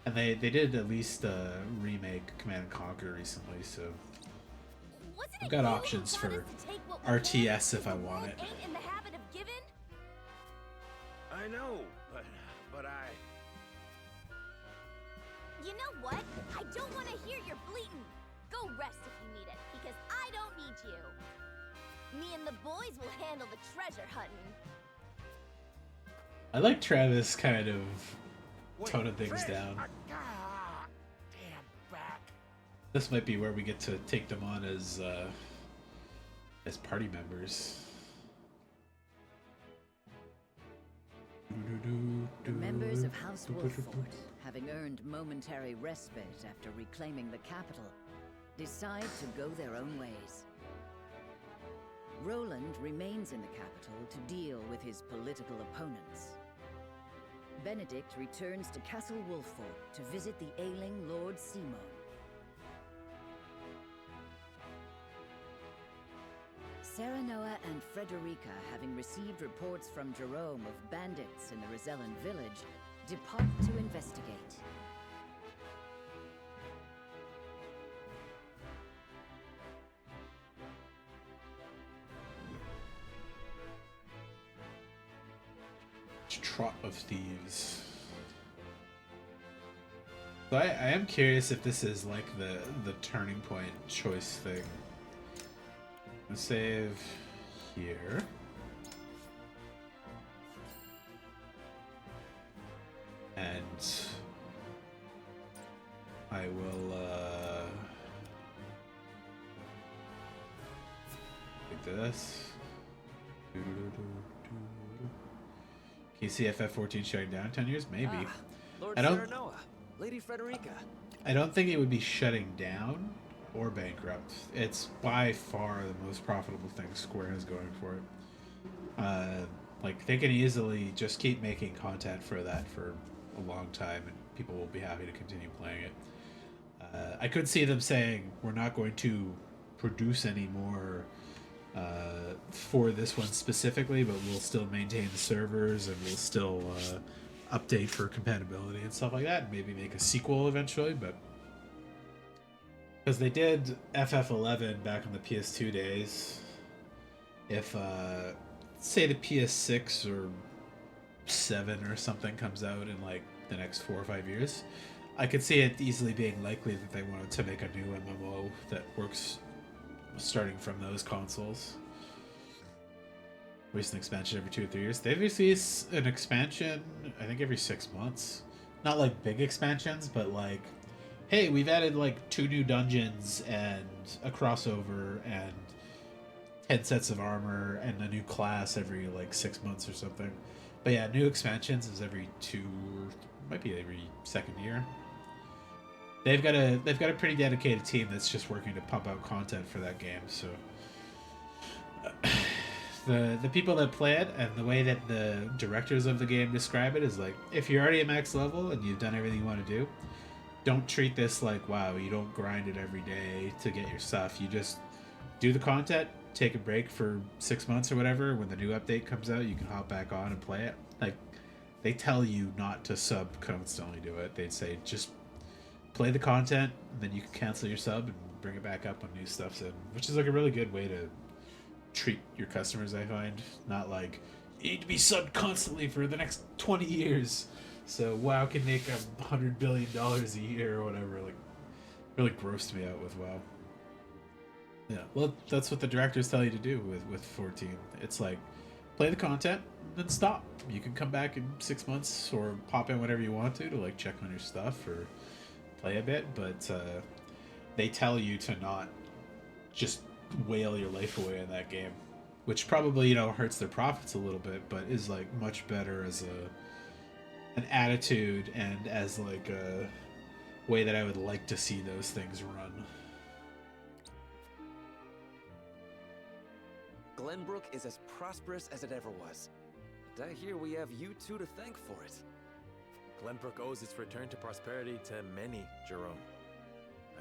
[SPEAKER 1] And they did at least remake Command & Conquer recently, so I've got options for RTS if I want it.
[SPEAKER 6] Ain't in the habit of giving?
[SPEAKER 19] I know, but I...
[SPEAKER 6] You know what? I don't want to hear your bleating. Go rest if you need it, because I don't need you. Me and the boys will handle the treasure hunting.
[SPEAKER 1] I like Travis kind of toning things down.
[SPEAKER 19] Damn back.
[SPEAKER 1] This might be where we get to take them on as party members.
[SPEAKER 11] The members of House Wolford, having earned momentary respite after reclaiming the capital, decide to go their own ways. Roland remains in the capital to deal with his political opponents. Benedict returns to Castle Wolford to visit the ailing Lord Simon. Serenoa and Frederica, having received reports from Jerome of bandits in the Rosellan village, depart to investigate.
[SPEAKER 1] Trot of Thieves. So I am curious if this is like the turning point choice thing. Let's save here. And I will take this. KCFF 14 shutting down 10 years? Maybe.
[SPEAKER 10] Lord
[SPEAKER 1] I don't
[SPEAKER 10] Serenoa, Lady Frederica.
[SPEAKER 1] I don't think it would be shutting down or bankrupt. It's by far the most profitable thing Square has going for it. Like, they can easily just keep making content for that for a long time, and people will be happy to continue playing it. I could see them saying, we're not going to produce any more for this one specifically, but we'll still maintain the servers, and we'll still update for compatibility and stuff like that, and maybe make a sequel eventually, but because they did FF11 back in the PS2 days. If say the PS6 or 7 or something comes out in like the next 4 or 5 years, I could see it easily being likely that they wanted to make a new MMO that works starting from those consoles. Release an expansion every 2 or 3 years. They release an expansion, I think, every 6 months. Not like big expansions, but like, hey, we've added like 2 new dungeons and a crossover and 10 sets of armor and a new class every like 6 months or something. But yeah, new expansions is every 2, might be every 2nd year. They've got a pretty dedicated team that's just working to pump out content for that game. So the people that play it and the way that the directors of the game describe it is like, if you're already at max level and you've done everything you want to do, don't treat this like, wow, you don't grind it every day to get your stuff. You just do the content, take a break for 6 months or whatever. When the new update comes out, you can hop back on and play it. Like, they tell you not to sub constantly do it. They'd say just play the content, and then you can cancel your sub and bring it back up when new stuff's in, which is like a really good way to treat your customers, I find. Not like, you need to be subbed constantly for the next 20 years. So WoW can make $100 billion a year or whatever. Like, really grossed me out with WoW. Yeah, well, that's what the directors tell you to do with 14. It's like, play the content, then stop. You can come back in 6 months or pop in whenever you want to like check on your stuff or play a bit, but they tell you to not just wail your life away in that game, which probably, hurts their profits a little bit, but is like much better as an attitude and as like a way that I would like to see those things run.
[SPEAKER 10] Glenbrook is as prosperous as it ever was. And I hear we have you two to thank for it.
[SPEAKER 7] Glenbrook owes its return to prosperity to many, Jerome.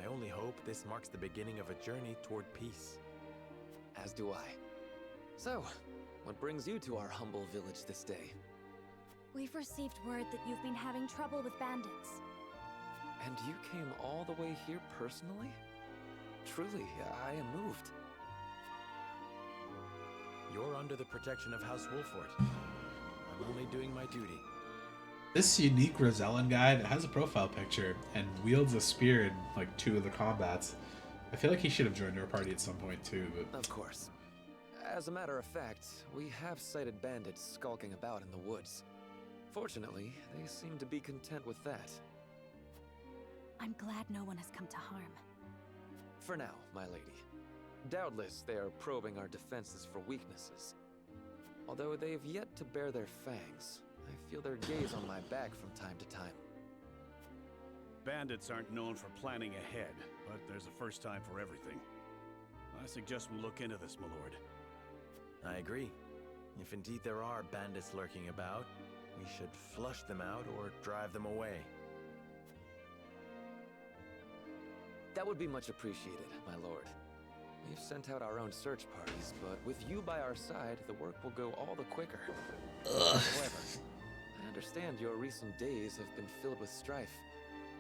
[SPEAKER 7] I only hope this marks the beginning of a journey toward peace.
[SPEAKER 10] As do I. So, what brings you to our humble village this day?
[SPEAKER 3] We've received word that you've been having trouble with bandits.
[SPEAKER 10] And you came all the way here personally? Truly, I am moved.
[SPEAKER 7] You're under the protection of House Wolford. I'm only doing my duty.
[SPEAKER 1] This unique Rosellan guy that has a profile picture and wields a spear in like 2 of the combats. I feel like he should have joined our party at some point too, but
[SPEAKER 7] Of course. As a matter of fact, we have sighted bandits skulking about in the woods. Fortunately, they seem to be content with that.
[SPEAKER 3] I'm glad no one has come to harm.
[SPEAKER 7] For now, my lady. Doubtless they are probing our defenses for weaknesses. Although they have yet to bare their fangs, I feel their gaze on my back from time to time.
[SPEAKER 4] Bandits aren't known for planning ahead, but there's a first time for everything. I suggest we look into this, my lord.
[SPEAKER 10] I agree. If indeed there are bandits lurking about, we should flush them out or drive them away.
[SPEAKER 7] That would be much appreciated, my lord. We've sent out our own search parties, but with you by our side, the work will go all the quicker. However, I understand your recent days have been filled with strife,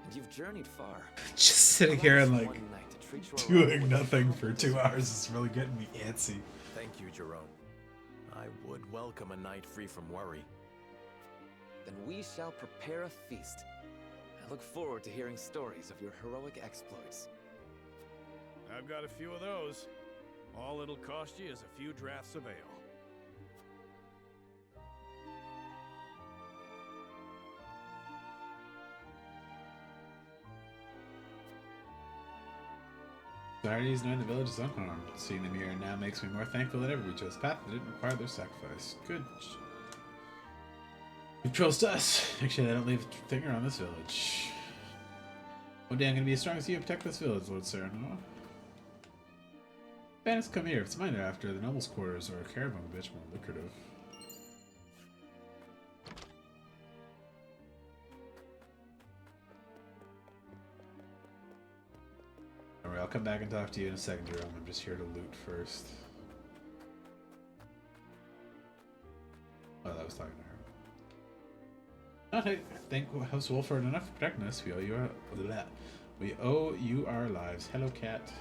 [SPEAKER 7] and you've journeyed far.
[SPEAKER 1] just sitting here and like
[SPEAKER 7] One night to treat you around
[SPEAKER 1] doing
[SPEAKER 7] with
[SPEAKER 1] nothing
[SPEAKER 7] a
[SPEAKER 1] for 2 hours is really getting me antsy.
[SPEAKER 10] Thank you, Jerome. I would welcome a night free from worry.
[SPEAKER 7] Then we shall prepare a feast. I look forward to hearing stories of your heroic exploits.
[SPEAKER 4] I've got a few of those. All it'll cost you is a few drafts of ale.
[SPEAKER 1] Societies knowing the village is unharmed. Seeing them here now makes me more thankful than ever we chose a path that didn't require their sacrifice. Good. You trust us. Make sure they don't leave a finger on this village. One day I'm gonna be as strong as you and protect this village, Lord Cyrano. Bandits come here. If it's mine they're after, the noble's quarters or a caravan will be much more lucrative. Alright, I'll come back and talk to you in a second, Jerome. I'm just here to loot first. Oh, that was talking to her. Not I thank House Wolford enough for protecting us. We owe you our lives. Hello, cat.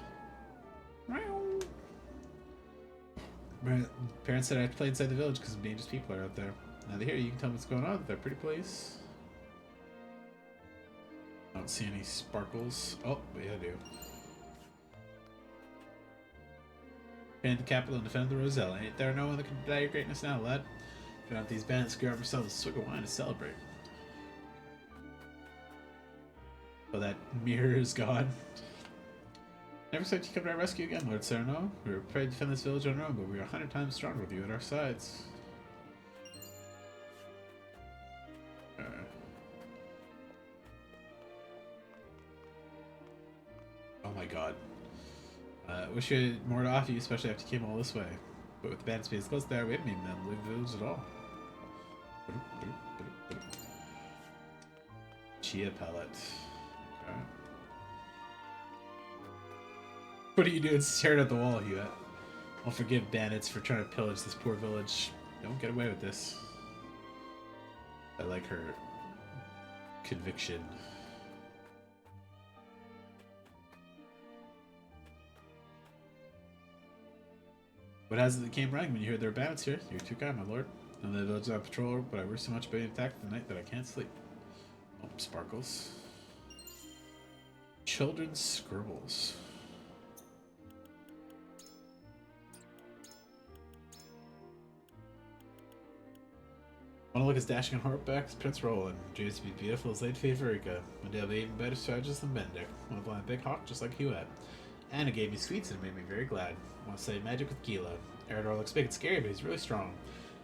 [SPEAKER 1] My parents said I had to play inside the village because dangerous people are out there. Now they're here, you can tell me what's going on with that pretty place. I don't see any sparkles. Oh, yeah, I do. Defend the capital and defend the Rosella. Ain't there no one that can deny your greatness now, lad? If you want these bandits screw up yourselves a swig of wine to celebrate. Oh, that mirror is gone. Never expect you to come to our rescue again, Lord Cyrano. We were prepared to defend this village on our own, but we are 100 times stronger with you at our sides. Oh my god. Wish we had more to offer you, especially after you came all this way. But with the bandits being close there, we haven't even been able to leave the village at all. Chia pellet. Okay. What are you doing staring at the wall, Hewitt? I'll forgive bandits for trying to pillage this poor village. Don't get away with this. I like her conviction. What has it that came running when you heard there were bandits here? You're too kind, my lord. I know the village is on patrol, but I worry so much about being attacked tonight that I can't sleep. Oh, sparkles. Children's scribbles. Want to look as dashing and horseback as Prince Roland. Dreams to be beautiful as Lady Favorica. One day I'll be eating better strategies than Benedict. Want to fly a big hawk just like Hewitt. Anna gave me sweets and it made me very glad. Want to study magic with Gila. Eridor looks big and scary, but he's really strong.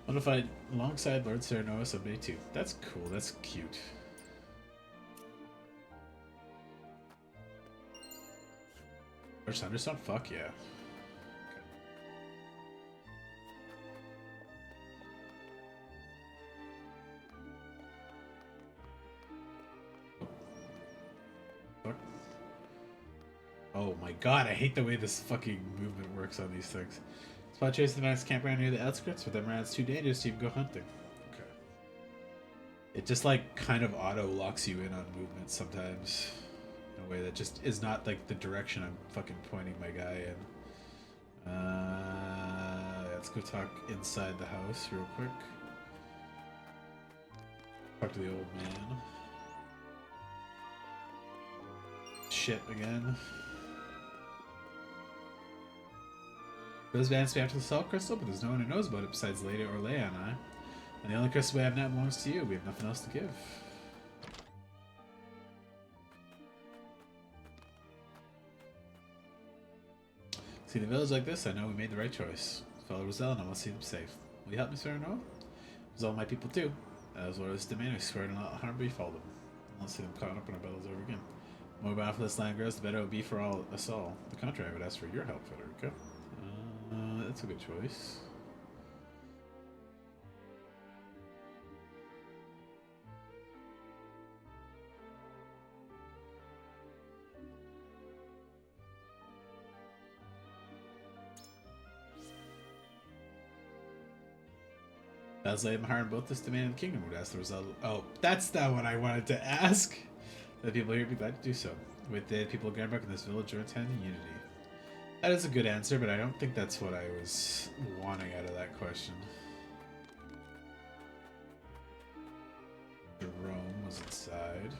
[SPEAKER 1] Want to fight alongside Lord Cyrano someday too. That's cool. That's cute. Lord Thunderstone? Fuck yeah. Oh my god, I hate the way this fucking movement works on these things. Spot chase the nice campground near the outskirts, but them around too dangerous to even go hunting. Okay. It just like kind of auto locks you in on movement sometimes. In a way that just is not like the direction I'm fucking pointing my guy in. Let's go talk inside the house real quick. Talk to the old man. Shit again. Those bands may have to sell crystal, but there's no one who knows about it besides Leda or Leia and I. And the only crystal we have now belongs to you. We have nothing else to give. See the village like this, I know we made the right choice. Fellow Roselle, and I want to see them safe. Will you help me, Sir Noah? As all my people too. As well as demand, we swear to not harm befall them. I want to see them caught up in our battles over again. The more bountiful this land grows, the better it will be for us all. The contrary, I would ask for your help, Federica. That's a good choice. As laid my heart in both this demand and the kingdom would ask the result. Oh, that's not what I wanted to ask. The people here would be glad to do so. With the people of Granbrook in this village are attending unity. That is a good answer, but I don't think that's what I was wanting out of that question. Jerome was inside.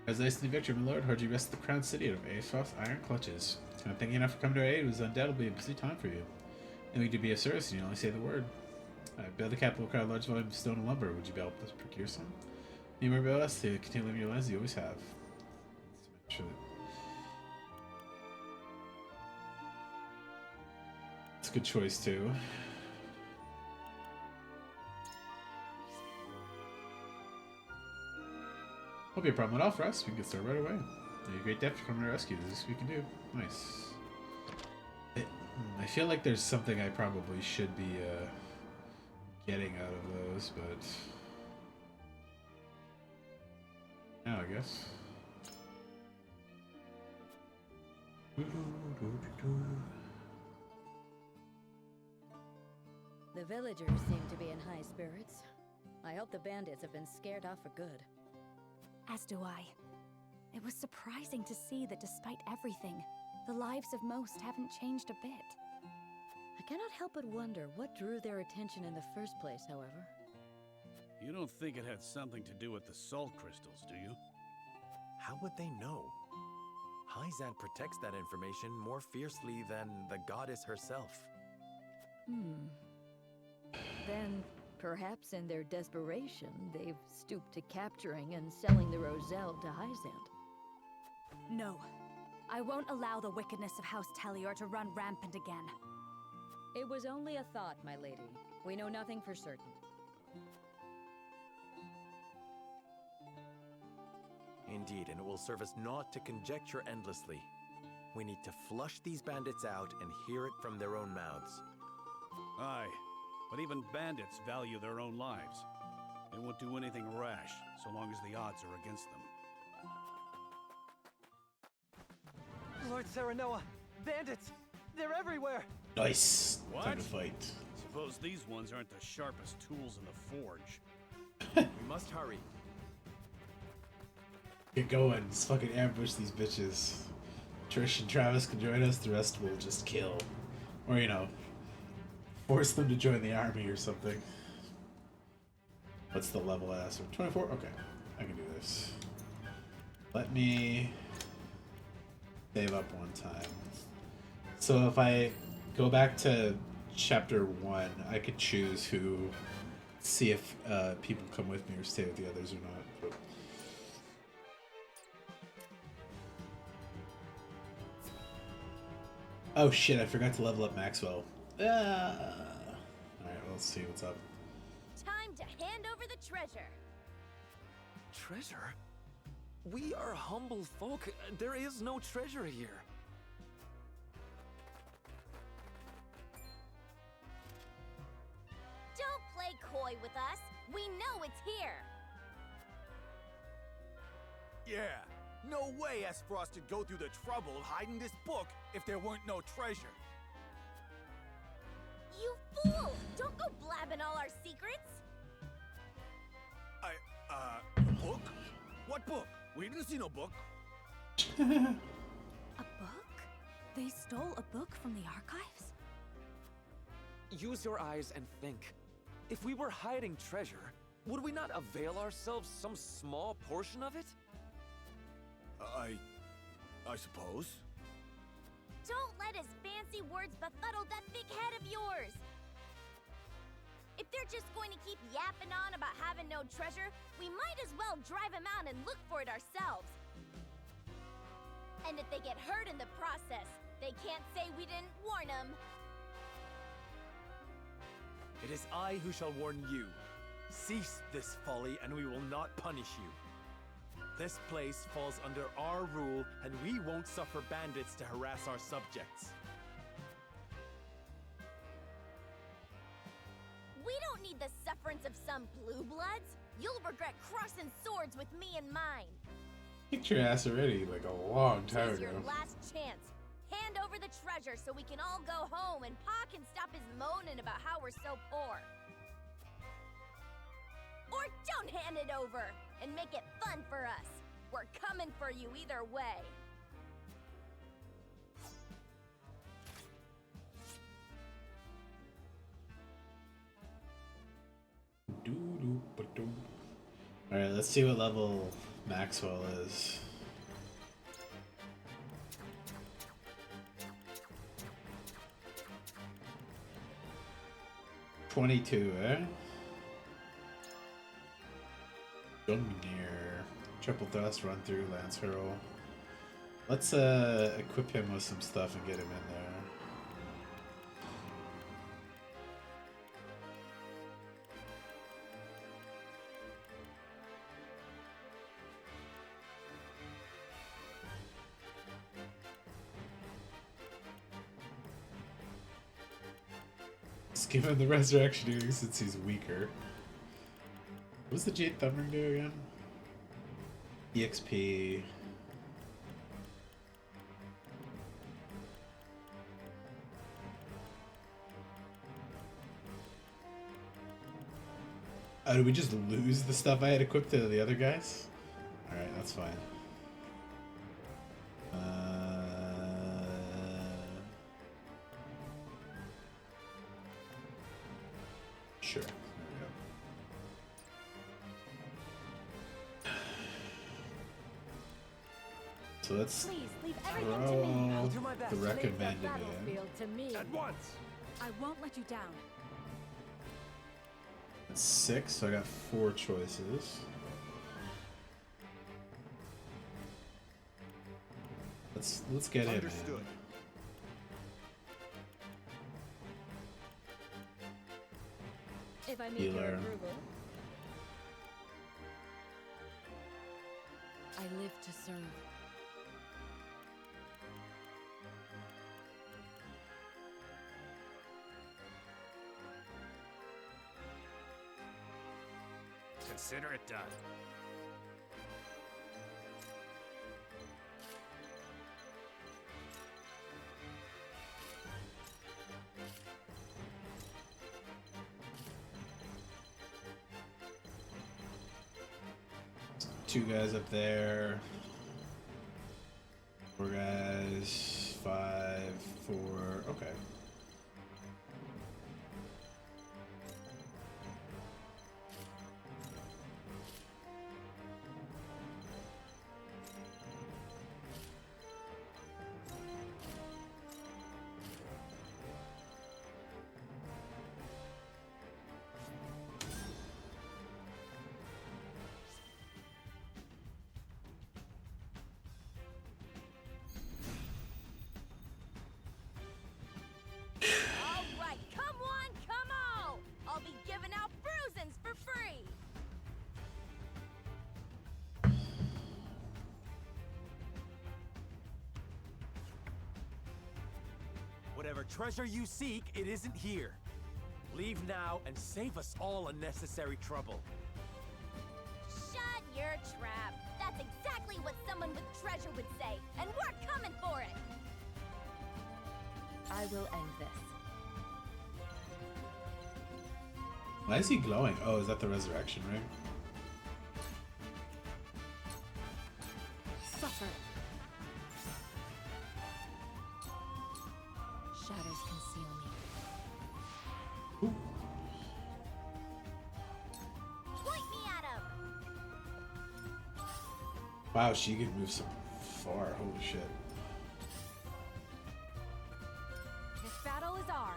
[SPEAKER 1] As I listen to victory, my lord, heard you wrested the crown city out of Aesop's iron clutches. I'm thanking enough for coming to our aid. It was undoubtedly a busy time for you. And we could be of service, and you only say the word. I build the capital require a large volume of stone and lumber. Would you be able to procure some? Need more about us to continue living your lives you always have. Let's make sure that... It's a good choice, too. Won't be a problem at all for us. We can get started right away. You're a great depth for coming to our rescue. This is what we can do. Nice. I feel like there's something I probably should be getting out of those, but now I guess.
[SPEAKER 11] The villagers seem to be in high spirits. I hope the bandits have been scared off for good.
[SPEAKER 3] As do I. It was surprising to see that despite everything, the lives of most haven't changed a bit.
[SPEAKER 11] I cannot help but wonder what drew their attention in the first place, however.
[SPEAKER 4] You don't think it had something to do with the salt crystals, do you?
[SPEAKER 10] How would they know? Hyzant protects that information more fiercely than the goddess herself.
[SPEAKER 11] Then, perhaps in their desperation, they've stooped to capturing and selling the Roselle to Hyzant.
[SPEAKER 3] No. I won't allow the wickedness of House Tellior to run rampant again.
[SPEAKER 11] It was only a thought, my lady. We know nothing for certain.
[SPEAKER 10] Indeed, and it will serve us not to conjecture endlessly. We need to flush these bandits out and hear it from their own mouths.
[SPEAKER 4] Aye, but even bandits value their own lives. They won't do anything rash, so long as the odds are against them.
[SPEAKER 7] Lord Serenoa, bandits! They're everywhere!
[SPEAKER 1] Nice.
[SPEAKER 4] What?
[SPEAKER 1] Time to fight.
[SPEAKER 4] Suppose these ones aren't the sharpest tools in the forge.
[SPEAKER 10] We must hurry.
[SPEAKER 1] Get going. Let's fucking ambush these bitches. Trish and Travis can join us. The rest will just kill. Or, you know, force them to join the army or something. What's the level I asked for? 24? Okay. I can do this. Let me save up one time. So if I go back to chapter 1, I could choose who, see if people come with me or stay with the others or not. But oh shit, I forgot to level up Maxwell. Alright, let's see what's up.
[SPEAKER 6] Time to hand over the treasure.
[SPEAKER 7] Treasure? We are humble folk. There is no treasure here.
[SPEAKER 6] Don't play coy with us. We know it's here.
[SPEAKER 9] Yeah, no way Esfrost would go through the trouble hiding this book if there weren't no treasure.
[SPEAKER 6] You fool! Don't go blabbing all our secrets.
[SPEAKER 9] Book? What book? We didn't see no book.
[SPEAKER 3] A book? They stole a book from the archives?
[SPEAKER 7] Use your eyes and think. If we were hiding treasure, would we not avail ourselves some small portion of it?
[SPEAKER 9] I suppose.
[SPEAKER 6] Don't let his fancy words befuddle that big head of yours! If they're just going to keep yapping on about having no treasure, we might as well drive him out and look for it ourselves. And if they get hurt in the process, they can't say we didn't warn them.
[SPEAKER 7] It is I who shall warn you. Cease this folly, and we will not punish you. This place falls under our rule, and we won't suffer bandits to harass our subjects.
[SPEAKER 6] We don't need the sufferance of some blue bloods. You'll regret crossing swords with me and mine.
[SPEAKER 1] Kicked your ass already like a long time
[SPEAKER 6] This is
[SPEAKER 1] ago.
[SPEAKER 6] your last chance. Hand over the treasure so we can all go home and Pa can stop his moaning about how we're so poor. Or don't hand it over and make it fun for us. We're coming for you either way.
[SPEAKER 1] Alright, let's see what level Maxwell is. '22, eh? Gungnir. Triple thrust, run through, lance hurl. Let's equip him with some stuff and get him in there. Let's give him the resurrection earring since he's weaker. What does the Jade Thumbring do again? EXP. Oh, did we just lose the stuff I had equipped to the other guys? Alright, that's fine. Sure. So let's
[SPEAKER 13] Please leave
[SPEAKER 1] throw
[SPEAKER 13] everything to me. I'll do my best
[SPEAKER 1] the
[SPEAKER 13] to leave the
[SPEAKER 1] recommended in.
[SPEAKER 13] battlefield to me.
[SPEAKER 9] At once!
[SPEAKER 13] I won't let you down.
[SPEAKER 1] That's 6, so I got 4 choices. Let's get in.
[SPEAKER 9] Understood.
[SPEAKER 13] If I meet your
[SPEAKER 1] Healer.
[SPEAKER 13] approval. I live to serve.
[SPEAKER 4] Consider it done.
[SPEAKER 1] Two guys up there. 4 guys. 5, 4. Okay.
[SPEAKER 6] All right, come on, come on! I'll be giving out bruisings for free.
[SPEAKER 7] Whatever treasure you seek, it isn't here. Leave now and save us all unnecessary trouble.
[SPEAKER 6] Shut your trap. That's exactly what someone with treasure would say, and we're coming for it.
[SPEAKER 13] I will end this.
[SPEAKER 1] Why is he glowing? Oh, is that the resurrection ring?
[SPEAKER 13] Suffer. Shadows conceal me.
[SPEAKER 1] Wow, she can move so far. Holy shit.
[SPEAKER 13] This battle is ours.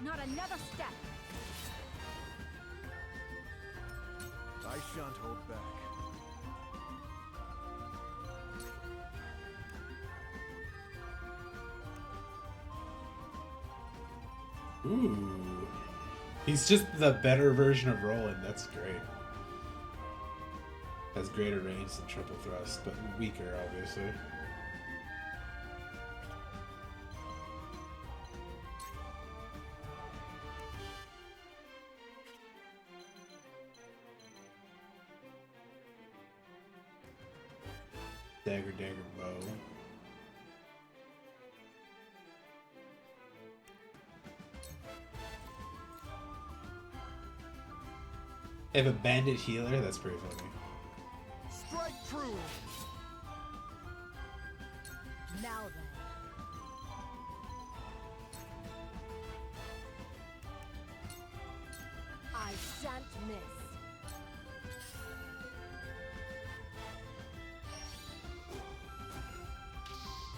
[SPEAKER 13] Not another step.
[SPEAKER 9] I shan't hold back.
[SPEAKER 1] Ooh. He's just the better version of Roland. That's great. Has greater range than triple thrust, but weaker, obviously. Dagger, bow. They have a bandit healer? That's pretty funny.
[SPEAKER 9] Strike true!
[SPEAKER 13] Now then. I shan't miss.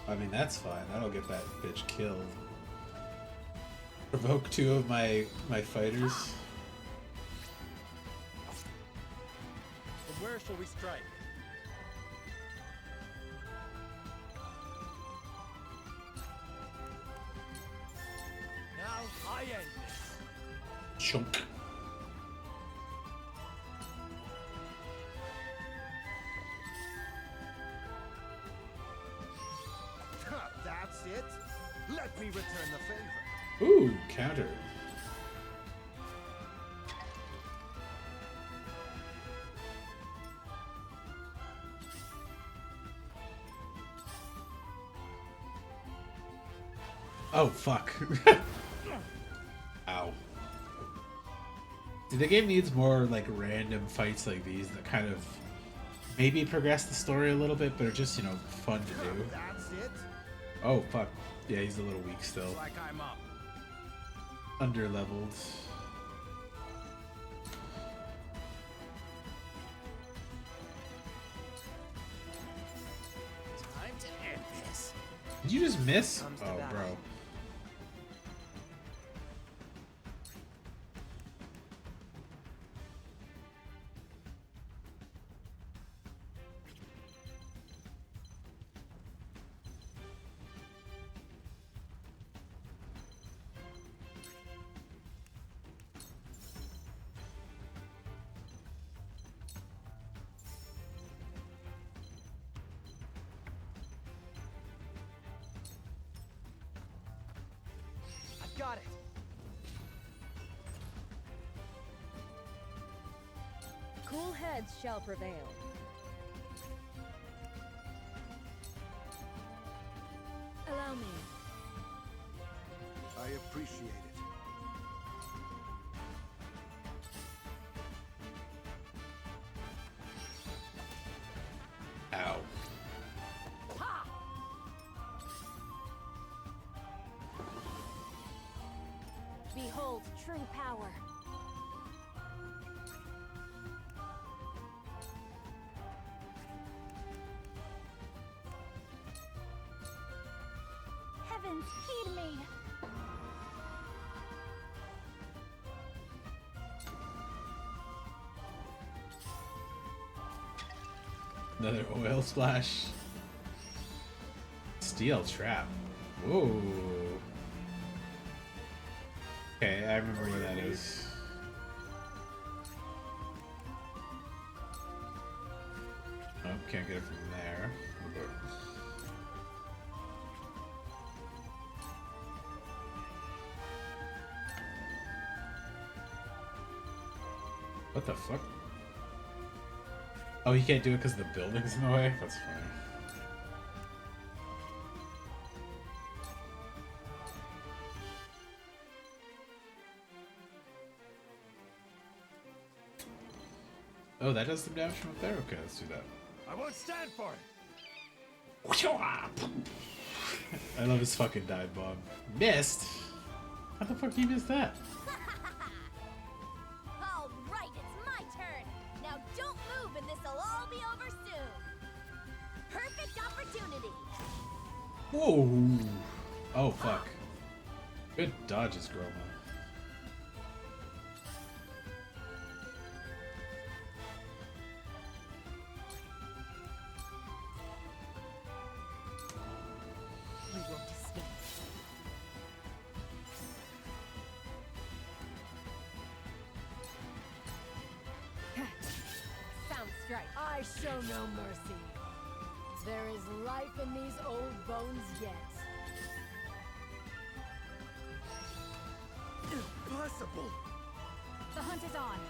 [SPEAKER 1] I mean, that's fine. That'll get that bitch killed. Provoke 2 of my fighters.
[SPEAKER 7] From where shall we strike? Now I end this.
[SPEAKER 1] Chunk.
[SPEAKER 9] That's it? Let me return the favor.
[SPEAKER 1] Ooh, counter. Oh, fuck. Ow. The game needs more, like, random fights like these that kind of maybe progress the story a little bit, but are just, you know, fun to do.
[SPEAKER 9] That's it?
[SPEAKER 1] Oh, fuck. Yeah, he's a little weak still.
[SPEAKER 9] Like I'm up.
[SPEAKER 1] Under-leveled.
[SPEAKER 9] Time to end this.
[SPEAKER 1] Did you just miss?
[SPEAKER 7] Comes to
[SPEAKER 1] Oh,
[SPEAKER 7] that.
[SPEAKER 1] bro.
[SPEAKER 7] I've got it.
[SPEAKER 11] Cool heads shall prevail. Allow me.
[SPEAKER 9] I appreciate it.
[SPEAKER 1] Ow.
[SPEAKER 13] Behold true power.
[SPEAKER 6] Heavens, heed me!
[SPEAKER 1] Another oil splash. Steel trap. Whoa. Okay, I remember where that is. Oh, can't get it from there. What the fuck? Oh, he can't do it because the building's in the way? That's funny. Oh, that does some damage from up there? Okay, let's do that.
[SPEAKER 4] I won't stand for it.
[SPEAKER 1] I love his fucking dive bomb. Missed? How the fuck you missed that?
[SPEAKER 6] All right, it's my turn. Now don't move and this'll all be over soon. Perfect opportunity.
[SPEAKER 1] Whoa! Oh fuck. Good dodges, Groma.
[SPEAKER 6] You won't escape.
[SPEAKER 20] Sound strike. I show no mercy. There is life in these old bones yet.
[SPEAKER 9] Impossible!
[SPEAKER 20] The hunt is on.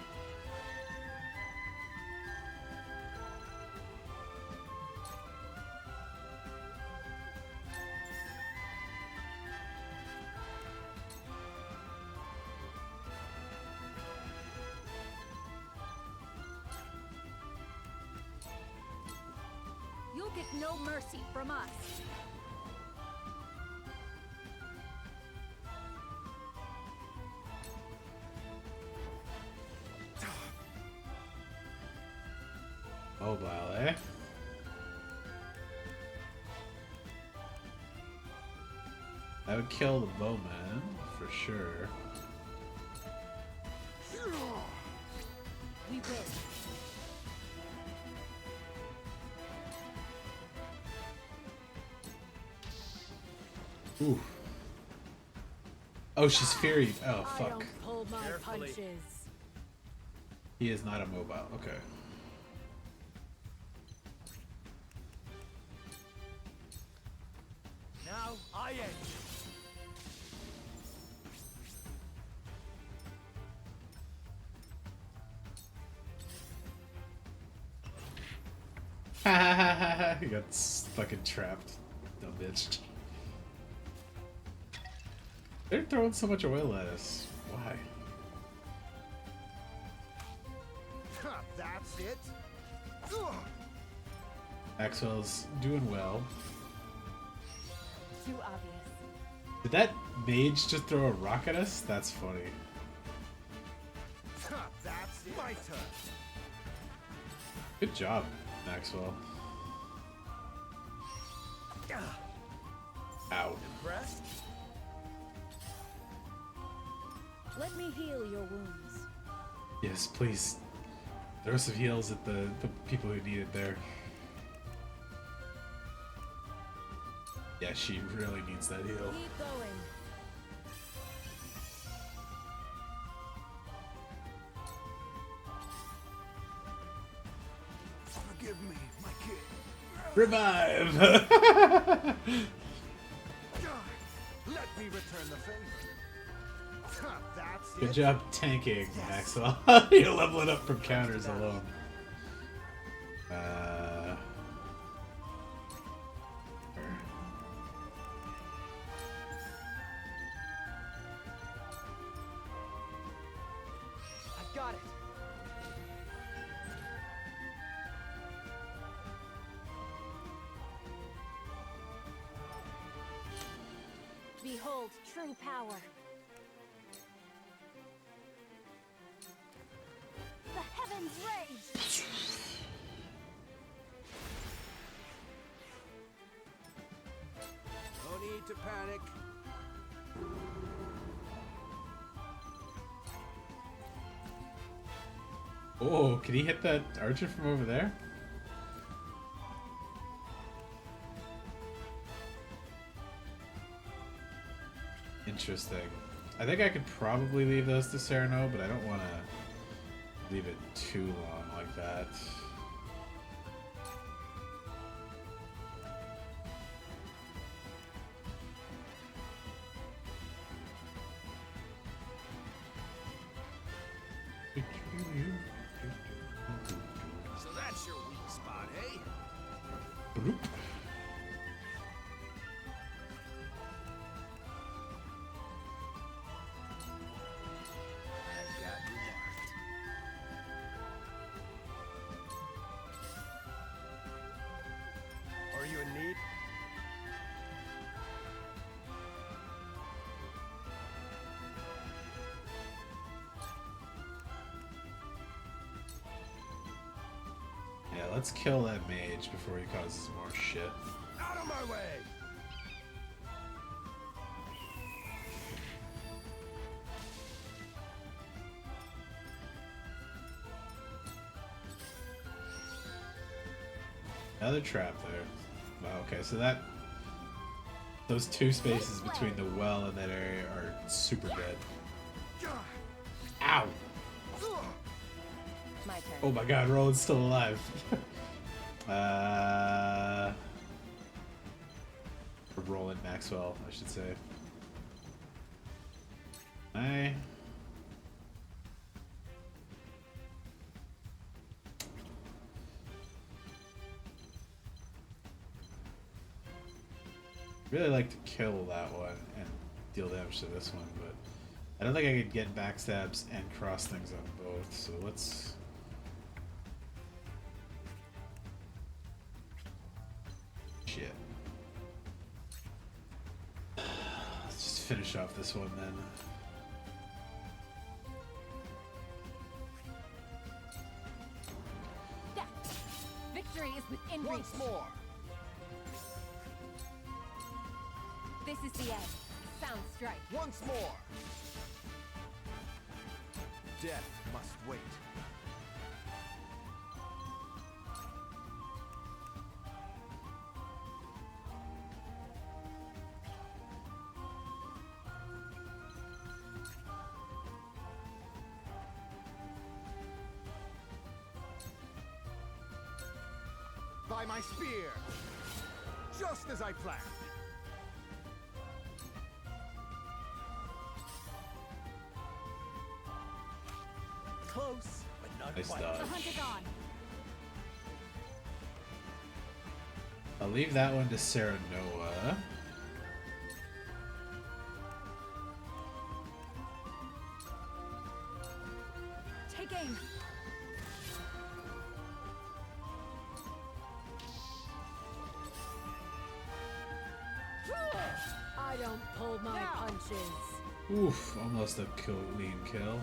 [SPEAKER 5] You'll get no mercy from us.
[SPEAKER 1] Mobile, eh? I would kill the bowman, for sure.
[SPEAKER 20] We will.
[SPEAKER 1] Ooh. Oh, she's furied. Oh,
[SPEAKER 20] I
[SPEAKER 1] fuck.
[SPEAKER 20] don't pull my punches.
[SPEAKER 1] He is not a mobile. Okay.
[SPEAKER 9] Now I end.
[SPEAKER 1] Ha ha ha ha ha. He got fucking trapped. Dumb bitch. They're throwing so much oil at us. Why?
[SPEAKER 9] That's it.
[SPEAKER 1] Maxwell's doing well.
[SPEAKER 20] Too obvious.
[SPEAKER 1] Did that mage just throw a rock at us? That's funny.
[SPEAKER 9] That's it. My turn.
[SPEAKER 1] Good job, Maxwell. Ow.
[SPEAKER 9] Impressed?
[SPEAKER 11] Let me heal your wounds.
[SPEAKER 1] Yes, please. Throw some heals at the people who need it there. Yeah, she really needs that heal.
[SPEAKER 11] Keep going.
[SPEAKER 9] Forgive me, my kid.
[SPEAKER 1] Revive!
[SPEAKER 9] Let me return the favor. That's
[SPEAKER 1] Good
[SPEAKER 9] it.
[SPEAKER 1] job tanking, Maxwell. You're leveling up from counters alone.
[SPEAKER 16] I got it.
[SPEAKER 5] Behold true power. The heavens rage.
[SPEAKER 19] No need to panic.
[SPEAKER 1] Oh, can he hit that archer from over there? Interesting. I think I could probably leave those to Cyrano, but I don't want to leave it too long like that.
[SPEAKER 9] So that's your weak spot, eh?
[SPEAKER 1] Bloop.
[SPEAKER 9] I've got you marked.
[SPEAKER 1] Yeah, let's kill that mage before he causes more shit.
[SPEAKER 9] Out of my way!
[SPEAKER 1] Another trap there. Wow, okay, so that... Those two spaces between the well and that area are super dead. Ow!
[SPEAKER 13] My turn.
[SPEAKER 1] Oh my god, Roland's still alive. Roland Maxwell, I should say. I... really like to kill that one and deal damage to this one, but I don't think I could get backstabs and cross things on both, so let's... Shit. Let's just finish off this one then.
[SPEAKER 20] Victory is within reach.
[SPEAKER 9] Once more!
[SPEAKER 20] This is the end. Sound strike.
[SPEAKER 9] Once more! Death must wait. By my spear! Just as I planned! Close, but not
[SPEAKER 1] Nice
[SPEAKER 9] quite.
[SPEAKER 1] dodge.
[SPEAKER 20] The hunt is on.
[SPEAKER 1] I'll leave that one to Sarah Noah.
[SPEAKER 20] Take aim. I don't pull my punches.
[SPEAKER 1] Oof, almost a clean kill.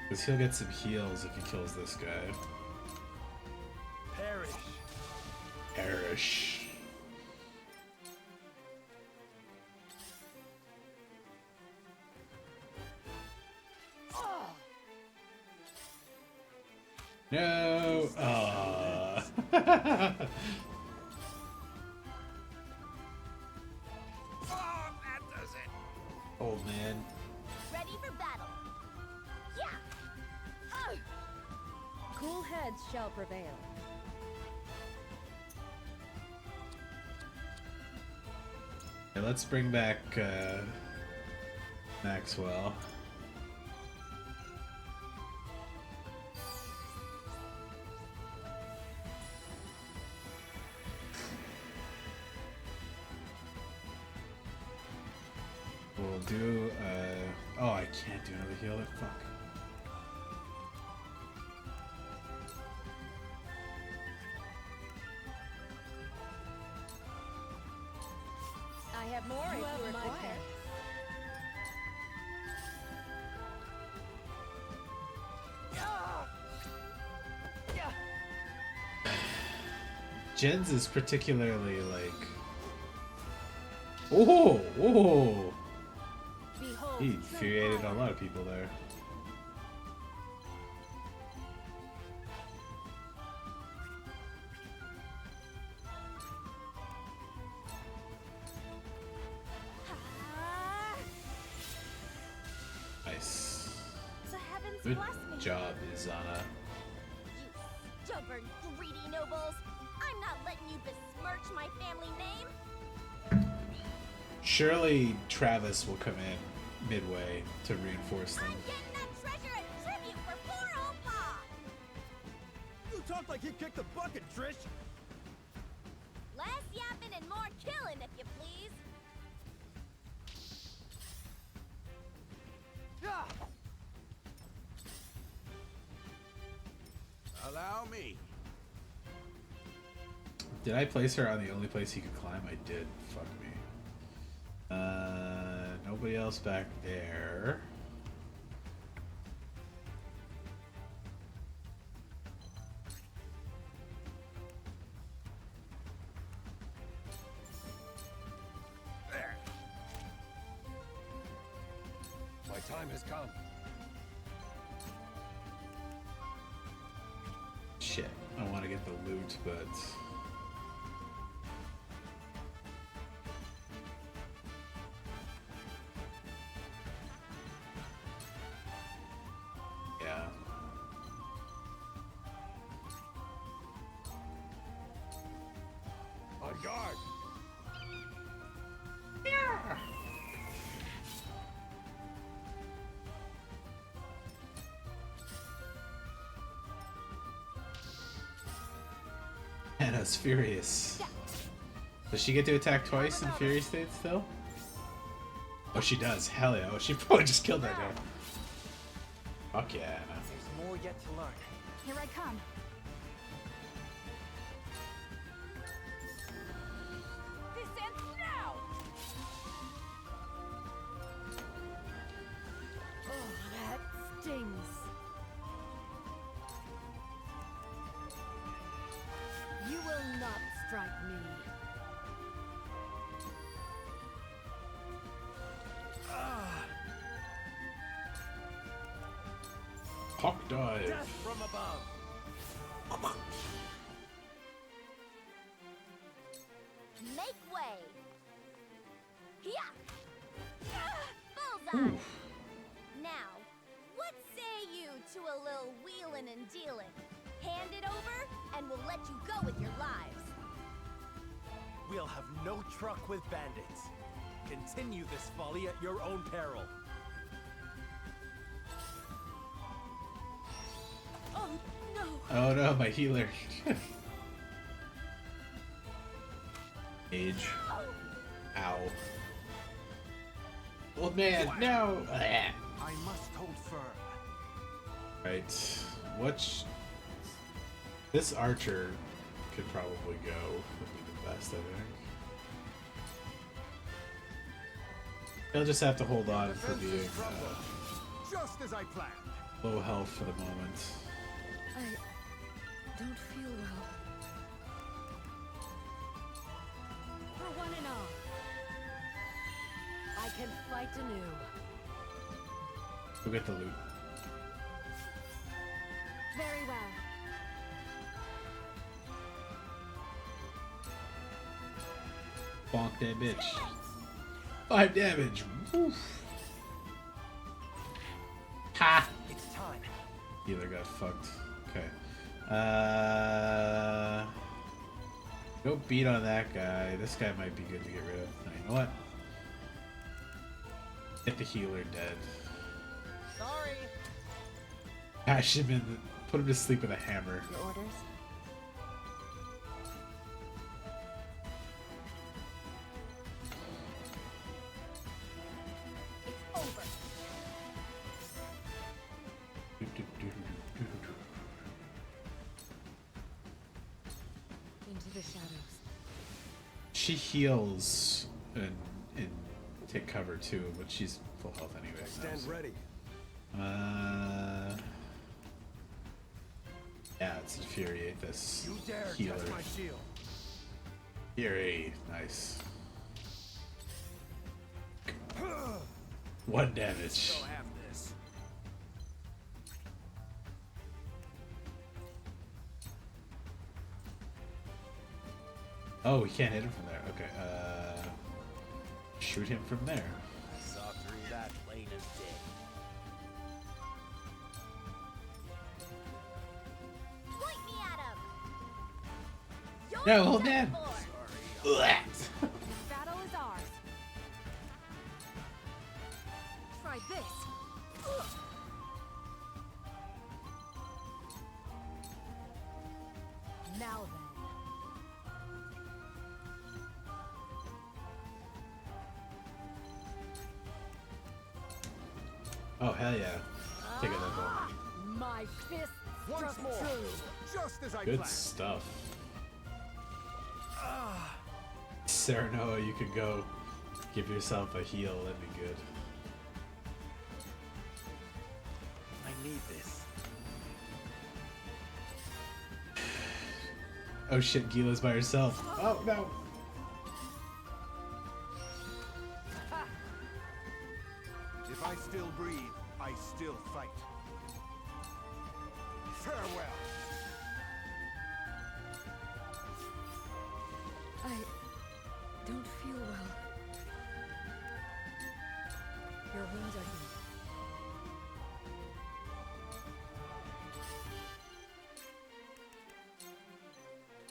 [SPEAKER 1] Because he'll get some heals if he kills this guy.
[SPEAKER 9] Perish.
[SPEAKER 1] Perish. No! Aww.
[SPEAKER 9] That does it.
[SPEAKER 1] Old man.
[SPEAKER 6] Ready for battle. Yeah.
[SPEAKER 11] Cool heads shall prevail.
[SPEAKER 1] Okay, let's bring back Maxwell. We'll do oh, I can't do another healer. Fuck.
[SPEAKER 11] I have more if you require.
[SPEAKER 1] Jen's is particularly like, oh, oh, he infuriated a lot of people there. Nice.
[SPEAKER 6] The heavens
[SPEAKER 1] Good
[SPEAKER 6] bless me.
[SPEAKER 1] job, Izana.
[SPEAKER 6] You stubborn, greedy nobles. I'm not letting you besmirch my family name.
[SPEAKER 1] Surely Travis will come in midway to reinforce them.
[SPEAKER 6] I'm getting that treasure a tribute for poor old Pa.
[SPEAKER 9] You talk like you kicked the bucket, Trish!
[SPEAKER 6] Less yapping and more killing, if you please.
[SPEAKER 9] Allow me.
[SPEAKER 1] Did I place her on the only place he could climb? I did. Fuck me. Nobody else back there.
[SPEAKER 9] My time has come.
[SPEAKER 1] Shit, I want to get the loot, but yeah.
[SPEAKER 9] On guard.
[SPEAKER 1] Anna's furious. Does she get to attack twice in Fury State still? Oh, she does. Hell yeah. Oh, she probably just killed that guy. Fuck yeah, Anna.
[SPEAKER 7] There's more yet to learn.
[SPEAKER 3] Here I come.
[SPEAKER 6] This ends now!
[SPEAKER 5] Oh, that stings. You will not strike me.
[SPEAKER 1] Hawk dive.
[SPEAKER 7] Death from above.
[SPEAKER 6] Make way! Yeah! Bullseye! Now, what say you to a little wheelin' and dealin'? Hand it over, and we'll let you go with your lives.
[SPEAKER 7] We'll have no truck with bandits. Continue this folly at your own peril.
[SPEAKER 5] Oh, no.
[SPEAKER 1] Oh no, my healer. Age. Ow. Old man, no!
[SPEAKER 7] I must hold firm.
[SPEAKER 1] Right. This archer could probably go. Would be the best, I think. He'll just have to hold on for being
[SPEAKER 9] Just as I planned.
[SPEAKER 1] low health for the moment.
[SPEAKER 5] I don't feel well. For one and all, I can fight anew.
[SPEAKER 1] Go get the loot.
[SPEAKER 3] Very well.
[SPEAKER 1] Bonk that bitch. 5 damage. Woof. Ha!
[SPEAKER 7] It's time.
[SPEAKER 1] Healer got fucked. Okay. Go beat on that guy. This guy might be good to get rid of. No, you know what? Get the healer dead.
[SPEAKER 7] Sorry.
[SPEAKER 1] Bash him in. Put him to sleep with a hammer.
[SPEAKER 3] Your orders?
[SPEAKER 6] It's over.
[SPEAKER 13] Into the shadows.
[SPEAKER 1] She heals and take cover too, but she's full health anyway.
[SPEAKER 9] Stand ready.
[SPEAKER 1] Yeah, let's infuriate this
[SPEAKER 9] You dare
[SPEAKER 1] healer.
[SPEAKER 9] touch my shield.
[SPEAKER 1] Fury, nice. 1 damage.
[SPEAKER 9] So have this.
[SPEAKER 1] Oh, we can't hit him from there. Okay, shoot him from there.
[SPEAKER 19] I saw through that plain as day.
[SPEAKER 6] Point me at him! You're
[SPEAKER 1] No, hold
[SPEAKER 6] done
[SPEAKER 1] that.
[SPEAKER 6] for.
[SPEAKER 3] This battle is ours.
[SPEAKER 5] Try this. Now then.
[SPEAKER 1] Oh, hell yeah. Take it that ball.
[SPEAKER 5] My fist
[SPEAKER 9] Once
[SPEAKER 5] struck
[SPEAKER 9] more.
[SPEAKER 5] true.
[SPEAKER 9] Just as I
[SPEAKER 1] Good
[SPEAKER 9] planned.
[SPEAKER 1] stuff. Serenoa, you could go give yourself a heal. That'd be good.
[SPEAKER 7] I need this.
[SPEAKER 1] Oh shit, Gila's by herself. Oh no.
[SPEAKER 9] If I I still breathe. I still fight. Farewell.
[SPEAKER 11] I don't feel well. Your wounds are healed.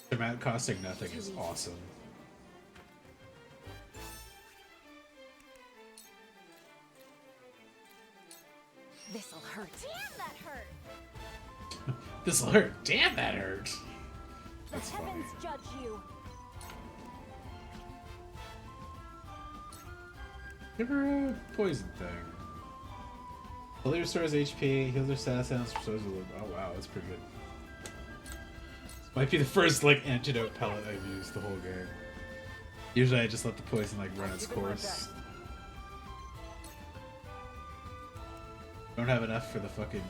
[SPEAKER 1] The amount costing nothing is awesome.
[SPEAKER 20] This'll hurt.
[SPEAKER 6] Damn, that hurt!
[SPEAKER 1] This'll hurt. Damn, that hurt.
[SPEAKER 6] The
[SPEAKER 1] That's funny.
[SPEAKER 6] heavens judge you.
[SPEAKER 1] Give her a poison thing. Fully restores HP, heals her status, and restores the. Oh wow, that's pretty good. This might be the first like antidote pellet I've used the whole game. Usually I just let the poison like run its course. Don't have enough for the fucking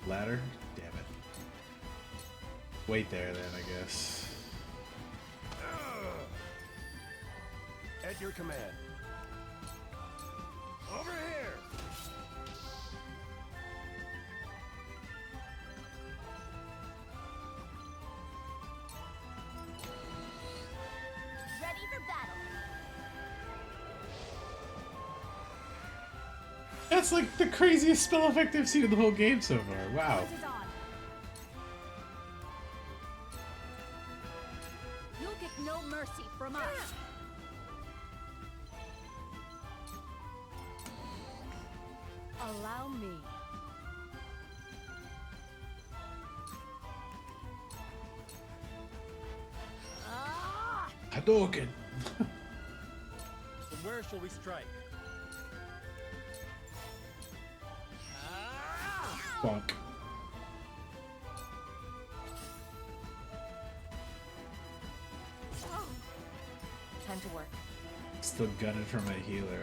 [SPEAKER 1] ladder? Damn it. Wait there then, I guess.
[SPEAKER 10] At your command.
[SPEAKER 9] Over here!
[SPEAKER 6] Ready for battle.
[SPEAKER 1] That's like the craziest spell effect I've seen in the whole game so far. Wow.
[SPEAKER 6] This is on.
[SPEAKER 20] You'll get no mercy from us. Allow me.
[SPEAKER 1] Hadouken!
[SPEAKER 16] From where shall we strike?
[SPEAKER 1] Bonk.
[SPEAKER 13] Time to work.
[SPEAKER 1] Still gunning for my healer,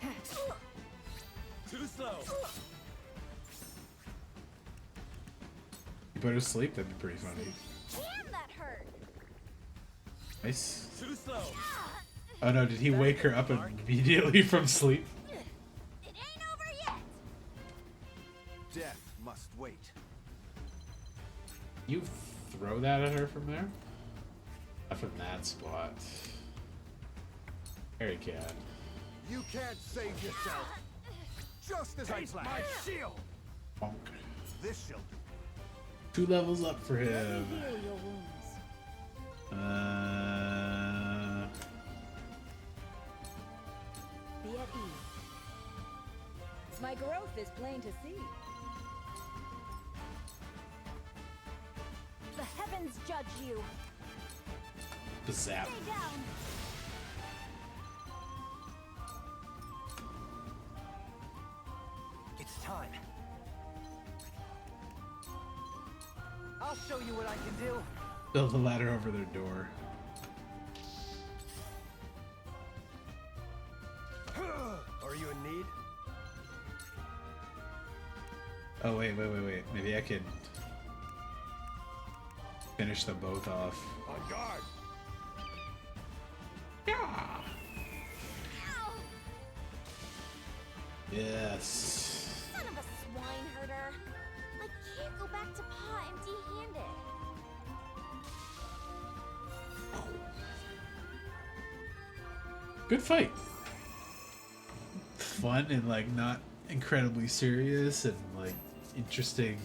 [SPEAKER 1] right?
[SPEAKER 16] Too slow.
[SPEAKER 1] You better sleep, that'd be pretty funny.
[SPEAKER 6] Damn, that hurt.
[SPEAKER 1] Nice.
[SPEAKER 16] Too slow.
[SPEAKER 1] Oh no, did he wake her up immediately from sleep?
[SPEAKER 6] It ain't over yet.
[SPEAKER 9] Death must wait.
[SPEAKER 1] You throw that at her from there? Not from that spot. There you can.
[SPEAKER 9] You can't save yourself. Just as I planned. My shield.
[SPEAKER 1] Bonk.
[SPEAKER 9] This shall do.
[SPEAKER 1] 2 levels up for him.
[SPEAKER 11] Heal your wounds. Be at ease. My growth is plain to see.
[SPEAKER 6] The heavens judge you.
[SPEAKER 1] Zap.
[SPEAKER 6] Stay down.
[SPEAKER 17] It's time. I'll show you what I can do.
[SPEAKER 1] Build a ladder over their door.
[SPEAKER 10] Are you in need?
[SPEAKER 1] Oh wait. Maybe I could finish them both off.
[SPEAKER 9] On guard.
[SPEAKER 1] Yeah. Yes.
[SPEAKER 6] Son of a swine herder. I can't go back to Pa empty-handed.
[SPEAKER 1] Good fight. Fun and like not incredibly serious and like interesting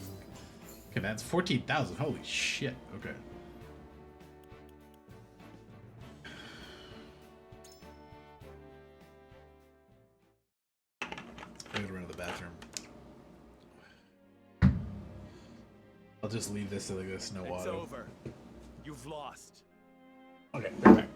[SPEAKER 1] commands. 14,000. Holy shit. Okay. I'm gonna run to the bathroom. I'll just leave this to like a snow
[SPEAKER 7] It's
[SPEAKER 1] water.
[SPEAKER 7] over. You've lost.
[SPEAKER 1] Okay, right back.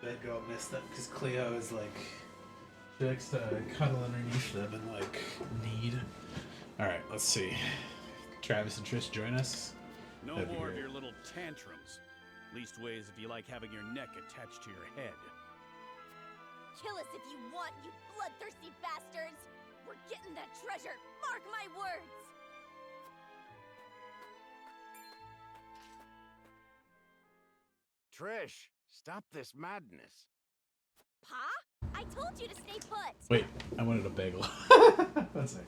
[SPEAKER 1] bed girl missed it because Cleo is like, she likes to cuddle underneath them and like need. All right, let's see. Travis and Trish join us.
[SPEAKER 4] No
[SPEAKER 1] That'd be
[SPEAKER 4] more of
[SPEAKER 1] great.
[SPEAKER 4] your little tantrums. Leastways if you like having your neck attached to your head.
[SPEAKER 6] Kill us if you want, you bloodthirsty bastards! We're getting that treasure! Mark my words!
[SPEAKER 19] Trish, stop this madness.
[SPEAKER 6] Pa? I told you to stay put!
[SPEAKER 1] Wait, I wanted a bagel. One sec.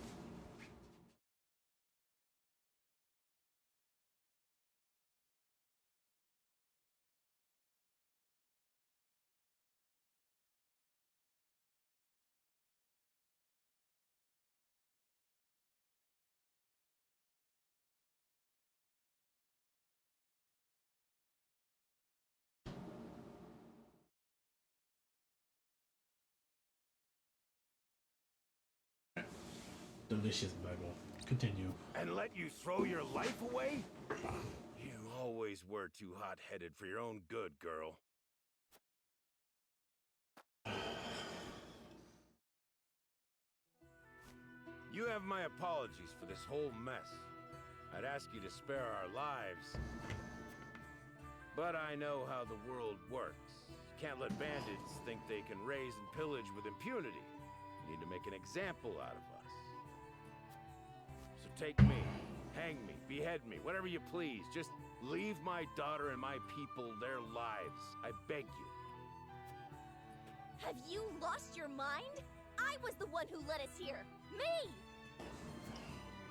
[SPEAKER 1] Delicious bagel. Continue.
[SPEAKER 19] And let you throw your life away? You always were too hot-headed for your own good, girl. You have my apologies for this whole mess. I'd ask you to spare our lives. But I know how the world works. You can't let bandits think they can raise and pillage with impunity. You need to make an example out of us. So take me, hang me, behead me, whatever you please. Just leave my daughter and my people their lives. I beg you.
[SPEAKER 6] Have you lost your mind? I was the one who led us here! Me!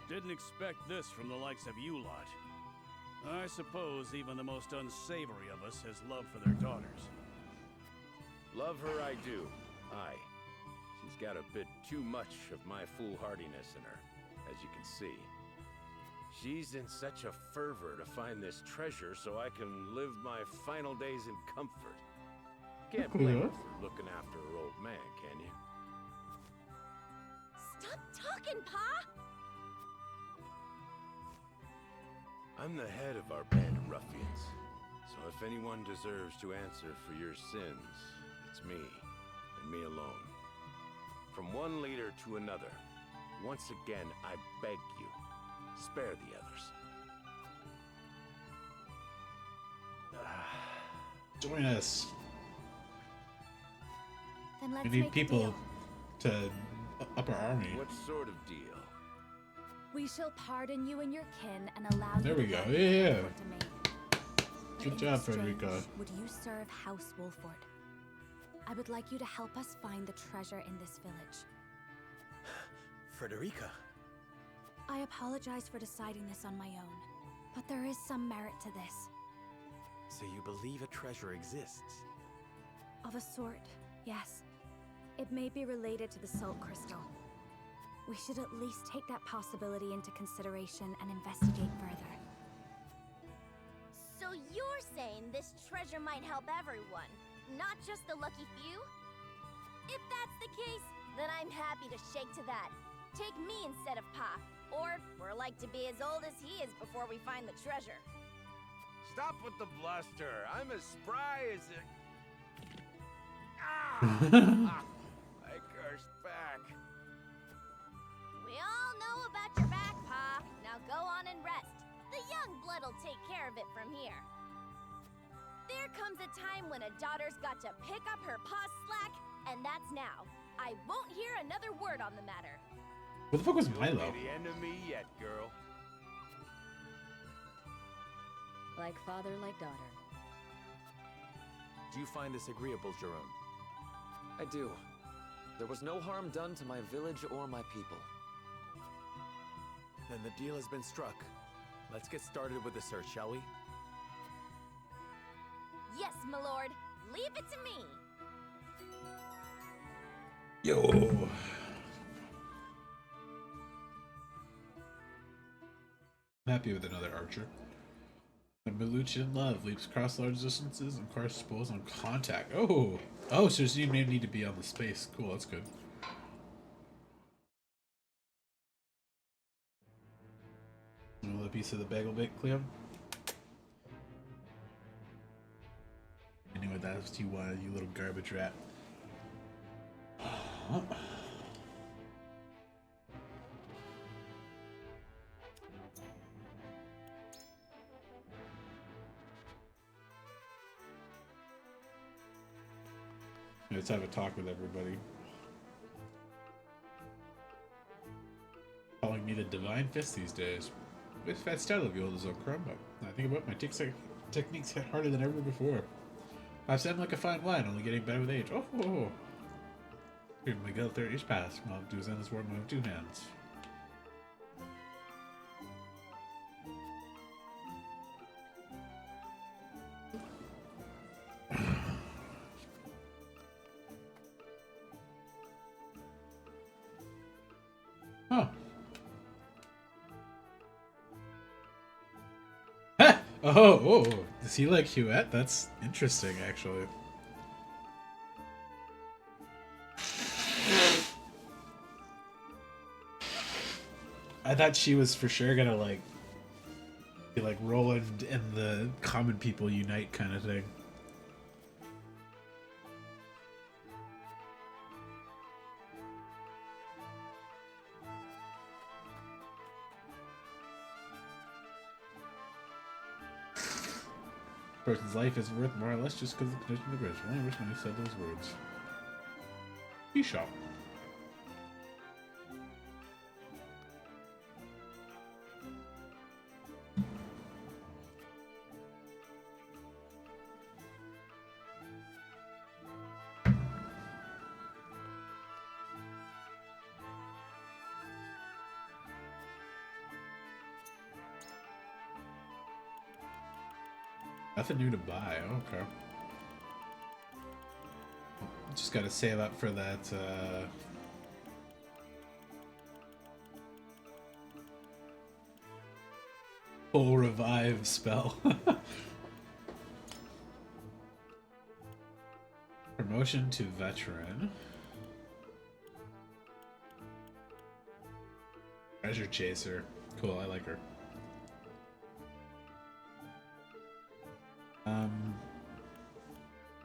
[SPEAKER 4] Didn't expect this from the likes of you lot. I suppose even the most unsavory of us has love for their daughters.
[SPEAKER 19] Love her I do. Aye. She's got a bit too much of my foolhardiness in her, as you can see. She's in such a fervor to find this treasure so I can live my final days in comfort. Can't blame her for looking after her old man, can you?
[SPEAKER 6] Stop talking, Pa!
[SPEAKER 19] I'm the head of our band of ruffians, so if anyone deserves to answer for your sins, it's me, and me alone. From one leader to another, once again, I beg you, spare the others.
[SPEAKER 1] Join us.
[SPEAKER 3] Then let's
[SPEAKER 1] We need
[SPEAKER 3] make a
[SPEAKER 1] people
[SPEAKER 3] deal.
[SPEAKER 1] to up our army.
[SPEAKER 19] What sort of deal?
[SPEAKER 3] We shall pardon you and your kin and allow
[SPEAKER 1] There
[SPEAKER 3] you
[SPEAKER 1] we
[SPEAKER 3] to
[SPEAKER 1] go.
[SPEAKER 3] go
[SPEAKER 1] Yeah.
[SPEAKER 3] to Fort Domain.
[SPEAKER 1] Good
[SPEAKER 3] In
[SPEAKER 1] job,
[SPEAKER 3] exchange,
[SPEAKER 1] Frederica.
[SPEAKER 3] Would you serve House Wolford? I would like you to help us find the treasure in this village.
[SPEAKER 10] Frederica.
[SPEAKER 3] I apologize for deciding this on my own, but there is some merit to this.
[SPEAKER 10] So you believe a treasure exists?
[SPEAKER 3] Of a sort, yes. It may be related to the Salt Crystal. We should at least take that possibility into consideration and investigate further.
[SPEAKER 6] So you're saying this treasure might help everyone, not just the lucky few? If that's the case, then I'm happy to shake to that. Take me instead of Pa, or we're like to be as old as he is before we find the treasure.
[SPEAKER 19] Stop with the bluster. I'm as spry as a... Ah! I cursed back.
[SPEAKER 6] We all know about your back, Pa. Now go on and rest. The young blood'll take care of it from here. There comes a time when a daughter's got to pick up her pa's slack, and that's now. I won't hear another word on the matter.
[SPEAKER 1] Where the fuck was
[SPEAKER 19] You'll
[SPEAKER 1] Milo?
[SPEAKER 19] be the end of me yet, girl.
[SPEAKER 11] Like father, like daughter.
[SPEAKER 7] Do you find this agreeable, Jerome?
[SPEAKER 14] I do. There was no harm done to my village or my people.
[SPEAKER 10] Then the deal has been struck. Let's get started with the search, shall we?
[SPEAKER 6] Yes, my lord. Leave it to me.
[SPEAKER 1] Yo. I'm happy with another archer. The Maluchian love leaps across large distances and corresponds on contact. Oh, so you may need to be on the space. Cool, that's good. Another piece of the bagel bake, Cleo. Anyway, that's what you wanted, you little garbage rat. Let's have a talk with everybody. Calling me the Divine Fist these days. With fat style of yours on crumb. I think about my techniques hit harder than ever before. I sound like a fine wine, only getting better with age. Oh. Here, Miguel 30 is past. I'll do his endless work with 2 hands. Huh. Oh, does he like Huette? That's interesting, actually. I thought she was for sure gonna be like Roland and the common people unite kind of thing. Person's life is worth more or less just because of the condition of the bridge. Well, I wish when he said those words. He shot. Nothing new to buy. Okay. Just gotta save up for that, full revive spell. Promotion to veteran. Treasure chaser. Cool, I like her.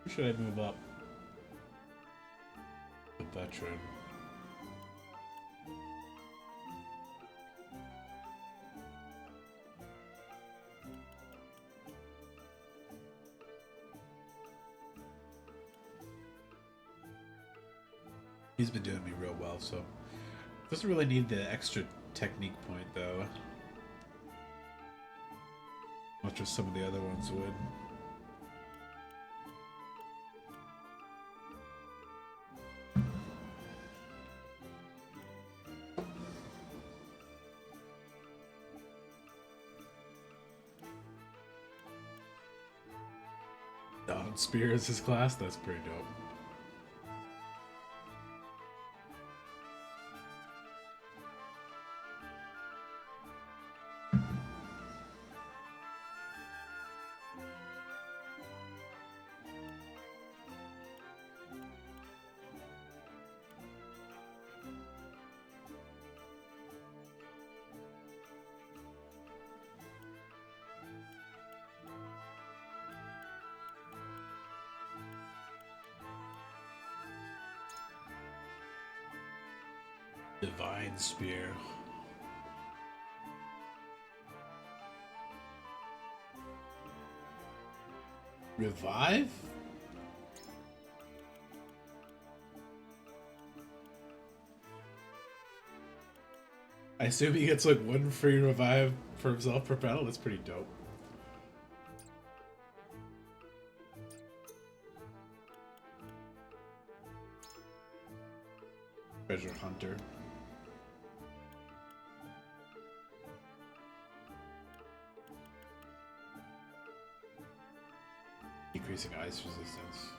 [SPEAKER 1] Who should I move up? The veteran. He's been doing me real well, so doesn't really need the extra technique point though, much as some of the other ones would. Dawn Spear is his class? That's pretty dope. Divine Spear. Revive? I assume he gets like 1 free revive for himself per battle. That's pretty dope. Treasure Hunter. Decreasing ice resistance.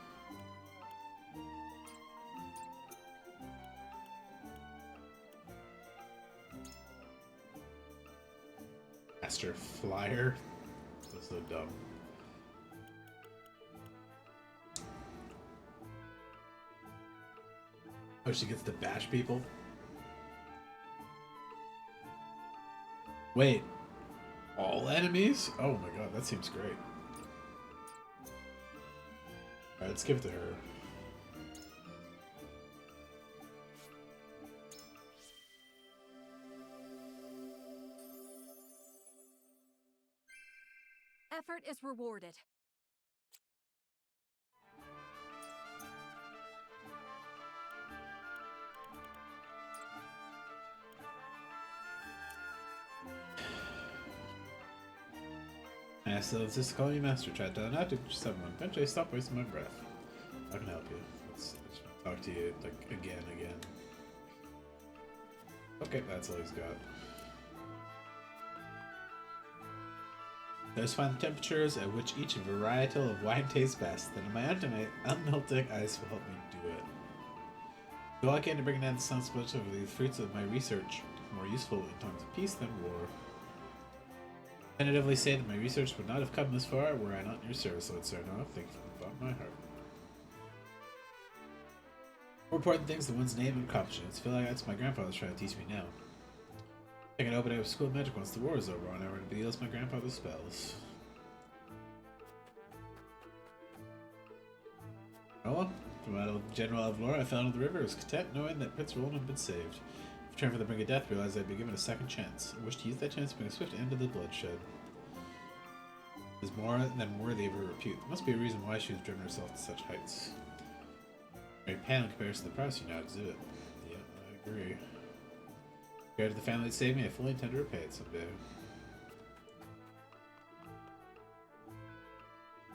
[SPEAKER 1] Master Flyer. That's so dumb. Oh, she gets to bash people? Wait. All enemies? Oh my god, that seems great. Alright, let's give it to her.
[SPEAKER 8] Effort is rewarded.
[SPEAKER 1] I still insist to call you Master Chat. Don't have to someone. Eventually, stop wasting my breath. I can help you. Let's talk to you like again. Okay, that's all he's got. Let's find the temperatures at which each varietal of wine tastes best. Then my unmelting ice will help me do it. Do all I can to bring down the sun splits of the fruits of my research, more useful in times of peace than war. Tentatively say that my research would not have come this far were I not in your service, Lord Sarnoff. Thank you from the bottom of my heart. More important things than one's name and accomplishments. I feel like that's what my grandfather's trying to teach me now. I can open up a school of magic once the war is over and I were to wield my grandfather's spells. Oh well, from out of General Avlora, I fell into the river. I was content knowing that Prince Roland had been saved. Return for the brink of death, realized I'd be given a second chance. I wished to use that chance to bring a swift end to the bloodshed. It was more than worthy of her repute. There must be a reason why she was driven herself to such heights. Very pale in comparison to the prowess you now exhibit. Yep, I agree. Compared to the family that saved me, I fully intend to repay it someday.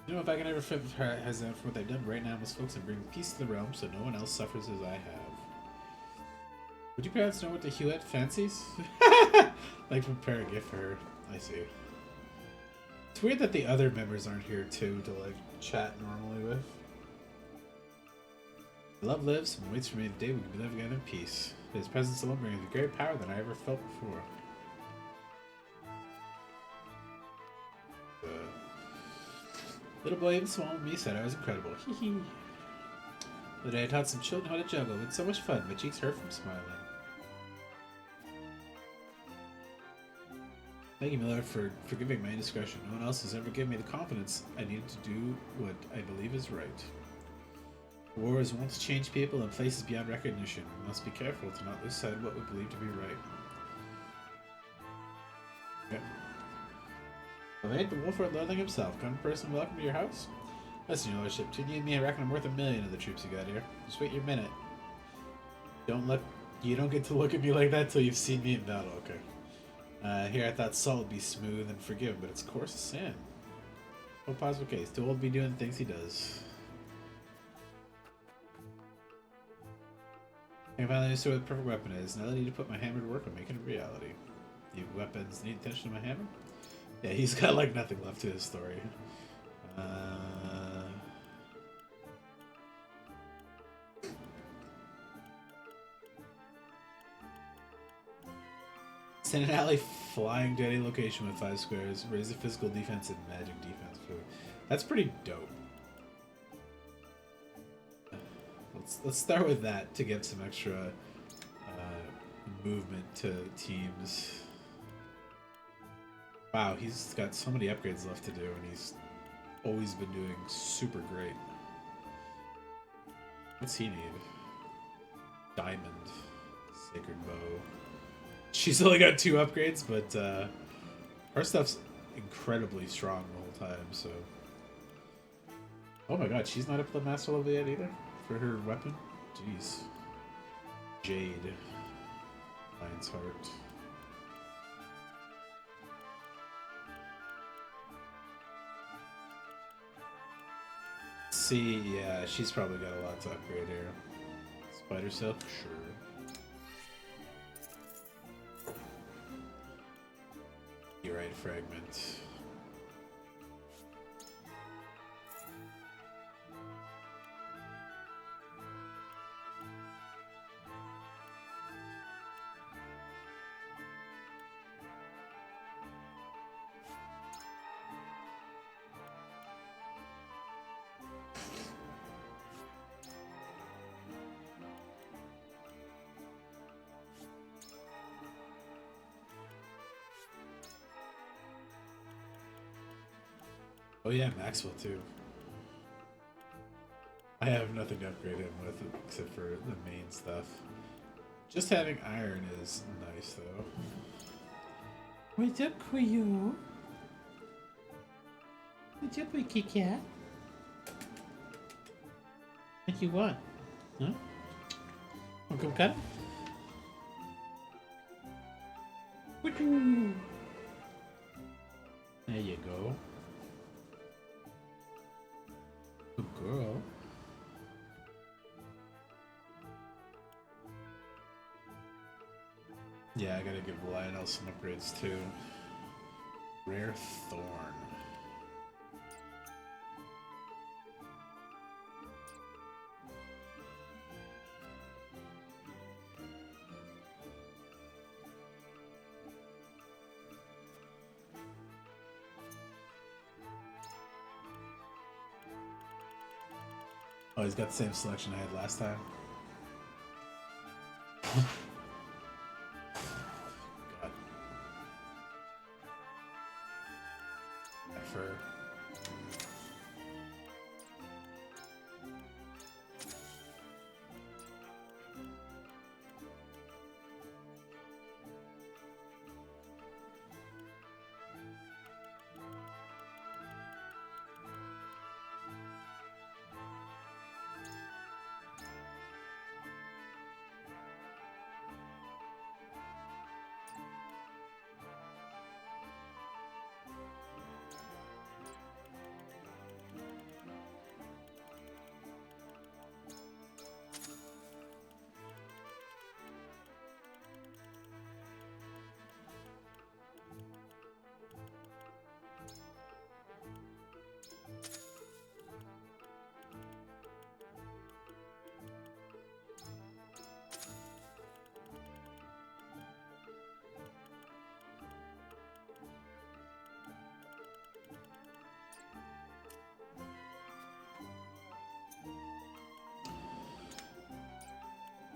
[SPEAKER 1] You know, if I can ever hesitate for what they've done right now, most folks and bring peace to the realm so no one else suffers as I have. Would you perhaps know what the Huette fancies? Like prepare a gift for her. I see. It's weird that the other members aren't here too to like chat normally with. Love lives and waits for me the day we can live again in peace. His presence alone brings me greater power than I ever felt before. Little boy even smaller than me said I was incredible. Hee hee. The day I taught some children how to juggle. It's so much fun. My cheeks hurt from smiling. Thank you, Miller, for forgiving my indiscretion. No one else has ever given me the confidence I needed to do what I believe is right. War is wont to change people in places beyond recognition. We must be careful to not lose sight of what we believe to be right. Okay. Well, ain't the Wolford Loathing himself. Come person welcome to your house? Listen, your lordship, between you and me, I reckon I'm worth 1 million of the troops you got here. Just wait your minute. You don't get to look at me like that till you've seen me in battle, okay? Here I thought Saul would be smooth and forgiving, but it's coarse as sand. No possible case. Too old to be doing the things he does. I finally understood what the perfect weapon is. Now I need to put my hammer to work on making it a reality. Your weapons need attention to my hammer? Yeah, he's got like nothing left to his story. Send an alley flying to any location with 5 squares. Raise the physical defense and magic defense. That's pretty dope. Let's start with that to get some extra movement to teams. Wow, he's got so many upgrades left to do, and he's always been doing super great. What's he need? Diamond. Sacred Bow. She's only got 2 upgrades, but her stuff's incredibly strong the whole time, so... Oh my god, she's not up to the master level yet either? For her weapon? Jeez. Jade. Lion's Heart. See, yeah, she's probably got a lot to upgrade here. Spider Silk? Sure. You're right, Fragment. Oh yeah, Maxwell too. I have nothing to upgrade him with except for the main stuff. Just having iron is nice though. What's up, Kuyo? What's up, Wiki Cat? What you want? Huh? Want to come cut? There you go. Good girl. Yeah, I gotta give Lionel some upgrades too. Rare Thorn. Oh, he's got the same selection I had last time. God. Effort.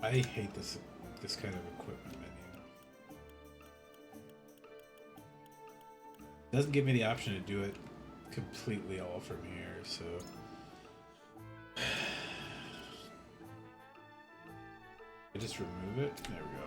[SPEAKER 1] I hate this kind of equipment menu. It doesn't give me the option to do it completely all from here, so I just remove it. There we go.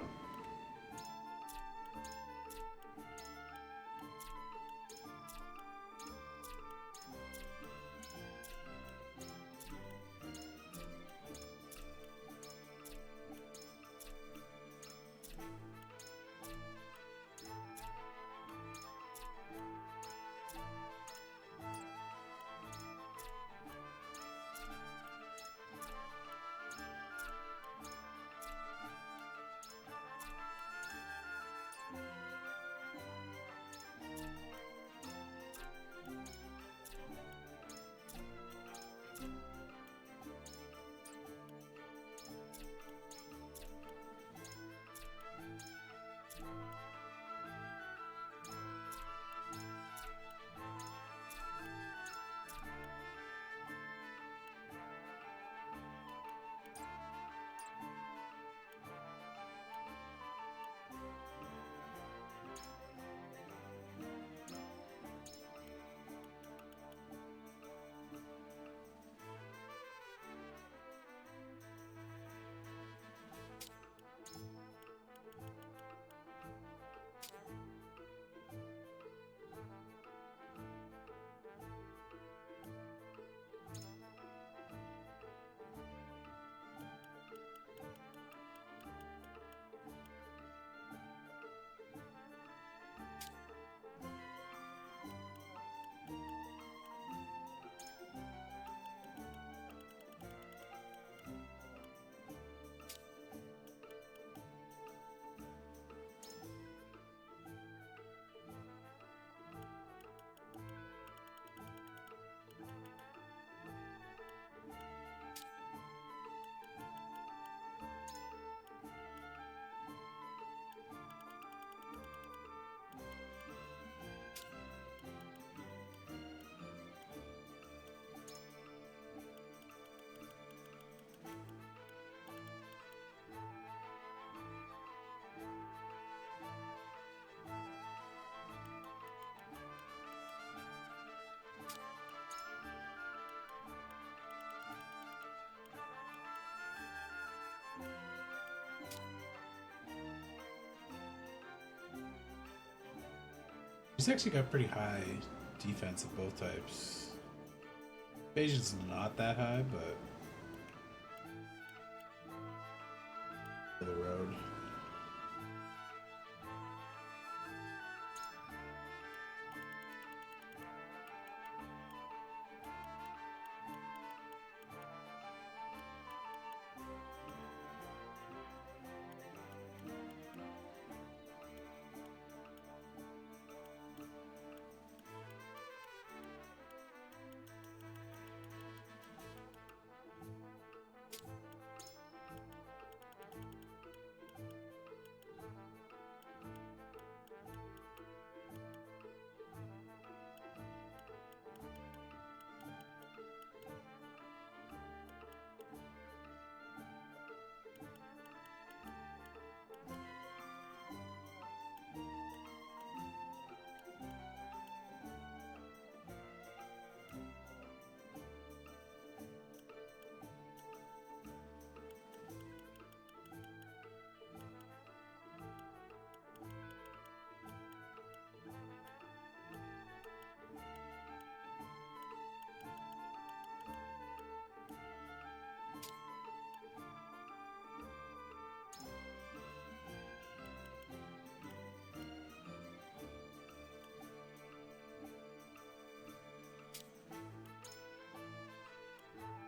[SPEAKER 1] He's actually got pretty high defense of both types. Evasion's not that high, but for the road.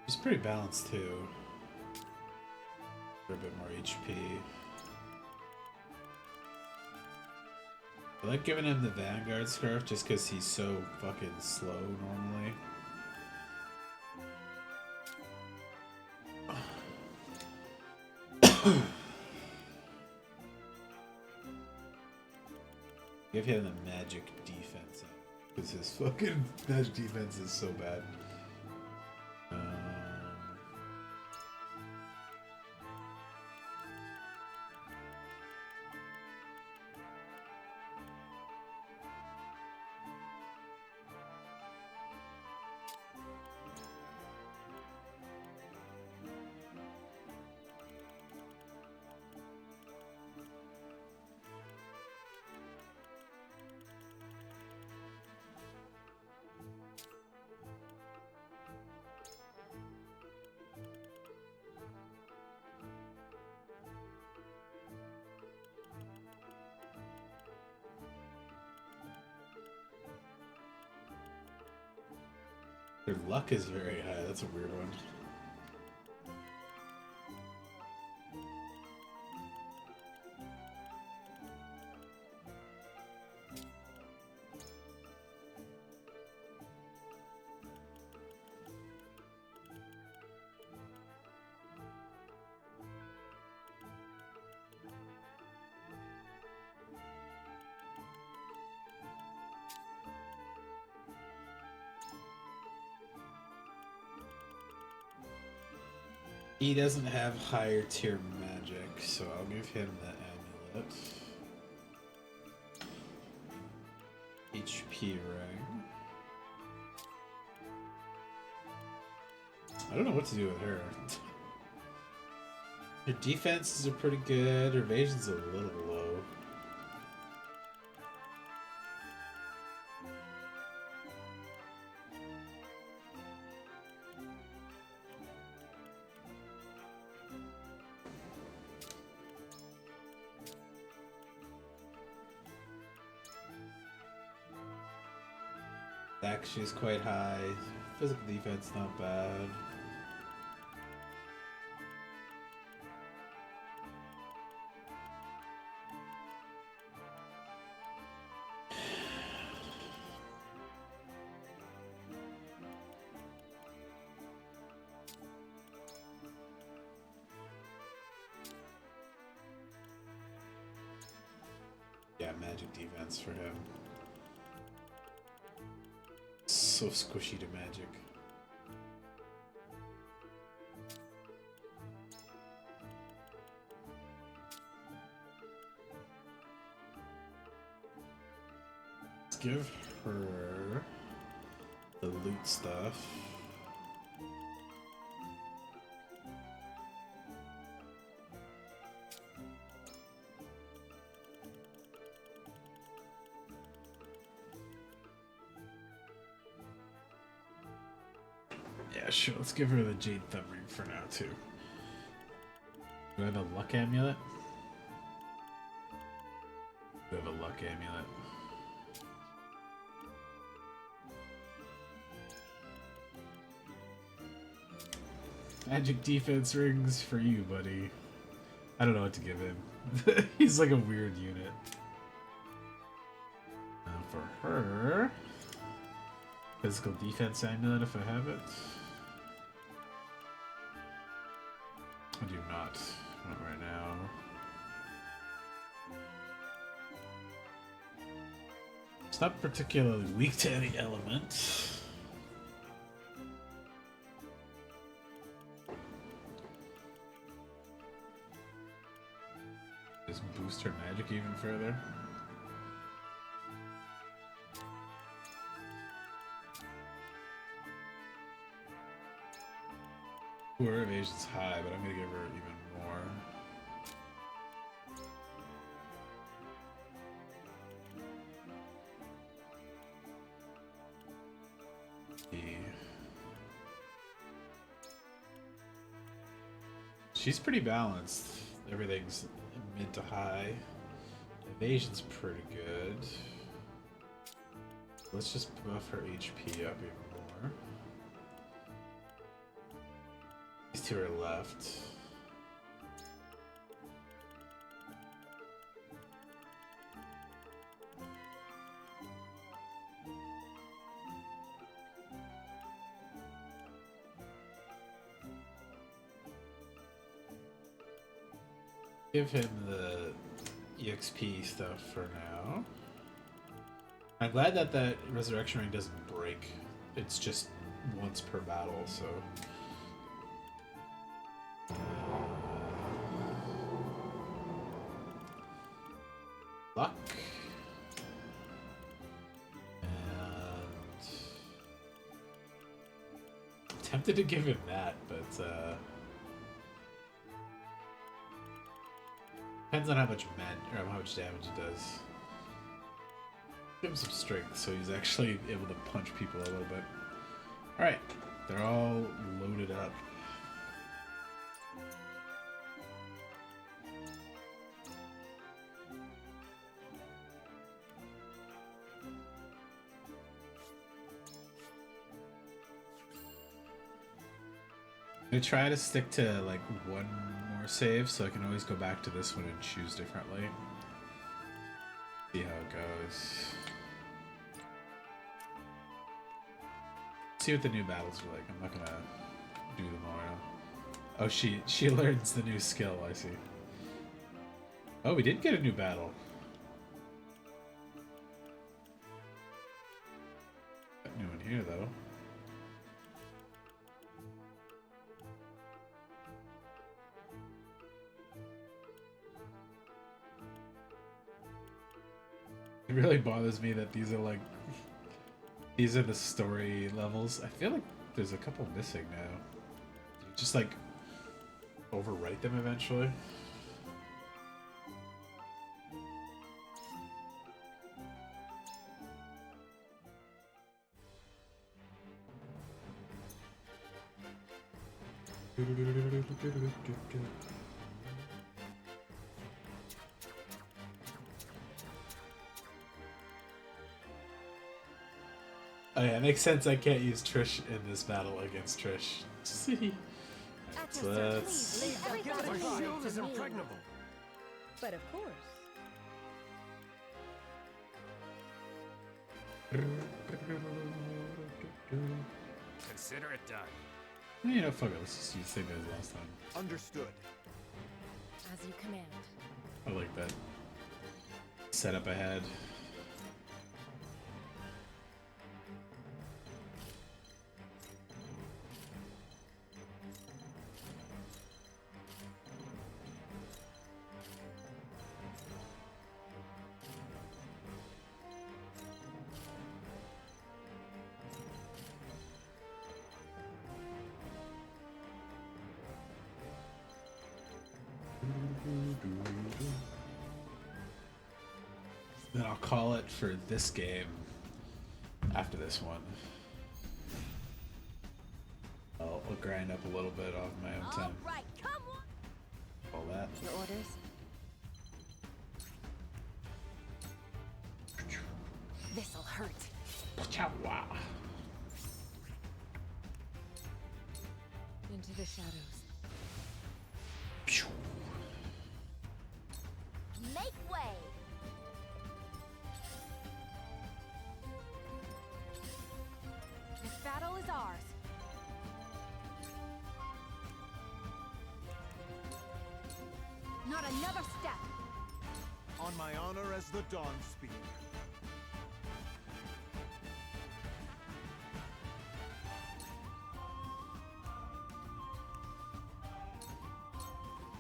[SPEAKER 1] He's pretty balanced too. For a bit more HP. I like giving him the Vanguard Scarf just because he's so fucking slow normally. Give him the magic defense because his fucking magic defense is so bad. Their luck is very high. That's a weird one. He doesn't have higher tier magic, so I'll give him the amulet. HP ring. I don't know what to do with her. Her defenses are pretty good, her evasion's a little low. She's quite high. Physical defense not bad. Yeah, magic defense for him. So squishy to magic. Let's give her the loot stuff. Yeah, sure. Let's give her the Jade Thumb Ring for now, too. Do I have a luck amulet? Do I have a luck amulet? Magic defense rings for you, buddy. I don't know what to give him. He's like a weird unit. Now for her, physical defense amulet if I have it. I do not. Not right now. It's not particularly weak to any element. Just boost her magic even further. Her evasion's high, but I'm gonna give her even more. She's pretty balanced. Everything's mid to high. Evasion's pretty good. Let's just buff her HP up even more. These two are left. Give him the EXP stuff for now. I'm glad that that resurrection ring doesn't break. It's just once per battle, so. Luck. And tempted to give him that, but depends on how much or how much damage it does. Give him some strength so he's actually able to punch people a little bit. Alright, they're all loaded up. I try to stick to like one more save so I can always go back to this one and choose differently. See how it goes. See what the new battles are like. I'm not gonna do them all now. Oh, she learns the new skill, I see. Oh, we did get a new battle. Got new one here though. It really bothers me that these are the story levels. I feel like there's a couple missing now. Just like overwrite them eventually. Oh yeah, it makes sense I can't use Trish in this battle against Trish. See. Let's...
[SPEAKER 5] My shield is impregnable. But of course.
[SPEAKER 9] Consider it done.
[SPEAKER 1] You know, fuck it, let's just use the same as last time.
[SPEAKER 9] Understood.
[SPEAKER 13] As you command.
[SPEAKER 1] I like that setup I had. Then I'll call it for this game after this one. I'll grind up a little bit off my own time.
[SPEAKER 6] Right, come on.
[SPEAKER 1] All that.
[SPEAKER 13] Your orders? This'll hurt.
[SPEAKER 1] Wow.
[SPEAKER 13] Into the shadows.
[SPEAKER 6] Make way.
[SPEAKER 13] This battle is ours. Not another step.
[SPEAKER 9] On my honor as the Dawn Speaker.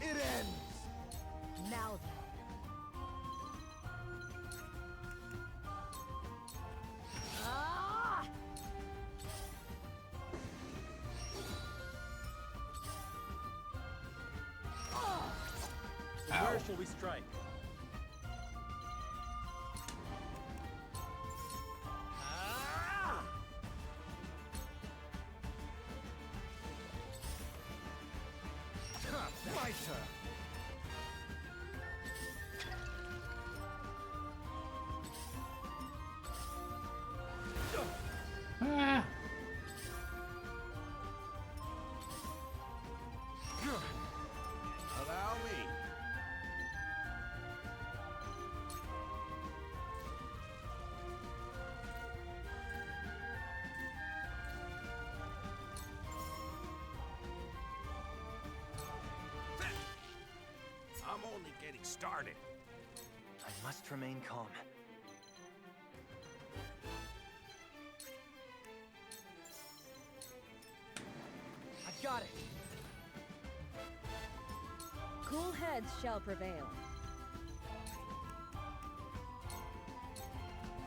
[SPEAKER 9] It ends!
[SPEAKER 13] Now then.
[SPEAKER 6] Ah!
[SPEAKER 16] Where shall we strike?
[SPEAKER 9] My turn.
[SPEAKER 1] Ah.
[SPEAKER 9] Allow me.
[SPEAKER 4] I'm only getting started.
[SPEAKER 17] I must remain calm.
[SPEAKER 5] I've got it. Cool heads shall prevail.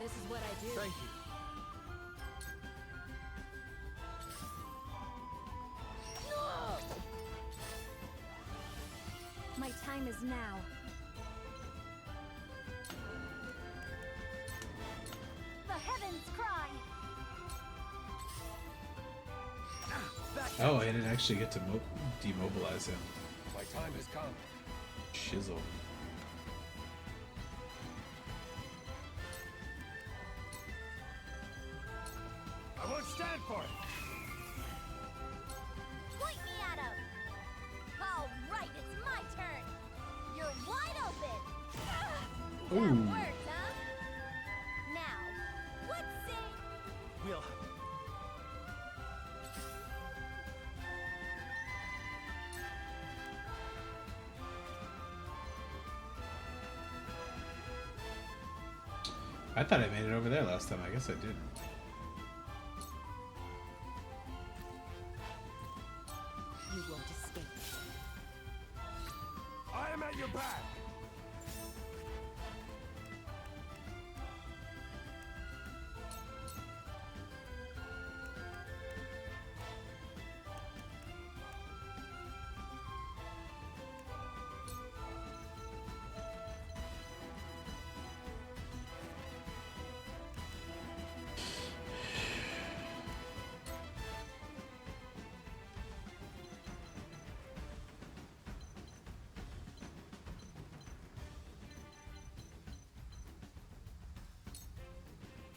[SPEAKER 13] This is what I do.
[SPEAKER 9] Thank you.
[SPEAKER 3] My time is now.
[SPEAKER 6] The heavens cry.
[SPEAKER 1] Oh, I didn't actually get to demobilize him.
[SPEAKER 9] My time has come.
[SPEAKER 1] Shizzle.
[SPEAKER 9] I won't stand for it.
[SPEAKER 6] Point me at him. All right, it's my turn. You're wide open. That
[SPEAKER 1] Ooh.
[SPEAKER 6] worked, huh? Now, what say?
[SPEAKER 17] We'll...
[SPEAKER 1] I thought I made it over there last time. I guess I did.
[SPEAKER 5] You won't escape.
[SPEAKER 9] I am at your back.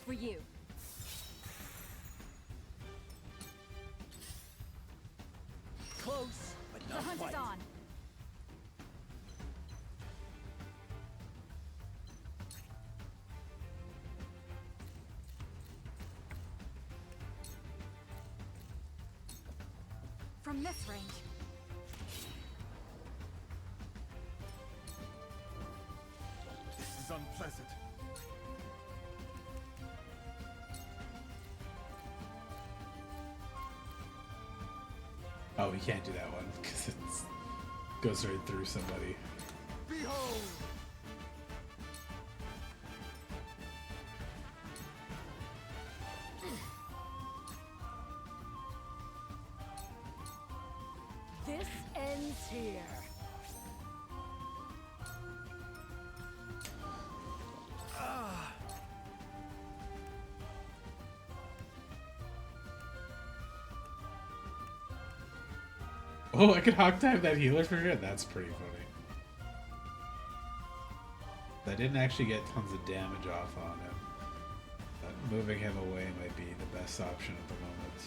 [SPEAKER 13] For you.
[SPEAKER 9] Close, but
[SPEAKER 13] The
[SPEAKER 9] not
[SPEAKER 13] hunt
[SPEAKER 9] quite.
[SPEAKER 13] is on. From this range.
[SPEAKER 9] This is unpleasant.
[SPEAKER 1] Oh, we can't do that one because it goes right through somebody.
[SPEAKER 9] Behold!
[SPEAKER 5] This ends here.
[SPEAKER 1] Oh, I could hog time that healer for good. That's pretty funny. I didn't actually get tons of damage off on him. But moving him away might be the best option at the moment.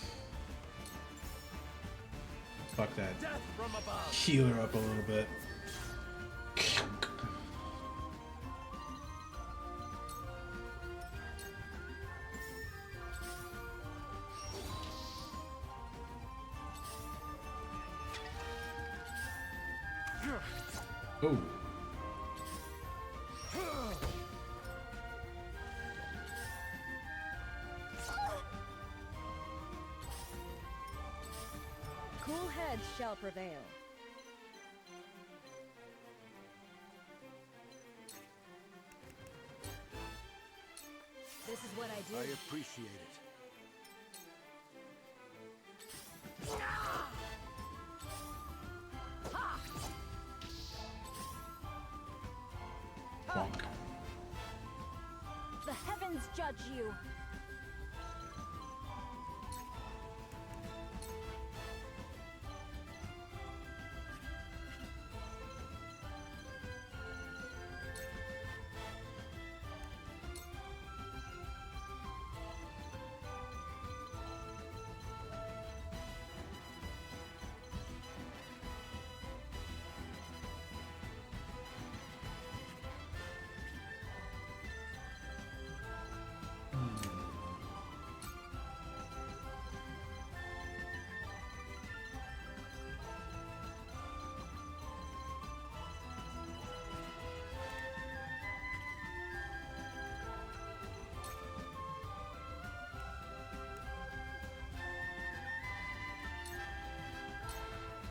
[SPEAKER 1] Fuck that healer up a little bit. Oh.
[SPEAKER 11] Cool heads shall prevail. This is what I do.
[SPEAKER 9] I appreciate it.
[SPEAKER 1] Bonk.
[SPEAKER 6] The heavens judge you.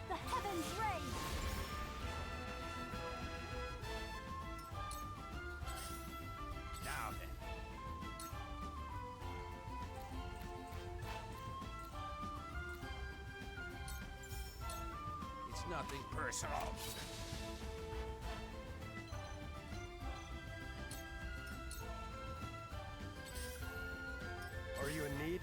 [SPEAKER 6] The heavens rage.
[SPEAKER 4] Now then. It's nothing personal.
[SPEAKER 10] Are you in need?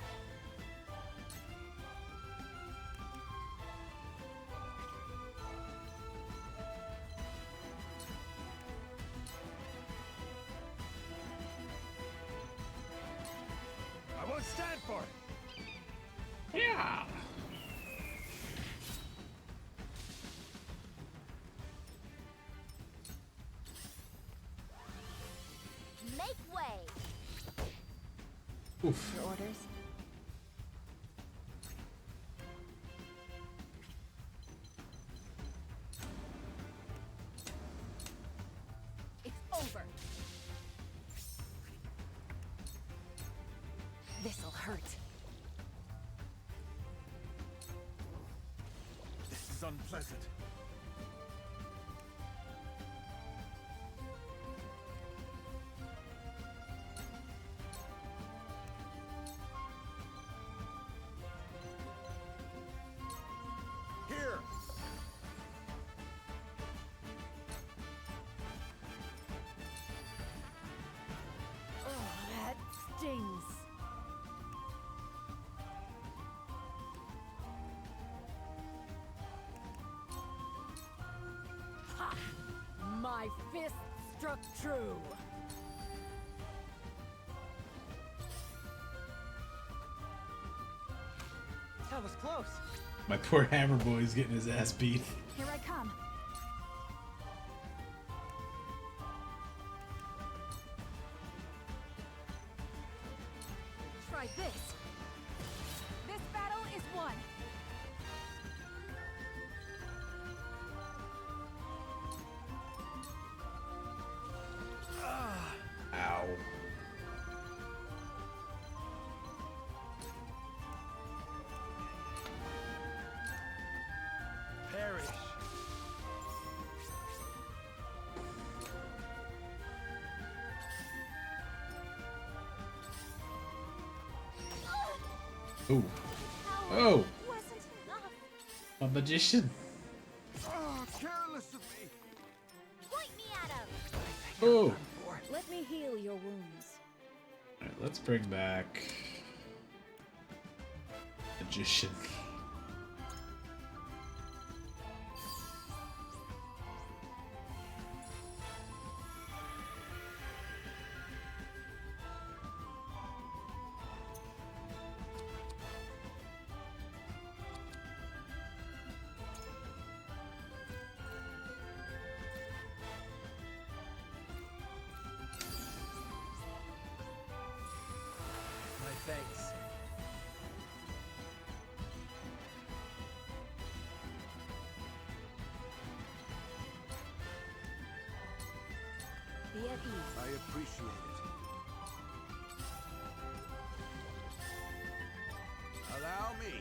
[SPEAKER 9] I won't stand for it.
[SPEAKER 1] Yeah.
[SPEAKER 6] Make way.
[SPEAKER 1] Oof.
[SPEAKER 6] Your orders?
[SPEAKER 20] It's over.
[SPEAKER 6] This'll hurt.
[SPEAKER 9] This is unpleasant. Here!
[SPEAKER 3] Oh, that stings.
[SPEAKER 20] Ha! My fist struck true.
[SPEAKER 16] That was close.
[SPEAKER 1] My poor hammer boy's getting his ass beat.
[SPEAKER 3] Here I come.
[SPEAKER 20] Try this. This battle is won.
[SPEAKER 1] Ow.
[SPEAKER 9] Perish.
[SPEAKER 1] Ooh. Oh,
[SPEAKER 6] Wasn't enough.
[SPEAKER 1] a magician.
[SPEAKER 9] Oh, careless of me.
[SPEAKER 6] Point me at him.
[SPEAKER 1] Oh.
[SPEAKER 11] Let me heal your wounds.
[SPEAKER 1] Alright, let's bring back magician.
[SPEAKER 7] thanks.
[SPEAKER 12] Be at ease.
[SPEAKER 9] I appreciate it. Allow me.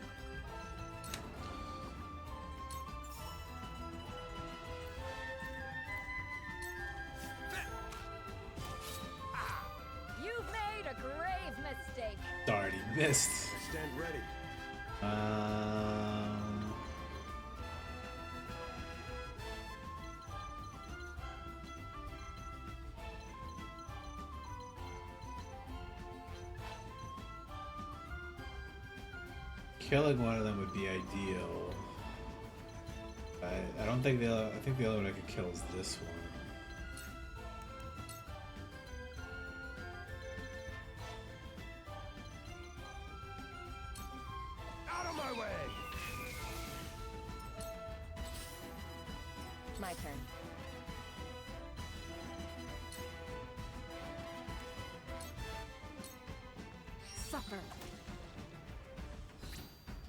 [SPEAKER 20] You've made a grave mistake.
[SPEAKER 1] Already missed.
[SPEAKER 9] I stand ready.
[SPEAKER 1] Killing one of them would be ideal. I don't think I think the other one I could kill is this one.
[SPEAKER 9] Out of my way!
[SPEAKER 13] My turn.
[SPEAKER 20] Suffer.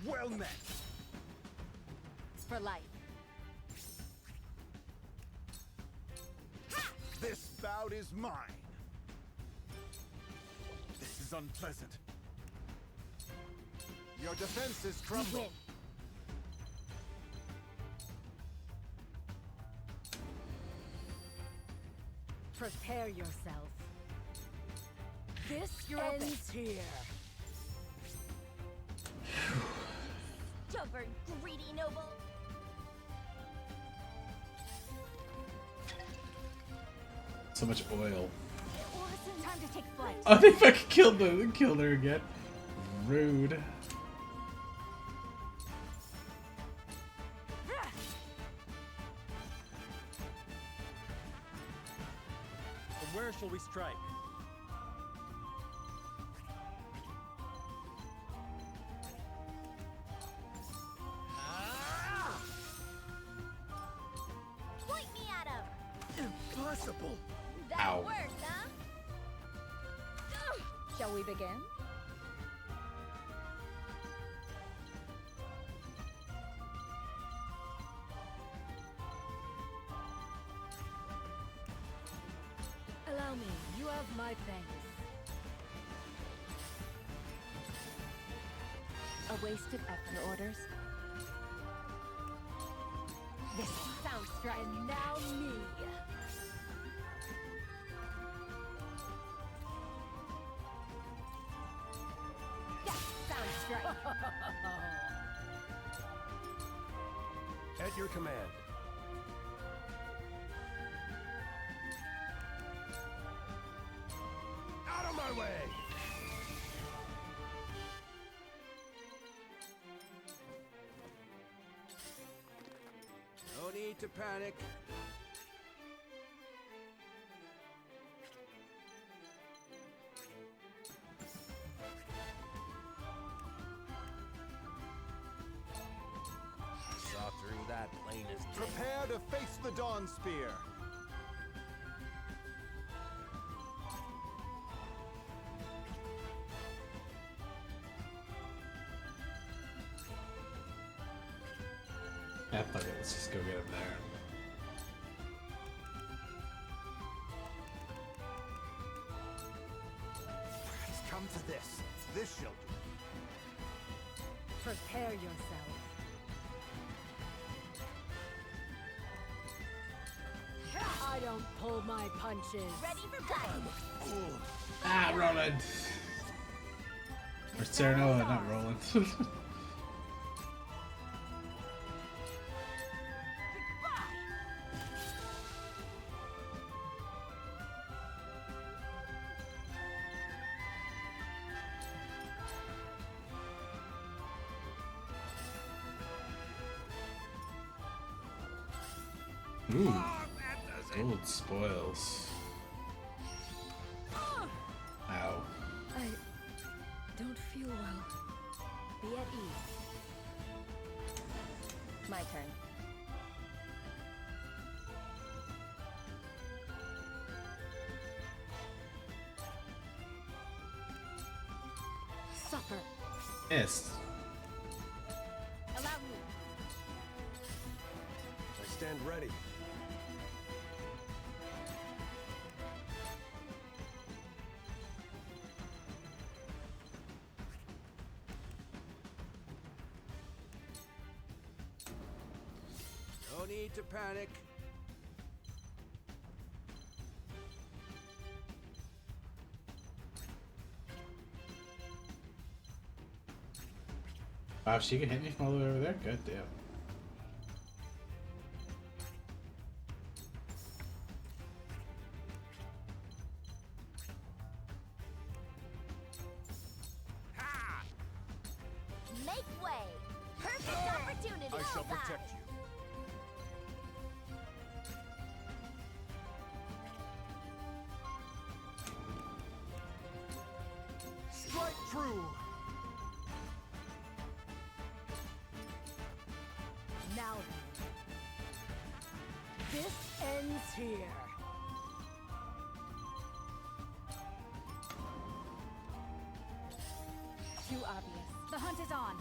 [SPEAKER 9] Well met.
[SPEAKER 20] For life.
[SPEAKER 9] This bout is mine. This is unpleasant. Your defenses crumble.
[SPEAKER 20] Win. Prepare yourself. This ends here.
[SPEAKER 6] Stubborn, greedy noble.
[SPEAKER 1] So much oil.
[SPEAKER 6] It wasn't time to take flight.
[SPEAKER 1] Oh, they fucking killed her again. Rude.
[SPEAKER 16] From where shall we strike?
[SPEAKER 6] Point me at him.
[SPEAKER 9] Impossible.
[SPEAKER 6] That
[SPEAKER 1] Ow.
[SPEAKER 6] worked, huh?
[SPEAKER 20] Shall we begin?
[SPEAKER 12] Allow me. You have my thanks.
[SPEAKER 13] A wasted effort. Orders.
[SPEAKER 20] This sounds right.
[SPEAKER 12] And now me.
[SPEAKER 20] That sounds right.
[SPEAKER 10] At your command.
[SPEAKER 9] Out of my way! No need to panic.
[SPEAKER 10] Saw through that plain as day.
[SPEAKER 9] Prepare to face the Dawn Spear.
[SPEAKER 1] Yeah, fuck it. Let's just go get him there.
[SPEAKER 9] It's come to this. This shall do.
[SPEAKER 12] Prepare yourself. I don't pull my punches.
[SPEAKER 6] Ready for play.
[SPEAKER 1] Ah, Roland. Or Serenova, not Roland. Ooh, gold spoils. Ow.
[SPEAKER 11] I don't feel well.
[SPEAKER 13] Be at ease. My turn.
[SPEAKER 20] suffer.
[SPEAKER 1] Missed.
[SPEAKER 6] Allow me.
[SPEAKER 10] I stand ready.
[SPEAKER 9] No need to panic.
[SPEAKER 1] Wow, she can hit me from all the way over there? God damn.
[SPEAKER 6] Make way. Perfect opportunity.
[SPEAKER 9] I shall
[SPEAKER 6] bullseye.
[SPEAKER 9] protect you. Strike true.
[SPEAKER 12] Now then. This ends here.
[SPEAKER 13] Too obvious.
[SPEAKER 3] The hunt is on.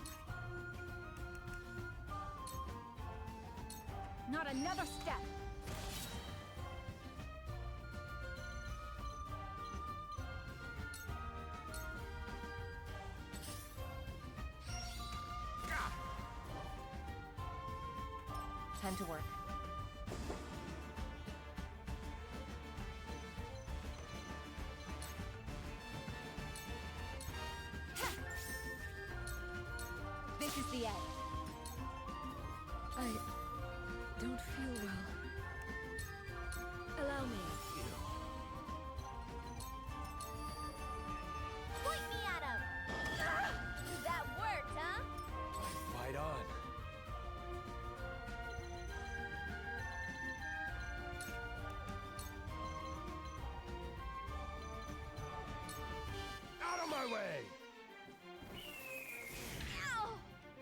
[SPEAKER 3] Not another step.
[SPEAKER 13] Time to work.
[SPEAKER 3] This is the end.
[SPEAKER 11] I don't feel well. Allow me.
[SPEAKER 6] Point me at him. That worked, huh?
[SPEAKER 10] Fight on.
[SPEAKER 9] Out of my way.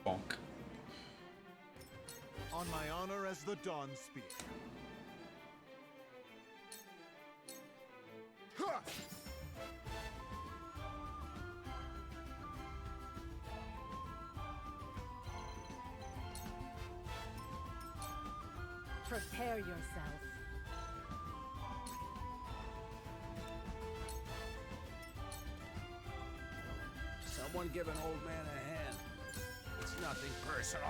[SPEAKER 1] Bonk.
[SPEAKER 9] On my honor as the Dawn Spear. Ha!
[SPEAKER 12] Prepare yourself.
[SPEAKER 9] Someone give an old man a hand. It's nothing personal.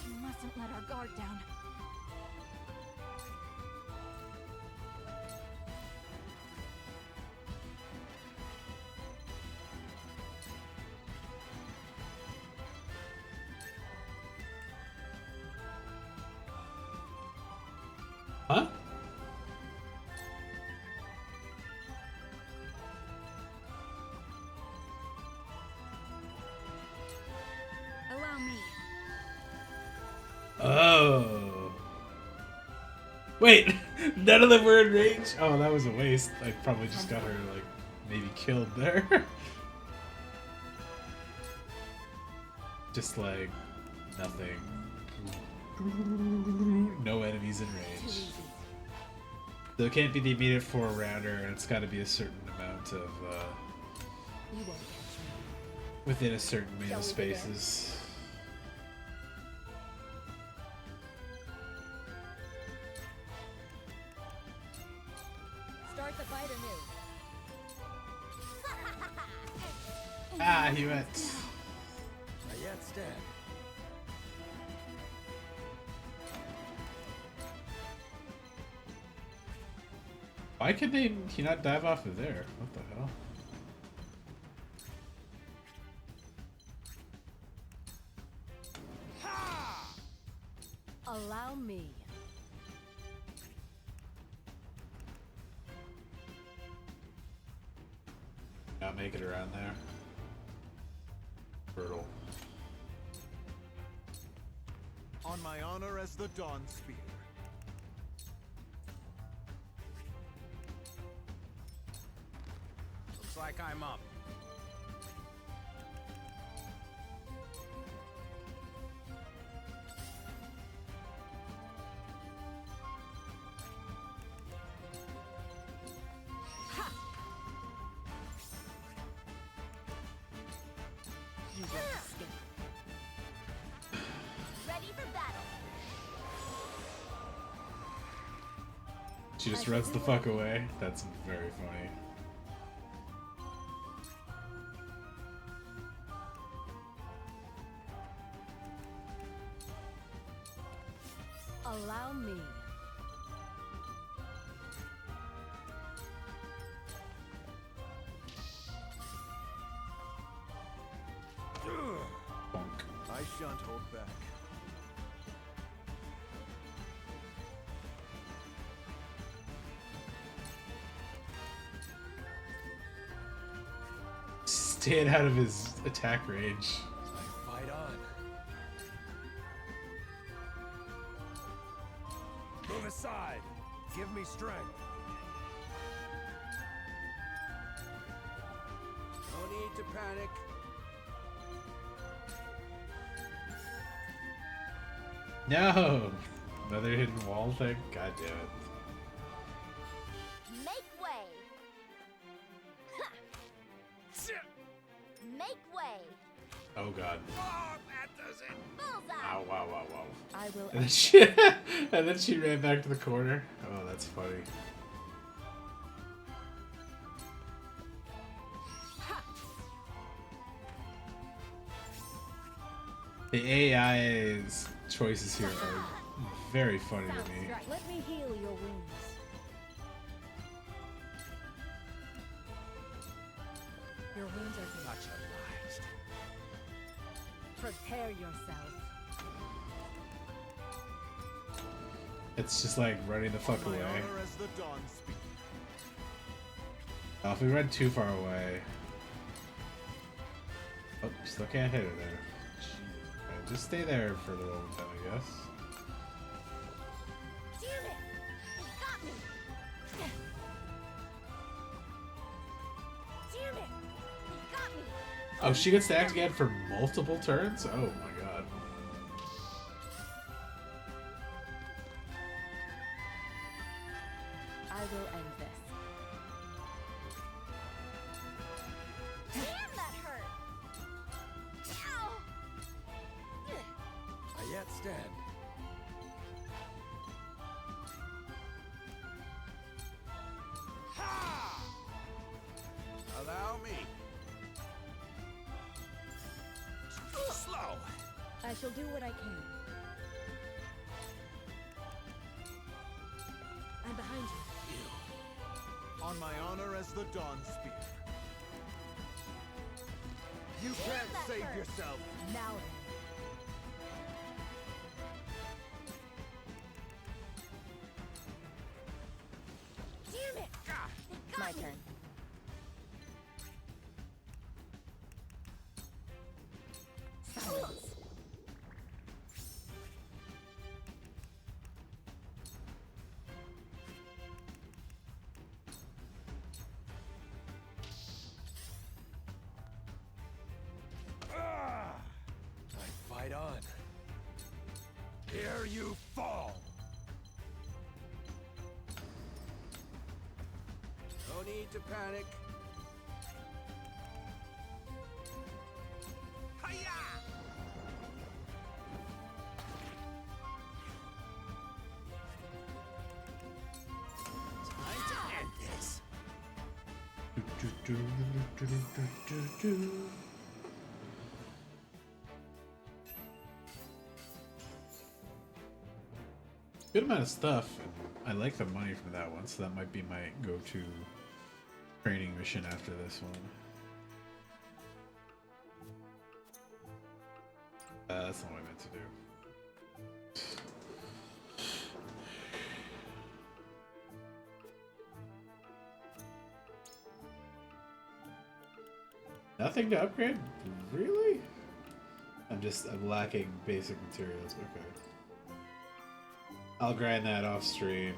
[SPEAKER 3] We mustn't let our guard down.
[SPEAKER 1] Huh?
[SPEAKER 3] Allow me.
[SPEAKER 1] Oh. Wait, none of them were in range? Oh, that was a waste. I probably just got her, like, maybe killed there. Just like, nothing. No enemies in range. So it can't be the immediate 4-rounder, and it's got to be a certain amount of,
[SPEAKER 12] You won't catch me.
[SPEAKER 1] within a certain amount
[SPEAKER 12] Shall
[SPEAKER 1] of
[SPEAKER 12] we begin?
[SPEAKER 1] spaces.
[SPEAKER 11] Start the fight anew.
[SPEAKER 1] Ah, he went.
[SPEAKER 10] Not yet, Stan.
[SPEAKER 1] Why could he not dive off of there? What the hell?
[SPEAKER 12] Allow me.
[SPEAKER 1] Not make it around there. Brutal.
[SPEAKER 9] On my honor as the Dawn Spear. Looks like I'm up.
[SPEAKER 1] She just runs the fuck away. That's very funny.
[SPEAKER 12] Allow me.
[SPEAKER 9] I shan't hold back.
[SPEAKER 1] Staying out of his attack range.
[SPEAKER 10] Fight on.
[SPEAKER 9] Move aside. Give me strength. No need to panic.
[SPEAKER 1] No! Another hidden wall thing? God damn it.
[SPEAKER 6] Make way! Ha! Make way!
[SPEAKER 1] Oh god.
[SPEAKER 6] Oh, that does it! Bullseye!
[SPEAKER 1] Ow, wow, wow, wow.
[SPEAKER 3] I will.
[SPEAKER 1] And then she, and then she ran back to the corner. Oh, that's funny. The AI's choices here are very funny to me.
[SPEAKER 12] Let me heal your wounds.
[SPEAKER 20] Your wounds are much obliged.
[SPEAKER 12] Prepare yourself.
[SPEAKER 1] It's just like running the fuck away.
[SPEAKER 9] As the dawn speaks.
[SPEAKER 1] If we run too far away. Oh, still can't hit her there. Alright, just stay there for a little time, I guess.
[SPEAKER 6] Damn it! You got me! Damn it! You got me!
[SPEAKER 1] Oh, she gets to act again for multiple turns? Oh my god.
[SPEAKER 3] I will end this.
[SPEAKER 6] Damn, that hurt! Ow!
[SPEAKER 10] I yet stand.
[SPEAKER 9] Ha! Allow me. Slow.
[SPEAKER 12] I shall do what I can. I'm behind you.
[SPEAKER 9] On my honor as the dawn spear. You can't save yourself.
[SPEAKER 12] Now
[SPEAKER 6] Damn it! They got
[SPEAKER 3] My
[SPEAKER 6] me.
[SPEAKER 3] turn. Silence.
[SPEAKER 10] I fight on.
[SPEAKER 9] Here you fall. No need to panic. Hiya! Time to end this.
[SPEAKER 1] Good amount of stuff, and I like the money from that one, so that might be my go-to training mission after this one. That's not what I meant to do. Nothing to upgrade? Really? I'm lacking basic materials. Okay. I'll grind that off stream,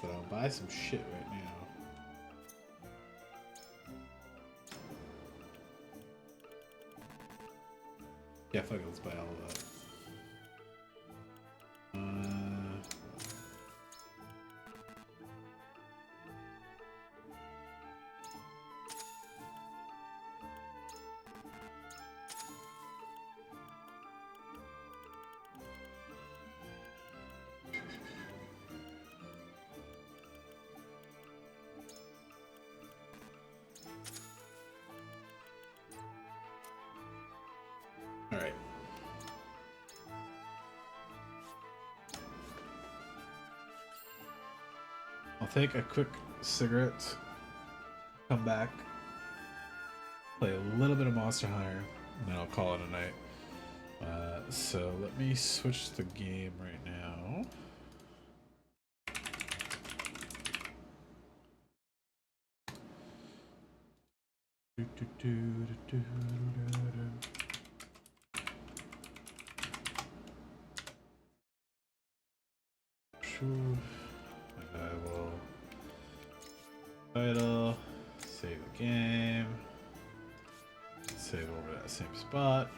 [SPEAKER 1] but I'll buy some shit right now. Yeah, fuck it, let's buy all of that. I'll take a quick cigarette, come back, play a little bit of Monster Hunter, and then I'll call it a night. So let me switch the game right now. And I will title, save the game, save over that same spot.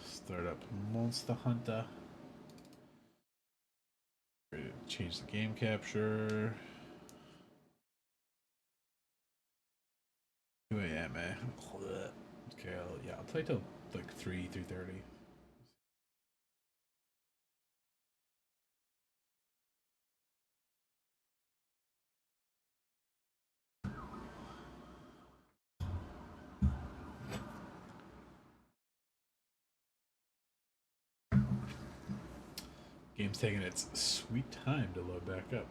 [SPEAKER 1] Start up Monster Hunter. Change the game capture. 2 a.m. Okay, I'll play till like 3:30. Game's taking its sweet time to load back up.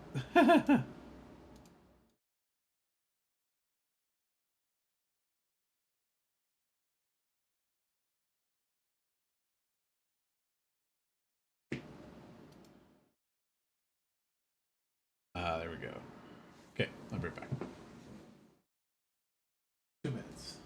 [SPEAKER 1] There we go. Okay, I'll be right back. 2 minutes.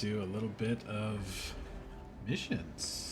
[SPEAKER 1] do a little bit of missions.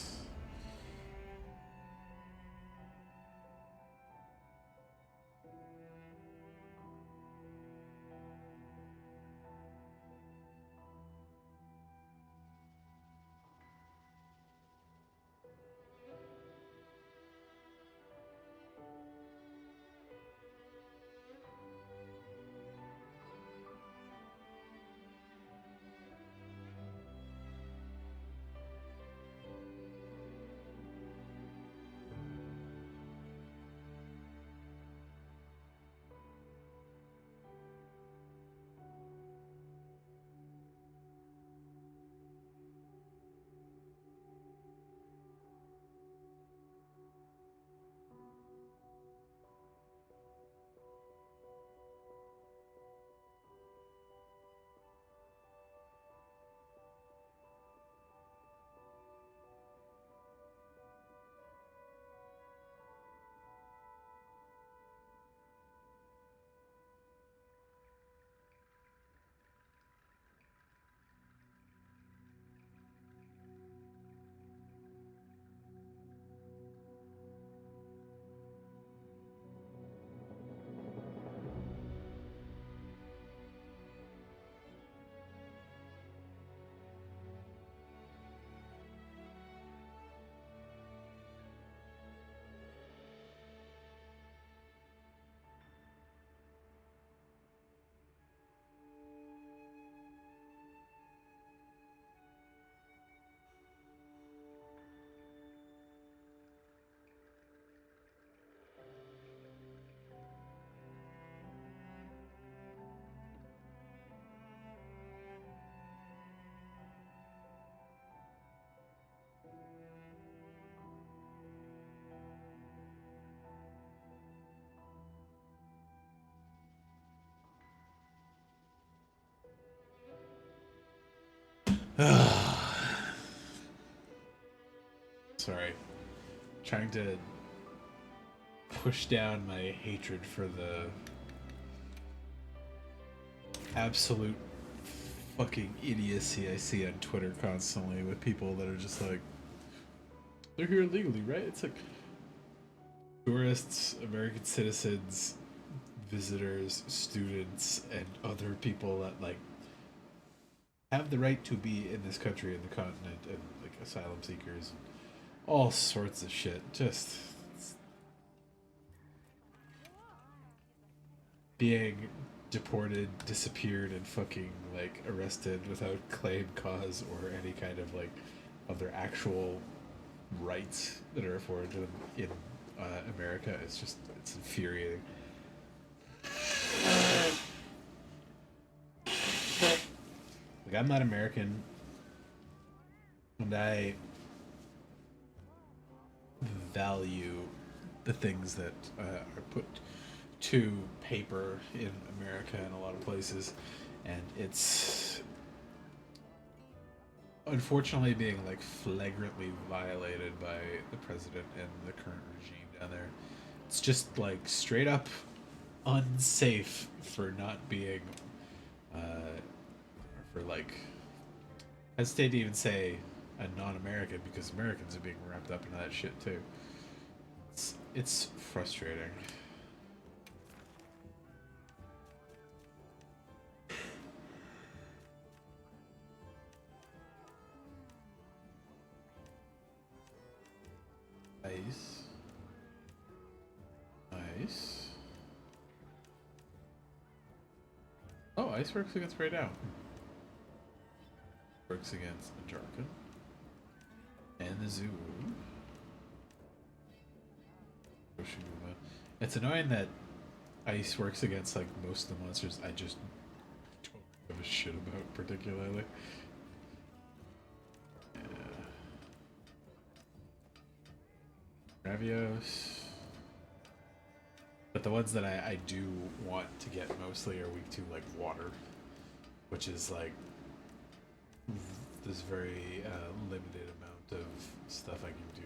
[SPEAKER 1] Sorry. Trying to push down my hatred for the absolute fucking idiocy I see on Twitter constantly with people that are just like, they're here illegally, right? It's like tourists, American citizens, visitors, students, and other people that like have the right to be in this country and the continent, and like asylum seekers, all sorts of shit. Just being deported, disappeared, and fucking like arrested without claim, cause, or any kind of like other actual rights that are afforded to them in America. It's infuriating. Like, I'm not American, and I value the things that are put to paper in America and a lot of places, and it's unfortunately being like flagrantly violated by the president and the current regime down there. It's just like straight up unsafe for not being for like, I hesitate to even say a non-American, because Americans are being wrapped up into that shit too. It's frustrating. Ice. Ice. Oh, ice works against Grey Down. Works against the Jarkin. And the Zoo. It's annoying that ice works against like most of the monsters I just don't give a shit about particularly. Yeah. Ravios. But the ones that I do want to get mostly are weak to like water, which is like this very limited amount of stuff I can do.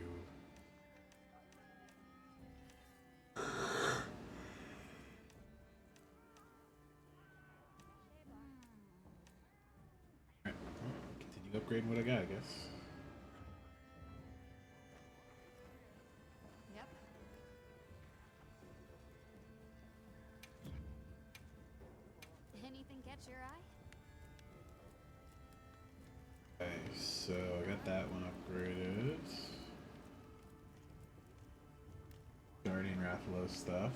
[SPEAKER 1] Alright, continue Upgrading what I got, I guess.
[SPEAKER 8] Yep.
[SPEAKER 6] Anything catch your eye?
[SPEAKER 1] Okay, so I got that one upgraded. Guardian Rathalos stuff.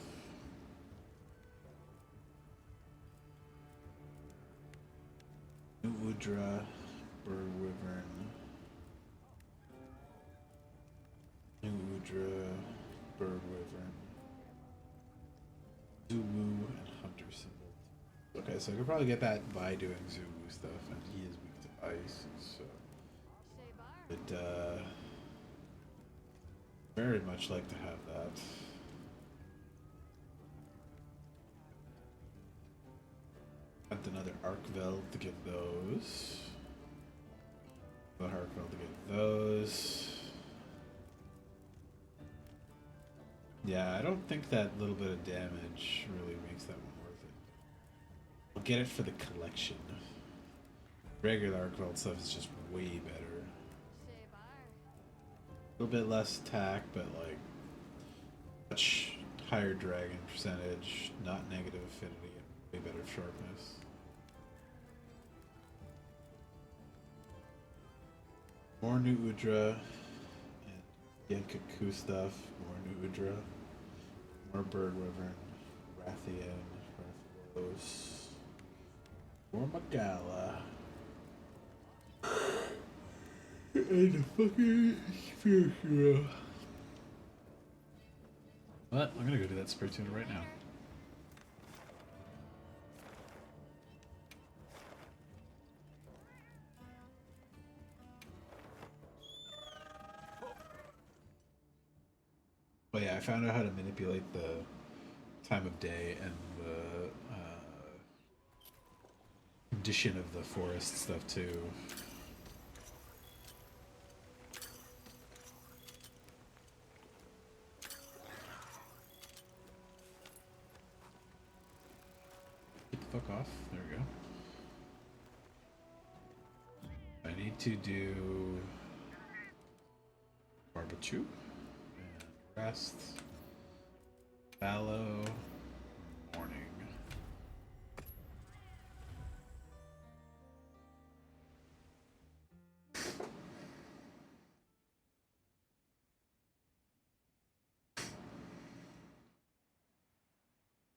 [SPEAKER 1] New Udra, Bird Wyvern. New Udra, Bird Wyvern. Zulu and Hunter Symbol. Okay, so I could probably get that by doing Zulu stuff, and he is weak to ice, so I'd very much like to have that. Got another Arkvel to get those. Another Arkvel to get those. Yeah, I don't think that little bit of damage really makes that one worth it. I'll get it for the collection. Regular Arkvel stuff is just way better. A little bit less attack, but like much higher dragon percentage, not negative affinity, and way better sharpness. More new Udra and Yenkaku stuff, more new Udra, more Bird Wyvern, Rathian, Rathalos, more Magala. And a fucking Spiritual. But I'm gonna go do that Spirit Tuner right now. But yeah, I found out how to manipulate the time of day and the condition of the forest stuff too. Get the fuck off. There we go. I need to do barbecue and rest. Fallow morning.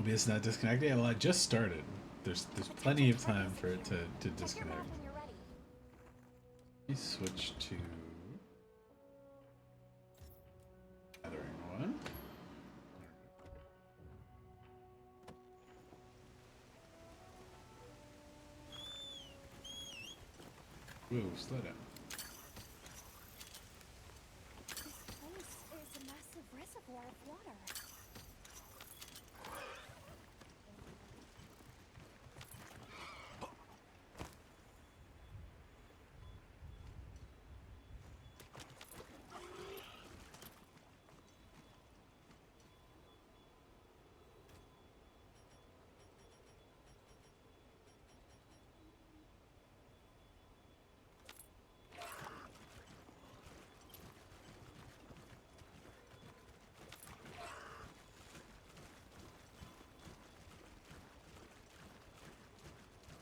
[SPEAKER 1] OBS not disconnected? Yeah, well, I just started. There's plenty of time for it to disconnect. Let me switch to gathering one. Whoa, slow down.
[SPEAKER 3] This place is a massive reservoir of water.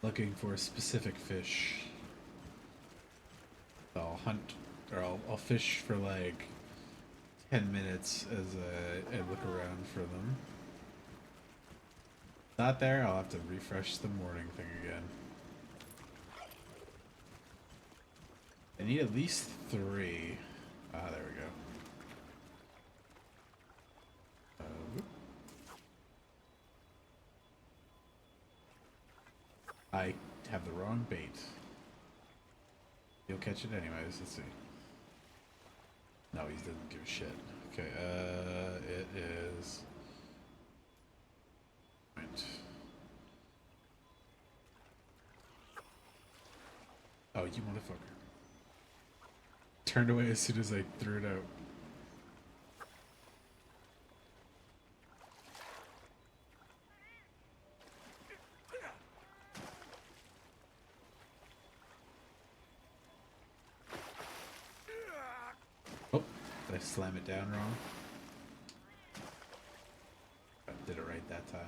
[SPEAKER 1] Looking for a specific fish. I'll hunt, or I'll fish for like 10 minutes as I look around for them. Not there, I'll have to refresh the morning thing again. I need at least 3. Ah, there we go. I have the wrong bait. You'll catch it anyways, let's see. No, he doesn't give a shit. Okay, it is... Right. Oh, you motherfucker. Turned away as soon as I threw it out. Did I slam it down wrong? I did it right that time.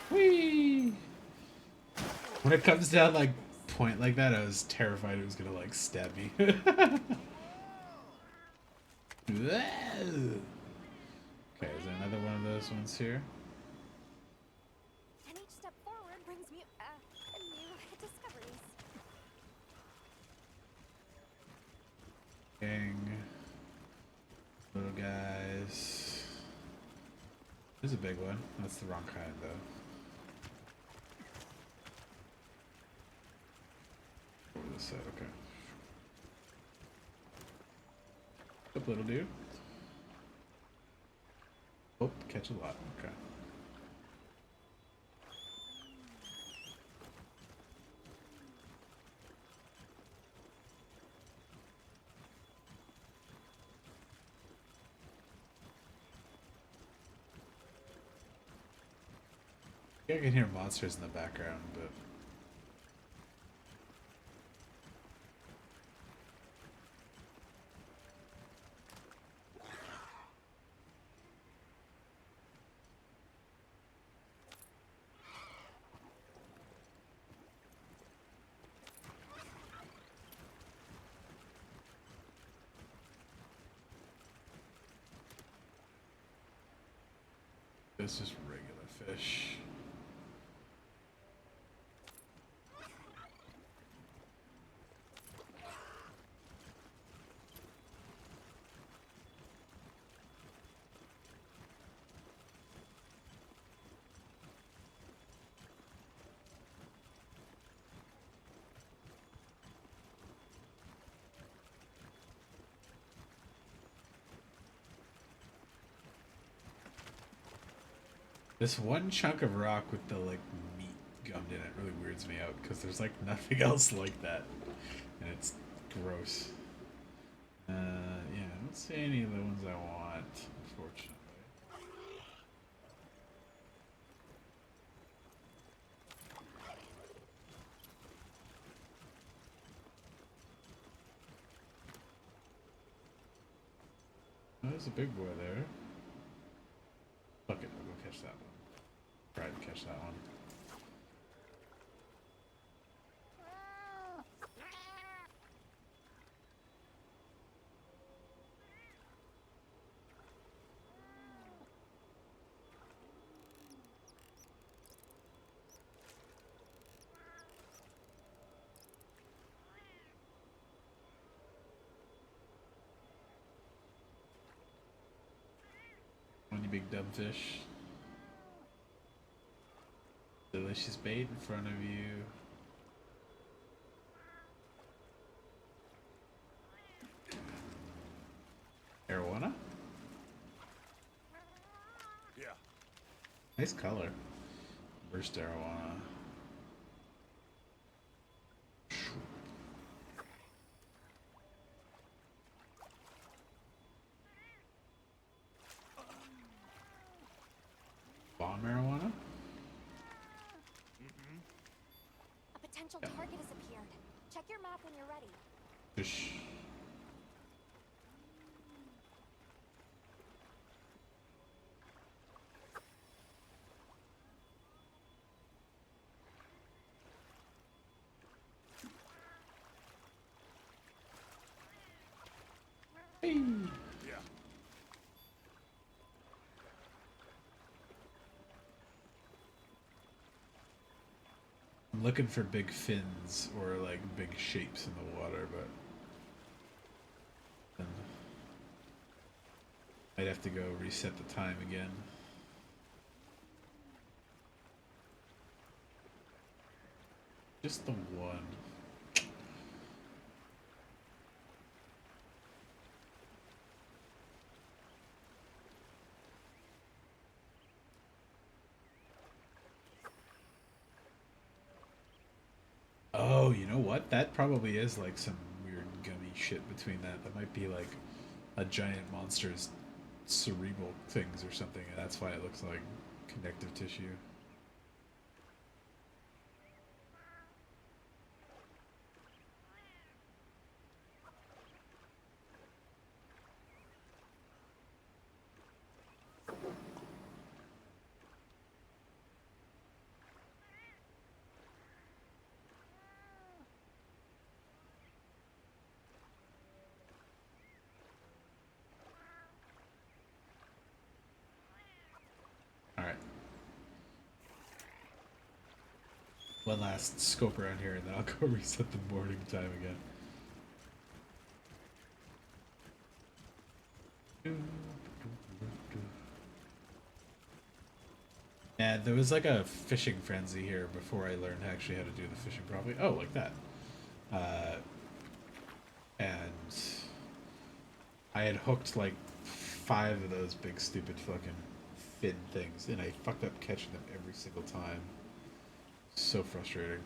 [SPEAKER 1] Whee! When it comes down like point like that, I was terrified it was gonna like stab me. Okay, is there another one of those ones here?
[SPEAKER 6] And each step forward brings me new discoveries.
[SPEAKER 1] Gang. Little guys. There's a big one. That's the wrong kind though. Over this side, okay. Up, little dude. Oh, catch a lot. Okay. I can hear monsters in the background, but it's just regular fish. This one chunk of rock with the like meat gummed in it really weirds me out because there's like nothing else like that, and it's gross. Yeah, I don't see any of the ones I want, unfortunately. Oh, there's a big boy there. Fuck it, I'll go catch that one. Try to catch that one. You big dumb fish. Delicious bait in front of you. Arowana?
[SPEAKER 4] Yeah.
[SPEAKER 1] Nice color. Burst arowana. Bomb marijuana?
[SPEAKER 6] A potential target has appeared. Check your map when you're ready.
[SPEAKER 1] Fish. Hey.
[SPEAKER 4] Yeah.
[SPEAKER 1] I'm looking for big fins or like big shapes in the water, but then I'd have to go reset the time again. Just the one. Oh, you know what? That probably is like some weird gummy shit between that. That might be like a giant monster's cerebral things or something, and that's why it looks like connective tissue. Alright. One last scope around here, and then I'll go reset the morning time again. And there was like a fishing frenzy here before I learned actually how to do the fishing properly. Oh, like that. And I had hooked like 5 of those big stupid fucking fin things, and I fucked up catching them every single time. So frustrating.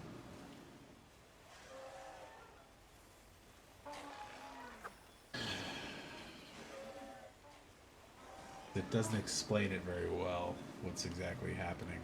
[SPEAKER 1] It doesn't explain it very well, what's exactly happening.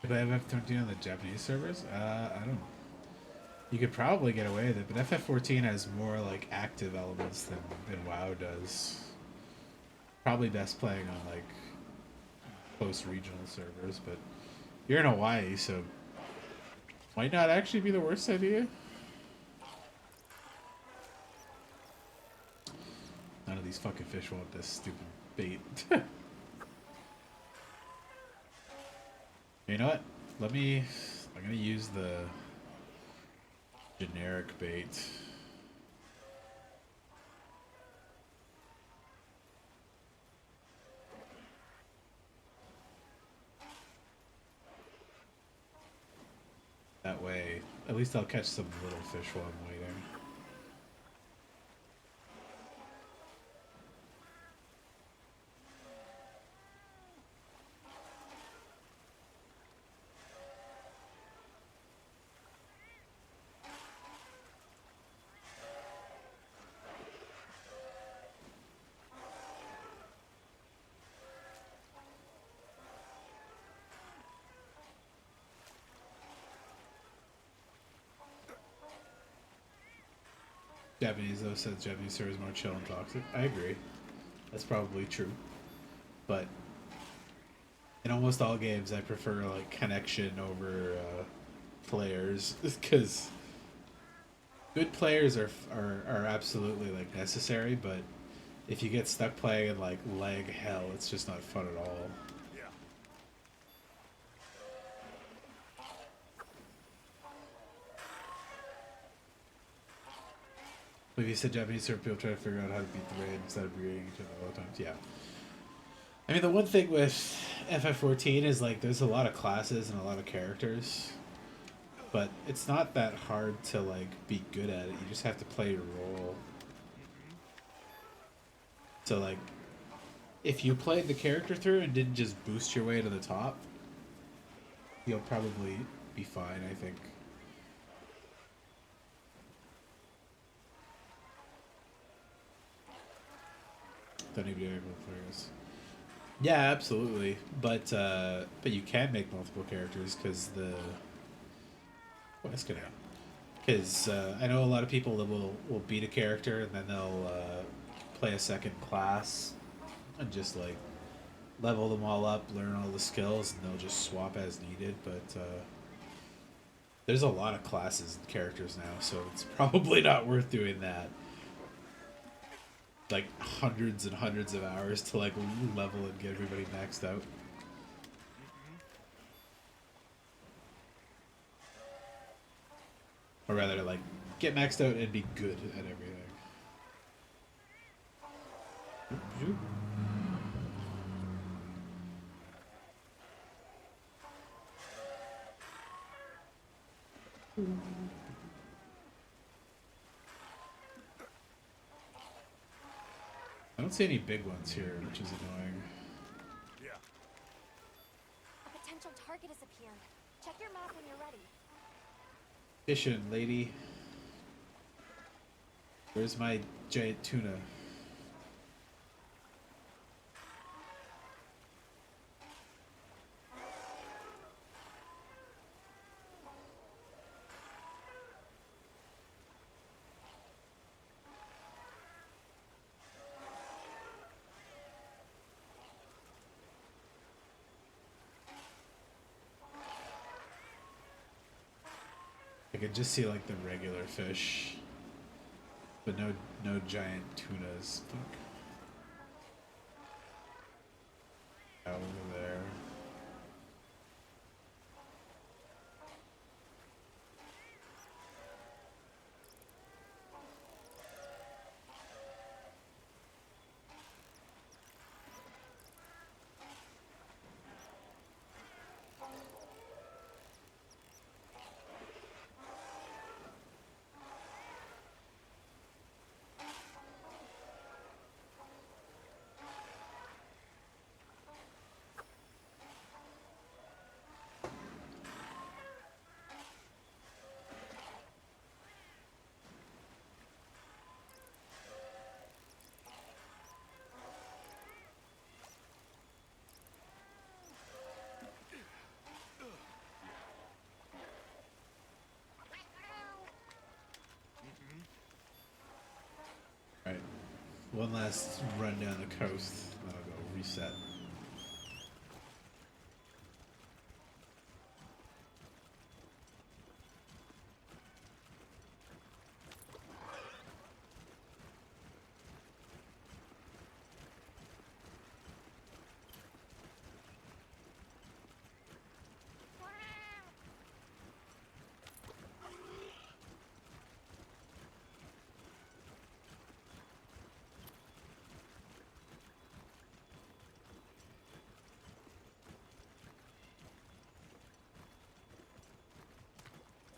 [SPEAKER 1] Could I have F-13 on the Japanese servers? I don't know. You could probably get away with it, but FF14 has more like active elements than WoW does. Probably best playing on like close regional servers, but you're in Hawaii, so might not actually be the worst idea. None of these fucking fish want this stupid bait. You know what? I'm gonna use the generic bait. That way, at least I'll catch some little fish while I'm waiting. Japanese though says Japanese server is more chill and toxic. I agree. That's probably true. But in almost all games, I prefer like connection over players, because good players are absolutely like necessary. But if you get stuck playing in like lag hell, it's just not fun at all. Like you said, Japanese server people try to figure out how to beat the raid instead of beating each other all the times. Yeah. I mean, the one thing with FF14 is like there's a lot of classes and a lot of characters, but it's not that hard to like be good at it. You just have to play your role. So like, if you played the character through and didn't just boost your way to the top, you'll probably be fine, I think. Don't even be able to play this. Yeah, absolutely. But you can make multiple characters because what's gonna happen? Because I know a lot of people that will beat a character and then they'll play a second class and just like level them all up, learn all the skills, and they'll just swap as needed. But there's a lot of classes and characters now, so it's probably not worth doing that. like hundreds and hundreds of hours to like level and get everybody maxed out. Or rather, like, get maxed out and be good at everything. I don't see any big ones here, which is annoying.
[SPEAKER 4] Yeah.
[SPEAKER 6] A potential target has appeared. Check your map when you're ready.
[SPEAKER 1] Fishing, lady. Where's my giant tuna? I could just see like the regular fish, but no giant tunas. Fuck. Over there. Alright, one last run down the coast, then I'll go reset.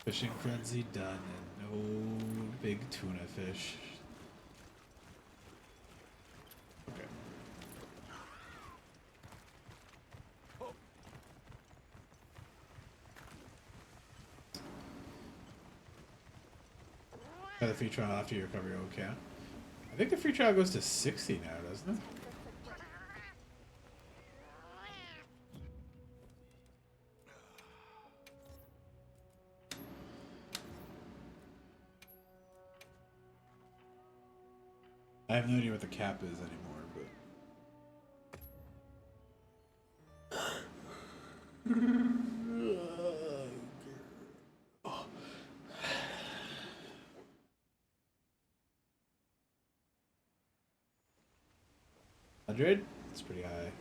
[SPEAKER 1] Fishing frenzy done, and no big tuna fish. Okay. The free trial after you recover your own account. I think the free trial goes to 60 now, doesn't it? I have no idea what the cap is anymore, but... 100? That's pretty high.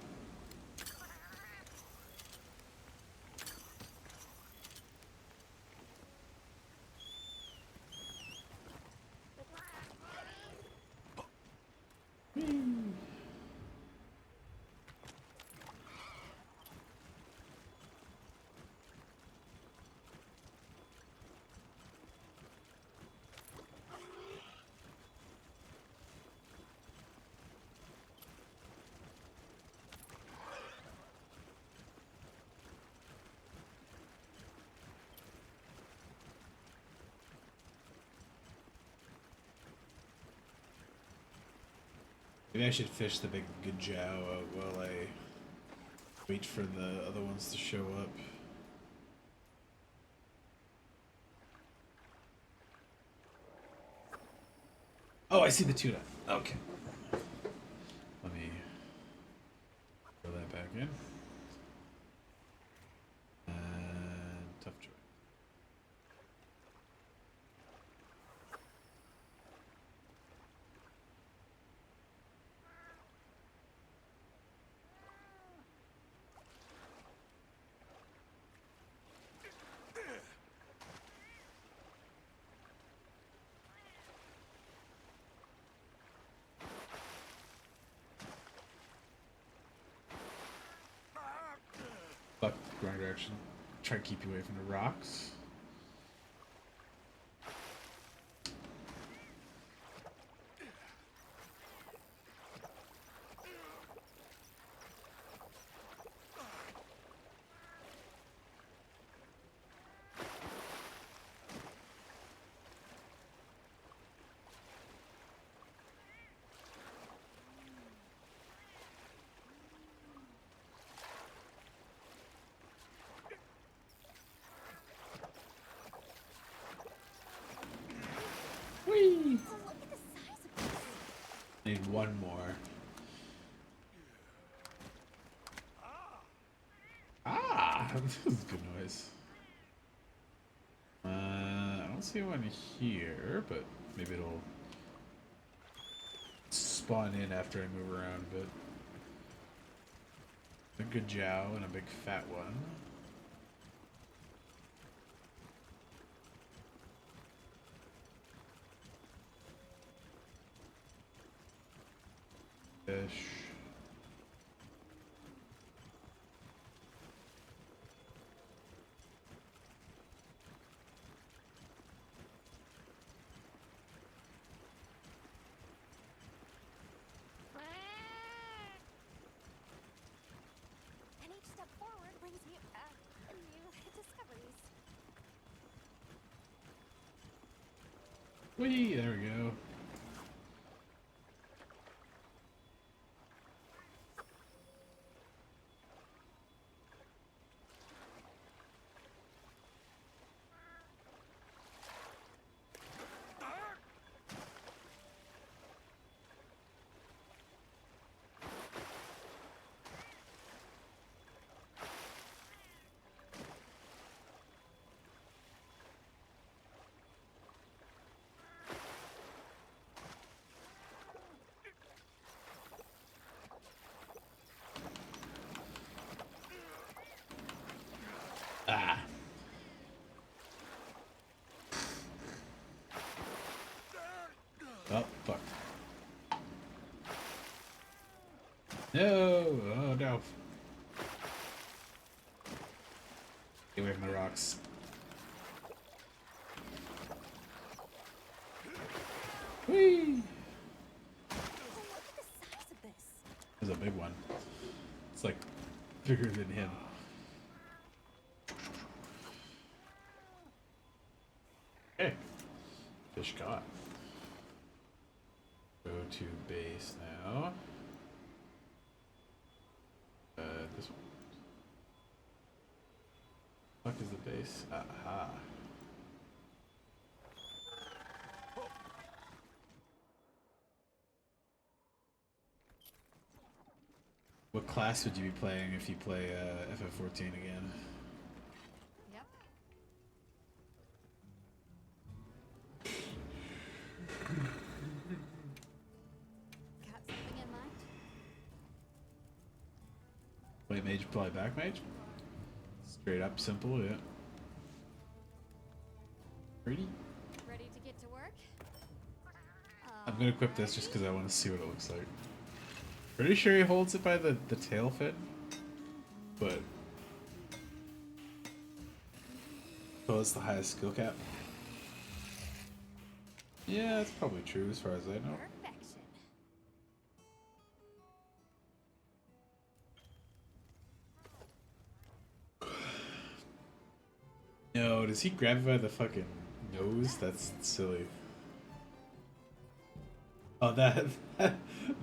[SPEAKER 1] Maybe I should fish the big Gajao out while I wait for the other ones to show up. Oh, I see the tuna. Okay. Let me throw that back in. And tough choice. wrong direction. Try to keep you away from the rocks. Whee! Need one more. Ah! This is good noise. I don't see one here, but maybe it'll spawn in after I move around a bit. A good Jow and a big fat one. Fish.
[SPEAKER 6] And each step forward brings me new discoveries.
[SPEAKER 1] Whee! There we go. Ah. Oh, fuck. No! Oh, no. Get away from the rocks. Whee! This is a big one. It's like bigger than him. Okay. Fish caught. Go to base now. This one. What is the base? Aha. What class would you be playing if you play FF14 again?
[SPEAKER 8] Yep. Got something in mind?
[SPEAKER 1] Play mage, play back mage? Straight up, simple, yeah. Pretty.
[SPEAKER 8] Ready to get to work?
[SPEAKER 1] I'm gonna equip this just because I want to see what it looks like. Pretty sure he holds it by the tail fin, but oh, it's the highest skill cap. Yeah, that's probably true as far as I know. No, does he grab it by the fucking nose? That's silly. Oh, that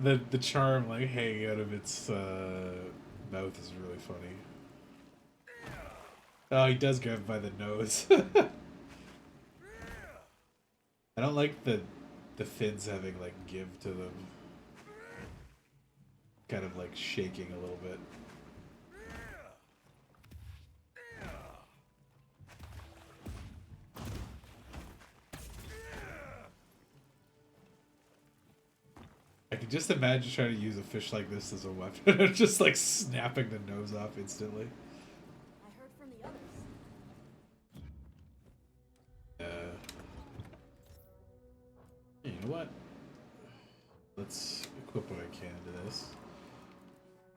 [SPEAKER 1] the charm like hanging out of its mouth is really funny. Oh, he does grab it by the nose. I don't like the fins having like give to them. Kind of like shaking a little bit. I can just imagine trying to use a fish like this as a weapon. Just like snapping the nose off instantly.
[SPEAKER 5] I heard from the others.
[SPEAKER 1] You know what? Let's equip what I can to this.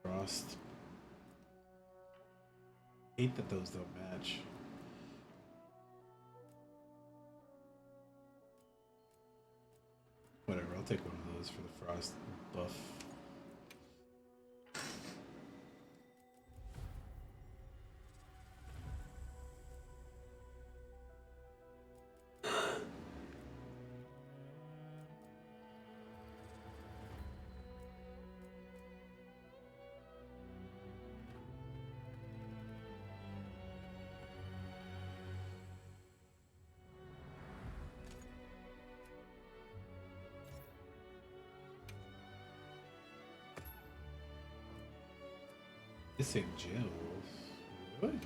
[SPEAKER 1] Frost. Hate that those don't match. Whatever, I'll take one of those for the frost buff. Missing Jills. Really?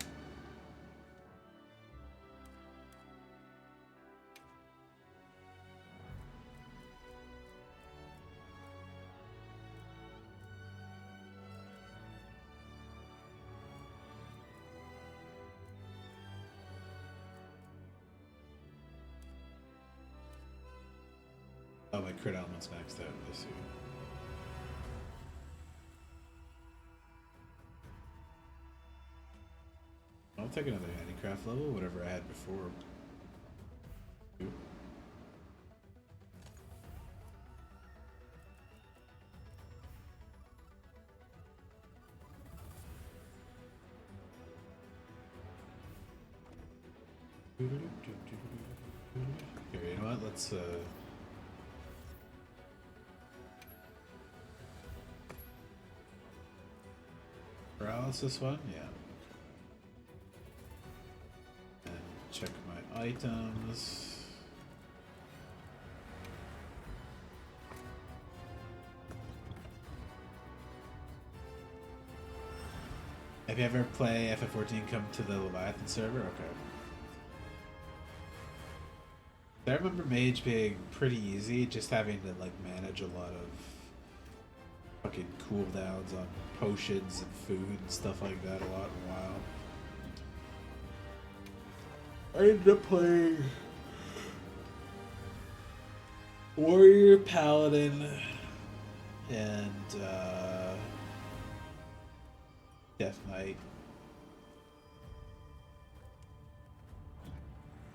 [SPEAKER 1] Oh, my crit element's maxed out. I see. I'll take another handicraft level, whatever I had before. Ooh. Here, you know what? Let's paralysis one, yeah. Check my items. Have you ever played FF14 come to the Leviathan server? Okay. I remember Mage being pretty easy, just having to like manage a lot of fucking cooldowns on potions and food and stuff like that a lot in a while. I ended up playing Warrior, Paladin, and Death Knight.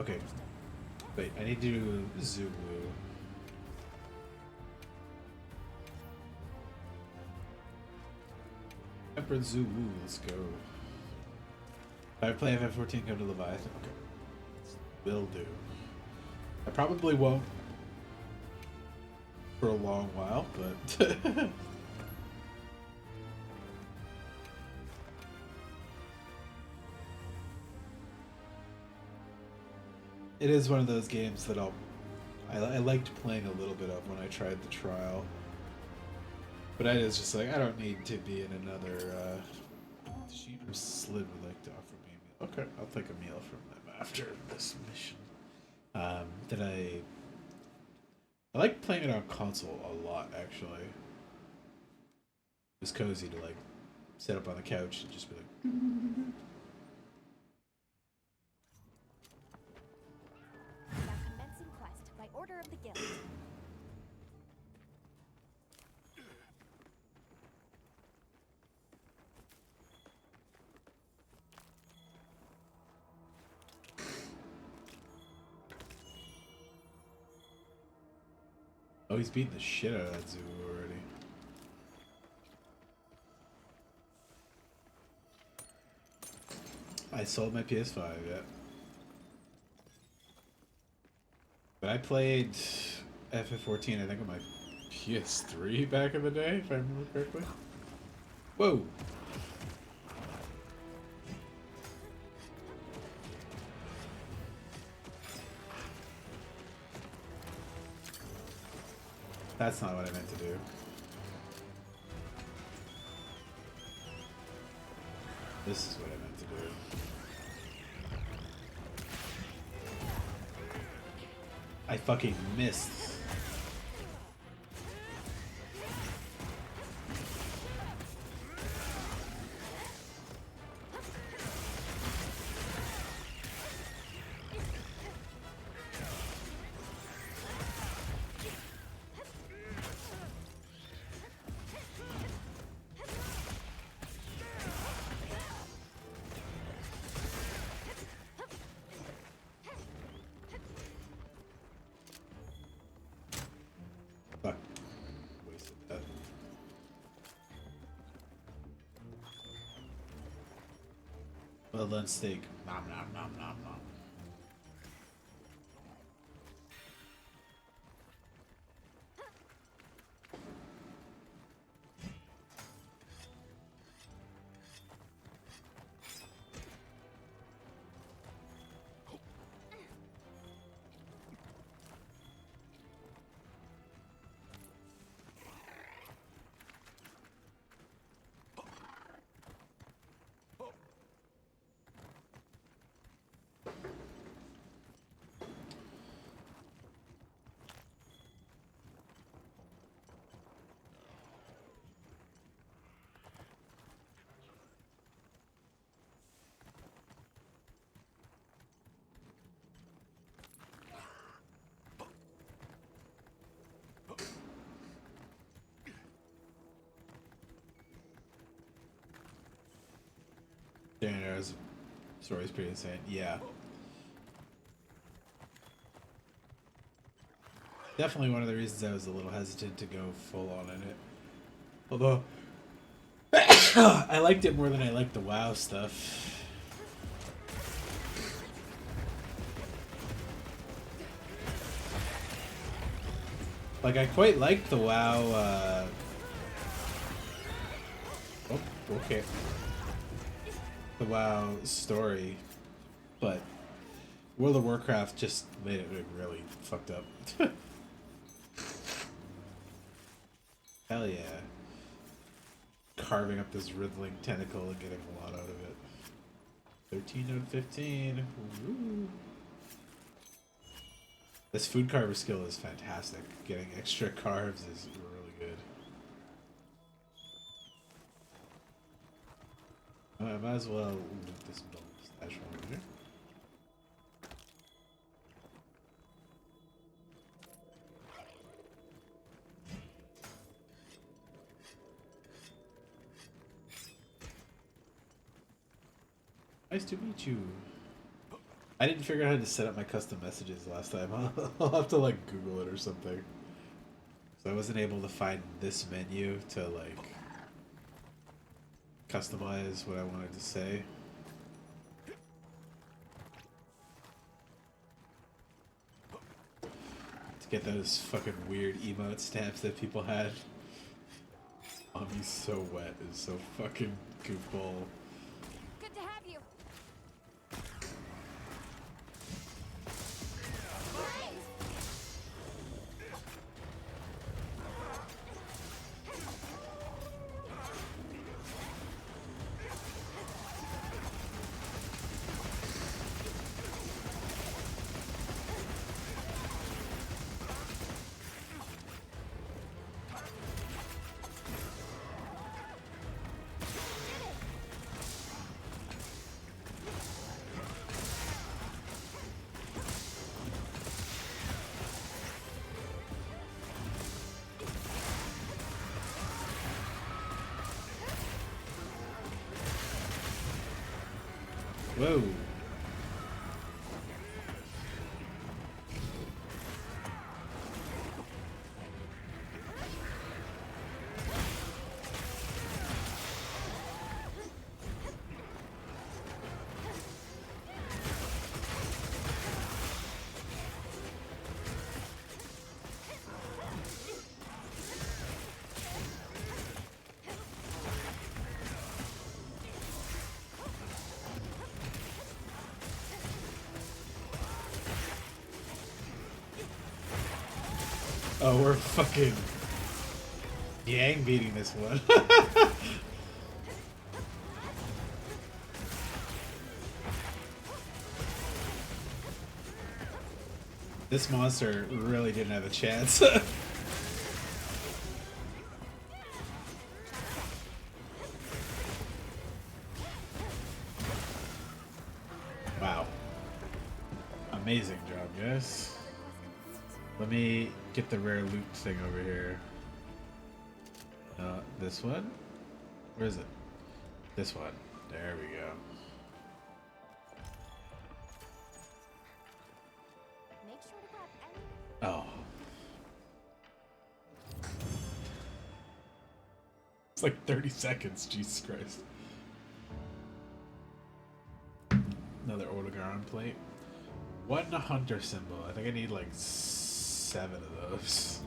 [SPEAKER 1] Okay, wait, I need to do Zulu. Emperor Zulu, let's go. If I play FF14, come to Leviathan. Okay. Will do. I probably won't for a long while, but it is one of those games that I liked playing a little bit of when I tried the trial. But I was just like, I don't need to be in another she Slid would like to offer me a meal. Okay, I'll take a meal from them after this mission. I like playing it on console a lot, actually. It's cozy to like sit up on the couch and just be like
[SPEAKER 6] Now commencing quest by order of the guild.
[SPEAKER 1] Oh, he's beating the shit out of that zoo already. I sold my PS5, yeah. But I played FF14, I think, on my PS3 back in the day, if I remember correctly. Whoa! That's not what I meant to do. This is what I meant to do. I fucking missed. a lunch steak. Nom nom nom nom nom. Darren's story's pretty insane. Yeah. Definitely one of the reasons I was a little hesitant to go full on in it. Although, I liked it more than I liked the WoW stuff. Like, I quite liked the WoW, oh, okay. The WoW story, but World of Warcraft just made it really fucked up. Hell yeah. Carving up this wriggling tentacle and getting a lot out of it. 13 out of 15. Woo. This food carver skill is fantastic. Getting extra carves is really good. I might as well loot this build stash over here. Nice to meet you. I didn't figure out how to set up my custom messages last time. I'll have to like Google it or something. So I wasn't able to find this menu to like customize what I wanted to say. To get those fucking weird emote stamps that people had. Mommy's so wet is so fucking goofball.
[SPEAKER 6] Good to have you.
[SPEAKER 1] Whoa. Oh, we're fucking gang beating this one. This monster really didn't have a chance. Wow. Amazing job, guys. Let me get the rare loot thing over here. This one? Where is it? This one. There we go.
[SPEAKER 6] Make sure to grab any.
[SPEAKER 1] Oh. It's like 30 seconds, Jesus Christ. crown plate. One hunter symbol. I think I need like 7 of those.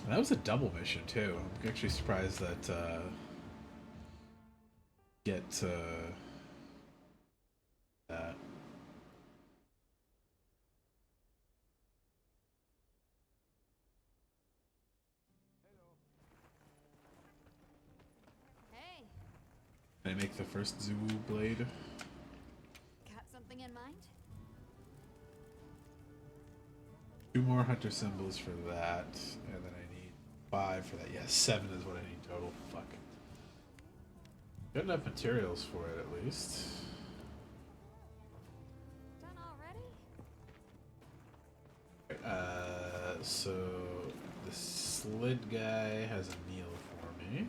[SPEAKER 1] And that was a double mission too. I'm actually surprised that get that.
[SPEAKER 8] Hey,
[SPEAKER 1] Can I make the first Zoo blade?
[SPEAKER 8] got something in mind?
[SPEAKER 1] 2 more hunter symbols for that, and then I need 5 for that. Yeah, 7 is what I need total. Fuck. Got enough materials for it at least.
[SPEAKER 8] Done already?
[SPEAKER 1] So the slid guy has a meal for me.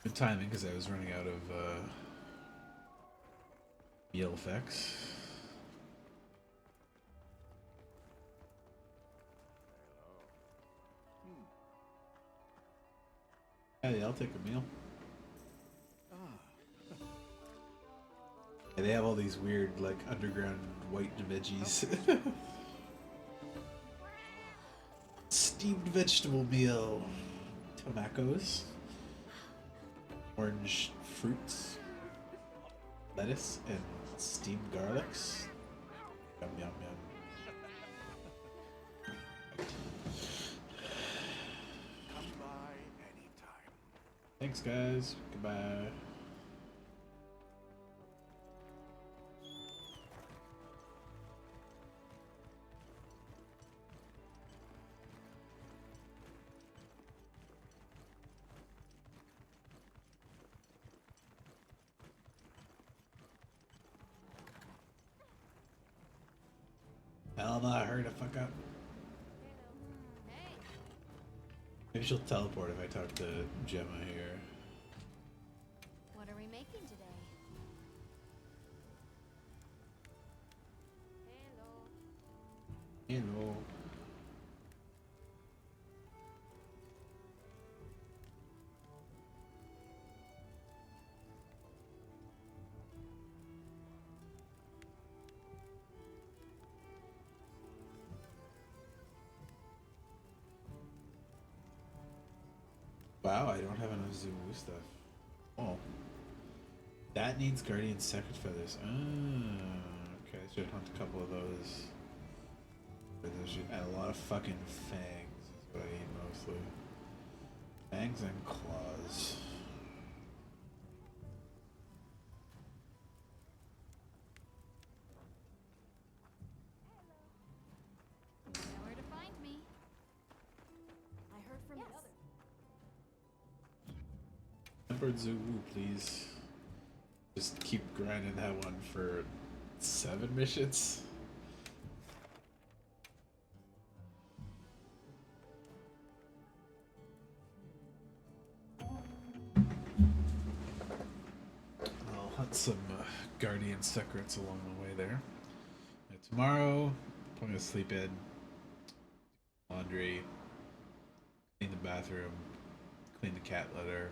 [SPEAKER 1] Good timing because I was running out of meal effects. Yeah, I'll take a meal. Yeah, they have all these weird, like, underground white veggies. Steamed vegetable meal. Tomatoes. Orange fruits. Lettuce and steamed garlics. Yum, yum, yum. Thanks, guys. Goodbye. Elma, hurry the fuck up. Maybe she'll teleport if I talk to Gemma here.
[SPEAKER 8] What are we making today?
[SPEAKER 1] Hello. Wow, I don't have enough Zulu stuff. Oh. That needs Guardian Second Feathers. Ah, okay, I should hunt a couple of those. But those should add a lot of fucking fangs is what I need mostly. Fangs and claws.
[SPEAKER 8] You know where to find me.
[SPEAKER 5] I heard from the others.
[SPEAKER 1] Tempered Zulu, please. Just keep grinding that one for 7 missions. I'll hunt some Guardian secrets along the way there. Tomorrow, I'm gonna sleep in, laundry, clean the bathroom, clean the cat litter.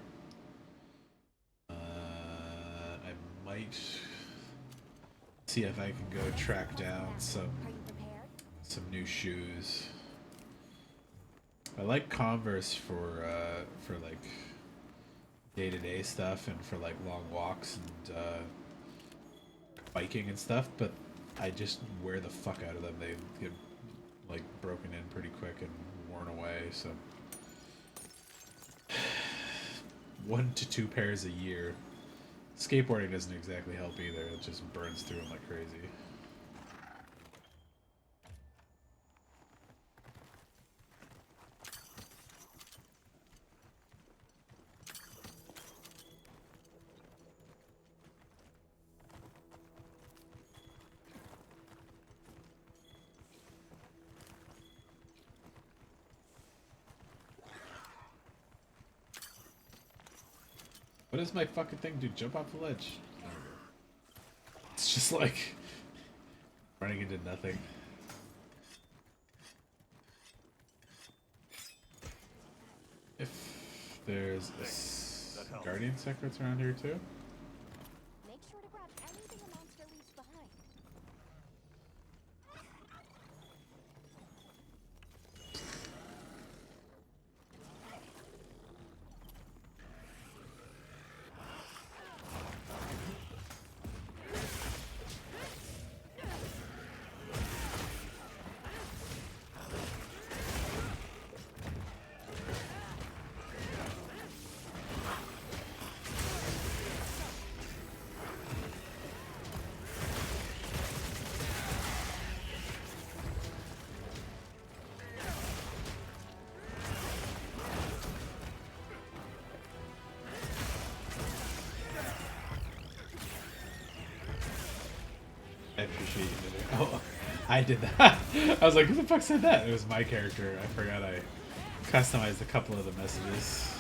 [SPEAKER 1] I might see if I can go track down some new shoes. I like Converse for like day-to-day stuff and for like long walks and biking and stuff, but I just wear the fuck out of them. They get like broken in pretty quick and worn away, so 1 to 2 pairs a year. Skateboarding doesn't exactly help either. It just burns through them like crazy. What does my fucking thing do? Jump off the ledge. It's just like running into nothing. If there's a guardian secrets around here too.
[SPEAKER 6] Make sure to grab anything a monster leaves behind.
[SPEAKER 1] I appreciate you doing it. Oh, I did that. I was like, who the fuck said that? It was my character. I forgot I customized a couple of the messages.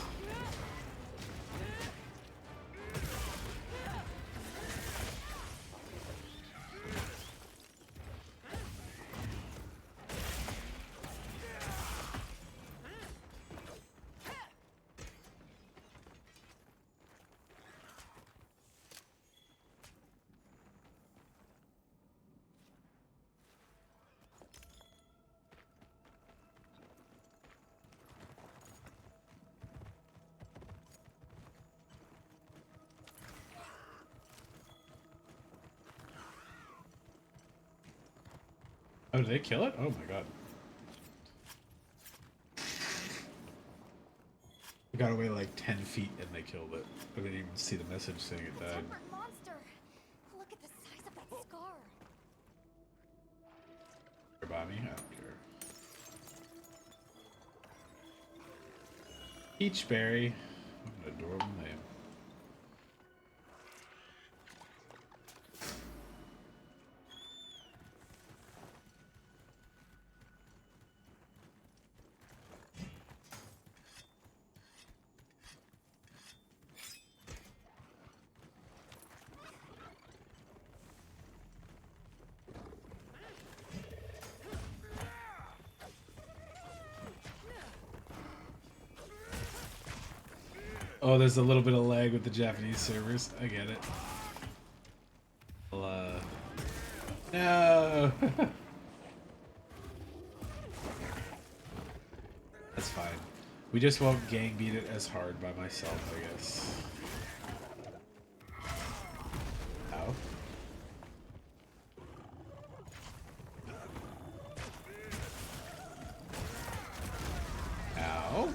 [SPEAKER 1] Oh, did they kill it? Oh my god. I got away like 10 feet and they killed it. I didn't even see the message saying it died.
[SPEAKER 6] Monster! Look at the size of that scar.
[SPEAKER 1] Care about me? I don't care. Peachberry. What an adorable name. Oh, there's a little bit of lag with the Japanese servers. I get it. Well, no. That's fine. We just won't gang beat it as hard by myself, I guess. Ow. Ow.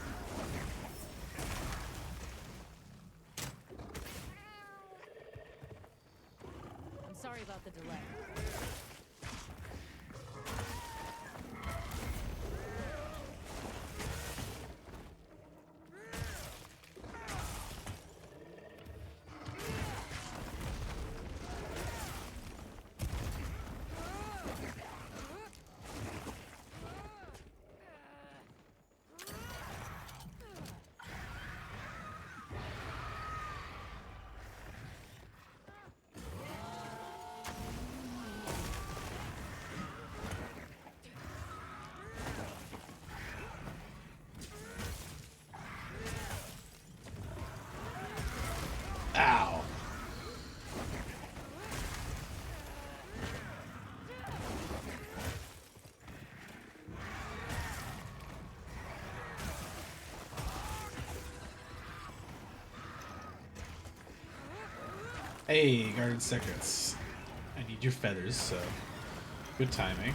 [SPEAKER 20] I'm sorry about the delay.
[SPEAKER 1] Ow. Hey, guarded secrets. I need your feathers, so good timing.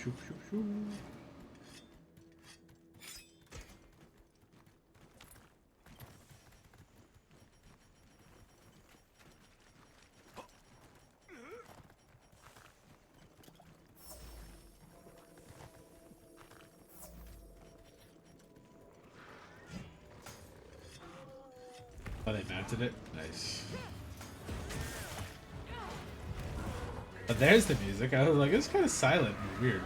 [SPEAKER 1] Shoo, shoo, shoo. Oh, they mounted it? Nice. But there's the music. I was like, it's kind of silent and weird.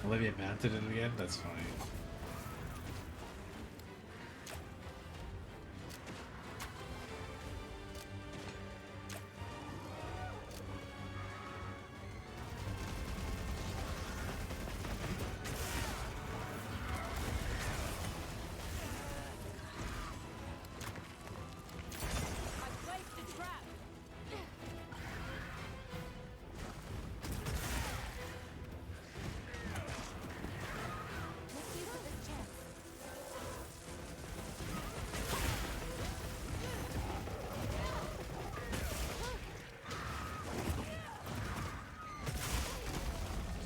[SPEAKER 1] Olivia mounted it again? That's funny.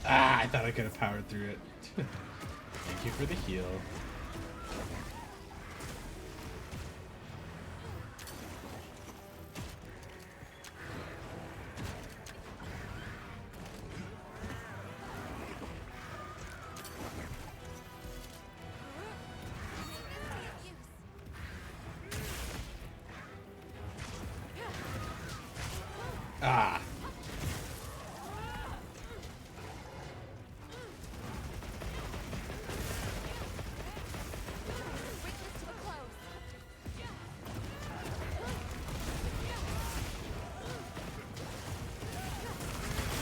[SPEAKER 1] Ah, I thought I could have powered through it. Thank you for the heal. Ah.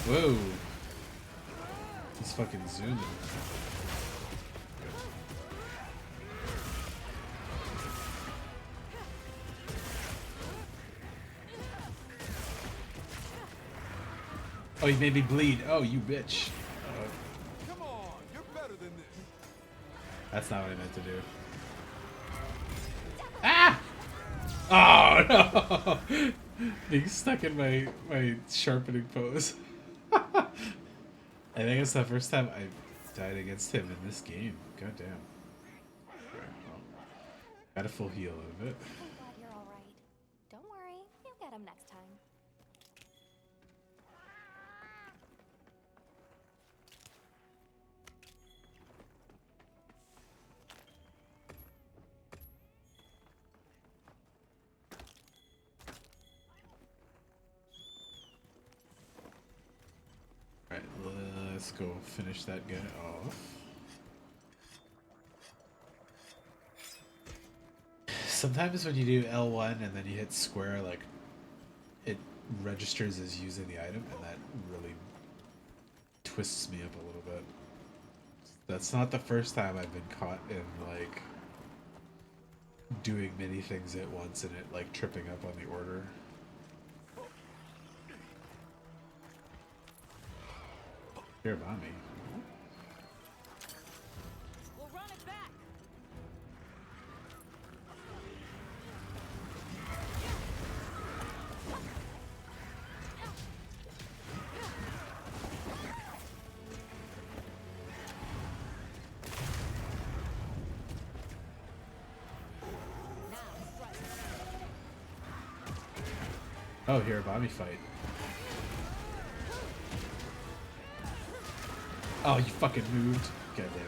[SPEAKER 1] Whoa. He's fucking zooming. Oh, he made me bleed. Oh, you bitch.
[SPEAKER 9] Come on, you're better than this.
[SPEAKER 1] That's not what I meant to do. Ah! Oh no! Being stuck in my sharpening pose. I think it's the first time I died against him in this game. God damn. Okay, well, got a full heal out of it.
[SPEAKER 6] I'm glad you're all right. Don't worry, you'll get him next time.
[SPEAKER 1] Alright, let's go finish that guy off. Sometimes when you do L1 and then you hit square, like, it registers as using the item, and that really twists me up a little bit. That's not the first time I've been caught in, like, doing many things at once and it, like, tripping up on the order. Here, mommy.
[SPEAKER 20] We'll run it back.
[SPEAKER 1] Oh, here, a Bobby fight. Oh, you fucking moved. God damn it.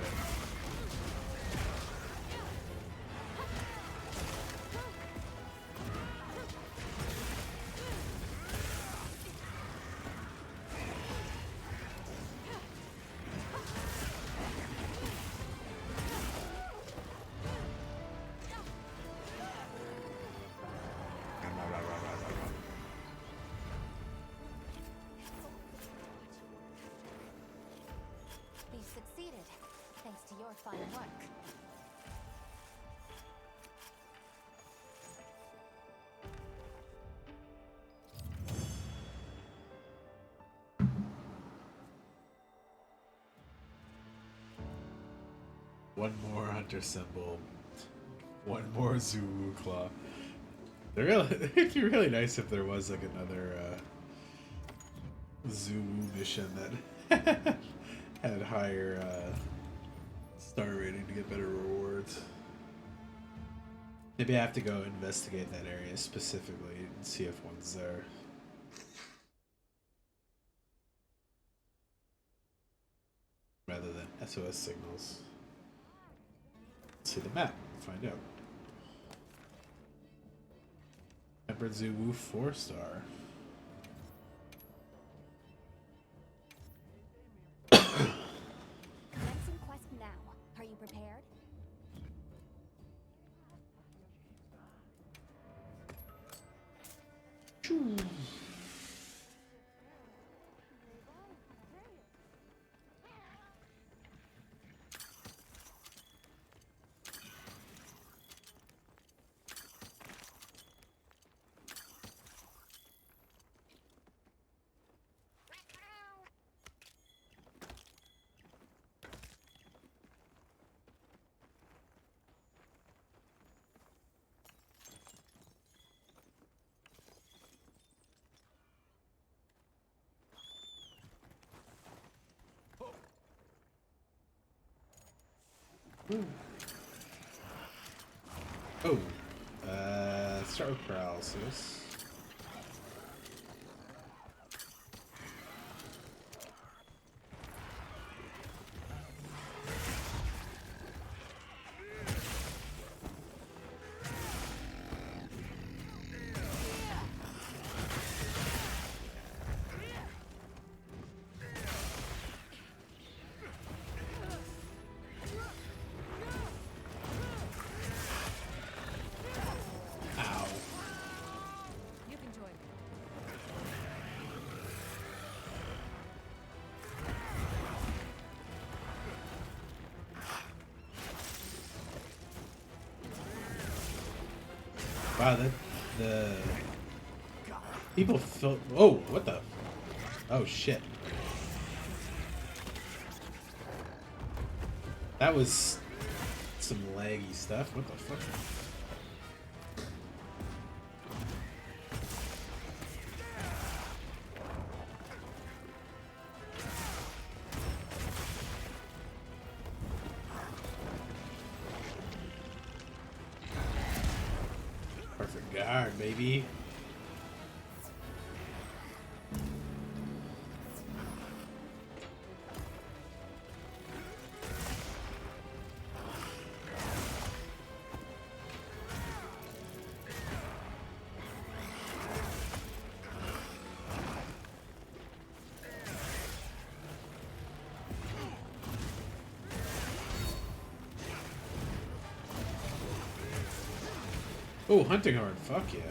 [SPEAKER 6] We've succeeded, thanks to your fine work.
[SPEAKER 1] One more hunter symbol. One more Zulu claw. It'd be really nice if there was like another Zulu mission that had higher star rating to get better rewards. Maybe I have to go investigate that area specifically and see if one's there. Rather than SOS signals. See the map, find out. Peppered Zoo Woof 4-star.
[SPEAKER 6] Commencing quest now. Are you prepared?
[SPEAKER 1] Oh, let's start with paralysis.
[SPEAKER 20] You can join me.
[SPEAKER 1] Wow, the people felt. Oh, what the? Oh shit! That was some laggy stuff. What the fuck? Perfect guard, baby. Oh, hunting horn, fuck yeah.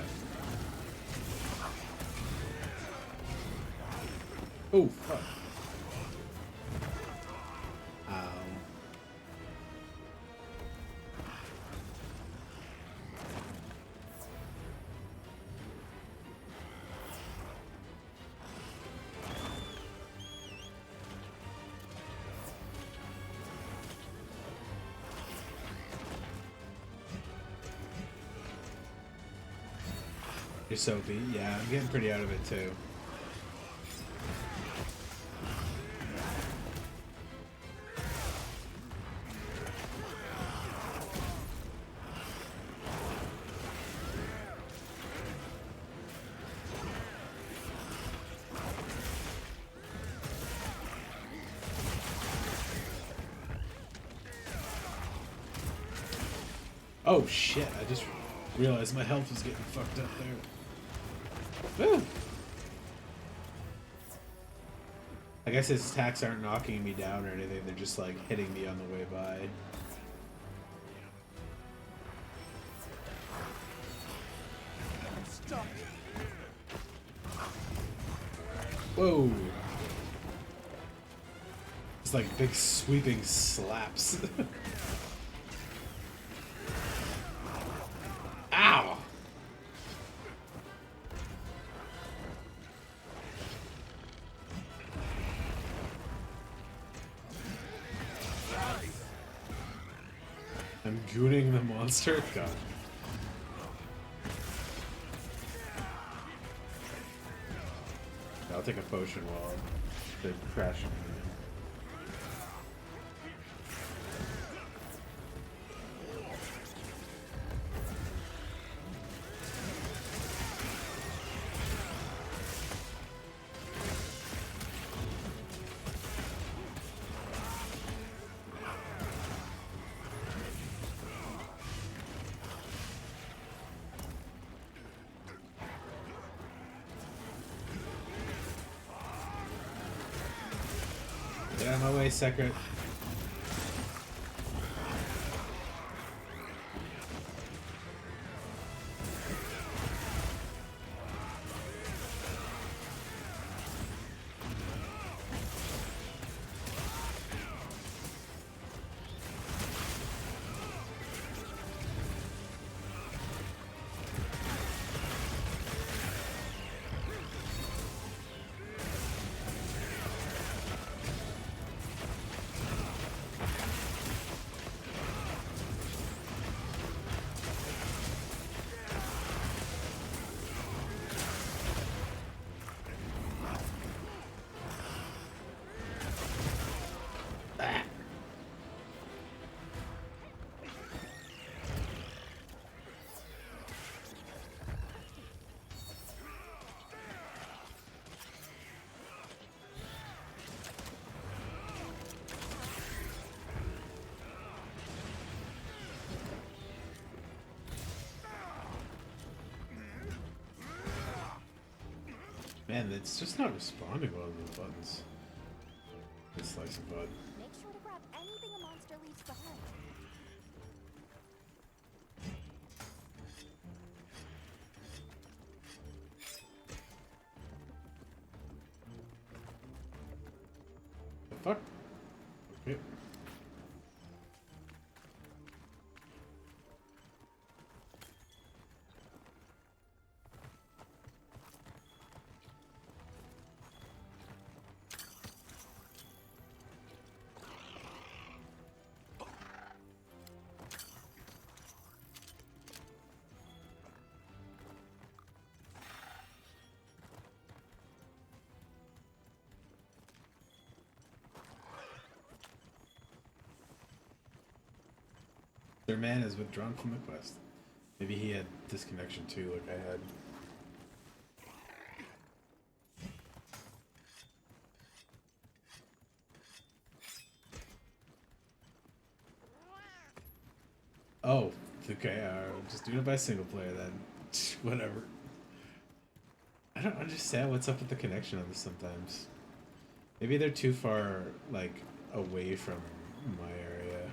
[SPEAKER 1] Oh, fuck. You're soapy. Yeah, I'm getting pretty out of it too. Oh shit, I just realized my health was getting fucked up there. Woo. I guess his attacks aren't knocking me down or anything, they're just like hitting me on the way by.
[SPEAKER 9] Stop.
[SPEAKER 1] Whoa. Just like big sweeping slaps. Ow! I'm gooning the monster? God. I'll take a potion while they're crashing. Get out of my way, Secret. Man, it's just not responding well to the buttons. This slice of bud.
[SPEAKER 6] Make sure to grab anything a monster leaves behind.
[SPEAKER 1] The fuck? Okay. Their man is withdrawn from the quest. Maybe he had disconnection too, like I had. Oh, okay, just doing it by single player then. Whatever. I don't understand what's up with the connection on this sometimes. Maybe they're too far, like, away from my area.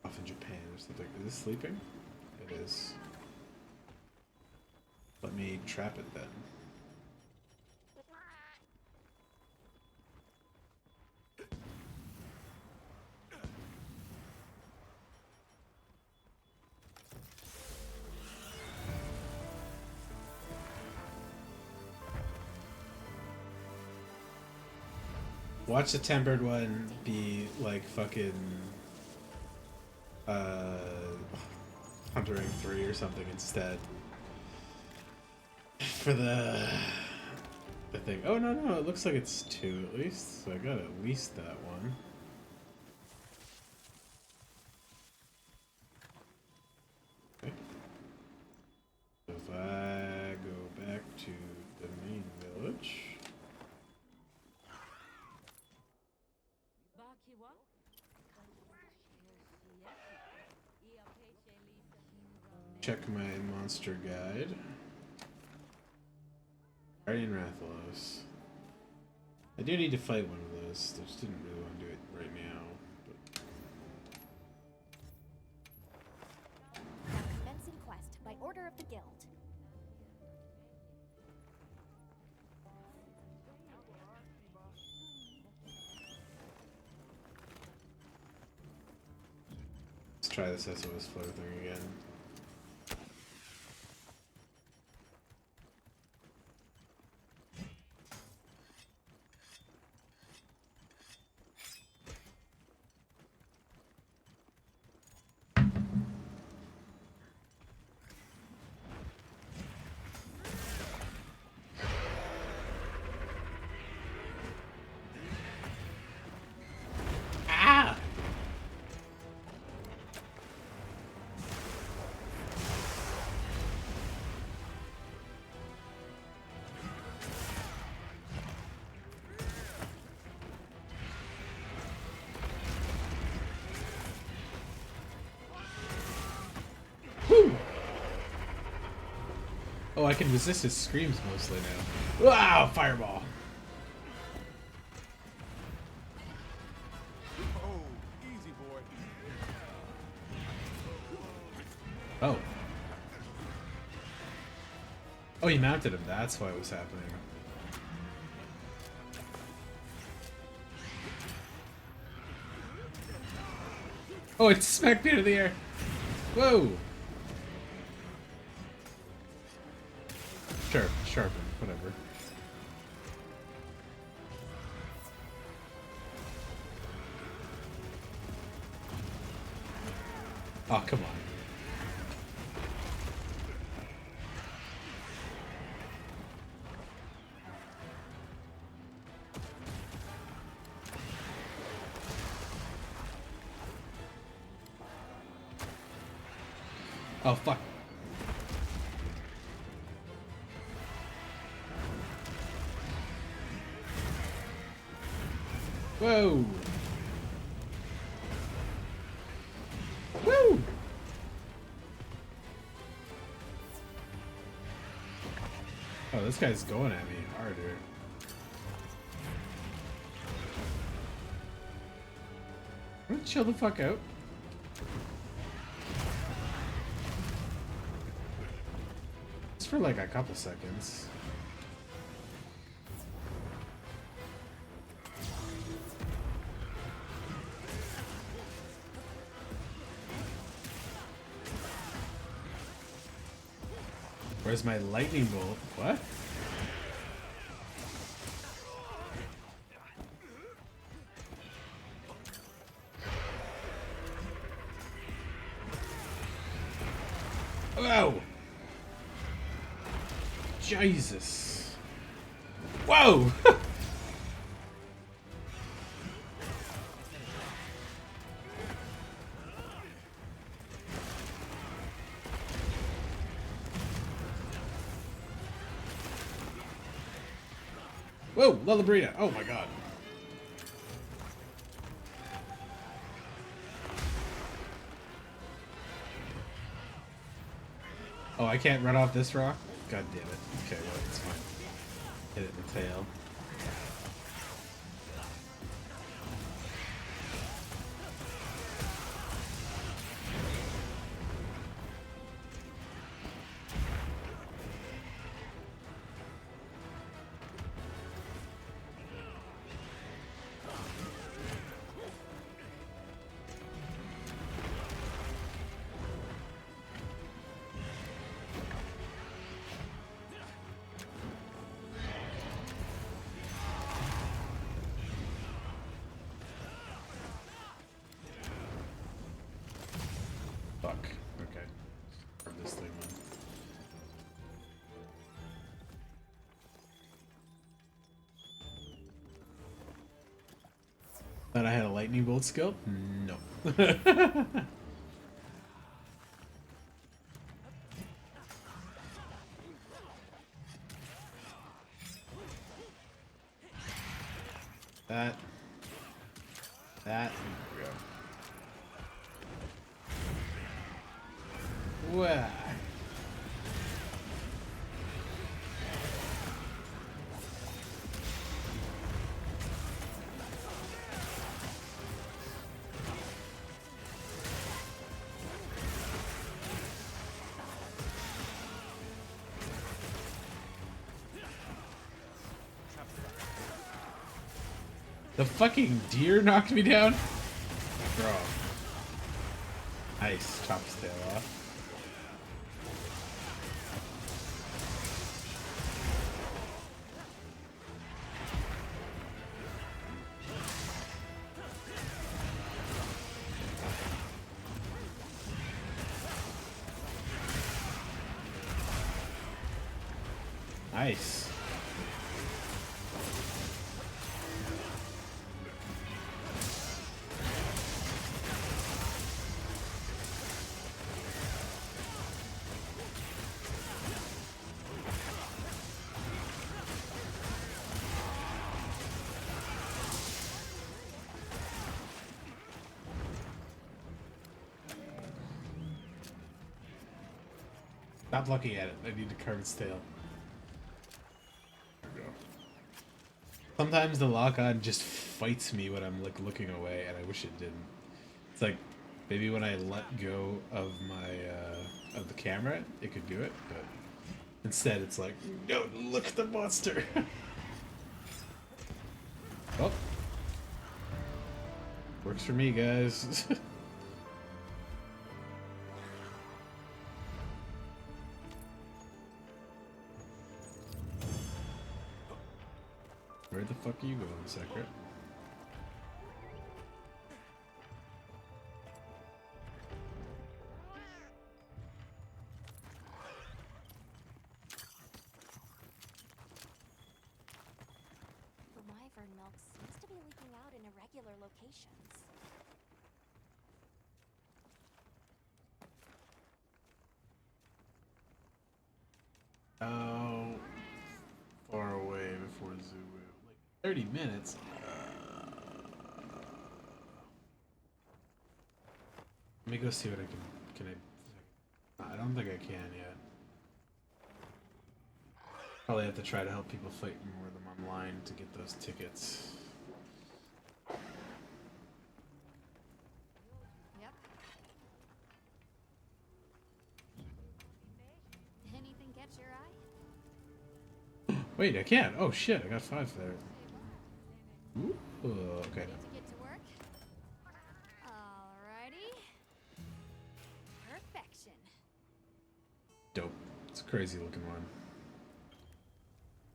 [SPEAKER 1] Off in Japan or something. Is this sleeping? It is. Let me trap it then. Watch the tempered one be like fucking Huntering 3 or something instead. For the thing. Oh no, it looks like it's 2 at least, so I got at least that one. Okay. So if I go back to the main village. Check my monster guide. Guardian Rathalos. I do need to fight one of those. I just didn't really want to do it right now.
[SPEAKER 6] Commencing quest by order of the guild.
[SPEAKER 1] try this SOS flow thing again. Ah! Woo! Oh, I can resist his screams mostly now. Wow, fireball!
[SPEAKER 9] Oh, easy, boy.
[SPEAKER 1] Oh. Oh, he mounted him. That's why it was happening. Oh, it smacked me into the air. Whoa. Sure, sharpen, whatever. Oh, come on. Oh, fuck. Whoa. Woo! Oh, this guy's going at me harder. Chill the fuck out. It's for like a couple seconds. Where's my lightning bolt? What? Whoa! Jesus! Whoa! Whoa, Lullabrina. Oh my god. Oh, I can't run off this rock? God damn it. Okay, well, it's fine. Hit it in the tail. Fuck. Okay. Grab this thing then. Thought I had a lightning bolt skill? No. That. There we go. Wah. The fucking deer knocked me down? Bro. Nice. Chop his tail off. Nice. Stop looking at it. I need to carve its tail. There we go. Sometimes the lock-on just fights me when I'm like looking away, and I wish it didn't. It's like maybe when I let go of my of the camera, it could do it, but instead it's like, no, look at the monster. Oh, works for me, guys. Where the fuck are you going, Secret?
[SPEAKER 6] The wyvern milk seems to be leaking out in irregular locations.
[SPEAKER 1] How far away before Zulu? Like 30 minutes? Let me go see what I can I don't think I can yet. Probably have to try to help people fight more of them online to get those tickets.
[SPEAKER 8] Yep. Anything catch your eye?
[SPEAKER 1] Wait, I can't. Oh shit, I got 5 there. Ooh, okay.
[SPEAKER 8] Ready to get to work? Alrighty. Perfection.
[SPEAKER 1] Dope. It's a crazy looking one.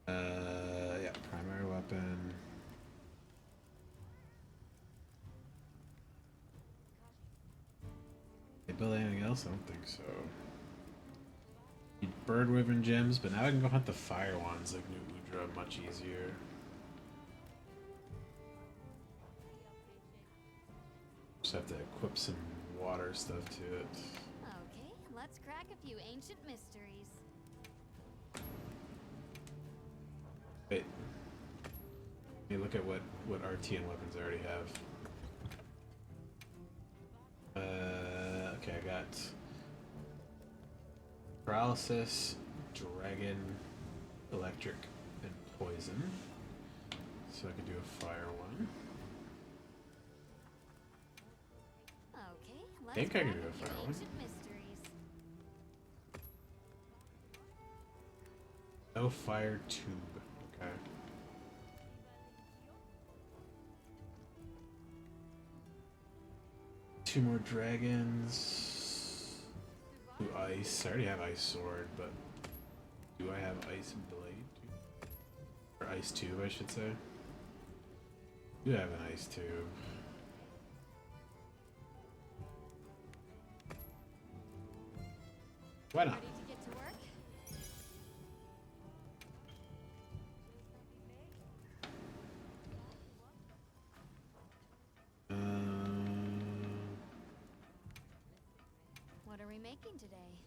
[SPEAKER 1] Yeah, primary weapon. They build anything else? I don't think so. Need bird wyvern gems, but now I can go hunt the fire ones like New Udra much easier. Just have to equip some water stuff to it.
[SPEAKER 8] Okay, let's crack a few ancient mysteries.
[SPEAKER 1] Wait. Let me look at what RTN weapons I already have. Okay, I got paralysis, dragon, electric, and poison. So I could do a fire one.
[SPEAKER 8] Okay,
[SPEAKER 1] I
[SPEAKER 8] let's
[SPEAKER 1] think I
[SPEAKER 8] crack
[SPEAKER 1] can do
[SPEAKER 8] a
[SPEAKER 1] a
[SPEAKER 8] few
[SPEAKER 1] fire one.
[SPEAKER 8] ancient mysteries.
[SPEAKER 1] No fire tube. Okay. Two more dragons. Ooh, ice. I already have ice sword, but do I have ice blade? Or ice tube, I should say. Do have an ice tube. Why not?
[SPEAKER 8] Ready to get to work? What are we making today?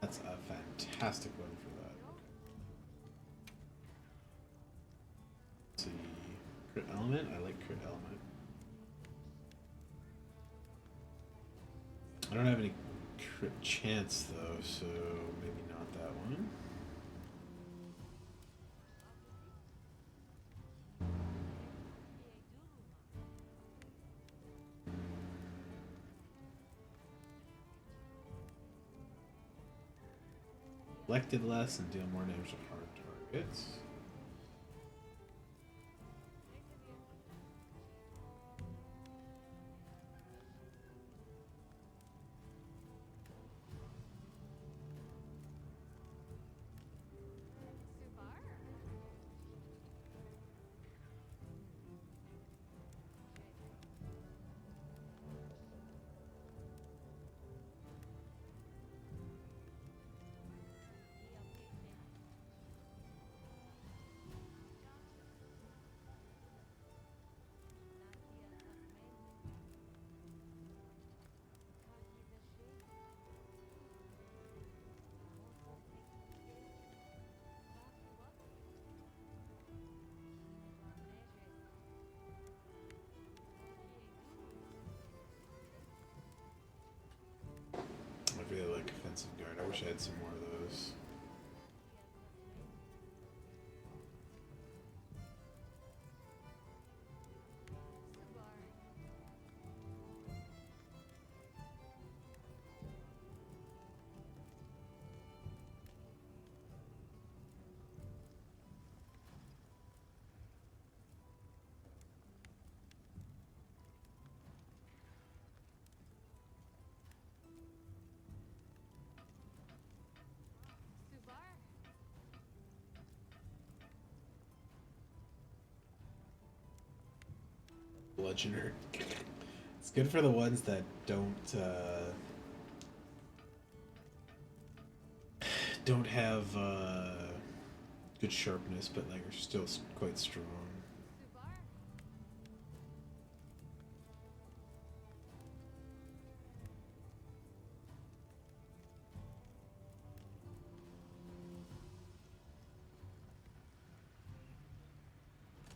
[SPEAKER 1] That's a fantastic one for that. Let's see. Crit element? I like crit element. I don't have any crit chance though, so maybe not that one. deflected less and deal more damage to hard targets. I really like offensive guard. I wish I had some more of those. Bludgeoner. It's good for the ones that don't have good sharpness, but like are still quite strong.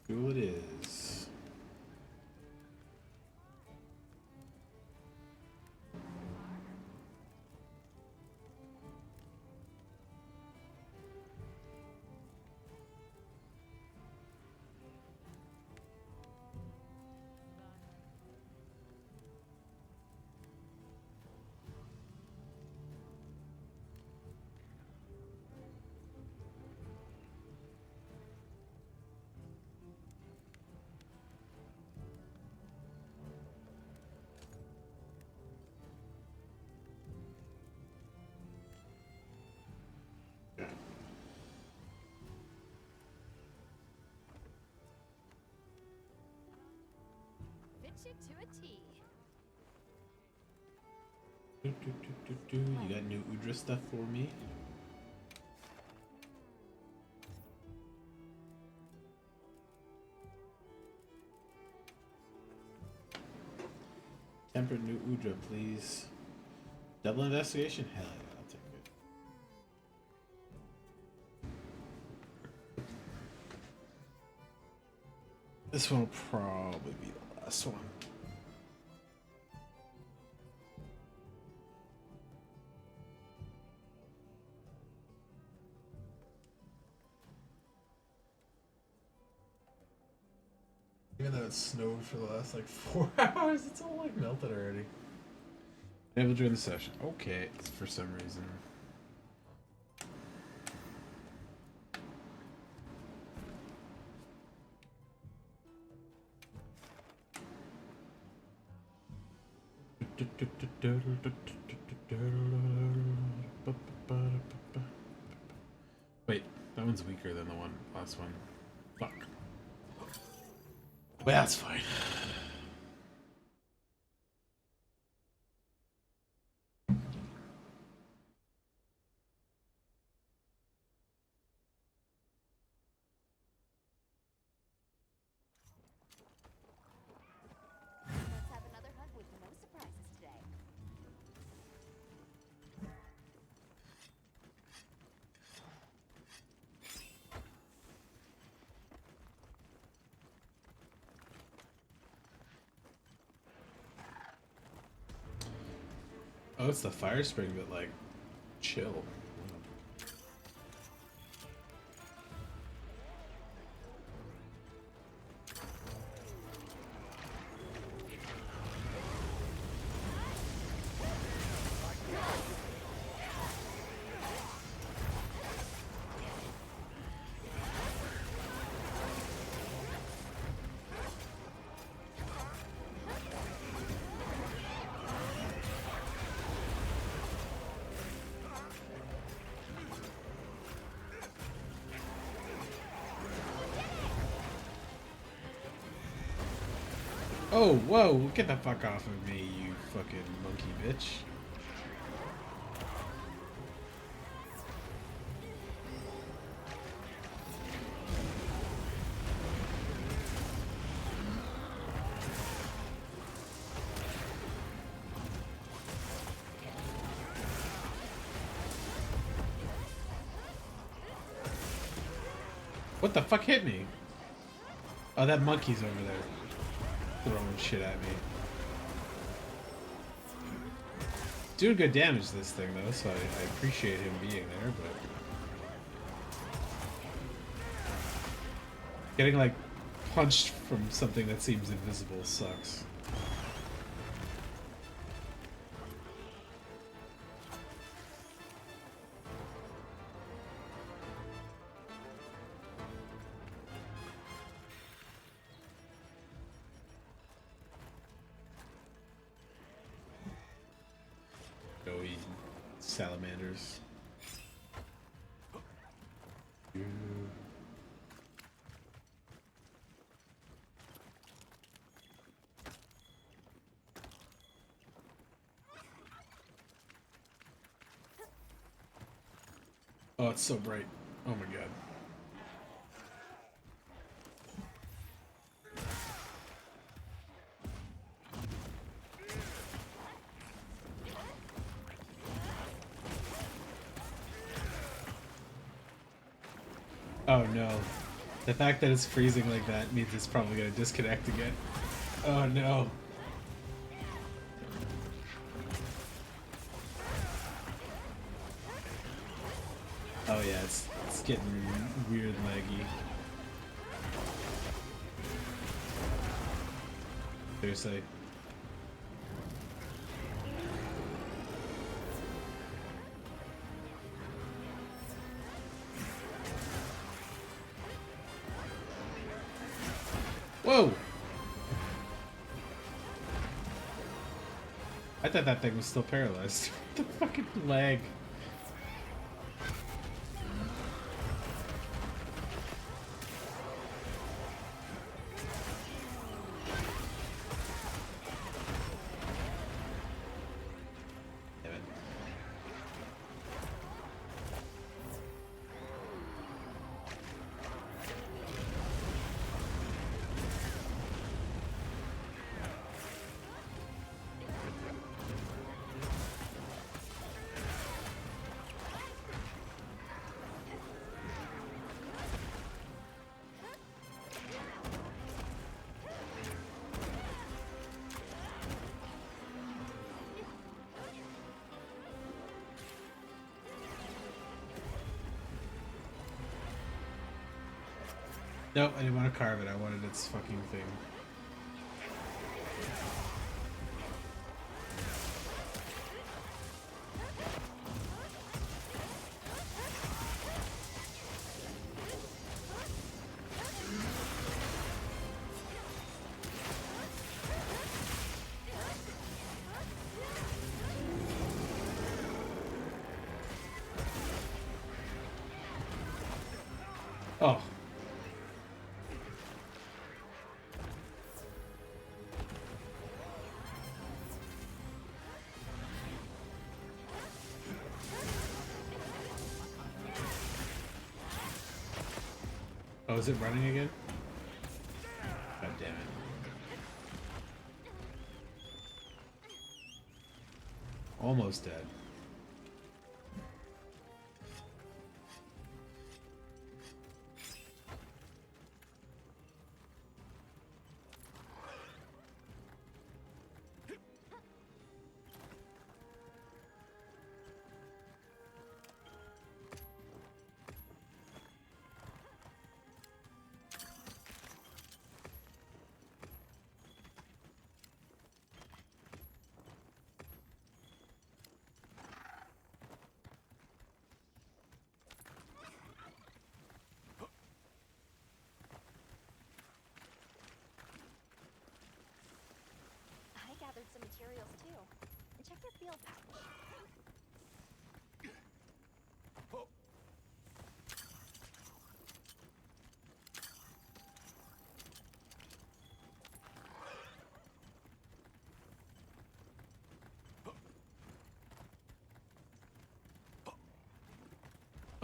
[SPEAKER 1] Cool it is.
[SPEAKER 6] Fit you to a T.
[SPEAKER 1] You got new Udra stuff for me? Temperate new Udra, please. Double investigation? Hell yeah, I'll take it. This one will probably be the last one. Even though it snowed for the last like 4 hours, it's all like melted already. Able to join the session. Okay, for some reason. Wait, that one's weaker than the last one. Fuck. Well, that's fine.
[SPEAKER 6] Let's have another hunt with no surprises today.
[SPEAKER 1] Oh, it's the fire spring, but like chill. Oh, whoa, get the fuck off of me, you fucking monkey bitch. What the fuck hit me? Oh, that monkey's over there throwing shit at me. Doing good damage this thing though, so I appreciate him being there, but getting like punched from something that seems invisible sucks. Go eat salamanders. Oh, it's so bright. Oh my god. Oh no. The fact that it's freezing like that means it's probably gonna disconnect again. Oh no. Oh yeah, it's getting weird laggy. Seriously. Whoa! I thought that thing was still paralyzed. The fucking lag. Damn it. Nope, I didn't want to carve it. I wanted its fucking thing. Oh. Oh, is it running again? God damn it. Almost dead.
[SPEAKER 6] I gathered some materials too. Check your field pouch.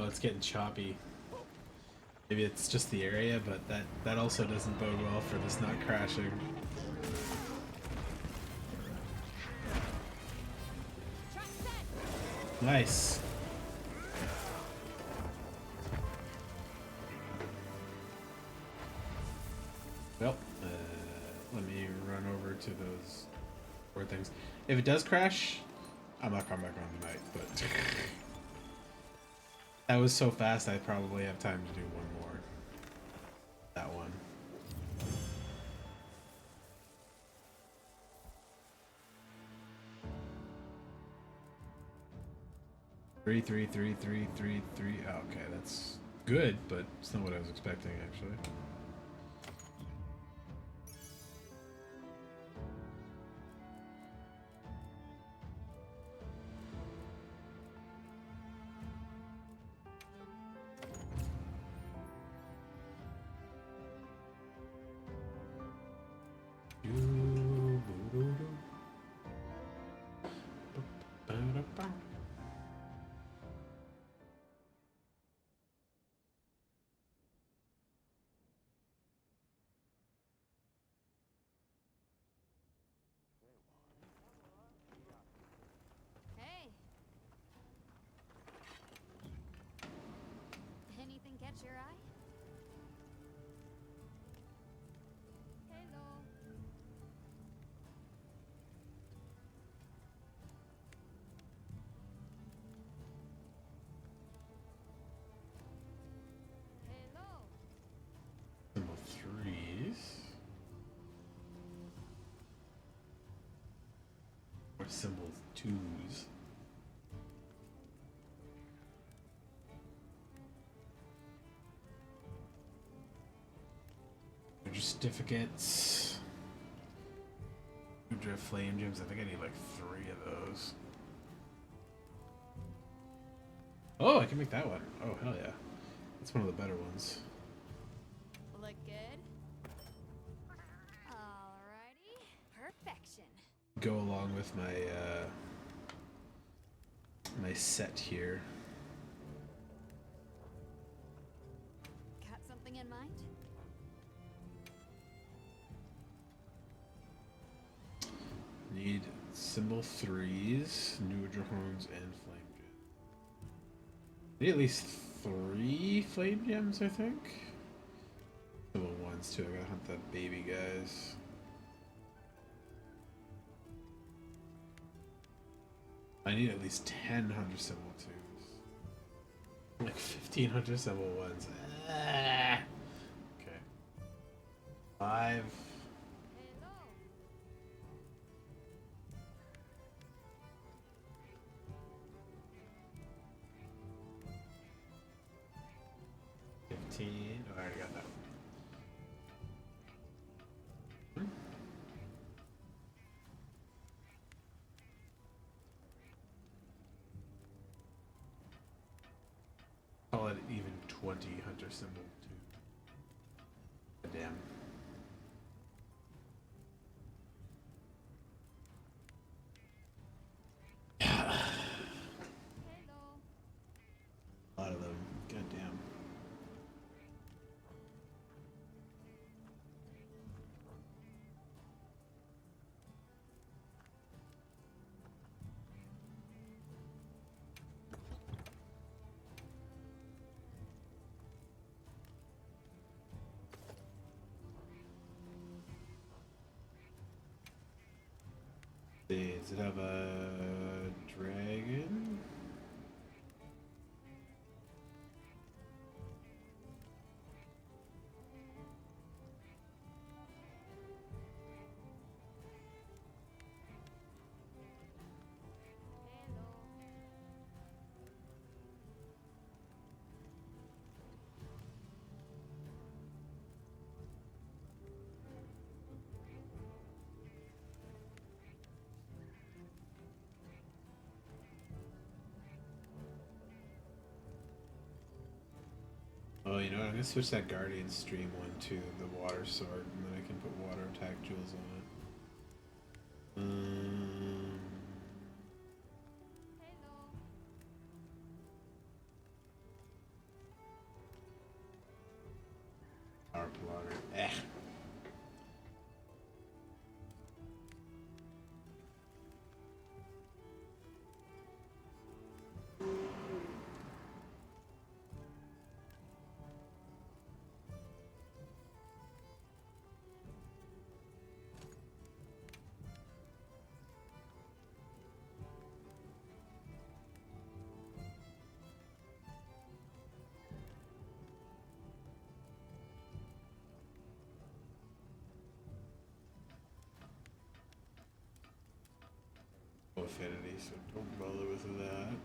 [SPEAKER 1] Oh, it's getting choppy. Maybe it's just the area, but that also doesn't bode well for this not crashing. Nice. Well, let me run over to those four things. If it does crash, I'm not coming back on tonight, but that was so fast I probably have time to do one more. That one. Three. Oh, okay, that's good, but it's not what I was expecting, actually.
[SPEAKER 2] Hey. Anything catch your eye? Hello. Hello.
[SPEAKER 1] Symbol 3s. Or symbol 2s. Certificates. Drift flame gems. I think I need like 3 of those. Oh, I can make that one. Oh, hell yeah. That's one of the better ones.
[SPEAKER 2] Look good? Alrighty. Perfection.
[SPEAKER 1] Go along with my my set here.
[SPEAKER 2] Got something in mind?
[SPEAKER 1] Need symbol 3s, Nudrahorns, and flame gems. Need at least 3 flame gems, I think. Symbol 1s too. I gotta hunt that baby guys. I need at least 10 hunter symbol 2s. Like 15 hunter symbol 1s. Okay. 5. Oh, I already got that one. Call it even 20 hunter symbol 2. Damn. A lot of them. God damn. Does it have a dragon? Oh, you know what? I'm gonna switch that Guardian Stream one to the Water Sword, and then I can put Water Attack Jewels on it. affinity, so don't bother with that.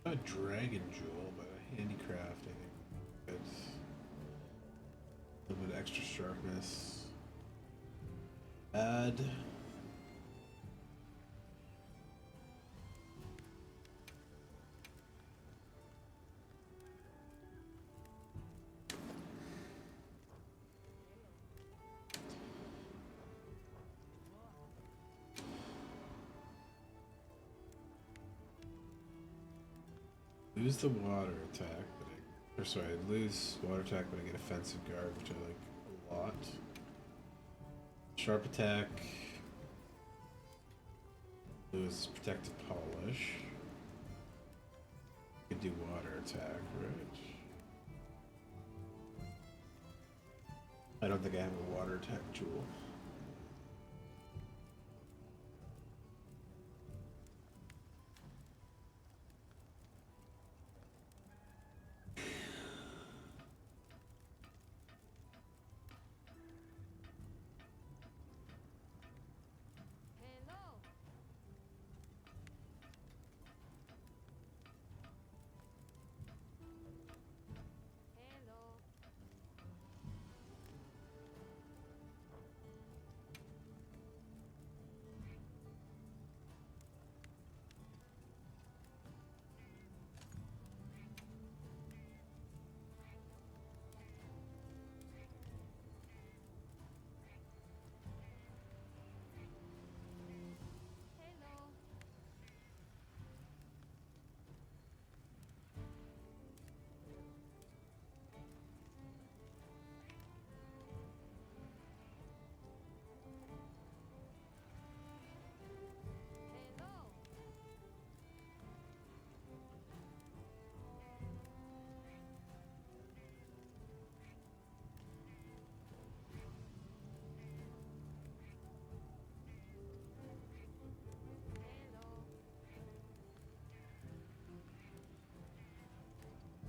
[SPEAKER 1] Not a dragon jewel, but a handicraft, I think. It's a little bit of extra sharpness. Add. Lose the water attack, but or sorry, I lose water attack, but I get offensive guard, which I like a lot. Sharp attack. Lose protective polish. Could do water attack, right? I don't think I have a water attack jewel.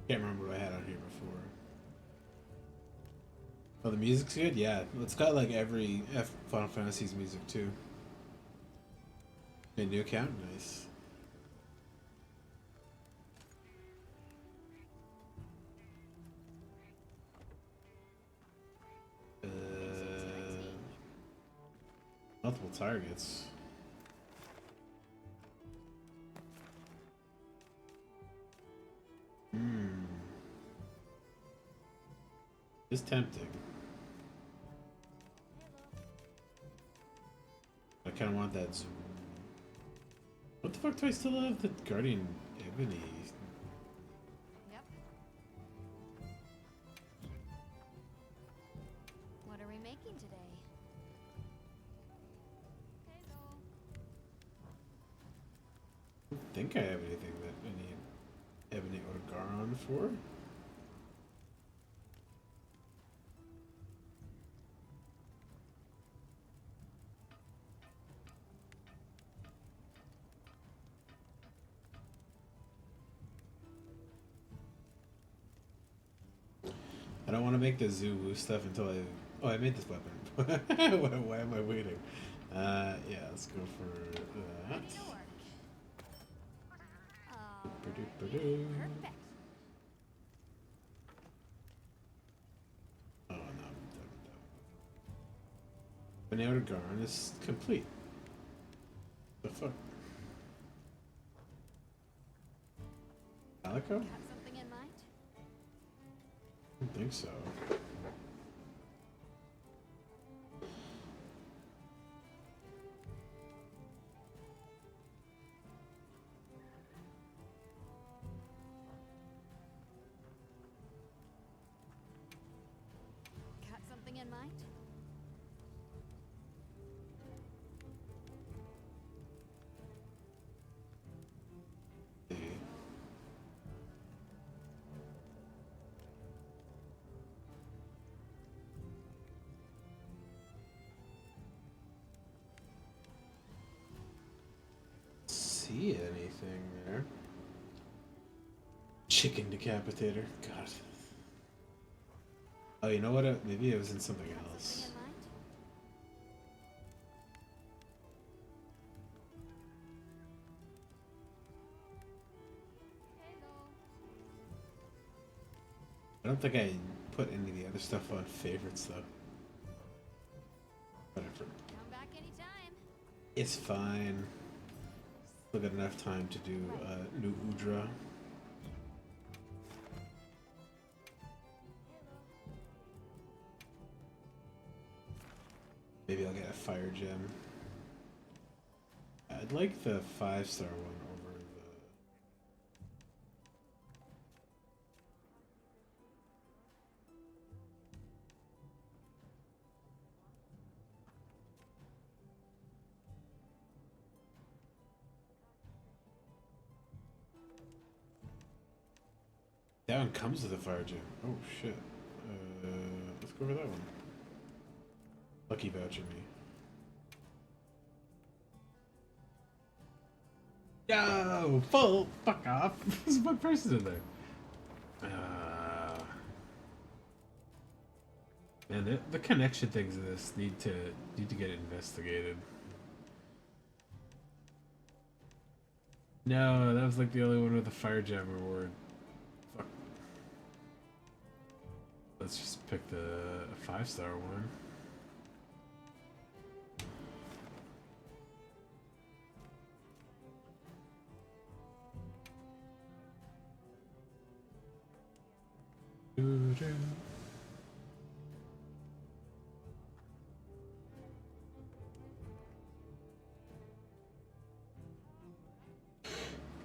[SPEAKER 1] Can't remember what I had on here before. Oh, the music's good? Yeah. It's got like every Final Fantasy's music too. A new account? Nice. Multiple targets. It's tempting. I kind of want that zoom. What the fuck do I still have the Guardian Ebony?
[SPEAKER 2] Yep. What are we making today?
[SPEAKER 1] I don't think I have anything that I need Ebony or Garon for. I don't want to make the Zoo Woo stuff until I... Oh, I made this weapon. Why am I waiting? Yeah, let's go for that.
[SPEAKER 2] Perfect.
[SPEAKER 1] An outer garn is complete. The fuck? Calico?
[SPEAKER 2] Got something in mind?
[SPEAKER 1] I don't think so.
[SPEAKER 2] Got something in mind?
[SPEAKER 1] See anything there? Chicken decapitator. God. Oh, you know what? Maybe it was in something else. I don't think I put any of the other stuff on favorites though. Whatever.
[SPEAKER 2] Come back anytime.
[SPEAKER 1] It's fine. Still got enough time to do new Udra. Maybe I'll get a fire gem. I'd like the 5-star one over the... That one comes with a fire gem. Oh shit. Let's go over that one. Lucky voucher me. Yo, full fuck off. There's one person in there. Man, the connection things of this need to get investigated. No, that was like the only one with the fire gem reward. Fuck. Let's just pick the 5-star one.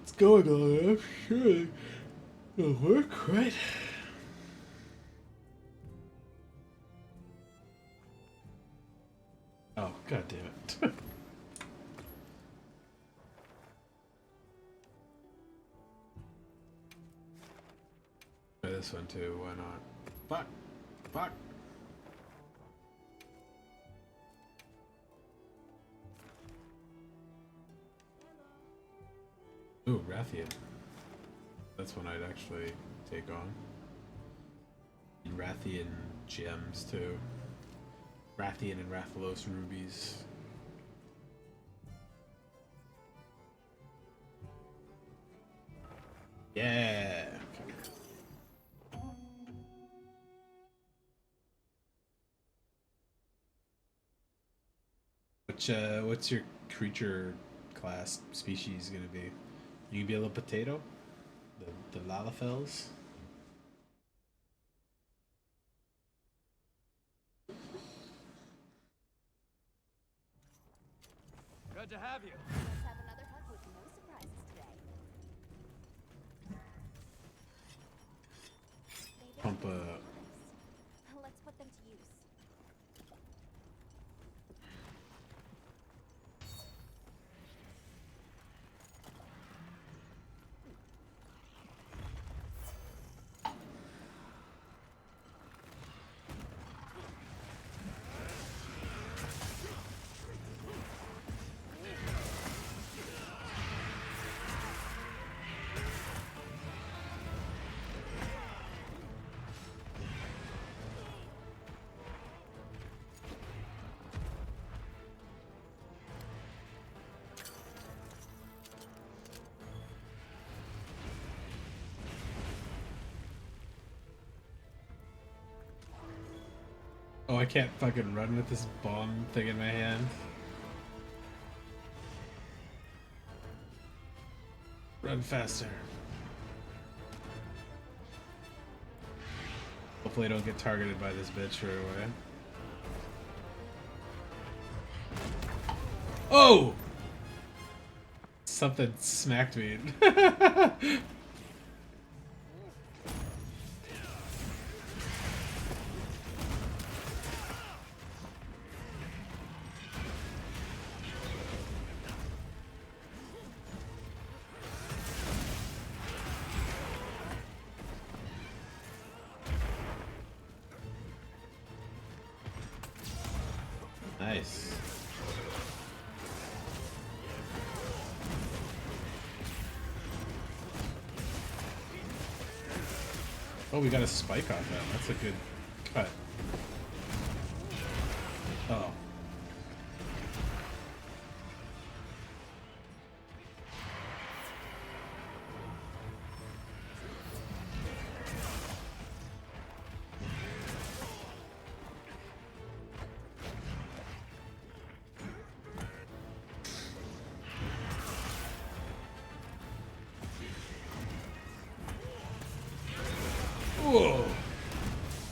[SPEAKER 1] It's going on. I'm sure it'll work, right? Oh, god damn it. Try this one too, why not? Fuck! Fuck! Ooh, Rathian. That's one I'd actually take on. And Rathian gems too. Rathian and Rathalos rubies. Yeah! Okay. What's your creature class species gonna be? You can be a little potato? The Lalafels?
[SPEAKER 16] Good to have you.
[SPEAKER 6] Let's have another hug with no surprises today.
[SPEAKER 1] Pump
[SPEAKER 6] Let's put them to use.
[SPEAKER 1] Oh, I can't fucking run with this bomb thing in my hand. Run faster. Hopefully I don't get targeted by this bitch right away. Oh! Something smacked me. Nice. Oh, we got a spike off that. That's a good cut. Oh. Whoa.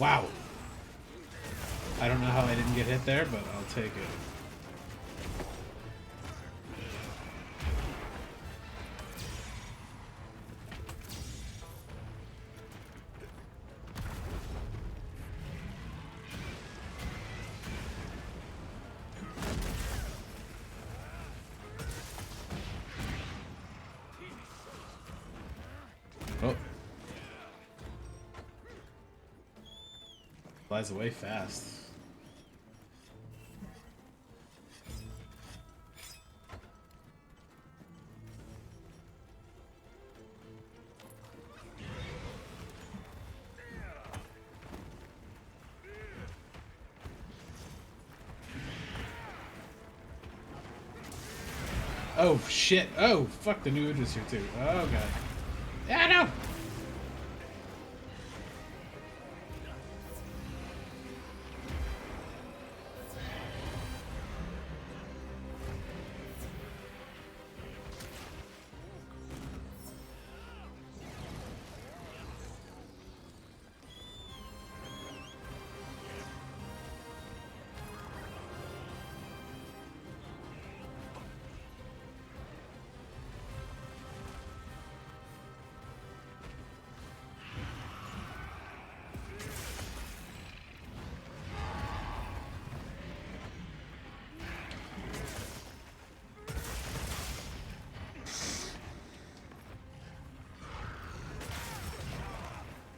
[SPEAKER 1] Wow. I don't know how I didn't get hit there, but I'll take it. Oh. Flies away fast. Oh shit! Oh fuck! The new was here too. Oh god! Yeah, no!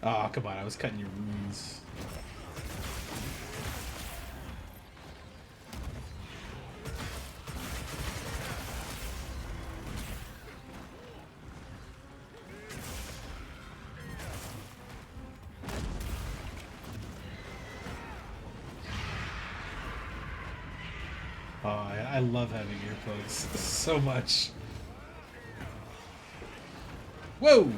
[SPEAKER 1] Oh, come on, I was cutting your runes. Oh, I love having earplugs so much. Whoa!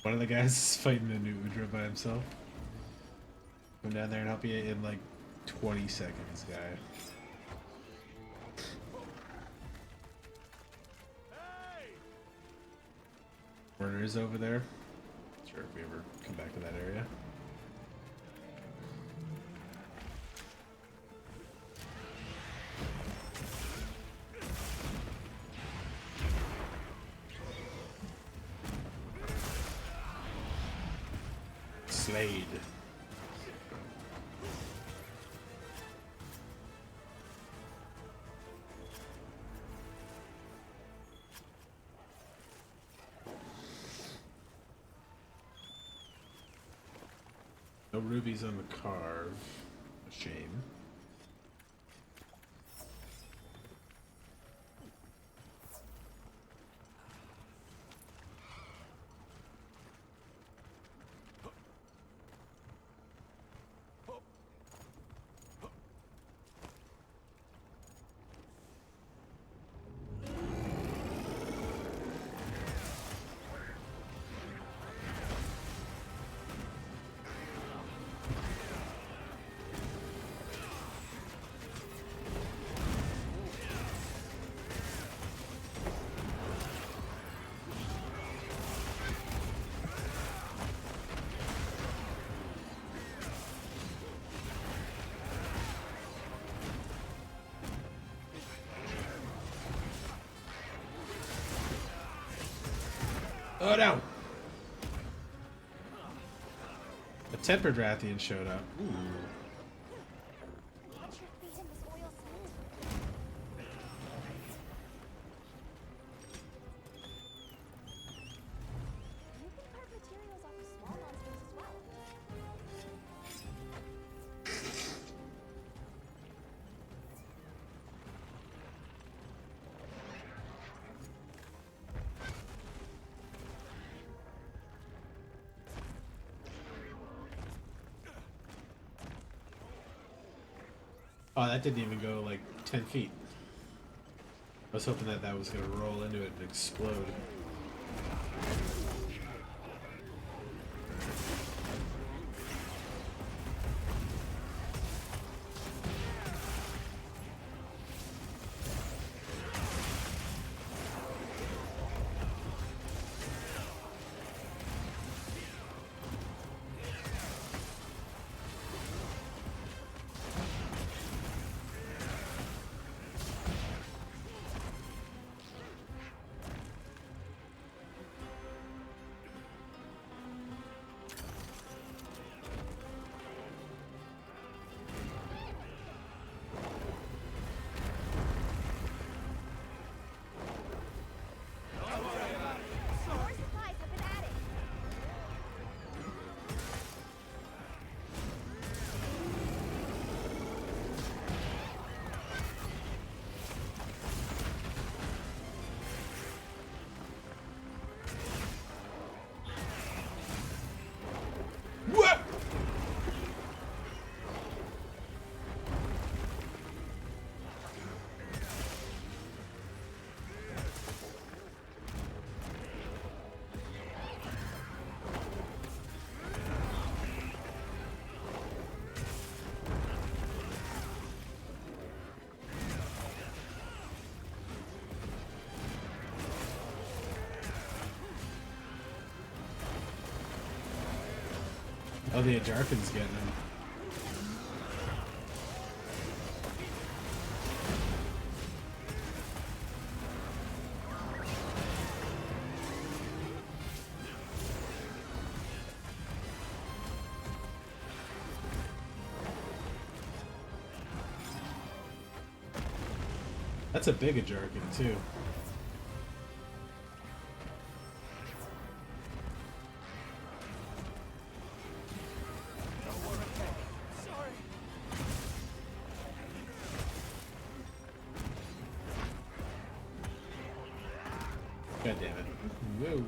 [SPEAKER 1] One of the guys is fighting a new Udra by himself. Come down there and help you in like 20 seconds, guy. Murder is over there. Sure, if we ever come back to that area. Slade. No rubies on the carve. A shame. Oh no! A tempered Rathian showed up. Ooh. Oh, that didn't even go like 10 feet. I was hoping that that was going to roll into it and explode. Oh, the Ajarkin's getting him. That's a big Ajarkin, too. God damn it. Whoa.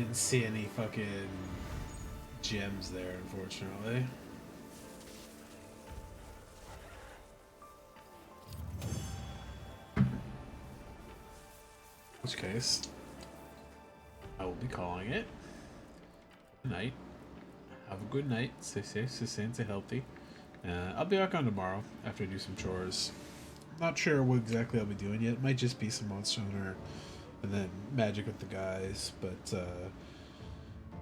[SPEAKER 1] didn't see any fucking gems there, unfortunately. In which case, I will be calling it. Good night. Have a good night. Stay safe, stay sane, stay healthy. I'll be back on tomorrow after I do some chores. Not sure what exactly I'll be doing yet. It might just be some Monster Hunter and then Magic with the guys. But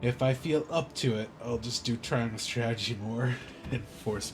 [SPEAKER 1] if I feel up to it, I'll just do Triangle Strategy more and force my